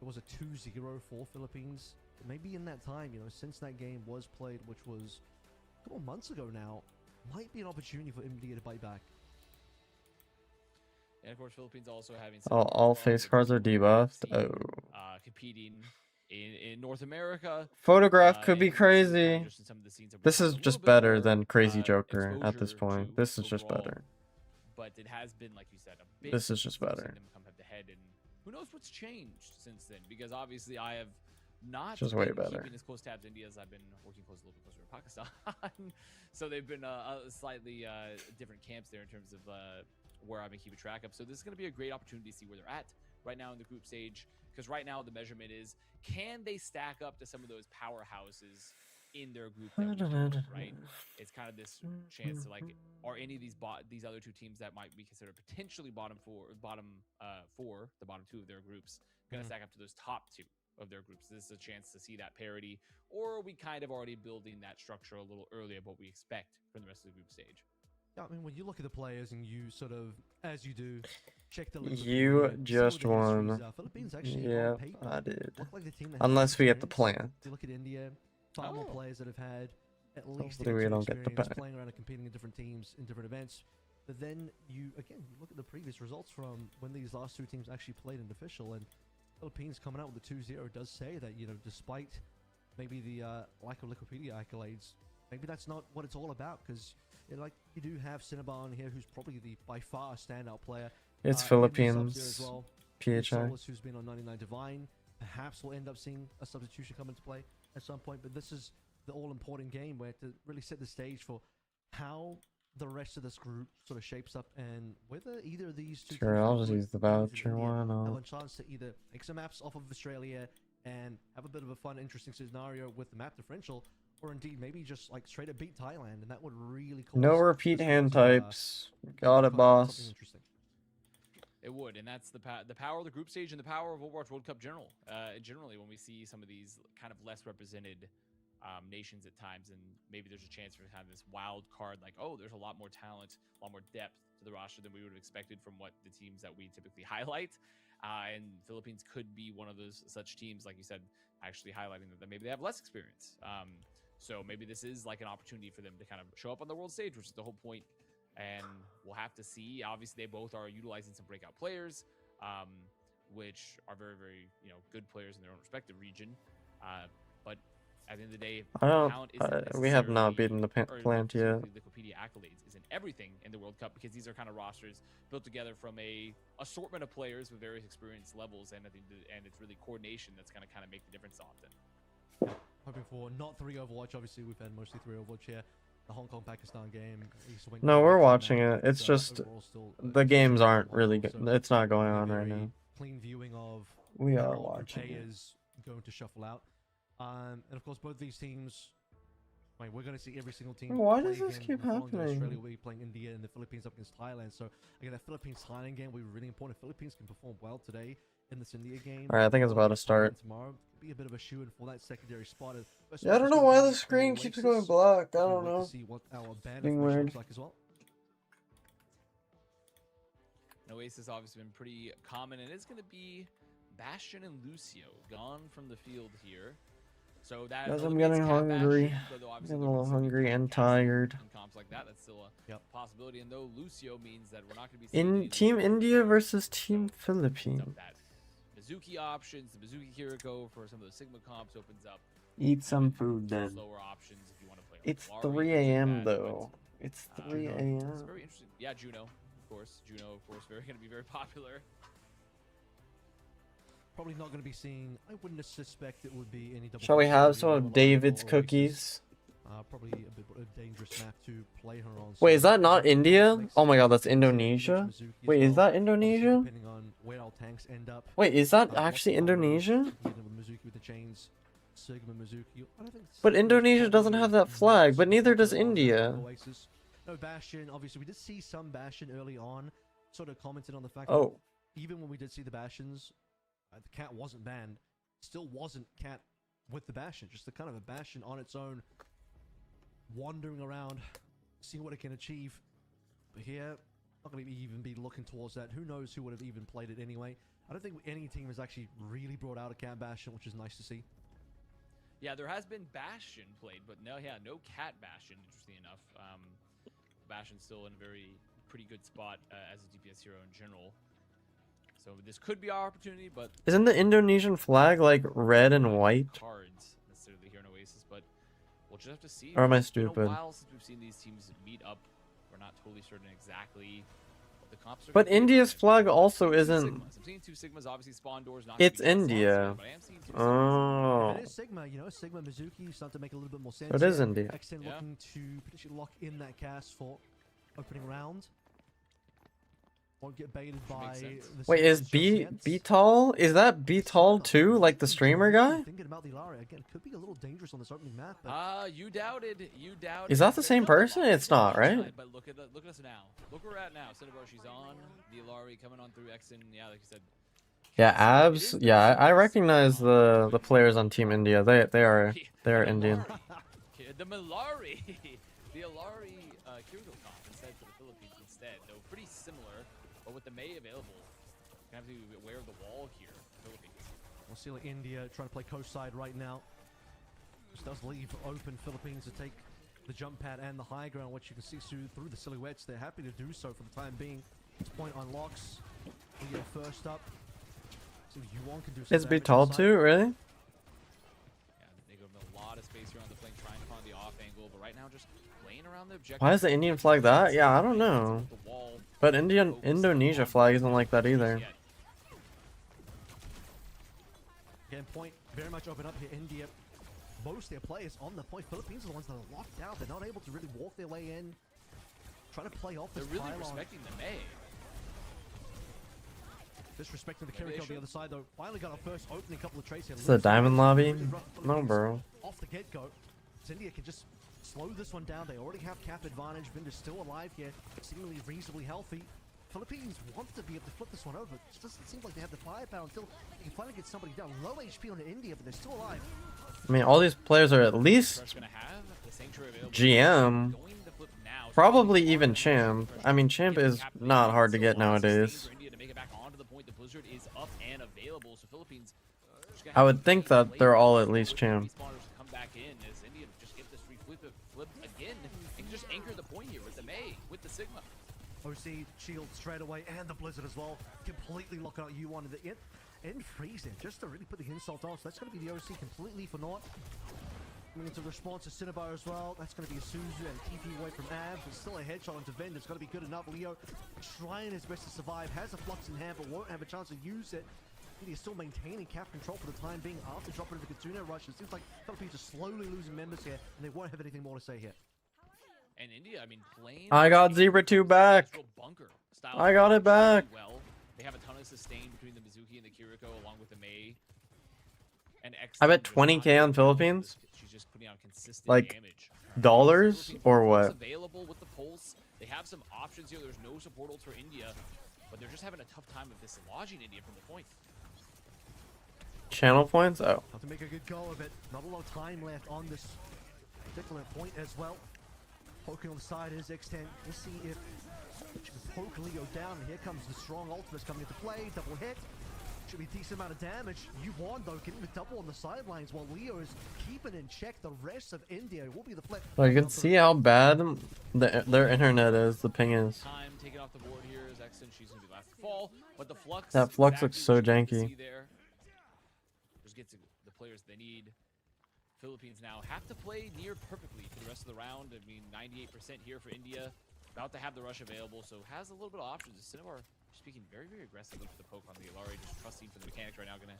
It was a 2-0 for Philippines. Maybe in that time, you know, since that game was played, which was a couple months ago now, might be an opportunity for India to bite back. And of course, Philippines also having Oh, all face cards are debuffed. Oh. Competing in North America. Photograph could be and we see kind crazy. of just in some of the scenes that This we'll is have a just little bit better more, than Crazy Joker at this exposure point. to This is just overall, better. But it has been, like you said, a bit. This is just since we've better. seen them come head to head, and who knows what's changed since then? Because obviously, I have not Just been way better. keeping as close tabs India as I've been working close, a little bit closer to Pakistan. So they've been slightly different camps there in terms of where I've been keeping track of. So this is going to be a great opportunity to see where they're at right now in the group stage. Because right now the measurement is, can they stack up to some of those powerhouses in their group that we know, right? It's kind of this chance to, like, are any of these other two teams that might be considered potentially bottom four, the bottom two of their groups, going to stack up to those top two of their groups? This is a chance to see that parity, or are we kind of already building that structure a little earlier of what we expect from the rest of the group stage? Yeah, I mean, when you look at the players and you sort of, as you do, check the list. You just won. Philippines actually, Yeah, on paper, I did. look like the team that has Unless we get the experience. plant. You look at India, far more players that have had at least Hopefully we some don't get the experience plant. playing around and competing in different teams in different events. But then you look at the previous results from when these last two teams actually played in official, and Philippines coming out with the 2-0 does say that, you know, despite maybe the lack of Wikipedia accolades, maybe that's not what it's all about, because like you do have Cinnabon here, who's probably the by far standout player. It's As Philippines. well. PHI. Solus, who's been on 99 Divine, perhaps we'll end up seeing a substitution come into play at some point, but this is the all-important game where to really set the stage for how the rest of this group sort of shapes up, and whether either of these two Sure, teams I'll just use the voucher. Why have not? a chance to either make some maps off of Australia and have a bit of a fun, interesting scenario with the map differential, or indeed maybe just like straight up beat Thailand, and that would really cause No repeat this hand to, types. Got it, something boss. interesting. It would, and that's the power of the group stage and the power of Overwatch World Cup generally when we see some of these kind of less represented nations at times, and maybe there's a chance for kind of this wild card, like, oh, there's a lot more talent, a lot more depth to the roster than we would have expected from what the teams that we typically highlight. And Philippines could be one of those such teams, like you said, actually highlighting that maybe they have less experience. So maybe this is like an opportunity for them to kind of show up on the world stage, which is the whole point. And we'll have to see. Obviously, they both are utilizing some breakout players, which are very, very, good players in their own respective region. But at the end of the day, We have not beaten the plant yet. The Wikipedia accolades isn't everything in the World Cup, because these are kind of rosters built together from a assortment of players with various experience levels, and I think and it's really coordination that's going to kind of make the difference often. Hoping for not 3 Overwatch. Obviously, we've had mostly 3 Overwatch here. The Hong Kong Pakistan game. No, we're watching it. It's just overall still, the games aren't really good. good. It's not going on right Very now. clean viewing of We how are Group watching A it. is going to shuffle out. And of course, both these teams. We're going to see every single team. Why play does this again. keep The following day, happening? Australia will be playing India, and the Philippines up against Thailand. So again, that Philippines-Thailand game will be really important. If Philippines can perform well today in this India game, Alright, I think it's about to start. tomorrow, be a bit of a shoe-in for that secondary spot. Yeah, I don't know why the screen keeps going black. I don't know. See what our ban Being information weird. looks like as well. Owwc has obviously been pretty common, and it's going to be Bastion and Lucio gone from the field here. So that Guys, I'm eliminates getting Cat hungry. Bastion, though obviously Getting a there little could still be hungry and Cat tired. and comps like that. That's still a possibility. And though Lucio means that we're not going to be In seeing Team any India versus Team of Philippines. that Mizuki options, the Mizuki Kiriko for some of those Sigma comps opens up Eat some food then. slower options if you want to play. It's Lari, 3 things like a.m. that, though. It's but, 3 It's a.m. very interesting. Yeah, Juno, of course. Juno, of course, going to be very popular. Probably not going to be seeing. I wouldn't suspect it would be any double. Shall we have picks, some maybe of a David's lot of cookies? Probably a bit of a dangerous map to play her on. Wait, so is that not maybe India? makes Oh my god, that's sense. Indonesia? Mizuki as Wait, is well. that Indonesia? Obviously, depending on where our tanks end up. Wait, is that What's actually the problem with Indonesia? Mizuki with the chains Sigma Mizuki. I don't think But Sigma's Indonesia doesn't probably have that flag, but neither does India. Oasis. No Bastion. Obviously, we did see some Bastion early on. Sort of commented on the fact Oh, that even when we did see the Bastions, the cat wasn't banned. Still wasn't cat with the Bastion. Just the kind of a Bastion on its own, wandering around, seeing what it can achieve. But here, not going to even be looking towards that. Who knows who would have even played it anyway. I don't think any team has actually really brought out a cat Bastion, which is nice to see. Yeah, there has been Bastion played, but no cat Bastion, interesting enough. Bastion's still in a pretty good spot as a DPS hero in general. So this could be our opportunity, but isn't the Indonesian flag like red and white? cards necessarily here in Oasis, but we'll just have to see. Or am I It's been stupid? a while since we've seen these teams meet up. We're not totally certain exactly what the comps are But gonna be. India's flag also Two isn't. Sigmas. I'm seeing 2 Sigmas, obviously spawn doors not It's gonna be just India. Sigma, but I am seeing 2 Sigmas. Oh, It is Sigma, you know, Sigma Mizuki starting to make a little bit more sense. so it is here. India. Extend Yeah. looking to potentially lock in that cast for opening round. Won't get baited by makes sense. the Wait, is Sigmas just B yet. Tall? Is that B Tall too? Like the streamer guy? Thinking about the Illaria again, could be a little dangerous on this opening map. But You doubted. You doubted. Is that the There's same no person? line It's not, on the right? side, But look at us now. Look where we're at now. Cinnabar, she's on. The Ilari coming on through Exen. Yeah, like you said. Yeah, It abs. is Yeah, I very recognize similar. the players on Team India. They are Indian. The Malari. The Ilari Kirito comp instead for the Philippines instead. Though pretty similar, but with the May available, you have to be aware of the wall here. Philippines. we'll see like India trying to play coast side right now. This does leave open Philippines to take the jump pad and the high ground, which you can see through the silhouettes. They're happy to do so for the time being. This point unlocks. India first up. So Yuan can do some Is B damage Tall inside. too? Really? Yeah, they go a lot of space here on the flank, trying to find the off angle, but right now just playing around the objective. Why is the Indian flag that? Yeah, I don't know. The wall. But Indonesia flag isn't like that either. Yeah, Again, point very much open up here. India, most of their players on the point. Philippines are the ones that are locked out. They're not able to really walk their way in. Trying to play off they're this really pylon. respecting the May. Disrespecting the Maybe they Kiriko on the should. other side, though. Finally got our first opening couple of trades here. It's the diamond lobby? Really rough No, Philippines bro. Off the get-go. So India can just slow this one down. They already have cap advantage. Vinder's still alive here, seemingly reasonably healthy. Philippines want to be able to flip this one over. It just doesn't seem like they have the firepower until they can finally get somebody down. Low HP on India, but they're still alive. I mean, all these players are at least Rush gonna have the Sanctuary available. GM. Going to flip now. Probably even Champ. I mean, Champ is not hard to get nowadays. For India to make it back onto the point. The Blizzard is up and available, so Philippines just gonna I have would to think play that they're all late at least with Champ. respawners to come back in as India just get this flip again and just anchor the point here with the May, with the Sigma. OC shield straight away, and the Blizzard as well. Completely locking out U1 in freezing, just to really put the insult on. So that's going to be the OC completely for naught. Coming into response to Cinnabar as well. That's going to be a Suzu and TP away from Av. But still a headshot onto Vend. It's going to be good enough. Leo trying his best to survive. Has a flux in hand, but won't have a chance to use it. He's still maintaining cap control for the time being after dropping into the Kitsune rush. It seems like Philippines are slowly losing members here, and they won't have anything more to say here. And India, I mean, playing. I got Zebra 2 back. Bunker style I got it back. well. They have a ton of sustain between the Mizuki and the Kiriko, along with the May. And X I bet 20K on Philippines? She's just putting out consistent Like, damage. dollars Philippines or Pulse what? Available with the Pulse. They have some options here. There's no support ults for India, but they're just having a tough time of dislodging India from the point. Channel points? Oh. Have to make a good go of it. Not a lot of time left on this particular point as well. Poking on the side is X10. Let's see if she can poke Leo down. And here comes the strong ultimates coming into play. Double hit. Should be a decent amount of damage. Yuan, though, getting the double on the sidelines while Leo is keeping in check the rest of India. It will be the flip. So you can see how bad their internet is, the ping is. Time taken off the board here is Exen. She's going to be last to fall, but the Flux. That Flux exactly looks so what you need to janky. see there. Just get to the players they need. Philippines now have to play near perfectly for the rest of the round. I mean, 98% here for India. About to have the rush available, so has a little bit of options. Cinnabar speaking very, very aggressively for the poke on the Ilari, just trusting for the mechanics right now. Gonna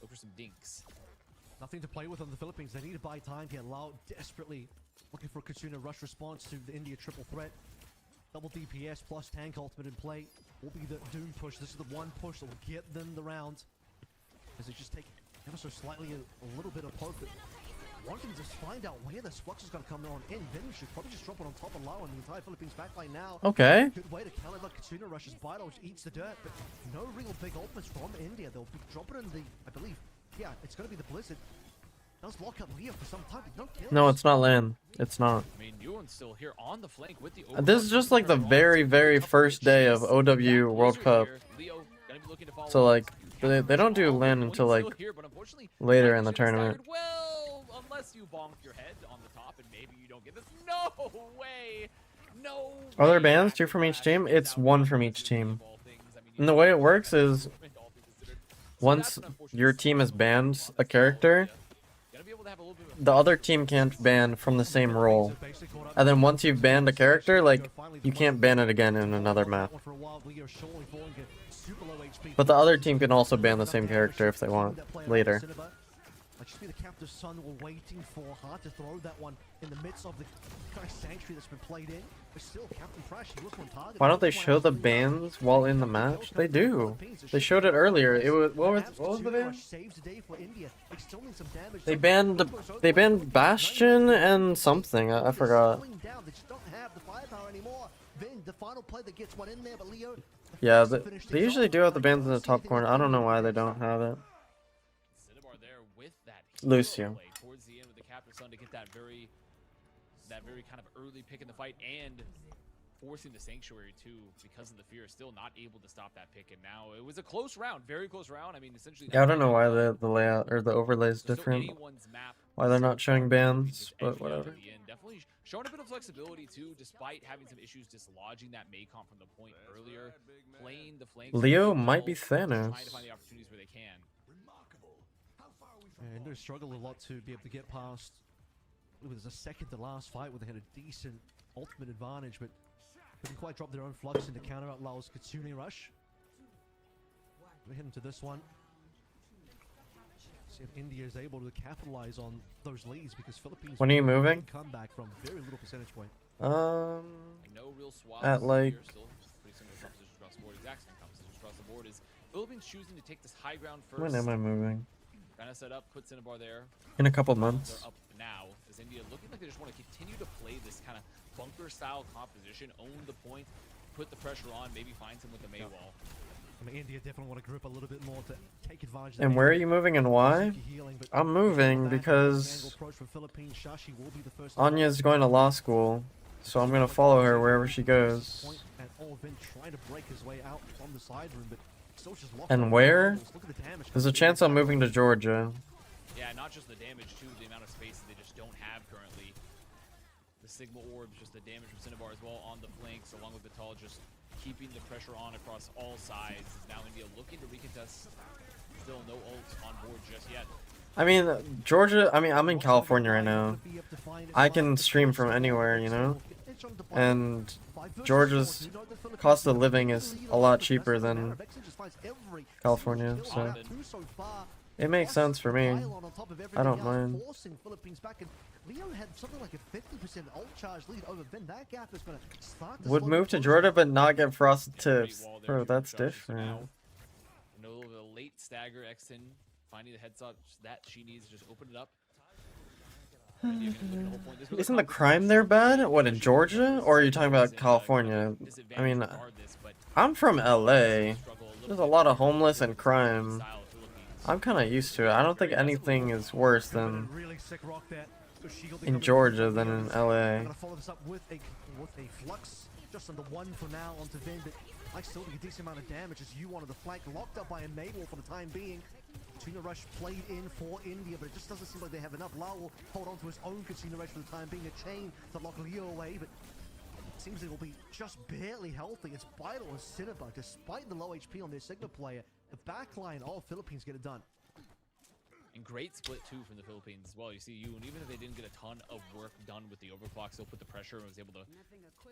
look for some dinks. Nothing to play with on the Philippines. They need to buy time here. Lau desperately looking for a Kitsune rush response to the India triple threat. Double DPS plus tank ultimate in play. Will be the Doom push. This is the one push that will get them the round. As they just take ever so slightly a little bit of poke, but one can just find out where this flux is going to come on in. Then we should probably just drop it on top of low on the entire Philippines backline now. Okay. Good way to counter the Katsuna rushes. Vital eats the dirt, but no real big ultimates from India. They'll be dropping in the, I believe, yeah, it's going to be the Blizzard. Does lock up Leo for some time, but no kills. No, it's not Lan. It's not. I mean, Ewan's still here on the flank with the This is just like the very, very first day of OW World Cup. So like, they don't do Lan until like later in the tournament. Well, unless you bonk your head on the top and maybe you don't get this. No way. No. Are there bans? 2 from each team? It's 1 from each team. And the way it works is, once your team has banned a character, the other team can't ban from the same role. And then once you've banned a character, like, you can't ban it again in another map. But the other team can also ban the same character if they want later. Like, just be the captive son we're waiting for. Hard to throw that one in the midst of the kind of sanctuary that's been played in. But still, Captain Fresh, he was on target. Why don't they show the bans while in the match? They do. They showed it earlier. It was what was the ban? They banned Bastion and something. I forgot. Yeah, they usually do have the bans in the top corner. I don't know why they don't have it. Lucio. Towards the end with the captive son to get that very kind of early pick in the fight and forcing the sanctuary too because of the fear, still not able to stop that pick. And now it was a close round, very close round. I mean, essentially. Yeah, I don't know why the layout or the overlay is different. Why they're not showing bans, but whatever. Definitely showing a bit of flexibility too, despite having some issues dislodging that Maycomp from the point earlier. Playing the flanks. Leo might be Thanos. Trying to find the opportunities where they can. And they struggle a lot to be able to get past. It was a second to last fight where they had a decent ultimate advantage, but couldn't quite drop their own flux into counter out Lao's Katsune rush. We're heading to this one. See if India is able to capitalize on those leads because Philippines. When are you moving? Come back from very little percentage point. No real swaps at like. Here, still pretty similar compositions across the board. Exact same compositions across the board. Is Philippines choosing to take this high ground first? When am I moving? Kind of set up, put Cinnabar there. In a couple months. They're up now. Is India looking like they just want to continue to play this kind of bunker style composition, own the point, put the pressure on, maybe find some with the May wall. I mean, India definitely want to group a little bit more to take advantage. And where are you moving and why? I'm moving because Anya's going to law school, so I'm going to follow her wherever she goes. And where? There's a chance I'm moving to Georgia. Yeah, not just the damage too, the amount of space that they just don't have currently. The Sigma Orb, just the damage from Cinnabar as well on the flanks, along with Vital just keeping the pressure on across all sides. Is now India looking to recontest. Still no ult on board just yet. I mean, Georgia, I'm in California right now. I can stream from anywhere, you know? And Georgia's cost of living is a lot cheaper than California, so it makes sense for me. I don't mind. Would move to Georgia but not get frosted tips. Bro, that's different. No, the late stagger Exton finding the heads up that she needs to just open it up. Isn't the crime there bad? What, in Georgia? Or are you talking about California? I mean, I'm from LA. There's a lot of homeless and crime. I'm kind of used to it. I don't think anything is worse than in Georgia than in LA. Just under one for now onto Vin, but I still think a decent amount of damage as you wanted the flank locked up by a Maywall for the time being. Katsuna Rush played in for India, but it just doesn't seem like they have enough. Lau will hold on to his own Katsuna Rush for the time being, a chain to lock Leo away, but it seems it will be just barely healthy. It's Vital and Cinnabar, despite the low HP on their Sigma player. The backline of Philippines get it done. And great split too from the Philippines as well. You see, and even if they didn't get a ton of work done with the overclock, still put the pressure and was able to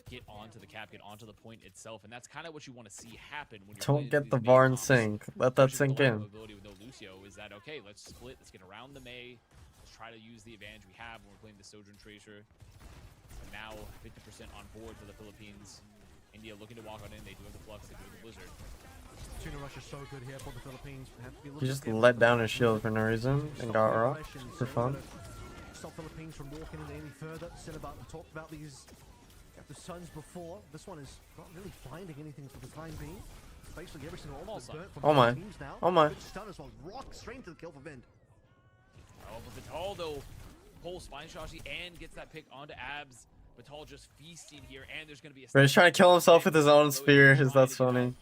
get onto the cap, get onto the point itself, and that's kind of what you want to see happen when you're don't get the VAR and sink. Let that sink in. With no Lucio is that okay? Let's split. Let's get around the May. Let's try to use the advantage we have when we're playing the Sojourn Tracer. And now 50% on board for the Philippines. India looking to walk on in. They do have the flux. They do have the blizzard. Tuna rush is so good here for the Philippines. Have to be He looking just careful. let down his shield for no reason and got rocked for fun. Stop Philippines from walking in any further. Cinnabon talked about these the Suns before. This one is not really finding anything for the time being. Basically every single almost burnt from Oh my. teams now. Oh my. Good stun as well. Rock straight to the kill for Vind. Oh, but Vital though pulls Spine Shashi and gets that pick onto Abs. Vital just feasting here, and there's gonna be a. But he's trying to kill himself with his own spears. That's funny.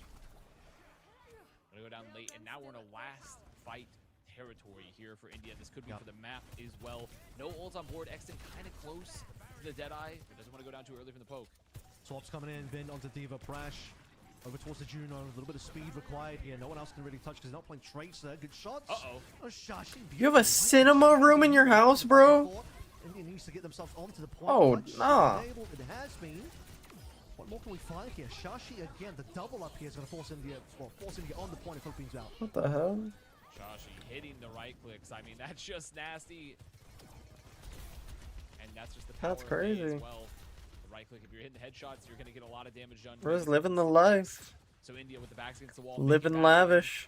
Gonna go down late, and now we're in a last fight territory here for India. This could be for the map as well. No ults on board. Exton kind of close to the Deadeye, but doesn't want to go down too early from the poke. Swaps coming in. Vind onto Diva. Prash over towards the Juno. A little bit of speed required here. No one else can really touch because they're not playing Tracer. Good shots. Uh-oh. Oh, Shashi. You have a cinema room in your house, bro? India needs to get themselves onto the point. Oh, Clutch nah. enabled. It has been. What more can we find here? Shashi again. The double up here is going to force India on the point of Philippines out. What the hell? Shashi hitting the right clicks. I mean, that's just nasty. And that's just the power That's of May crazy. as well. The right click, if you're hitting the headshots, you're going to get a lot of damage done. Bro's living the life. So India with the backs against the wall. Living lavish.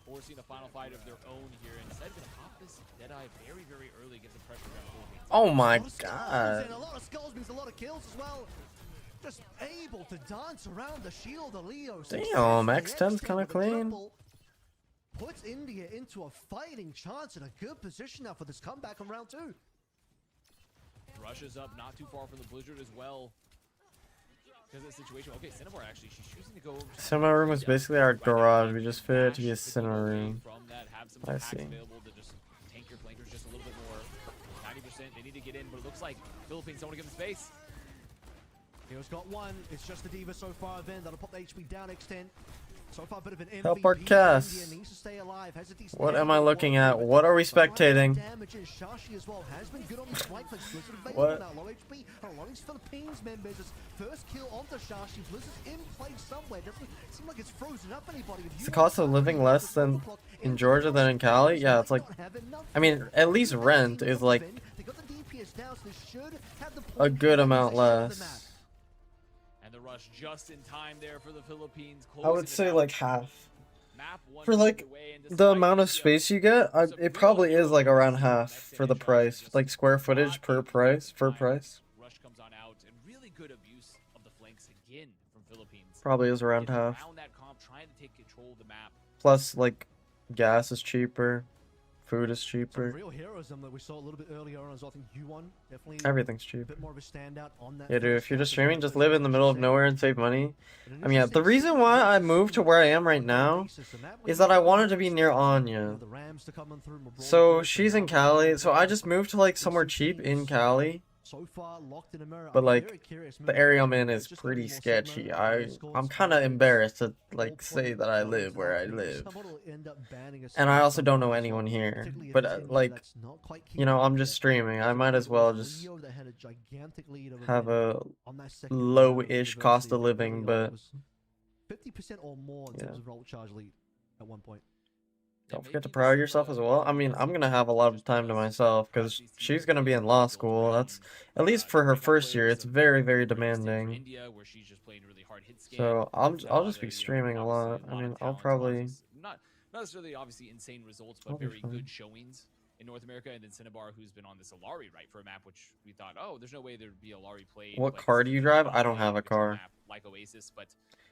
Forcing a final fight of their own here. Instead, going to pop this Deadeye very, very early, get the pressure down. Oh my A lot of skulls god. in, a lot of skulls means a lot of kills as well. Just able to dance around the shield of Leo. Damn, X10's kind of clean. Puts India into a fighting chance in a good position now for this comeback on round 2. Rushes up not too far from the Blizzard as well. Because of the situation. Okay, Cinnabar actually, she's choosing to go. Cinema room was basically our garage. We just fit it to be a cinema room. From that, have some I attacks see. available to just tank your flankers just a little bit more. 90%, they need to get in, but it looks like Philippines don't want to give them space. Leo's got one. It's just the Diva so far. Then that'll pop the HP down extent. So far, a bit of an MVP. Help our Cass. India needs to stay alive. Has a decent What head am I on looking one. at? What are we spectating? Damage in Shashi as well has been good on the swipe, but Blizzard available What? now. Low HP. A lot of these Philippines members. His first kill onto Shashi. Blizzard's in play somewhere. Doesn't seem like it's frozen up anybody. Is the cost of living less than in Georgia than in Cali? Yeah, it's like, I mean, at least rent is like a good amount less. And the rush just in time there for the Philippines. I would closing say it out. like half. Map one For like underway, and the despite amount of India space you get, it probably is like around half for the price, like square footage per price, Rush comes on out, and really good abuse of the flanks again from Philippines. Probably is around Getting half. around that comp, trying to take control of the map. Plus, like, gas is cheaper, food is Some cheaper, real heroism that we saw a little bit earlier on as well. I think Yuan definitely everything's a cheap. bit more of a standout on that. Yeah, dude, first if you're just half. streaming, just live in the middle of nowhere and save money. I mean, yeah, the reason why I moved to where I am right now is that I wanted to be near Anya. The Rams to come on through, Mabrola So first, she's and in now Cali, so I just moved to like somewhere cheap in Cali. so far locked in a mirror. But I'm like, very curious the moving area forward. I'm in It's is just pretty gonna be more sketchy. similar. Scores, I'm kind of scores, embarrassed to all like say that I live where I live. Someone will end up banning a And I certain also don't know song, anyone here. particularly if But it's a team like, that's not quite you know, keeping I'm up just yet. streaming. I might as well just Leo that had a gigantic lead over have Vin a on that second round of low-ish the cost of university. living, Early on, but it was 50% or more in Yeah. terms of roll charge lead at one point. don't forget to prioritize yourself as well. I mean, I'm gonna have a lot of time to myself because she's gonna be in law school. That's at least for her first year. It's very, very demanding. So I'll just be streaming a lot. I mean, I'll probably. Not necessarily obviously insane results, but I'll be very fine. good showings in North America. And then Cinnabar, who's been on this Alari, right, for a map which we thought, oh, there's no way there'd be Alari played. What but car this do you is drive? not I don't a have a typical car. map like Oasis, but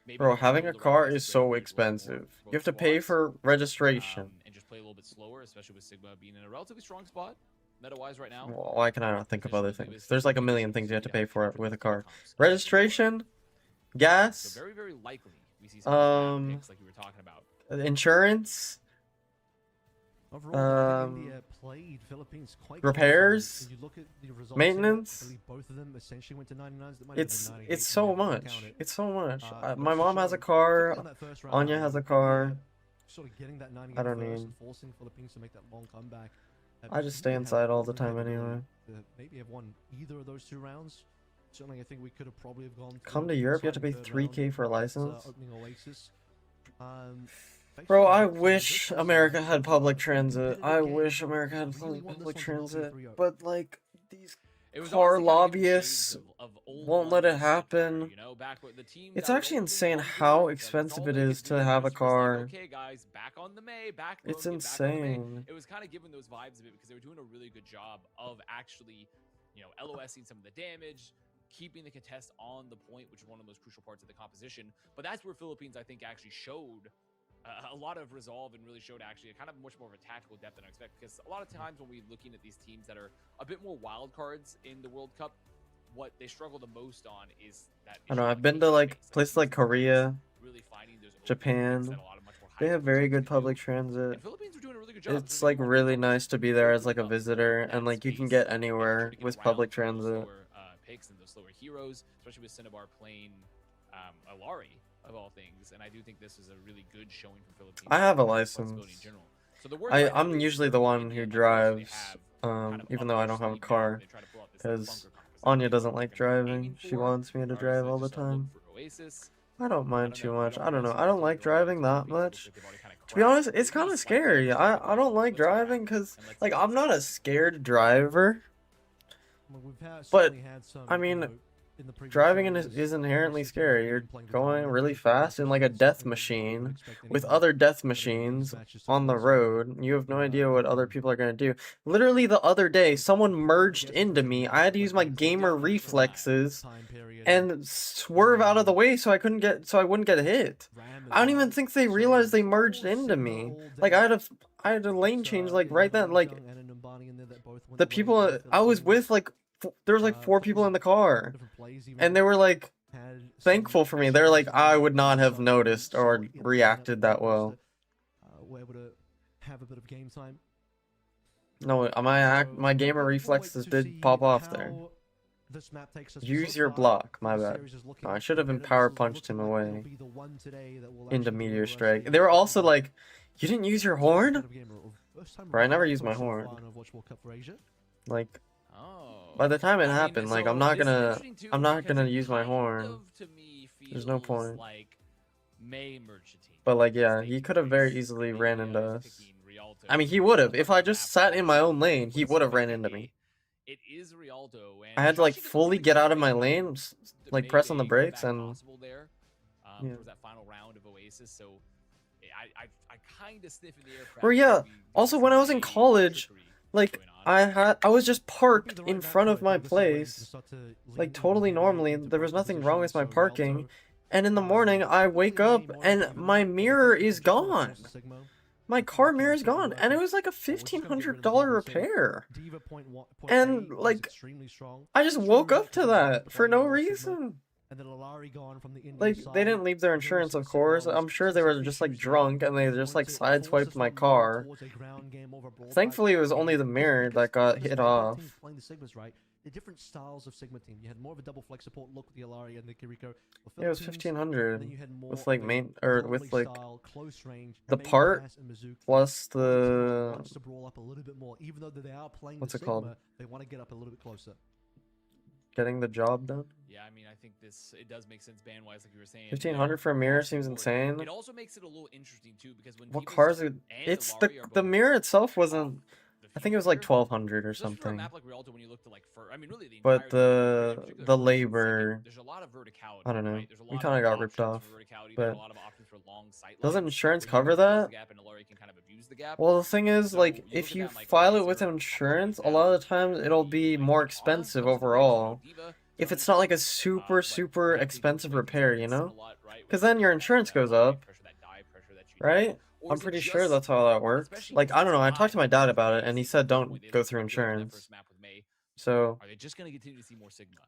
maybe Bro, we'll having a build car around is this so very, very expensive. more You have to pay squads, for registration. and just play a little bit slower, especially with Sigma being in a relatively strong spot meta-wise right now. Why can I not think of other Especially things? with There's like a Sigma million being things you have to pay able for capture with a both car. comps. Registration, So gas, very, very likely we see some of these map picks like we were talking about. insurance, Overall, I think India played Philippines quite repairs, closely. When you look at the results maintenance. here, I believe both of them essentially went to 99s. That might have It's been 98, it's so depending on how you much. count it. It's so much. But My for mom has a sure, car. particularly on that first round, Anya has a car. Sort of getting that 90 I don't first need- and forcing Philippines to make that long comeback. I just stay inside all the time anyway. Maybe have won either of those 2 rounds. Certainly, I think we could have probably have gone. Come through to Europe, you have to second, pay third round 3K for a at, license. opening Oasis. Bro, I basically, wish this America was had public a transit. competitive I game. wish America had Really want this public one to not be transit. 3-0. But like these It was car honestly kinda giving lobbyists shades of old won't let it London Super, happen. you know, back with the team It's that was actually ultimately insane won how gold. Like, expensive all it they is could to do have a was just like, car. okay, guys, back on the May, back It's boom, get back on the May. insane. It was kind of giving those vibes of it because they were doing a really good job of actually, you know, LOSing some of the damage, keeping the contest on the point, which is one of the most crucial parts of the composition. But that's where Philippines, I think, actually showed a lot of resolve and really showed actually a kind of much more of a tactical depth than I expect. Because a lot of times when we're looking at these teams that are a bit more wild cards in the World Cup, what they struggle the most on is that. I know, I've been to like places like Korea, really finding those Japan. They have very good public transit. And Philippines are doing a really good job. It's like really nice to be there as like a visitor, and like you can get anywhere with public transit. Picks and those slower heroes, especially with Cinnabar playing Alari of all things, and I do think this is a really good showing from Philippines. I have a license. I'm usually the one who drives, even though I don't have a car, because Anya doesn't like driving. She wants me to drive all the time. I don't mind too much. I don't know. I don't like driving that much. To be honest, it's kind of scary. I don't like driving because, like, I'm not a scared driver. But, I mean, driving is inherently scary. You're going really fast in like a death machine with other death machines on the road. You have no idea what other people are going to do. Literally the other day, someone merged into me. I had to use my gamer reflexes and swerve out of the way so I wouldn't get hit. I don't even think they realized they merged into me. Like I had a lane change like right then. Like the people I was with, like there was like 4 people in the car, and they were like thankful for me. They're like, I would not have noticed or reacted that well. We're able to have a bit of game time. No, my gamer reflexes did pop off there. Use your block, my bad. No, I should have power punched him away into Meteor Strike. They were also like, you didn't use your horn? Bro, I never used my horn. Like, by the time it happened, like I'm not gonna use my horn. There's no point. But like, yeah, he could have very easily ran into us. I mean, he would have. If I just sat in my own lane, he would have ran into me. I had to like fully get out of my lane, like press on the brakes, and yeah. Or yeah. Also, when I was in college, like I was just parked in front of my place, like totally normally. There was nothing wrong with my parking, and in the morning I wake up and my mirror is gone. My car mirror is gone, and it was like a $1,500 repair. And like, I just woke up to that for no reason. Like, they didn't leave their insurance, of course. I'm sure they were just like drunk and they just like sideswiped my car. Thankfully, it was only the mirror that got hit off. The different styles of Sigma team. You had more of a double flex support look with the Alari and the Kiriko. Yeah, it was 1,500 with like with like the part plus the what's it called? They want to get up a little bit closer. Getting the job done. Yeah, I mean, I think it does make sense band wise, like you were saying. 1,500 for a mirror seems insane. It also makes it a little interesting too because when what cars are? It's the mirror itself wasn't. I think it was like 1,200 or something. But the labor, I don't know. We kind of got ripped off. But doesn't insurance cover that? Well, the thing is, like, if you file it with insurance, a lot of the times it'll be more expensive overall. If it's not like a super expensive repair, you know? Because then your insurance goes up, right? I'm pretty sure that's how that works. Like, I don't know, I talked to my dad about it, and he said don't go through insurance. So,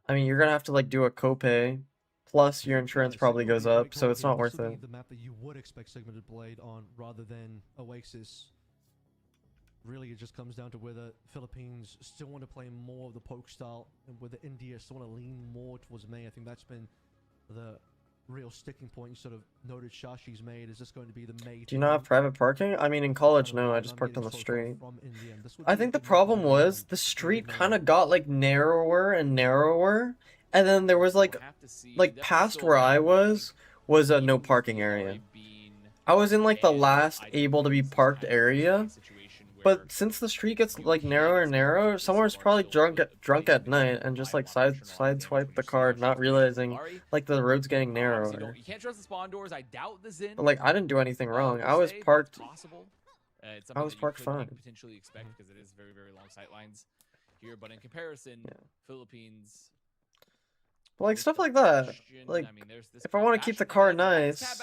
I mean, you're gonna have to, like, do a copay, plus your insurance probably goes up, so it's not worth it. The map that you would expect Sigma to blade on rather than Owwc. Really, it just comes down to whether Philippines still want to play more of the poke style, and whether India still want to lean more towards May. I think that's been the real sticking point. You sort of noted Shashi's made. Is this going to be the May? Do you not have private parking? I mean, in college, no. I just parked on the street. I think the problem was the street kind of got like narrower and narrower, and then there was like past where I was a no parking area. I was in like the last able to be parked area, But since the street gets like narrower and narrower, someone's probably drunk at night and just like sideswipe the card, not realizing like the road's getting narrower. You can't trust the spawn doors. I doubt the Zin. But like I didn't do anything wrong. I was parked. I was parked fine. Potentially expect because it is very, very long sight lines here, but in comparison, Philippines. Like stuff like that. Like if I want to keep the car nice,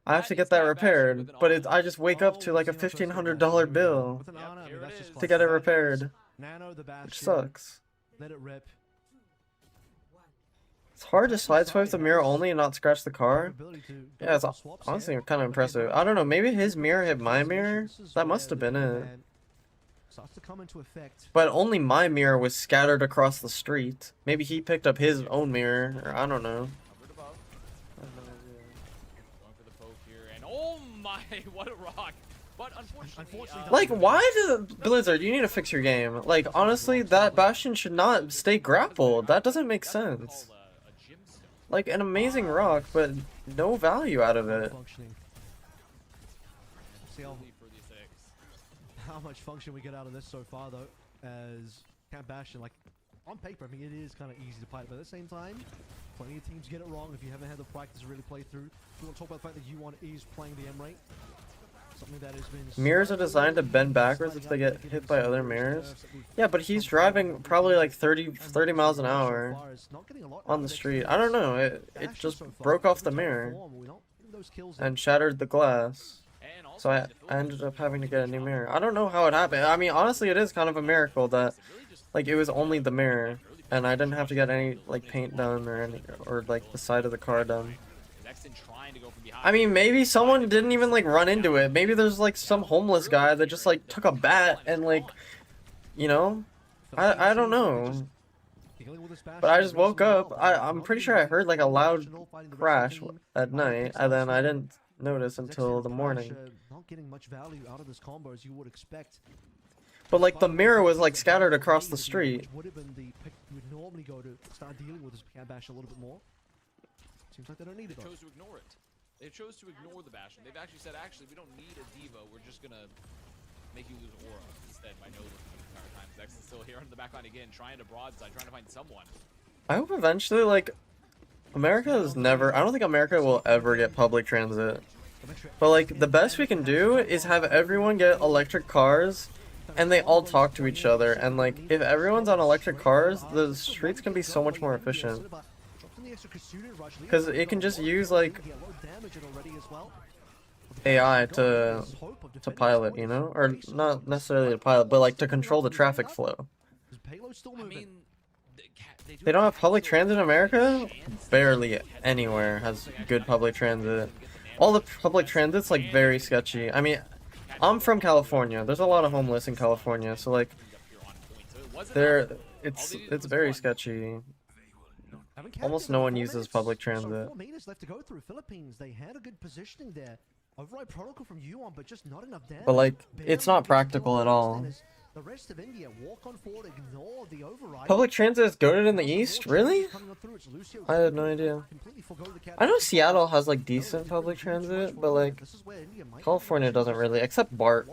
I have to get that repaired. But I just wake up to like a $1,500 bill to get it repaired, which sucks. Let it rip. It's hard to sideswipe the mirror only and not scratch the car. Yeah, it's honestly kind of impressive. I don't know, maybe his mirror hit my mirror? That must have been it. But only my mirror was scattered across the street. Maybe he picked up his own mirror, or I don't know. Oh my, what a rock. But unfortunately, like, why Blizzard, you need to fix your game. Like, honestly, that Bastion should not stay grappled. That doesn't make sense. Like, an amazing rock, but no value out of it. See how much function we get out of this so far, though, as Camp Bastion. Like, on paper, I mean, it is kind of easy to fight, but at the same time, plenty of teams get it wrong if you haven't had the practice to really play through. We want to talk about the fact that U1 is playing the M rate. Something that has been mirrors are designed to bend backwards if they get hit by other mirrors. Yeah, but he's driving probably like 30 miles an hour on the street. I don't know, it just broke off the mirror and shattered the glass. So I ended up having to get a new mirror. I don't know how it happened. I mean, honestly, it is kind of a miracle that like it was only the mirror and I didn't have to get any like paint done or like the side of the car done. I mean, maybe someone didn't even like run into it. Maybe there's like some homeless guy that just like took a bat and like, you know, I don't know. But I just woke up. I'm pretty sure I heard like a loud crash at night, and then I didn't notice until the morning. Not getting much value out of this combo as you would expect. But like the mirror was like scattered across the street. Would have been the pick you would normally go to start dealing with this Bash a little bit more. Seems like they don't need it. They chose to ignore it. They chose to ignore the Bastion. They've actually said, actually, we don't need a Diva. We're just gonna make you lose aura instead by no looking the entire time. Zex is still here on the back line again, trying to broadside, trying to find someone. I hope eventually, like, America is never. I don't think America will ever get public transit. But like, the best we can do is have everyone get electric cars, and they all talk to each other. And like, if everyone's on electric cars, the streets can be so much more efficient. Because it can just use like AI to pilot, you know, or not necessarily to pilot, but like to control the traffic flow. I mean, they don't have public transit in America? Barely anywhere has good public transit. All the public transit's like very sketchy. I mean, I'm from California. There's a lot of homeless in California, so like, it's very sketchy. Almost no one uses public transit. 4 meters left to go through. Philippines, they had a good positioning there. Override protocol from U1, but just not enough damage. But like, it's not practical at all. The rest of India walk on forward, ignore the override. Public transit is goated in the East? Really? I had no idea. I know Seattle has like decent public transit, but like California doesn't really, except BART.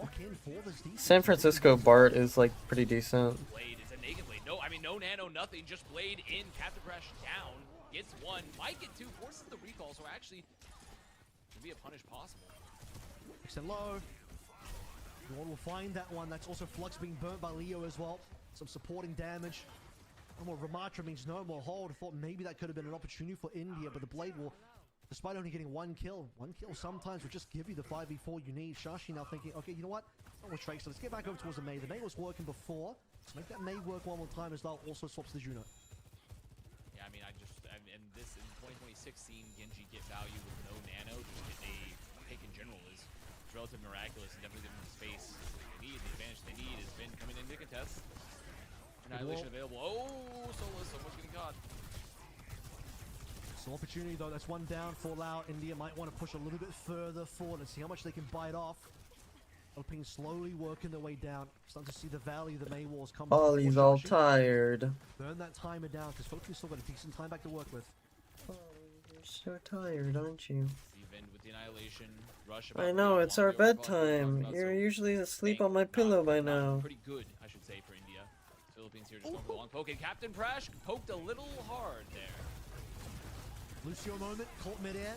San Francisco BART is like pretty decent. No, I mean, no nano, nothing, just Blade in, Captain Crash down, gets one, might get two, forces the recall, so actually could be a punish possible. Extend low. One will find that one. That's also Flux being burnt by Leo as well. Some supporting damage. No more Ramatra means no more hold. I thought maybe that could have been an opportunity for India, but the Blade will, despite only getting one kill sometimes will just give you the 5v4 you need. Shashi now thinking, okay, you know what? Not with Tracer. Let's get back over towards the May. The May was working before. Let's make that May work one more time as well. Also swaps the Juno. Yeah, I mean, and this in 2026 seeing Genji get value with no nano, just a pick in general is relatively miraculous and definitely giving them the space they need. The advantage they need has been coming in to contest. Annihilation available. Oh, Solus almost getting caught. So opportunity though, that's one down for Lao. India might want to push a little bit further forward and see how much they can bite off. Philippines slowly working their way down. Starting to see the value that May Wars come. Oh, he's all tired. Burn that timer down because Philippines still got a decent time back to work with. Oh, you're so tired, aren't you? Even with the Annihilation Rush. I know, it's our bedtime. You're usually asleep on my pillow by now. Pretty good, I should say, for India. Philippines here just going for the long poke, and Captain Prash poked a little hard there. Lucio moment, caught midair.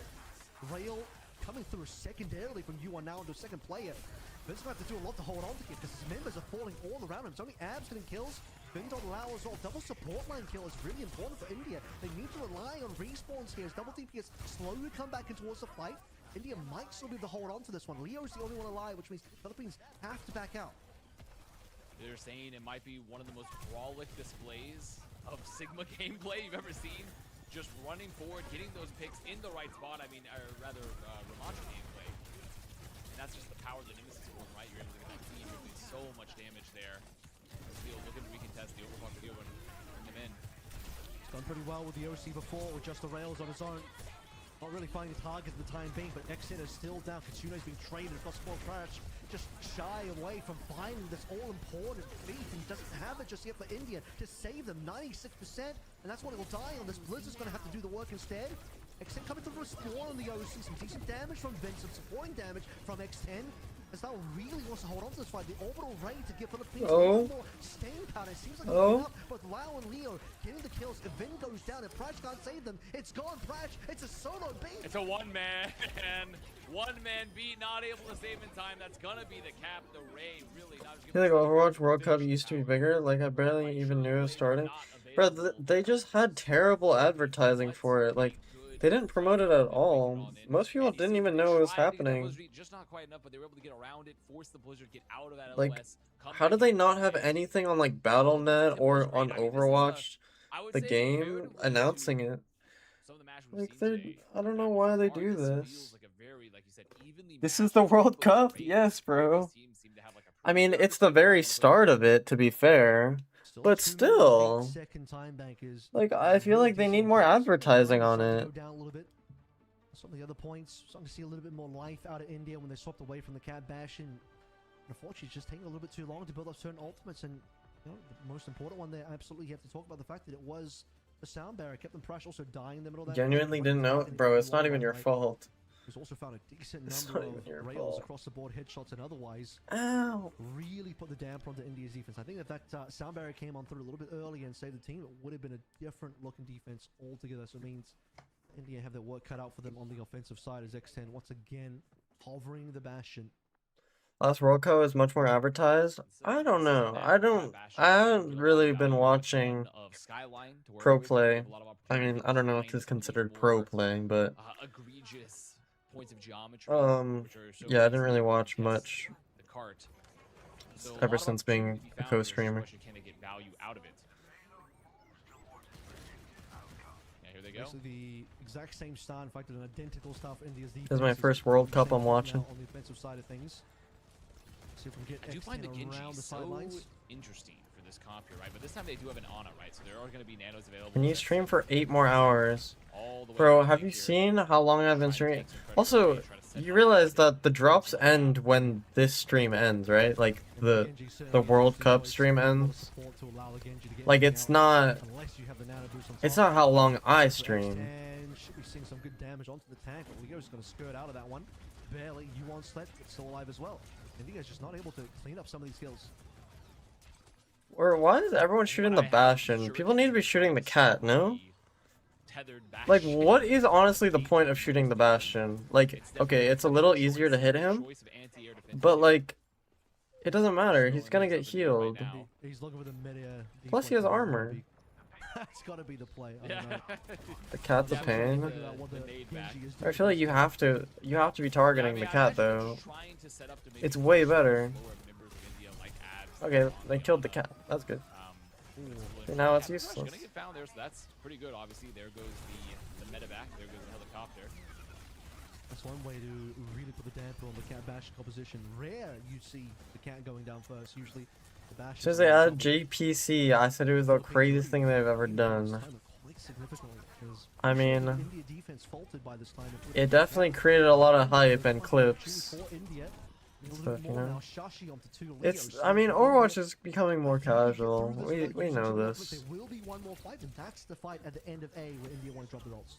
Rail coming through secondarily from U1 now into a second player. Finn's going to have to do a lot to hold on to it because his members are falling all around him. It's only Abs getting kills. Finn don't allow as well. Double support line kill is really important for India. They need to rely on respawns here as double DPS slowly come back in towards the fight. India might still be able to hold on to this one. Leo's the only one alive, which means the Philippines have to back out. They're saying it might be one of the most brawlic displays of Sigma gameplay you've ever seen. Just running forward, getting those picks in the right spot. I mean, or rather, Ramacha gameplay. And that's just the power of the Nemesis form, right? You're able to get that team doing so much damage there. Leo looking to recontest the overclock video and bring them in. It's done pretty well with the OC before, with just the rails on his own. Not really finding a target for the time being, but Exit is still down. Katsuno's being traded across the board. Crash just shy away from finding this all-important beat, and doesn't have it just yet for India to save them. 96%, and that's what it will die on. This Blizzard's going to have to do the work instead. Exit coming through a spawn on the OC. Some decent damage from Vincent, supporting damage from X10. As Val really wants to hold on to this fight. The orbital ready to give Philippines a little more staying power. It seems like it's up, but Lau and Leo getting the kills. If Vin goes down, if Prash can't save them, it's gone. Prash, it's a solo beat. It's a one-man beat, not able to save in time. That's gonna be the cap. The Ray really not. I feel like Overwatch World Cup used to be bigger. Like, I barely even knew it was starting. Bro, they just had terrible advertising for it. Like, they didn't promote it at all. Most people didn't even know it was happening. Just not quite enough, but they were able to get around it, force the Blizzard, get out of that like, how did they not have anything on like Battle.net or on Overwatch, the game, announcing it? Like, I don't know why they do this. This is the World Cup? Yes, bro. I mean, it's the very start of it, to be fair. But still, like, I feel like they need more advertising on it. Some of the other points, starting to see a little bit more life out of India when they swapped away from the Cat Bash, and unfortunately it's just taking a little bit too long to build up certain ultimates. And you know, the most important one there, absolutely, you have to talk about the fact that it was the sound barrier. Captain Prash also dying in the middle of that. Genuinely didn't know, bro. It's not even your fault. He's also found a decent number of rails across the board, headshots and otherwise. Ow! Really put the damper onto India's defense. I think if that sound barrier came on through a little bit earlier and saved the team, it would have been a different looking defense altogether. So it means India have their work cut out for them on the offensive side as X10 once again hovering the Bastion. Last World Cup is much more advertised. I don't know. I haven't really been watching pro play. I mean, I don't know if this is considered pro play, but points of geometry, yeah, I didn't really watch much ever since being a co-streamer. Here they go. The exact same start, in fact, an identical start for India's defense. This is my first World Cup I'm watching. On the offensive side of things. See if we can get I do find the around Genji the so sidelines. interesting for this comp here, right? But this time they do have an Ana, right? So there are going to be nanos available. Can you stream for 8 more hours? Bro, have you seen how long I've been streaming? Also, you realize that the drops end when this stream ends, right? Like, the World Cup stream ends. Like, it's not how long I stream. And should be seeing some good damage onto the tank, but Leo's going to skirt out of that one. Barely. U1 Sled still alive as well. India's just not able to clean up some of these kills. Or why is everyone shooting the Bastion? People need to be shooting the cat, no? Like, what is honestly the point of shooting the Bastion? Like, okay, it's a little easier to hit him, but like, it doesn't matter. He's gonna get healed. Plus, he has armor. That's gotta be the play. The cat's a pain. I feel like you have to be targeting the cat though. It's way better. Okay, they killed the cat. That's good. Okay, now it's useless. That's pretty good. Obviously, there goes the medevac. There goes the helicopter. That's one way to really put the damper on the cat bash composition. Rare you see the cat going down first. Usually the bash. Since they added JPC, I said it was the craziest thing they've ever done. I mean, it definitely created a lot of hype and clips. Stuff, you know? It's, I mean, Overwatch is becoming more casual. We know this. There will be one more fight, and that's the fight at the end of A where India want to drop the ults.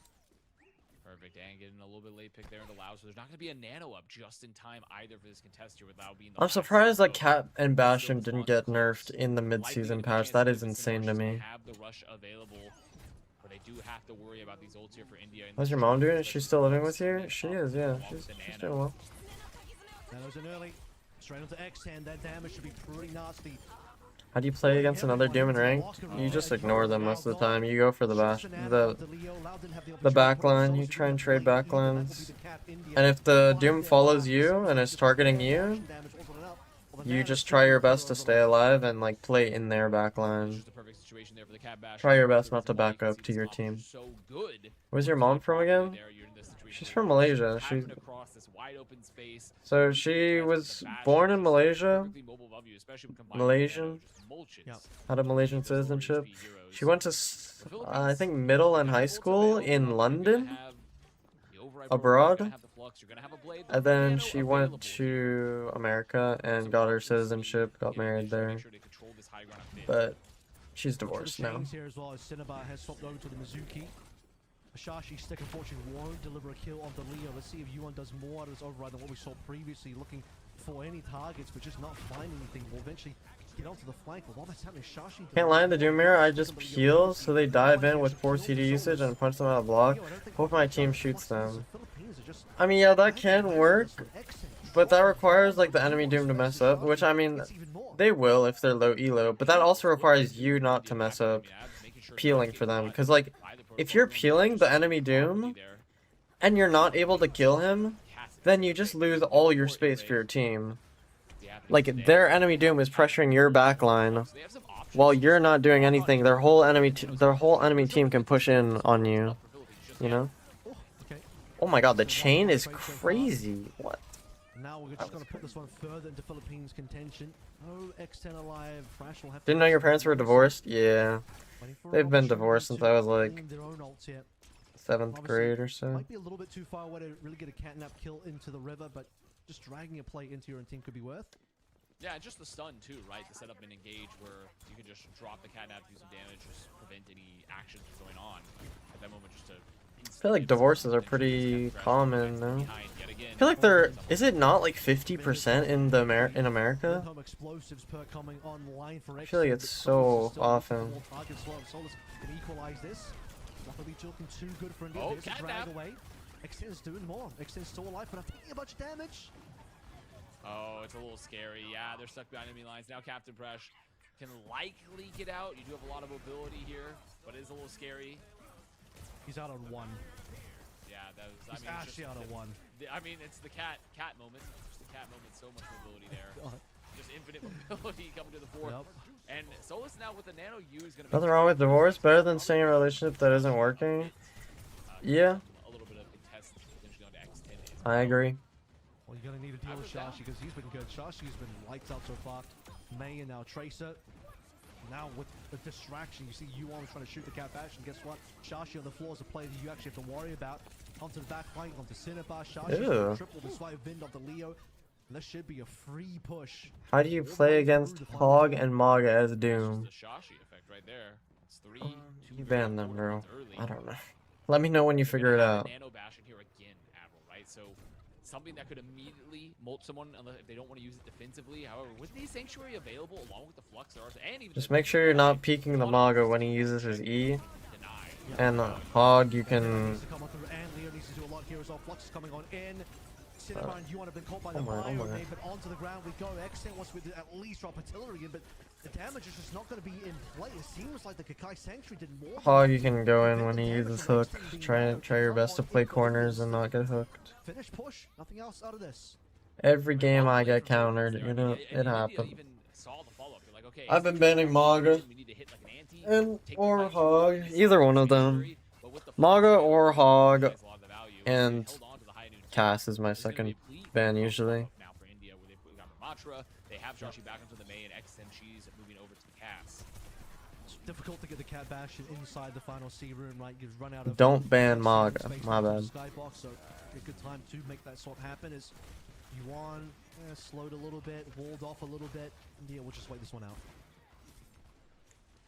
Perfect, and getting a little bit late pick there into Lao, so there's not going to be a nano up just in time either for this contest here without being the I'm last surprised that so Cat and still Bastion this didn't one's get close. nerfed in the Likely mid-season gonna be patch. chance That that is Doomfist insane and to Marsh me. have the rush available, but they do have to worry about these ults here for India. in How's this your mom doing? situation, Is she especially still with living Bucks with you? getting She up is, yeah. along She's with the doing nano. well. Nano's in early. Straight onto X10. That damage should be pretty nasty. How do you play against another Doom in ranked? You just ignore them most of the time. You go for the back line. You try and trade back lines. And if the Doom follows you and is targeting you, you just try your best to stay alive and like play in their back line. Just the perfect situation there for the Cat Bash. Try your best not to You can back up see to this your option team. is so good. Where's your mom from again? There, you're in this situation She's where from you're Malaysia. just She's tapping across this wide open space. so she was born in Malaysia. Perfectly mobile above you, especially when combined with Malaysian. Nano, just mulches. Had a Malaysian citizenship. HP heroes. She went to I think middle and high school in London, abroad, and then she went to America and got her citizenship, got married there, but she's divorced now. Here as well as Cinnabar has swapped over to the Mizuki. Shashi stick unfortunately won't deliver a kill on the Leo. Let's see if Yuan does more out of this override than what we saw previously, looking for any targets but just not finding anything. Will eventually get onto the flank, but while that's happening, Shashi Can't lie, in the Doom Mirror, I just peel so they dive in with poor CD usage and punch them out of block. Hope my team shoots them. I mean, yeah, that can work, but that requires like the enemy Doom to mess up, which I mean, they will if they're low elo, but that also requires you not to mess up peeling for them, because like, if you're peeling the enemy Doom and you're not able to kill him, then you just lose all your space for your team. Like, their enemy Doom is pressuring your backline while you're not doing anything. Their whole enemy team can push in on you, you know? Oh my god, the chain is crazy. What? Now we're just going to put this one further into Philippines contention. Oh, X10 alive. Thrash will have Didn't know your parents were divorced? Yeah. They've been divorced since I was like 7th grade or so. Might be a little bit too far away to really get a catnap kill into the river, but just dragging a play into your own team could be worth. Yeah, and just the stun too, right? To set up and engage where you can just drop the catnap, do some damage, just prevent any actions from going on at that moment. Just to I feel like divorces are pretty common now. I feel like they're, is it not like 50% in the in America? I feel like it's so often. Oh, catnap! Extend's doing more. Extend's still alive, but I'm thinking about damage. Oh, it's a little scary. Yeah, they're stuck behind enemy lines. Now Captain Presh can likely get out. You do have a lot of mobility here, but it is a little scary. He's out on one. Yeah, that was. He's actually out on one. I mean, it's the cat moment. Just the cat moment. So much mobility there. Just infinite mobility coming to the fore. Yep. And Solus now with the Nano U is going to. Nothing wrong with divorce. Better than staying in a relationship that isn't working. Yeah. A little bit of contest potentially on to X10. I agree. Well, you're going to need to deal with Shashi because he's been good. Shashi's been lights out so far. May and now Tracer. Now with the distraction, you see Yuan trying to shoot the Cat Bash, and guess what? Shashi on the floor is a play that you actually have to worry about. Onto the back line, onto Cinnabar. Shashi triple the swipe Vind of the Leo. And this should be a free push. How do you play against Hog and Maga as Doom? The Shashi effect right there. It's 3, 2, You ban them, bro. early. I don't know. Let me know when you figure it out. Nano Bash in here again, Admiral, right? So something that could immediately molt someone if they don't want to use it defensively. However, with the Sanctuary available along with the Flux Stars and even Just make sure you're not peeking the Maga when he uses his E. And Hog, you can. Oh my. But onto the ground we go. Extent wants to at least drop artillery in, but the damage is just not going to be in play. It seems like the Kakai Sanctuary did more. Hog, you can go in when he uses hook. Try your best to play corners and not get hooked. Finish push. Nothing else out of this. Every game I get countered, you know, it happens. I've been banning Maga and or Hog, either one of them. Maga or Hog, and Cass is my second ban usually. Now for India, where they've got Matra, they have Shashi back into the May, and X10 she's moving over to the Cass. It's difficult to get the Cat Bash inside the final C room, right? You've run out of. Don't ban Maga, my bad. Skybox, so a good time to make that swap happen is Yuan slowed a little bit, walled off a little bit. India will just wait this one out.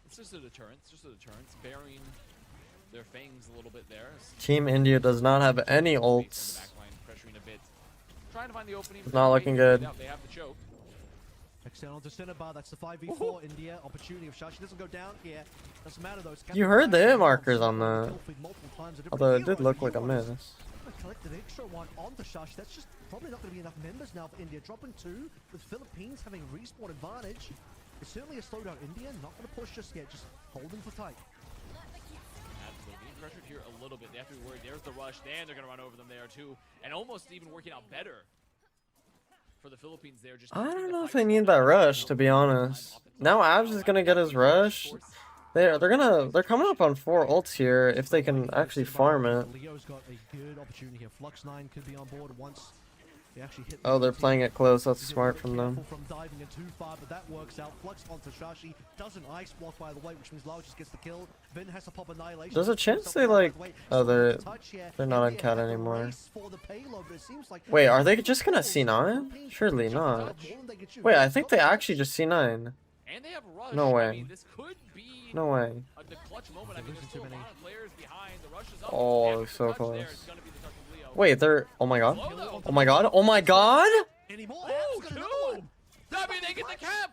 It's just a deterrence, Bearing their fangs a little bit there. Team India does not have any From the ults. backline, pressuring a bit. Trying to find the opening. It's not looking good. They have the choke. External to Cinnabar, that's the 5v4 India. Opportunity of Shashi doesn't go down here. Doesn't matter though. You heard the hit markers on that. Although it did look like a miss. Collect an extra one onto Shashi. That's just probably not going to be enough members now for India. Dropping 2 with Philippines having respawn advantage. It's certainly a slowdown. India not going to push just yet, just holding for tight. Absolutely. Being pressured here a little bit. They have to be worried. There's the rush. Then they're going to run over them there too. And almost even working out better for the Philippines there. Just I don't know if they need that rush, to be honest. Now Abs is gonna get his rush. They're coming up on 4 ults here if they can actually farm it. Leo's got a good opportunity here. Flux 9 could be on board once they actually hit. Oh, they're playing it close. That's smart from them. From diving in too far, but that works out. Flux onto Shashi doesn't ice block by the way, which means Lau just gets the kill. Vin has to pop annihilation. There's a chance they like. Oh, they're not on cat anymore. Wait, are they just gonna C9? Surely not. Wait, I think they actually just C9. And they have a rush. No way. I mean, this could be No way. the clutch moment. I mean, there's still a lot of players behind. The rush is up. Oh, And so the touch there close. is gonna be the touch of Leo. Wait, they're. Oh my god. Oh my god. Oh my god. Oh, 2! I mean, they get the cap!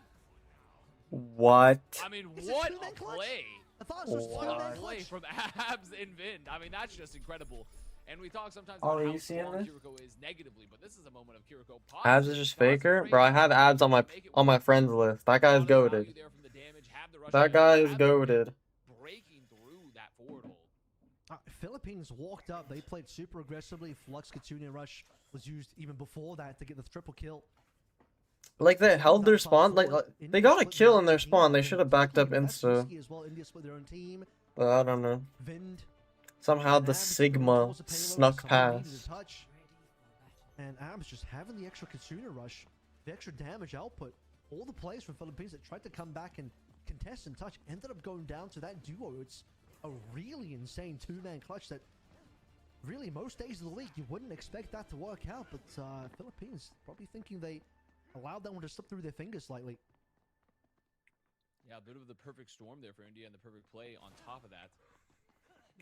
What? I mean, what a play. I thought it was just What What? a play from Abs and Vin. I mean, that's just incredible. And we talk sometimes Oh, about are how you seeing strong this? Kiriko is negatively, but this is a moment of Kiriko Abs is just faker, bro. I have Abs on my friends list. That guy's goated. That guy is goated. Breaking through that forward hole. Philippines walked up. They played super aggressively. Flux Kitsune Rush was used even before that to get the triple kill. Like they held their spawn. Like they got a kill in their spawn. They should have backed up insta. India split their own team. But I don't know. Vind Somehow the Sigma snuck past. And Abs just having the extra Kitsune Rush, the extra damage output. All the players from Philippines that tried to come back and contest and touch ended up going down to that duo. It's a really insane 2-man clutch that really most days of the league you wouldn't expect that to work out, but Philippines probably thinking they allowed that one to slip through their fingers slightly. Yeah, a bit of the perfect storm there for India and the perfect play on top of that.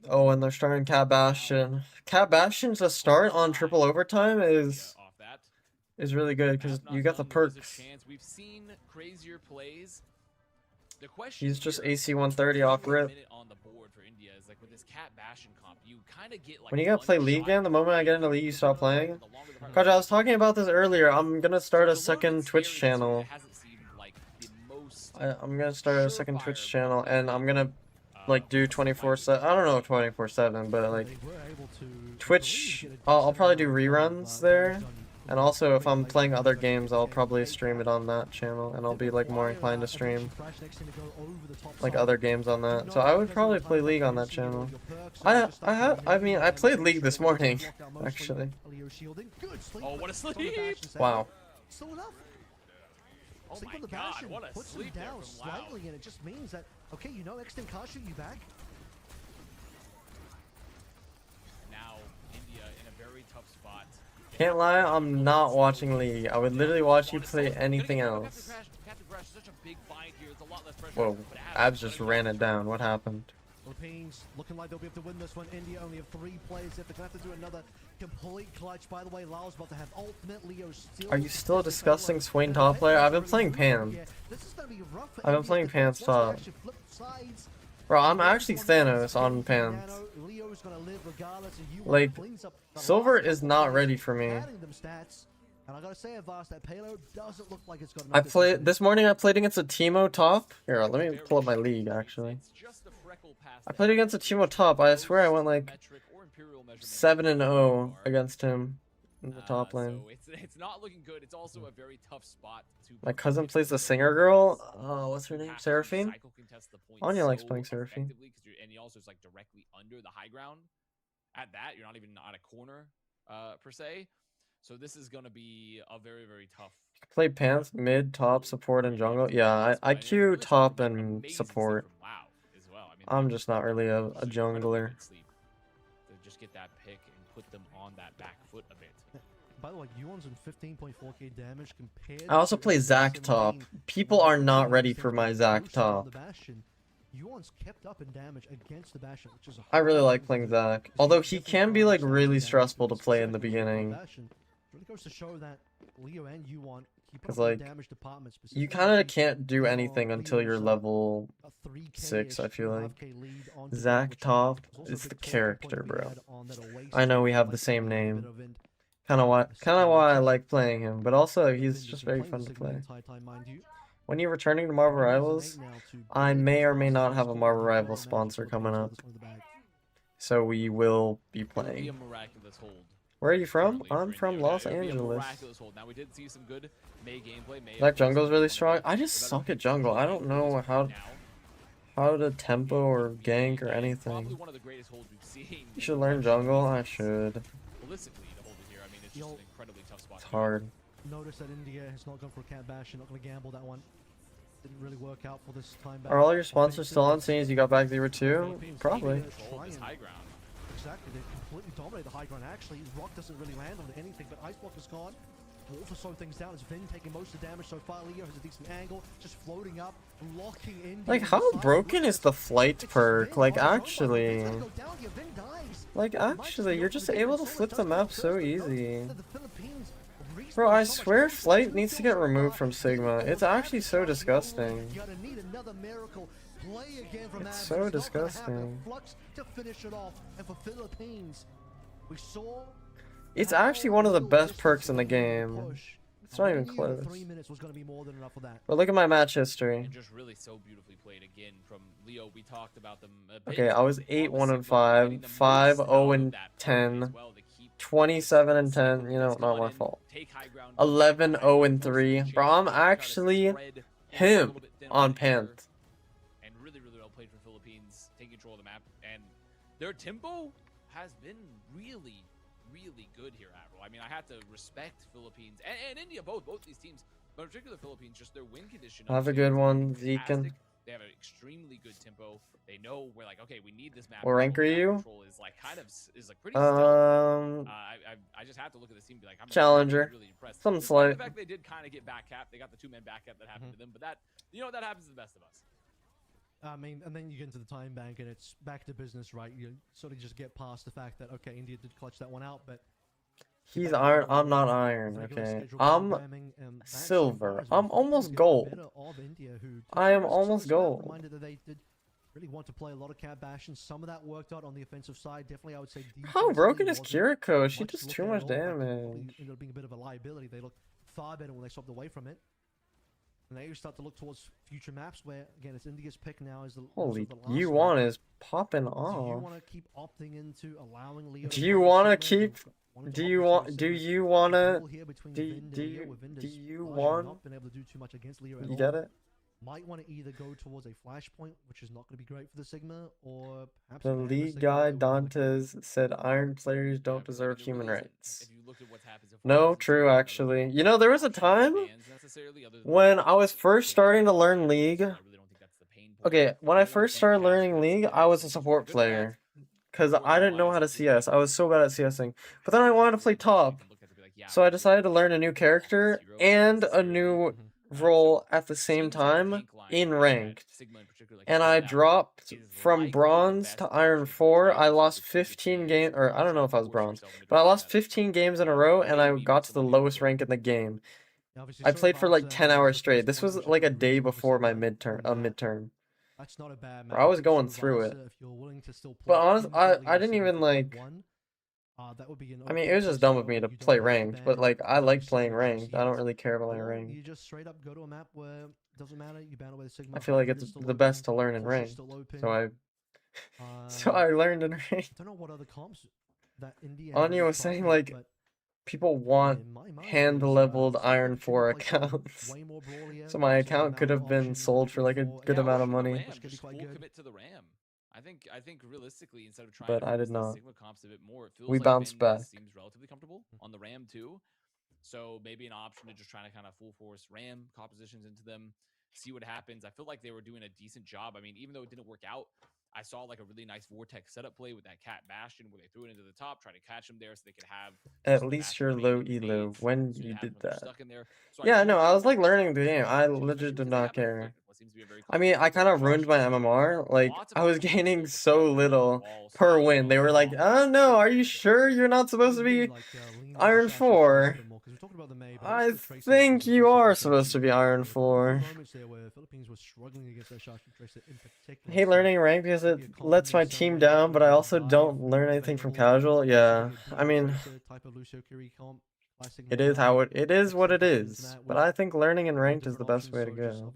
Oh, and they're starting Cat Bastion. Cat Bastion to start on triple overtime is Off that. really good because you got the perks. We've seen crazier plays. The question He's just here, AC 130 off rip. minute on the board for India is like with this Cat Bastion comp, you kind of get like When you gotta play one League shot again, the moment I get into League, you stop playing. the longer the Cause I was talking about this earlier. I'm gonna start a It's little second bit Twitch scary this year. channel. It hasn't seemed like the most I'm gonna start a second Twitch surefire channel, and I'm gonna like do 24/7. I don't know 24/7, but like They were able to Twitch. get a I'll decent probably do amount of, reruns there, done and also if I'm late playing games, other but games, I'll they probably take stream it that. on that channel, and I'll be like more inclined to stream Flash next to go over the top like side. other games on that. So I would probably play League on that channel. I played this morning, actually. Oh, what a sleep! Wow. Still enough. Oh Sleep my on the god, Bastion what a puts them sleep there down from Lau. slightly, and it just means that okay, you know, Extend can't shoot you back. Now India in a very tough spot. Can't lie, I'm not watching League. I would literally watch you play anything else. Captain Crash is such a big bind here. It's a lot less pressure. Whoa, but Abs just ran it down. What happened? Philippines looking like they'll be able to win this one. India only have 3 plays left. They're gonna have to do another complete clutch. By the way, Lau's about to have ultimate. Leo still. Are you still discussing Swain top player? I've been playing Pan. Yeah, this is gonna be rough for I've been India playing defense. Pan's Once they top. actually flip sides, Bro, I'm actually Thanos on Pans. Leo's gonna live regardless, and you Like, cleans up the Silver last is couple not plays, ready for me. adding them stats. And I gotta say, Avast, that payload doesn't look like it's got enough I distance played in it. this morning. I played against a Teemo top. Here, let me pull up my league. Actually, It's just the freckle pass I played against a Teemo top. I swear I went like metric or imperial measurement 7-0 against him in the top lane. So it's not looking good. It's also a very tough spot to. My cousin plays the singer girl. Oh, what's her name? have to Seraphine. cycle contest the points Anya likes so playing Seraphine. effectively 'cause and he also is like directly under the high ground. At that, you're not even on a corner per se. So this is going to be a very, very tough. Play Pants, mid, top, support, and jungle. Yeah, I queue top and support. Wow, as well. I mean, I'm just not really a incredible jungler. good sleep to just get that pick and put them on that back foot a bit. By the way, Yuan's in 15.4k damage compared. I also to play Zac top. 17. People are not ready for my Zac Lucian on top. the Bastion. Yuan's kept up in damage against the Bastion, which is a I really hard like thing playing to do. Zach. Because Although he's he definitely can be like damage really damage stressful to damage, play in the specifically on beginning. Bastion. It really goes to show that Leo and Yuan keep up 'Cause, in the like, damage department. You specifically kind of since can't do Leo- anything until Leo's, you're level a 3K 6, I -ish, feel like. 2.5K lead on Zach, Zach which Top was also a is big the talking character, point we bro. had on that Owwc I know we have like, the same a bit name. of Vind, Kind of why I matches. like playing him, but also But he's Vind just has been very playing fun the to Sigma the play. entire time, mind you. When you're returning to Marvel Rivals, Now to I barely may or cross may the not first have a quarter. Marvel He Rival managed to sponsor flip coming this up, one in the bag. so we will be It would be a playing. miraculous hold. Where are you from? currently for I'm from India. Los It would be a Angeles. miraculous hold. Now we did see some good May gameplay. May, of That course, jungle's really on the strong. bench, I just but suck at think jungle. I May don't is know right how now to tempo or would be gank or Probably anything. one of the greatest holds we've seen. You should learn jungle. I should. Holistically, to hold it here. I mean, it's just an incredibly tough spot. It's hard. Notice that India has not gone for a cat bash. You're not going to gamble that one. Didn't really work out for this time back. Are all your sponsors still on, seeing as you got back 0-2? Probably. Control this high ground. Exactly, they completely dominate the high ground. Actually, Rock doesn't really land on anything, but Ice Block is gone. Wolf has slowed things down. It's Vin taking most of the damage so far. Leo has a decent angle, just floating up, locking in. Like, how broken is the flight perk? Like, actually. Like, actually, you're just able to flip the map so easy. Bro, I swear flight needs to get removed from Sigma. It's actually so disgusting. It's so disgusting. It's actually one of the best perks in the game. It's not even close. But look at my match history. And just really so beautifully played again from Leo. We talked about them a bit. Okay, I was 8-1-5, 5-0-10, 27-10. You know, not my fault. 11-0-3. Bro, I'm actually him on Panth. And really, really well played for Philippines, taking control of the map. And their tempo has been really, really good here, Admiral. I mean, I have to respect Philippines and India, both these teams, but in particular Philippines, just their win condition. Have a good one, Zekin. They have an extremely good tempo. They know we're like, okay, we need this map. What rank are you? Control is like pretty stealthy. I just have to look at this team and be like, I'm Challenger. really impressed. Something Despite slight. the fact they did kind of get back cap. They got the 2-man back cap that happened to them, but that, you know, that happens to the best of us. I mean, and then you get into the time bank and it's back to business, right? You sort of just get past the fact that, okay, India did clutch that one out, but He's iron. I'm not iron, okay? I'm silver. I'm almost gold. I am almost gold. Really want to play a lot of cat bash, and some of that worked out on the offensive side. Definitely, I would say. How broken is Kiriko? She does too much damage. Ended up being a bit of a liability. They look far better when they swapped away from it. And they start to look towards future maps where, again, it's India's pick now is the Holy, the last U1 one. is popping Do you off. want to keep opting into allowing Leo? Do you want to keep? Do you want? Do you want to? Do you want? Not been able to do too much against Leo at You all. get it? Might want to either go towards a flashpoint, which is not going to be great for the Sigma, or perhaps The a Gamma league Sigma guy who wanna keep- Dantes said iron players don't deserve If human you rights. looked at what's happened so far, No, it's true, not really actually. You know, there was a time bans necessarily, other than when the- I was first starting to learn League. I really don't think that's the pain point. Okay, when I first started learning League, I was a support player. Because I didn't know how to CS. I was so bad at CSing. But then I wanted to play top. So I decided to learn a new character and a new role at the same time in ranked. And I dropped from bronze to iron 4. I lost 15 games, or I don't know if I was bronze, but I lost 15 games in a row and I got to the lowest rank in the game. I played for like 10 hours straight. This was like a day before my midterm. That's not a bad Bro, I was match. going Silver through Vice, it. if you're willing to still But play honestly, into I didn't Leo even like. one, that would be an I mean, it okay was just dumb of scenario. me to You don't play have ranked, but ban, like I like just playing just ranked. I don't heals, really care about my or rank. you just straight up go to a map where it doesn't matter, you ban away the Sigma. I feel like Hybrid it's is still the open, best to learn in Push is ranked. still open. So I learned in ranked. don't know what other comps that India Anya was saying like people want hand-leveled iron 4 accounts. So my account could have been sold for like a good amount of money. Just full commit to the Ram. I think realistically, instead of trying But to I focus did the not. Sigma comps a bit more, it feels We like bounced Vin back. seems relatively comfortable on the Ram too. So maybe an option to just try to kind of full force Ram compositions into them, see what happens. I feel like they were doing a decent job. I mean, even though it didn't work out, I saw like a really nice Vortex setup play with that Cat Bastion where they threw it into the top, try to catch him there so they could have At some least Bastion you're remaining low in the elo nades, when so you have did them when they're that. stuck in there. So Yeah, do no, think I was like that learning the game. I especially legit did because they not have, like, care. what's seems to be a very. I mean, I kind of ruined my MMR. Like, I was gaining so little per win. They were like, "Oh no, are you sure you're not supposed to be Iron 4? I think you are supposed to be Iron 4." I hate learning rank because it lets my team down, but I also don't learn anything from casual. Yeah, I mean, it is it is what it is. But I think learning in ranked is the best way to go.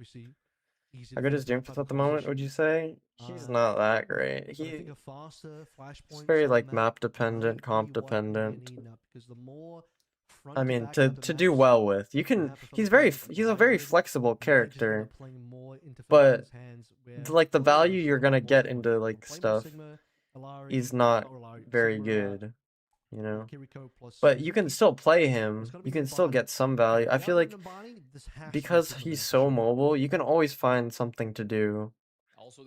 How good is Doomfist at the moment, would you say? He's not that great. He's very like map dependent, comp dependent. I mean, to do well with. You can he's a very flexible character. But like the value you're going to get into like stuff is not very good, you know? But you can still play him. You can still get some value. I feel like because he's so mobile, you can always find something to do.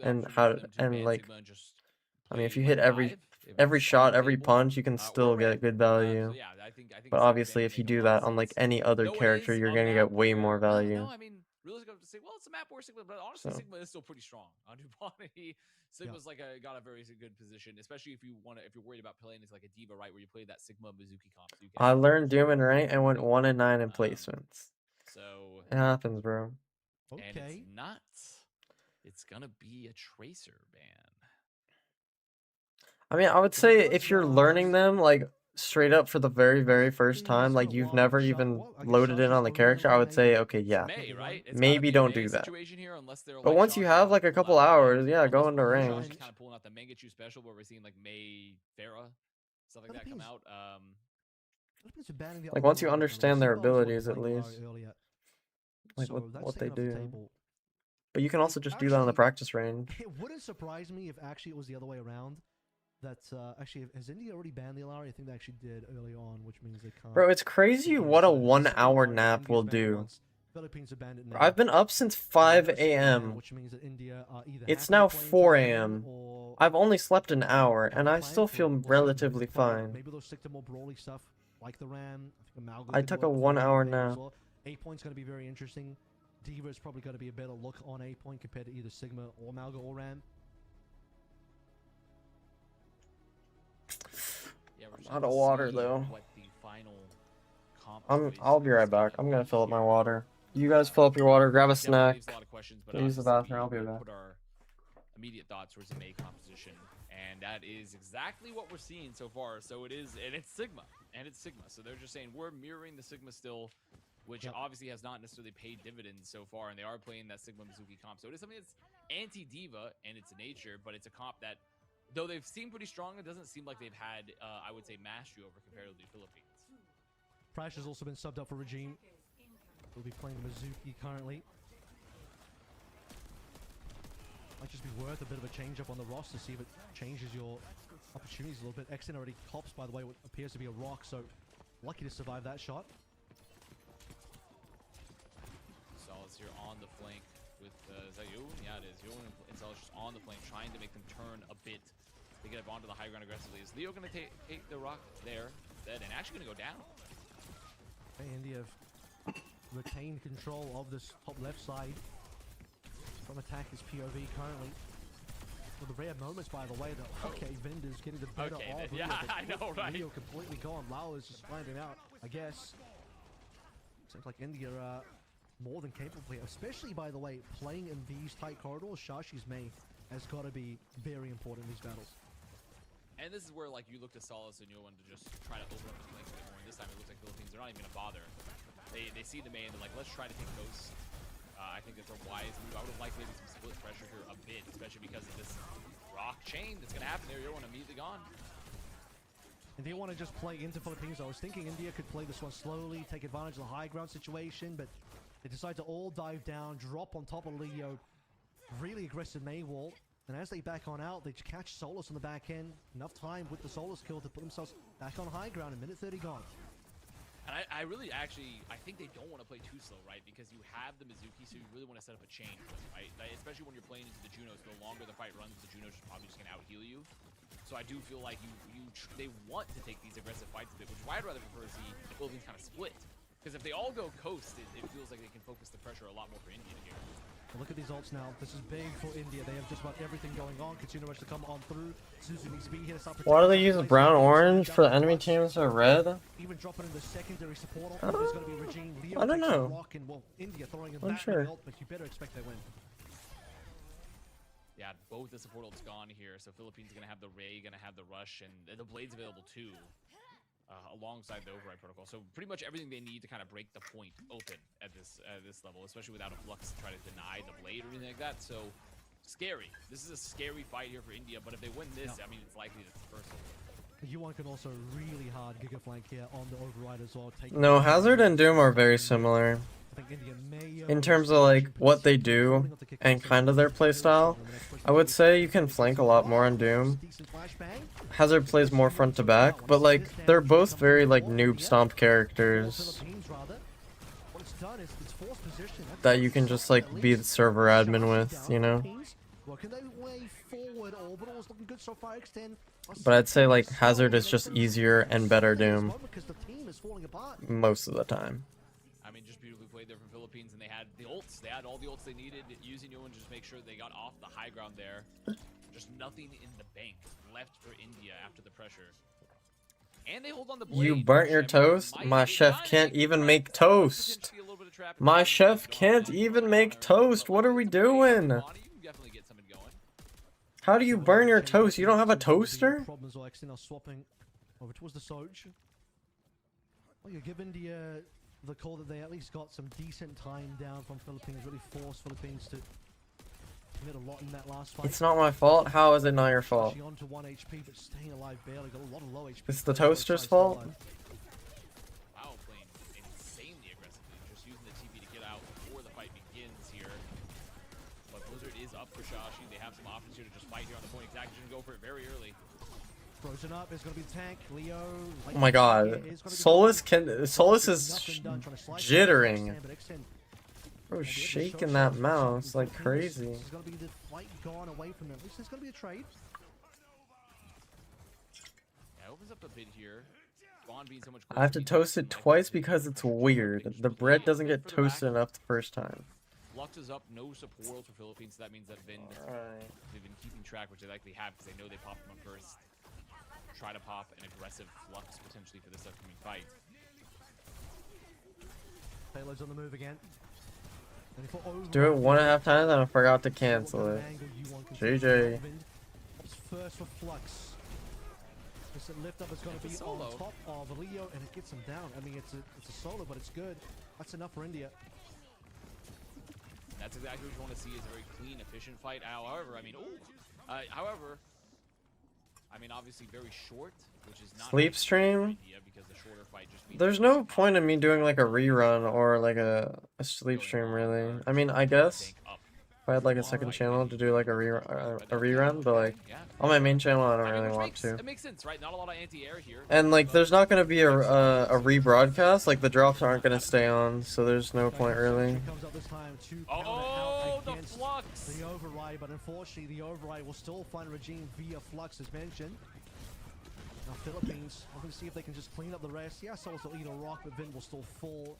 And like, I mean, if you hit every shot, every punch, you can still get good value. But obviously, if you do that on like any other character, you're gonna get way more value. No, I mean, realistically, I have to say, well, it's a map or Sigma, but honestly, Sigma is still pretty strong. On Dupont, Sigma's like got a very good position, especially if you're worried about playing as like a diva, right, where you play that Sigma Mizuki comp. So I learned Doom and rank and went 1 and 9 in placements. So it happens, bro. And it's not. It's gonna be a Tracer ban. I mean, I would say if you're learning them like straight up for the very first time, like you've never even loaded in on the character, I would say, okay, yeah, maybe don't do that. But once you have like a couple hours, yeah, go into ranked. Kind of pulling out the Mangachu special, where we're seeing like May Farah, stuff like that come out. Like once you understand their abilities, at least, like what they do. But you can also just do that on the practice range. It wouldn't surprise me if actually it was the other way around. That actually, has India already banned the Illari? I think they actually did early on, which means they can't. Bro, it's crazy what a 1 hour nap will do. I've been up since 5 a.m. It's now 4 a.m. I've only slept an hour, and I still feel relatively fine. Maybe they'll stick to more brawly stuff like the Ram. I took a 1 hour nap. A point's going to be very interesting. Diva is probably going to be a better look on A point compared to either Sigma or Malga or Ram. Out of water though. I'll be right back. I'm gonna fill up my water. You guys fill up your water, grab a snack. Use the bathroom, I'll be back. Put our immediate thoughts towards the May composition, and that is exactly what we're seeing so far. So it's Sigma. So they're just saying we're mirroring the Sigma still, which obviously has not necessarily paid dividends so far, and they are playing that Sigma Mizuki comp. So it is something that's anti-diva in its nature, but it's a comp that, though they've seemed pretty strong, it doesn't seem like they've had, I would say, mastery over compared to the Philippines. Prash has also been subbed up for Regime. He'll be playing Mizuki currently. Might just be worth a bit of a change up on the roster, see if it changes your opportunities a little bit. Exen already cops, by the way, what appears to be a rock, so lucky to survive that shot. Solid's here on the flank with, is that Yoon? Yeah, it is. Yoon and Solid's just on the flank, trying to make them turn a bit to get up onto the high ground aggressively. Is Leo going to take the rock there instead, and actually going to go down? Okay, India have retained control of this top left side. From attack is POV currently. For the rare moments, by the way, that Vinder's getting the better of Leo. Yeah, I know, right? Leo completely gone. Lao is just finding out, I guess. Seems like India are more than capable of playing, especially, by the way, playing in these tight corridors. Shashi's May has got to be very important in these battles. And this is where, like, you look to Solace and Yoan to just try to open up the flanks a bit more. And this time it looks like Philippines, they're not even going to bother. They see the May and they're like, let's try to take Ghost. I think that's a wise move. I would have liked maybe some split pressure here a bit, especially because of this rock chain that's going to happen there. Yoan immediately gone. And they want to just play into Philippines. I was thinking India could play this one slowly, take advantage of the high ground situation, but they decide to all dive down, drop on top of Leo. Really aggressive May wall. And as they back on out, they catch Solus on the back end. Enough time with the Solus kill to put themselves back on high ground. A minute 30 gone. And I really actually, I think they don't want to play too slow, right? Because you have the Mizuki, so you really want to set up a chain, right? Especially when you're playing into the Junos. The longer the fight runs, the Junos are probably just going to out-heal you. So I do feel like they want to take these aggressive fights a bit, which is why I'd rather prefer to see the Philippines kind of split. Because if they all go coast, it feels like they can focus the pressure a lot more for India here. And look at these ults now. This is big for India. They have just about everything going on. Continue rush to come on through. Suzu needs to be here to start Why do they protecting use the brown place. orange for the enemy teams are red? Even dropping in the secondary support ult. There's going to be Regine. Leo I don't takes a know. rock and, well, India throwing him I'm back sure. with the ult, but you better expect they win. Yeah, both the support ults gone here, so Philippines gonna have the Ray, gonna have the Rush, and the Blade's available too, alongside the Override Protocol. So pretty much everything they need to kind of break the point open at this level, especially without a Flux to try to deny the Blade or anything like that. So scary. This is a scary fight here for India, but if they win this, I mean, it's likely it's the first. U1 can also really hard Giga flank here on the Override as well. No, Hazard and Doom are very similar I think India may, in terms of like what they do and kind of their playstyle. I would say you can flank a lot more on Doom. Hazard plays more front to back, but like they're both very like noob stomp characters that you can just like be the server admin with, you know? But I'd say like Hazard is just easier and better Doom most of the time. I mean, just beautifully played there from Philippines, and they had the ults. They had all the ults they needed, using new ones just to make sure they got off the high ground there. Just nothing in the bank left for India after the pressure. And they hold on the Blade. You burnt your toast? My chef can't even make toast. My chef can't even make toast. What are we doing? How do you burn your toast? You don't have a toaster? Problems are actually now swapping over towards the Soj. Well, you're giving the call that they at least got some decent time down from Philippines, really forced Philippines to commit a lot in that last fight. It's not my fault. How is it not your fault? Actually onto 1 HP, but staying alive barely. Got a lot of low HP. It's the toaster's fault? Wow, playing insanely aggressively, just using the TP to get out before the fight begins here. But Blizzard is up for Shashi. They have some options here to just fight here on the point. Exactly, go for it very early. Frozen up is going to be the tank. Leo. Oh my god. Solus is jittering. Bro, shaking that mouse like crazy. This is going to be the fight gone away from them. This is going to be a trade. Yeah, opens up a bit here. Spawn being so much I have to toast it twice because it's weird. The bread doesn't get toasted enough the first time. Flux is up, no support for Philippines. So that means that they've been keeping track, which they likely have because they know they popped them up first. Try to pop an aggressive Flux potentially for this upcoming fight. Payload's on the move again. Do it 1.5 times and I forgot to cancel it. JJ. First for Flux. This lift up is going to be on top of Leo and it gets him down. I mean, it's a solo, but it's good. That's enough for India. That's exactly what you want to see is a very clean, efficient fight. However, I mean, obviously very short, which is not Sleep stream? because the shorter fight just means There's no point in me doing like a rerun or like a sleep stream really. I mean, I guess if I had like a second channel to do like a rerun, but like on my main channel I don't really want to. It makes sense, right? Not a lot of anti-air here. And like there's not gonna be a rebroadcast, like the drops aren't gonna stay on, so there's no point really. Oh, the Flux! The override, but unfortunately the override will still find Regine via Flux as mentioned. Now Philippines, I'm gonna see if they can just clean up the rest. Yeah, Souls will eat a rock, but Vin will still fall.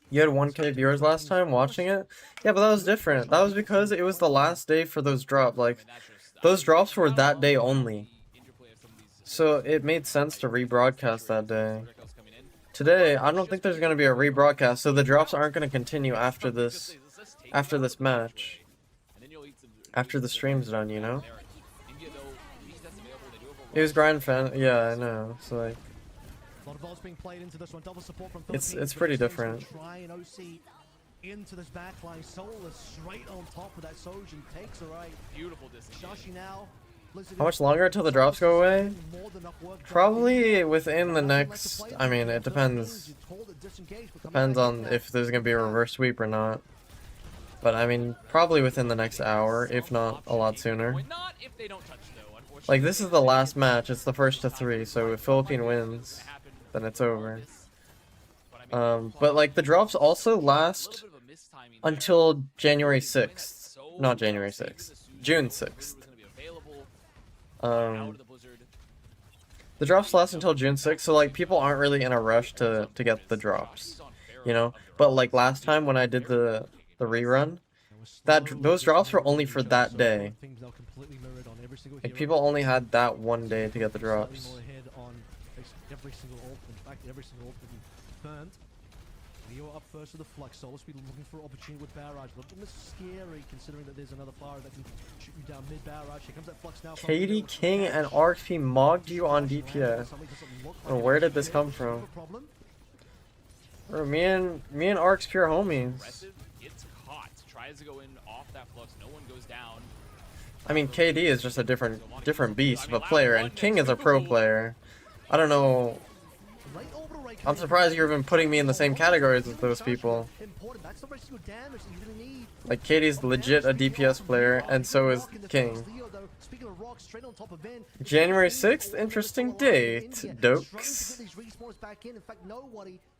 You had 1K viewers last time watching it? Yeah, but that was different. That was because it was the last day for those drops. Like, those drops were that day only. So it made sense to rebroadcast that day. Today, I don't think there's going to be a rebroadcast, so the drops aren't going to continue after this match. After the stream's done, you know? It was grind fan, yeah, I know. So like, a lot of balls being played into this one. Double support from it's pretty different. Try an OC into this backline. Soulless straight on top of that Sojin takes her right. Beautiful distance. Shashi now. How much longer until the drops go away? Probably within the next. I mean, it depends. Depends on if there's gonna be a reverse sweep or not. But I mean, probably within the next hour, if not a lot sooner. Like, this is the last match. It's the first to 3, so if Philippine wins, then it's over. But like the drops also last until January 6th. Not January 6th. June 6th. The drops last until June 6th, so like people aren't really in a rush to get the drops, you know? But like last time when I did the rerun, those drops were only for that So I day. don't think they'll completely mirror it on every single Like hero. people only had that one day to get the Slightly drops. more ahead on every single ult. In fact, every single ult will be confirmed. Leo up first with the Flux. Solus be looking for opportunity with Barrage. A little bit scary considering that there's another fire that can shoot you down mid Barrage. Here comes that Flux now. from Katie Leo. King and RXP mogged you on DPS. Or where did this come from? Bro, me and RXP are homies. Aggressive, gets caught, tries to go in off that flux, no one goes down. I mean, KD is just a different beast of a player, and King is a pro player. I don't know. I'm surprised you're even putting me in the same categories as those people. Like, KD's legit a DPS player, and so is King. January 6th? Interesting date, Dokes.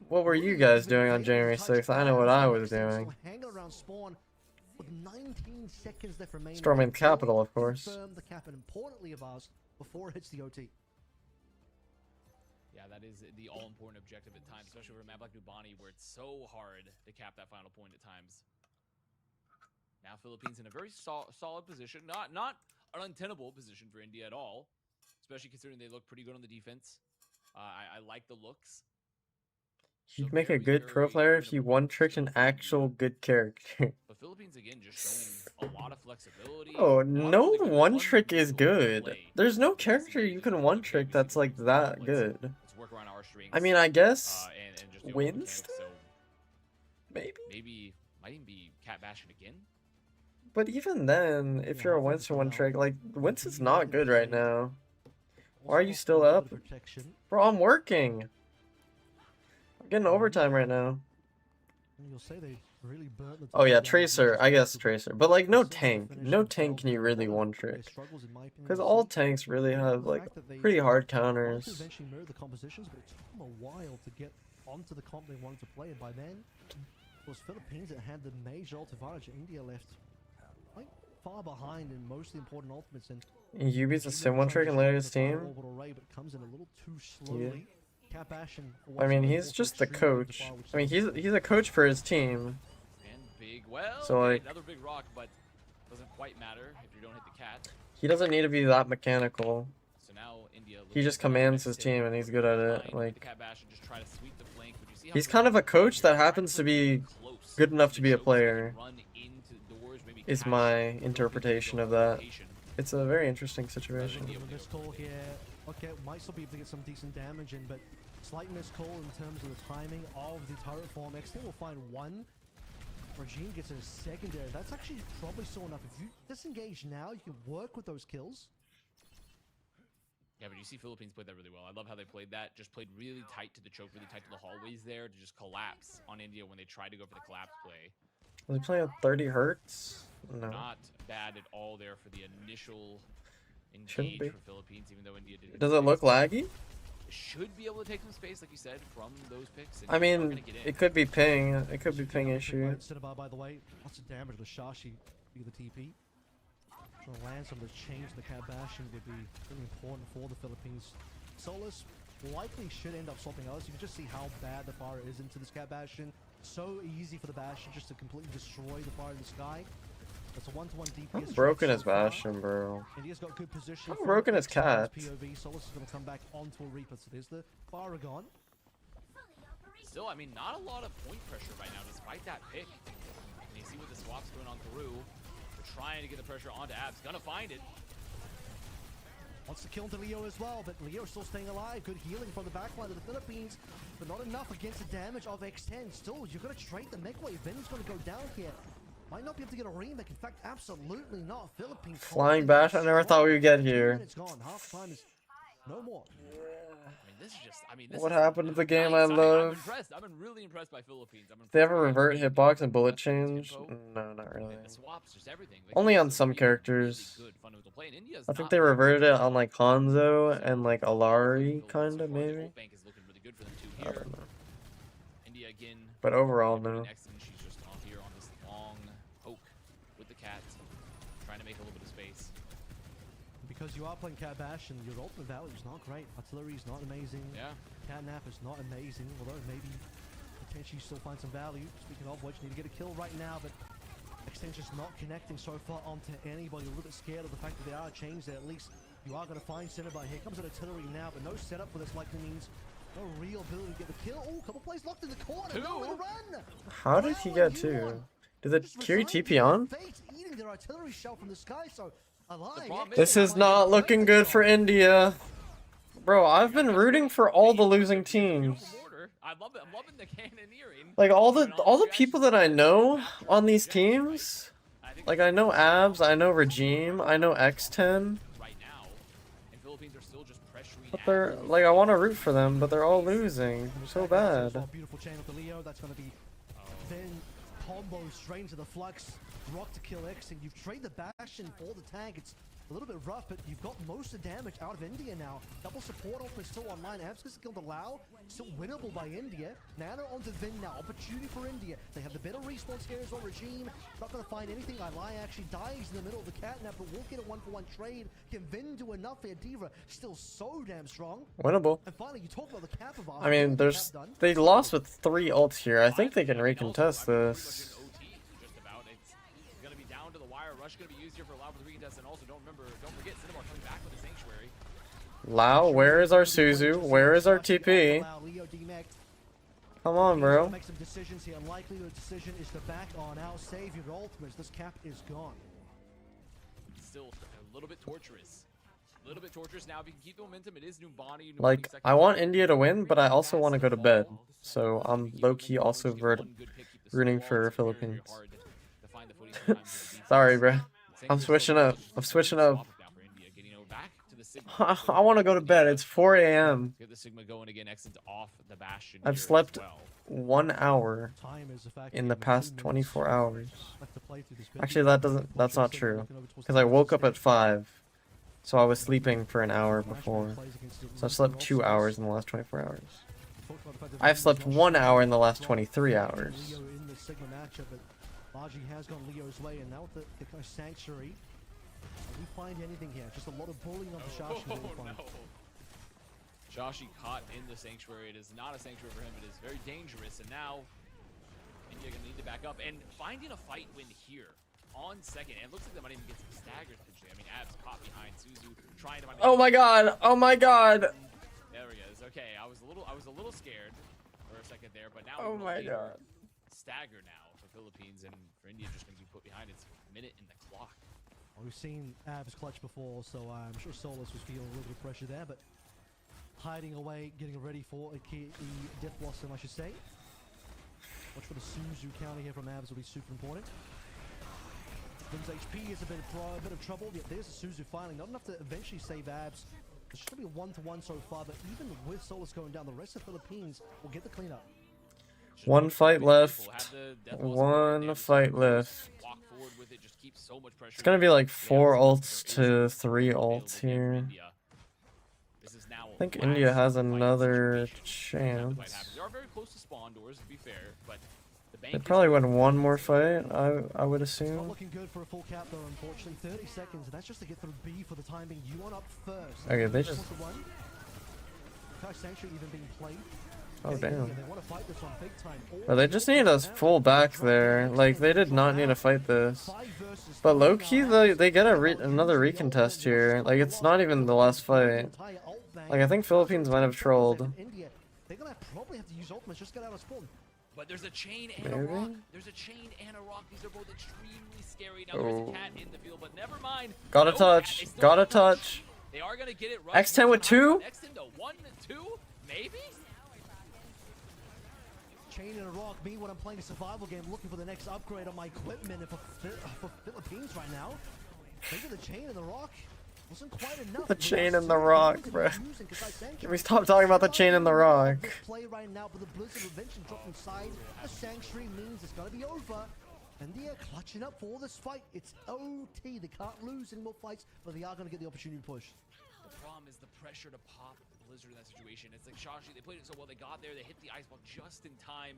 What were you guys doing on January 6th? I know what I was doing. Storming the capital, of course. Yeah, that is the all-important objective at times, especially for a map like Nubani, where it's so hard to cap that final point at times. Now Philippines in a very solid position, not an untenable position for India at all, especially considering they look pretty good on the defense. I like the looks. You'd make a good pro player if you one-tricked an actual good character. But Philippines again just showing a lot of flexibility. Oh, no one-trick is good. There's no character you can one-trick that's like that good. Let's work around our strengths. I mean, I guess and just Winston? so Maybe? might even be Cat Bastion again. But even then, if you're a Winston one-trick, like, Winston's not good right now. Why are you still up? Bro, I'm working. I'm getting overtime right now. Oh yeah, Tracer. I guess Tracer. But like, no tank. No tank can you really one-trick. Because all tanks really have like pretty hard counters. Eventually mirror the compositions, but it took them a while to get onto the comp they wanted to play. And by then, it was Philippines that had the major ult advantage. India left quite far behind in most of the important ultimates. And Yubi's a sim one-trick and latest team. Yeah. I mean, he's just the coach. I mean, he's a coach for his team. So like, another big rock, but doesn't quite matter if you don't hit the cat. he doesn't need to be that mechanical. So now India He just commands his team and he's good at it. Like, Cat Bash and just try to sweep the flank, but you see how he's kind of a coach that happens to be close. good enough to be a Shows they can player. run into doors, maybe Is catch my Philippines interpretation on of that. rotation. It's a very interesting situation. This call here, okay, might still be able to get some decent damage in, but slight miscall in terms of the timing of the turret form. XT will find one. Regine gets a secondary. That's actually probably still enough. If you disengage now, you can work with those kills. Yeah, but you see Philippines played that really well. I love how they played that. Just played really tight to the choke, really tight to the hallways there to just collapse on India when they tried to go for the collapse play. Was he playing with 30 hertz? No. Not bad at all there for the initial Shouldn't engage be. for Philippines, even though India did. Does it look laggy? Should be able to take some space, like you said, from those picks. and I they're mean, gonna get in. it could be ping. It could be ping issue. Cinnabar, by the way, lots of damage to Shashi via the TP. Trying to land some of the change in the Cat Bastion would be really important for the Philippines. Solus likely should end up swapping us. You can just see how bad the fire is into this Cat Bastion. So easy for the Bastion just to completely destroy the fire in the sky. That's a one-to-one DPS. I'm broken as Bastion, bro. India's got good position. I'm broken as Cat. POV. Solus is going to come back onto a Reaper. So there's the Faragon. Still, I mean, not a lot of point pressure right now, despite that pick. And you see what the swap's going on through. They're trying to get the pressure onto Abs. Gonna find it. Wants to kill into Leo as well, but Leo still staying alive. Good healing from the backline of the Philippines, but not enough against the damage of X10. Still, you're going to trade the mech wave. Ben's going to go down here. Might not be able to get a remake. In fact, absolutely not. Philippines. Flying Bash, I never thought we would get here. It's gone. Half time is no more. I mean, this is just, I mean, this What is happened to the game I I'm love? impressed. I've been really impressed by Philippines. Did they ever revert hitbox and bullet change? No, not really. The swaps, just everything. Like, Only it's on a some really, characters. really good fundamental play, and India's I think not they bad. reverted it on like Hanzo and like Alari, Philippines kinda, so far, the maybe. ult bank is looking really good for them too I here. don't know. India again. But overall, doing no. excellent. She's just off here on this long poke with the cat, trying to make a little bit of space. Because you are playing Cat Bash and your ultimate value is not great. Artillery is not amazing. Yeah. Catnap is not amazing, although maybe potentially still find some value. Speaking of which, need to get a kill right now, but X10 just not connecting so far onto anybody. A little bit scared of the fact that they are changed there. At least you are going to find Cinnabar. Here comes an artillery now, but no setup for this likely means no real ability to get the kill. Oh, couple plays locked in the corner. Nowhere to run. How did he get two? Did the Kiri TP on? Eating their artillery shell from the sky, so This is not looking good for India. Bro, I've been rooting for all the losing teams. I'm loving the cannoneering. Like all the people that I know on these teams. Like I know Abs, I know Regime, I know X10. Right now, and Philippines are still just pressuring. But they're like I want to root for them, but they're all losing. They're so bad. Beautiful chain with the Leo. That's going to be then combo straight into the flux. Rock to kill X, and you've traded the Bastion for the tank. It's a little bit rough, but you've got most of the damage out of India now. Double support ultimate still online. Abs gets killed Lao. Still winnable by India. Nano onto Vin now. Opportunity for India. They have the better respawns here as well. Regime not going to find anything. Lai actually dies in the middle of the catnap, but we'll get a 1-for-1 trade. Can Vin do enough here? Diva still so damn strong. Winnable. And finally, you talk about the cap of I mean, they lost with 3 ults here. I think they can recontest this. Going to be used here for Lao for the recontest, and also don't forget Cinnabar coming back with the Sanctuary. Lao, where is our Suzu? Where is our TP? Come on, bro. Make some decisions here. Likely the decision is to back on out, save your ultimates. This cap is gone. Still a little bit torturous. A little bit torturous now. If you can keep the momentum, it is Numbani. Like, I want India to win, but I also want to go to bed. So I'm low-key also rooting for Philippines. Sorry, bro. I'm switching up. I want to go to bed. It's 4 a.m. I've slept 1 hour in the past 24 hours. Actually, that's not true. Because I woke up at 5. So I was sleeping for an hour before. So I slept 2 hours in the last 24 hours. I've slept 1 hour in the last 23 hours. Baji has gone Leo's way, and now with the kind of Sanctuary, we find anything here? Just a lot of bullying on the Shashi. Oh, no. Shashi caught in the Sanctuary. It is not a Sanctuary for him. It is very dangerous, and now India going to need to back up. And finding a fight win here on second, and it looks like they might even get some staggers potentially. I mean, Abs caught behind Suzu, trying to find. Oh my god! Oh my god! There he is. Okay, I was a little scared for a second there, but now. Oh my god! Stagger now. Philippines, and for India just going to be put behind its minute in the clock. Well, we've seen Abs clutch before, so I'm sure Solus was feeling a little bit of pressure there, but hiding away, getting ready for a key Death Blossom, I should say. Watch for the Suzu counter here from Abs will be super important. Vin's HP is a bit of trouble. Yeah, there's a Suzu finally, not enough to eventually save Abs. It's just going to be a 1-to-1 so far, but even with Solus going down, the rest of the Philippines will get the cleanup. One fight left. One fight left. It's gonna be like 4 ults to 3 ults here. I think India has another chance. They probably win one more fight, I would assume. Not looking good for a full cap though, unfortunately. 30 seconds, and that's just to get through B for the time being. You want up first. Okay, they just. Sanctuary even being played. Oh damn. Well, they just need us full back there. Like, they did not need to fight this. But low-key, they get another recontest here. Like, it's not even the last fight. Like, I think Philippines might have trolled. They're gonna probably have to use ultimates, just get out of spawn. But there's a chain and a rock. There's a chain and a rock. These are both extremely scary. Now there's a cat in the field, but never mind. Gotta touch. Gotta touch. They are gonna get it right. X10 with 2? X10 to 1 to 2, maybe? Chain and a rock. Me when I'm playing a survival game, looking for the next upgrade on my equipment for Philippines right now. Maybe the chain and the rock wasn't quite enough. The chain and the rock, bro. Can we stop talking about the chain and the rock? Play right now, but the Blizzard eventually dropped inside. The Sanctuary means it's gonna be over. And they are clutching up for this fight. It's OT. They can't lose any more fights, but they are gonna get the opportunity to push. The problem is the pressure to pop Blizzard in that situation. It's like Shashi, they played it so well, they got there, they hit the ice block just in time.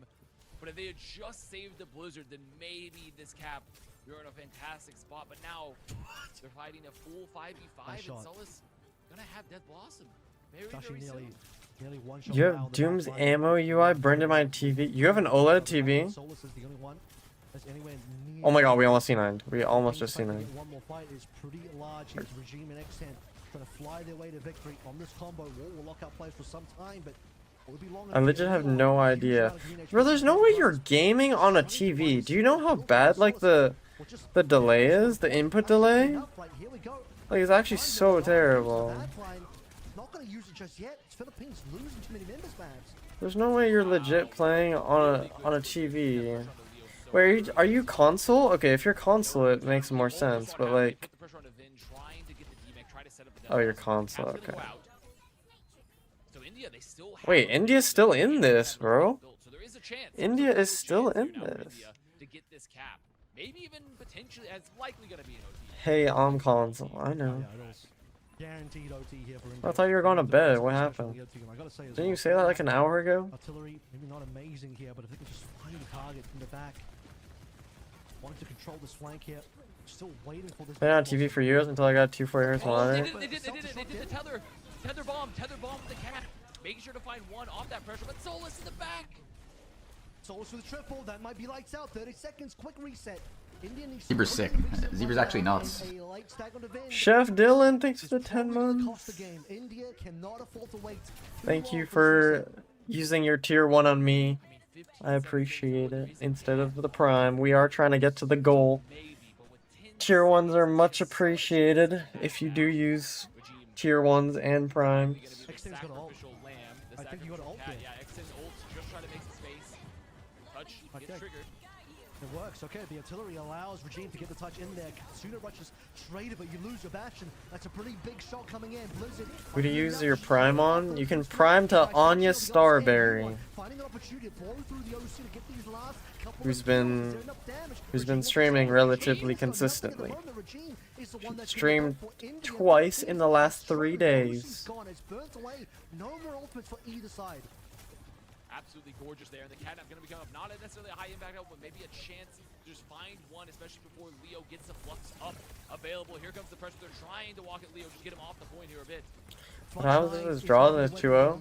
But if they had just saved the Blizzard, then maybe this cap, you're in a fantastic spot. But now, they're fighting a full 5v5, and Solus gonna have Death Blossom. Very, very soon. Nearly one shot. You have Doom's ammo UI burned in my TV. You have an OLED TV? Solus is the only one. that's anywhere near. Oh my god, we almost C9'd. We almost just Fight to C9'd. get one more fight is pretty large. It's Regime and X10 trying to fly their way to victory on this combo. Wall will lock out players for some time, but will it be long I enough? legit have no idea. Bro, there's no way you're gaming on a TV. Do you know how bad, like, the delay is? The input delay? Like, it's actually so terrible. Not gonna use it just yet. It's Philippines losing too many members, perhaps. There's no way you're legit playing on a TV. Wait, are you console? Okay, if you're console, it makes more sense, but like... Oh, you're console, okay. Wait, India's still in this, bro. India is still in this. Hey, I'm console, I know. Guaranteed OT here for I thought you were going to bed. What happened? Didn't you say that like an hour ago? Artillery, maybe not amazing here, but if they can just find a target from the back. Wanting to control this flank here. Still waiting for this. Been on TV for years until I got 2-4 monitor. They did the tether bomb with the cat. Making sure to find one off that pressure, but Solus in the back. Solus for the triple. That might be lights out. 30 seconds. Quick reset. Zebra's sick. Zebra's actually nuts. Chef Dylan, thanks for the 10 months. Thank you for using your tier 1 on me. I appreciate it. Instead of the prime, we are trying to get to the goal. Tier 1s are much appreciated if you do use tier 1s and primes. I think you got to ult here. Yeah, X's ult just trying to make some space. Touch gets triggered. It works, okay. The artillery allows Regime to get the touch in there. Sooner rushes straight, but you lose your Bastion. That's a pretty big shot coming in. Blizzard. Who do you use your prime on? You can prime to Anya Starberry, who's been streaming relatively consistently. Streamed twice in the last 3 days. No more ultimates for either side. Absolutely gorgeous there, and the catnap going to become not necessarily a high impact help, but maybe a chance to just find one, especially before Leo gets the flux up available. Here comes the pressure. They're trying to walk at Leo, just get him off the point here a bit. What happens if this draw the 2-0?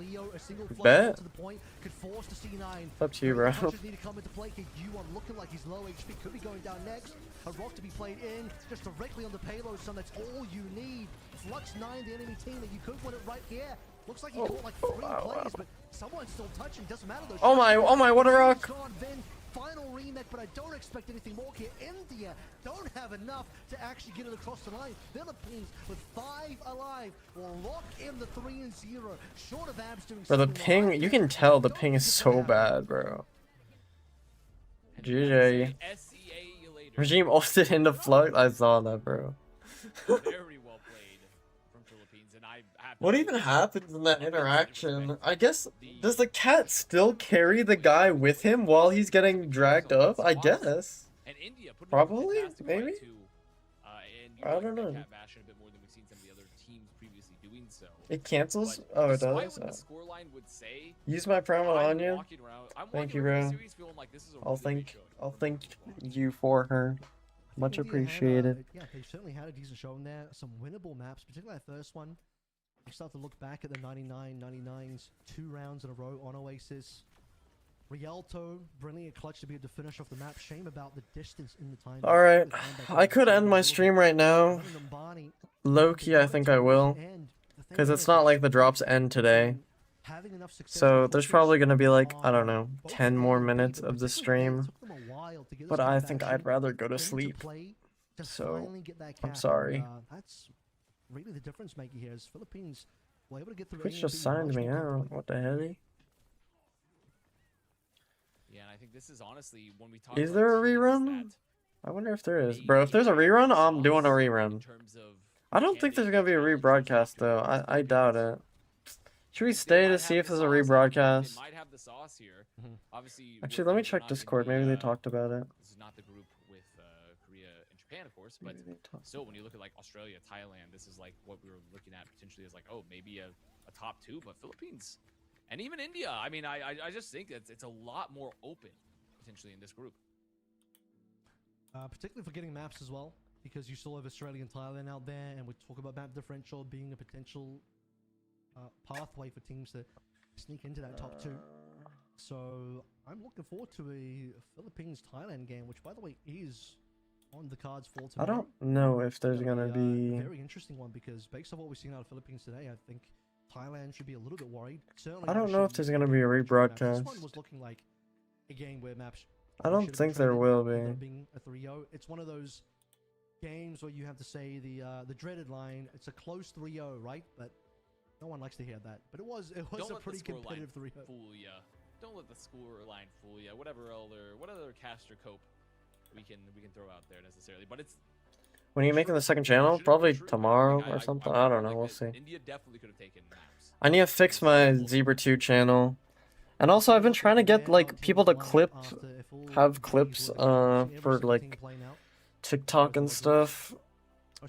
Bet. It's up to you, bro. Looking like he's low HP, could be going down next. A rock to be played in, just directly on the payload, son. That's all you need. Flux 9, the enemy team, that you could win it right here. Looks like he caught like 3 plays, but someone's still touching. Doesn't matter though. Oh my, what a rock! Final remake, but I don't expect anything more here. India don't have enough to actually get it across the line. Philippines with 5 alive will lock in the 3-0. Short of abs doing. Bro, the ping, you can tell the ping is so bad, bro. GG. Regime ulted into flux. I saw that, bro. Very well played from Philippines, and I have What even happens in that interaction? I guess, does the cat still carry the guy with him while he's getting dragged up? I guess. Probably? Maybe? I don't know. It cancels? Oh, it does? Use my prime on Anya? Thank you, bro. I'll thank you for her. Much appreciated. Yeah, they certainly had a decent show in there. Some winnable maps, particularly that first one. You start to look back at the 99-99s, 2 rounds in a row on Oasis. Rialto bringing a clutch to be able to finish off the map. Shame about the distance in the time. Alright, I could end my stream right now. Low-key, I think I will. Because it's not like the drops end today. So there's probably going to be like, I don't know, 10 more minutes of the stream. But I think I'd rather go to sleep. So, I'm sorry. That's really the difference maker here is Philippines were able to get through. Twitch just signed me out. What the hell? Yeah, and I think this is honestly when we talk. Is there a rerun? I wonder if there is. Bro, if there's a rerun, I'm doing a rerun. I don't think there's gonna be a rebroadcast though. I doubt it. Should we stay to see if there's a rebroadcast? Actually, let me check Discord. Maybe they talked about it. This is not the group with Korea and Japan, of course, but still, when you look at like Australia, Thailand, this is like what we were looking at potentially as like, oh, maybe a top 2, but Philippines and even India. I mean, I just think that it's a lot more open potentially in this group. Particularly for getting maps as well, because you still have Australia and Thailand out there, and we talk about map differential being a potential pathway for teams to sneak into that top 2. So I'm looking forward to a Philippines-Thailand game, which, by the way, is on the cards for I tomorrow. don't know if there's gonna A be. very interesting one, because based on what we've seen out of Philippines today, I think Thailand should be a little bit worried. Certainly, I don't know if actually there's gonna be a getting control of maps. This rebroadcast. one was looking like a game where maps I probably don't should have been think there traded, will ended be. up being a 3-0. It's one of those games where you have to say the dreaded line. It's a close 3-0, right? But no one likes to hear that. But it was Don't a let pretty the scoreline competitive 3-0. fool ya. Don't let the scoreline fool ya. What other cast or cope we can throw out there necessarily. But it's When are you making the second channel? Probably tomorrow or something. I don't know. We'll see. India definitely could have taken maps. I need to fix my Zebra 2 channel. And also, I've been trying to get like people to have clips for like TikTok and stuff.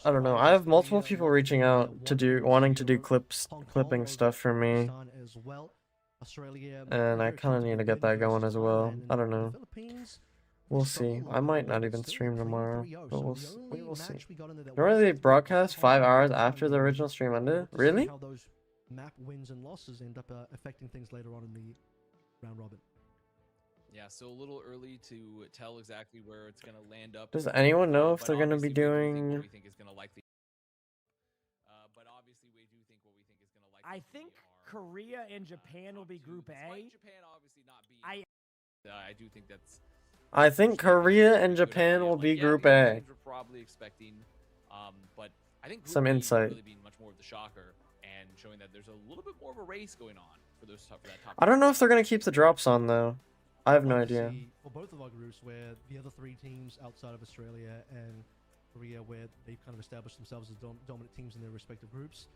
I don't know. I have multiple people reaching out to wanting to do clipping stuff for me. And I kind of need to get that going as well. I don't know. We'll see. I might not even stream tomorrow, but we will see. Remember they broadcast 5 hours after the original stream ended? Really? How those map wins and losses end up affecting things later on in the round robin. Yeah, so a little early to tell exactly where it's gonna land up. Does anyone know if But they're gonna obviously be we do think doing? what we think is gonna likely. But obviously we do think what we think is gonna likely. I think Korea and Japan will be Group A. Despite Japan obviously not being. I do think that's. I think Korea and Japan will be Group A. We're probably expecting, but I think Group Some B insight. really being much more of the shocker and showing that there's a little bit more of a race going on for those for that top. I don't know if they're gonna keep the drops on though. I have no idea. Obviously, for both of our groups, where the other 3 teams outside of Australia and Korea, where they've kind of established themselves as dominant teams in their respective groups,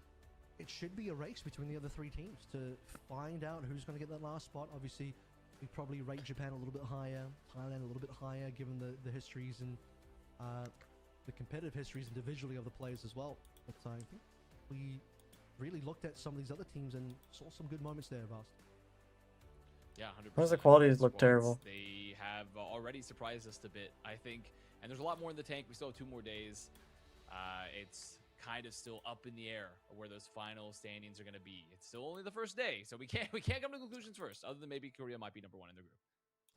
it should be a race between the other 3 teams to find out who's going to get that last spot. Obviously, we probably rate Japan a little bit higher, Thailand a little bit higher, given the histories and the competitive histories individually of the players as well. But I think we really looked at some of these other teams and saw some good moments there, Vast. Yeah, 100%. Why does the qualities look Squads, terrible? They have already surprised us a bit, I think. And there's a lot more in the tank. We still have 2 more days. It's kind of still up in the air of where those final standings are going to be. It's still only the first day, so we can't come to conclusions first. Other than maybe Korea might be number 1 in the group.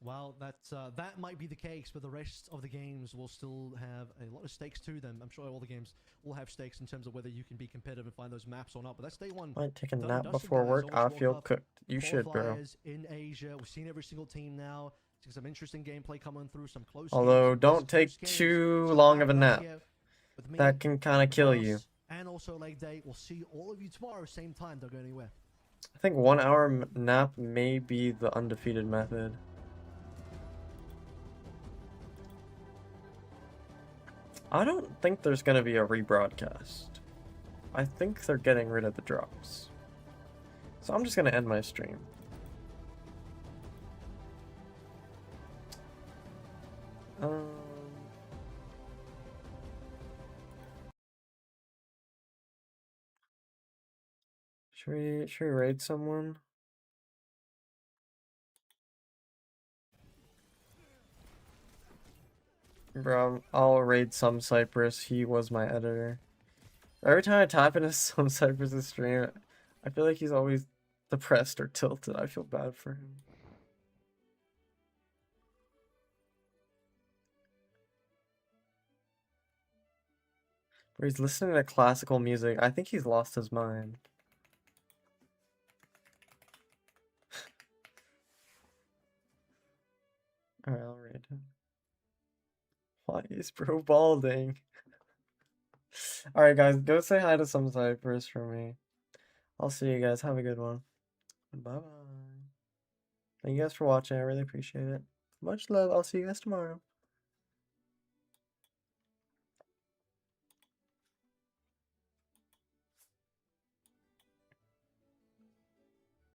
Well, that might be the case, but the rest of the games will still have a lot of stakes to them. I'm sure all the games will have stakes in terms of whether you can be competitive and find those maps or not. But that's day 1. Might take a Done and nap dusted, before guys. work. I Almost feel World Cup cooked. You should, bro. qualifiers in Asia. We've seen every single team now. Seeing some interesting gameplay coming through. Some close. Although, games, don't some take close games. too So long of a back nap. here with me, That can kind of kill Ross, you. And also leg day. We'll see all of you tomorrow, same time. Don't go anywhere. I think 1 hour nap may be the undefeated method. I don't think there's gonna be a rebroadcast. I think they're getting rid of the drops. So I'm just gonna end my stream. Should we raid someone? Bro, I'll raid some Cypress. He was my editor. Every time I tap into some Cypress's stream, I feel like he's always depressed or tilted. I feel bad for him. But he's listening to classical music. I think he's lost his mind. Alright, I'll raid him. Why is bro balding? Alright guys, go say hi to some Cypress for me. I'll see you guys. Have a good one. Bye bye. Thank you guys for watching. I really appreciate it. Much love. I'll see you guys tomorrow.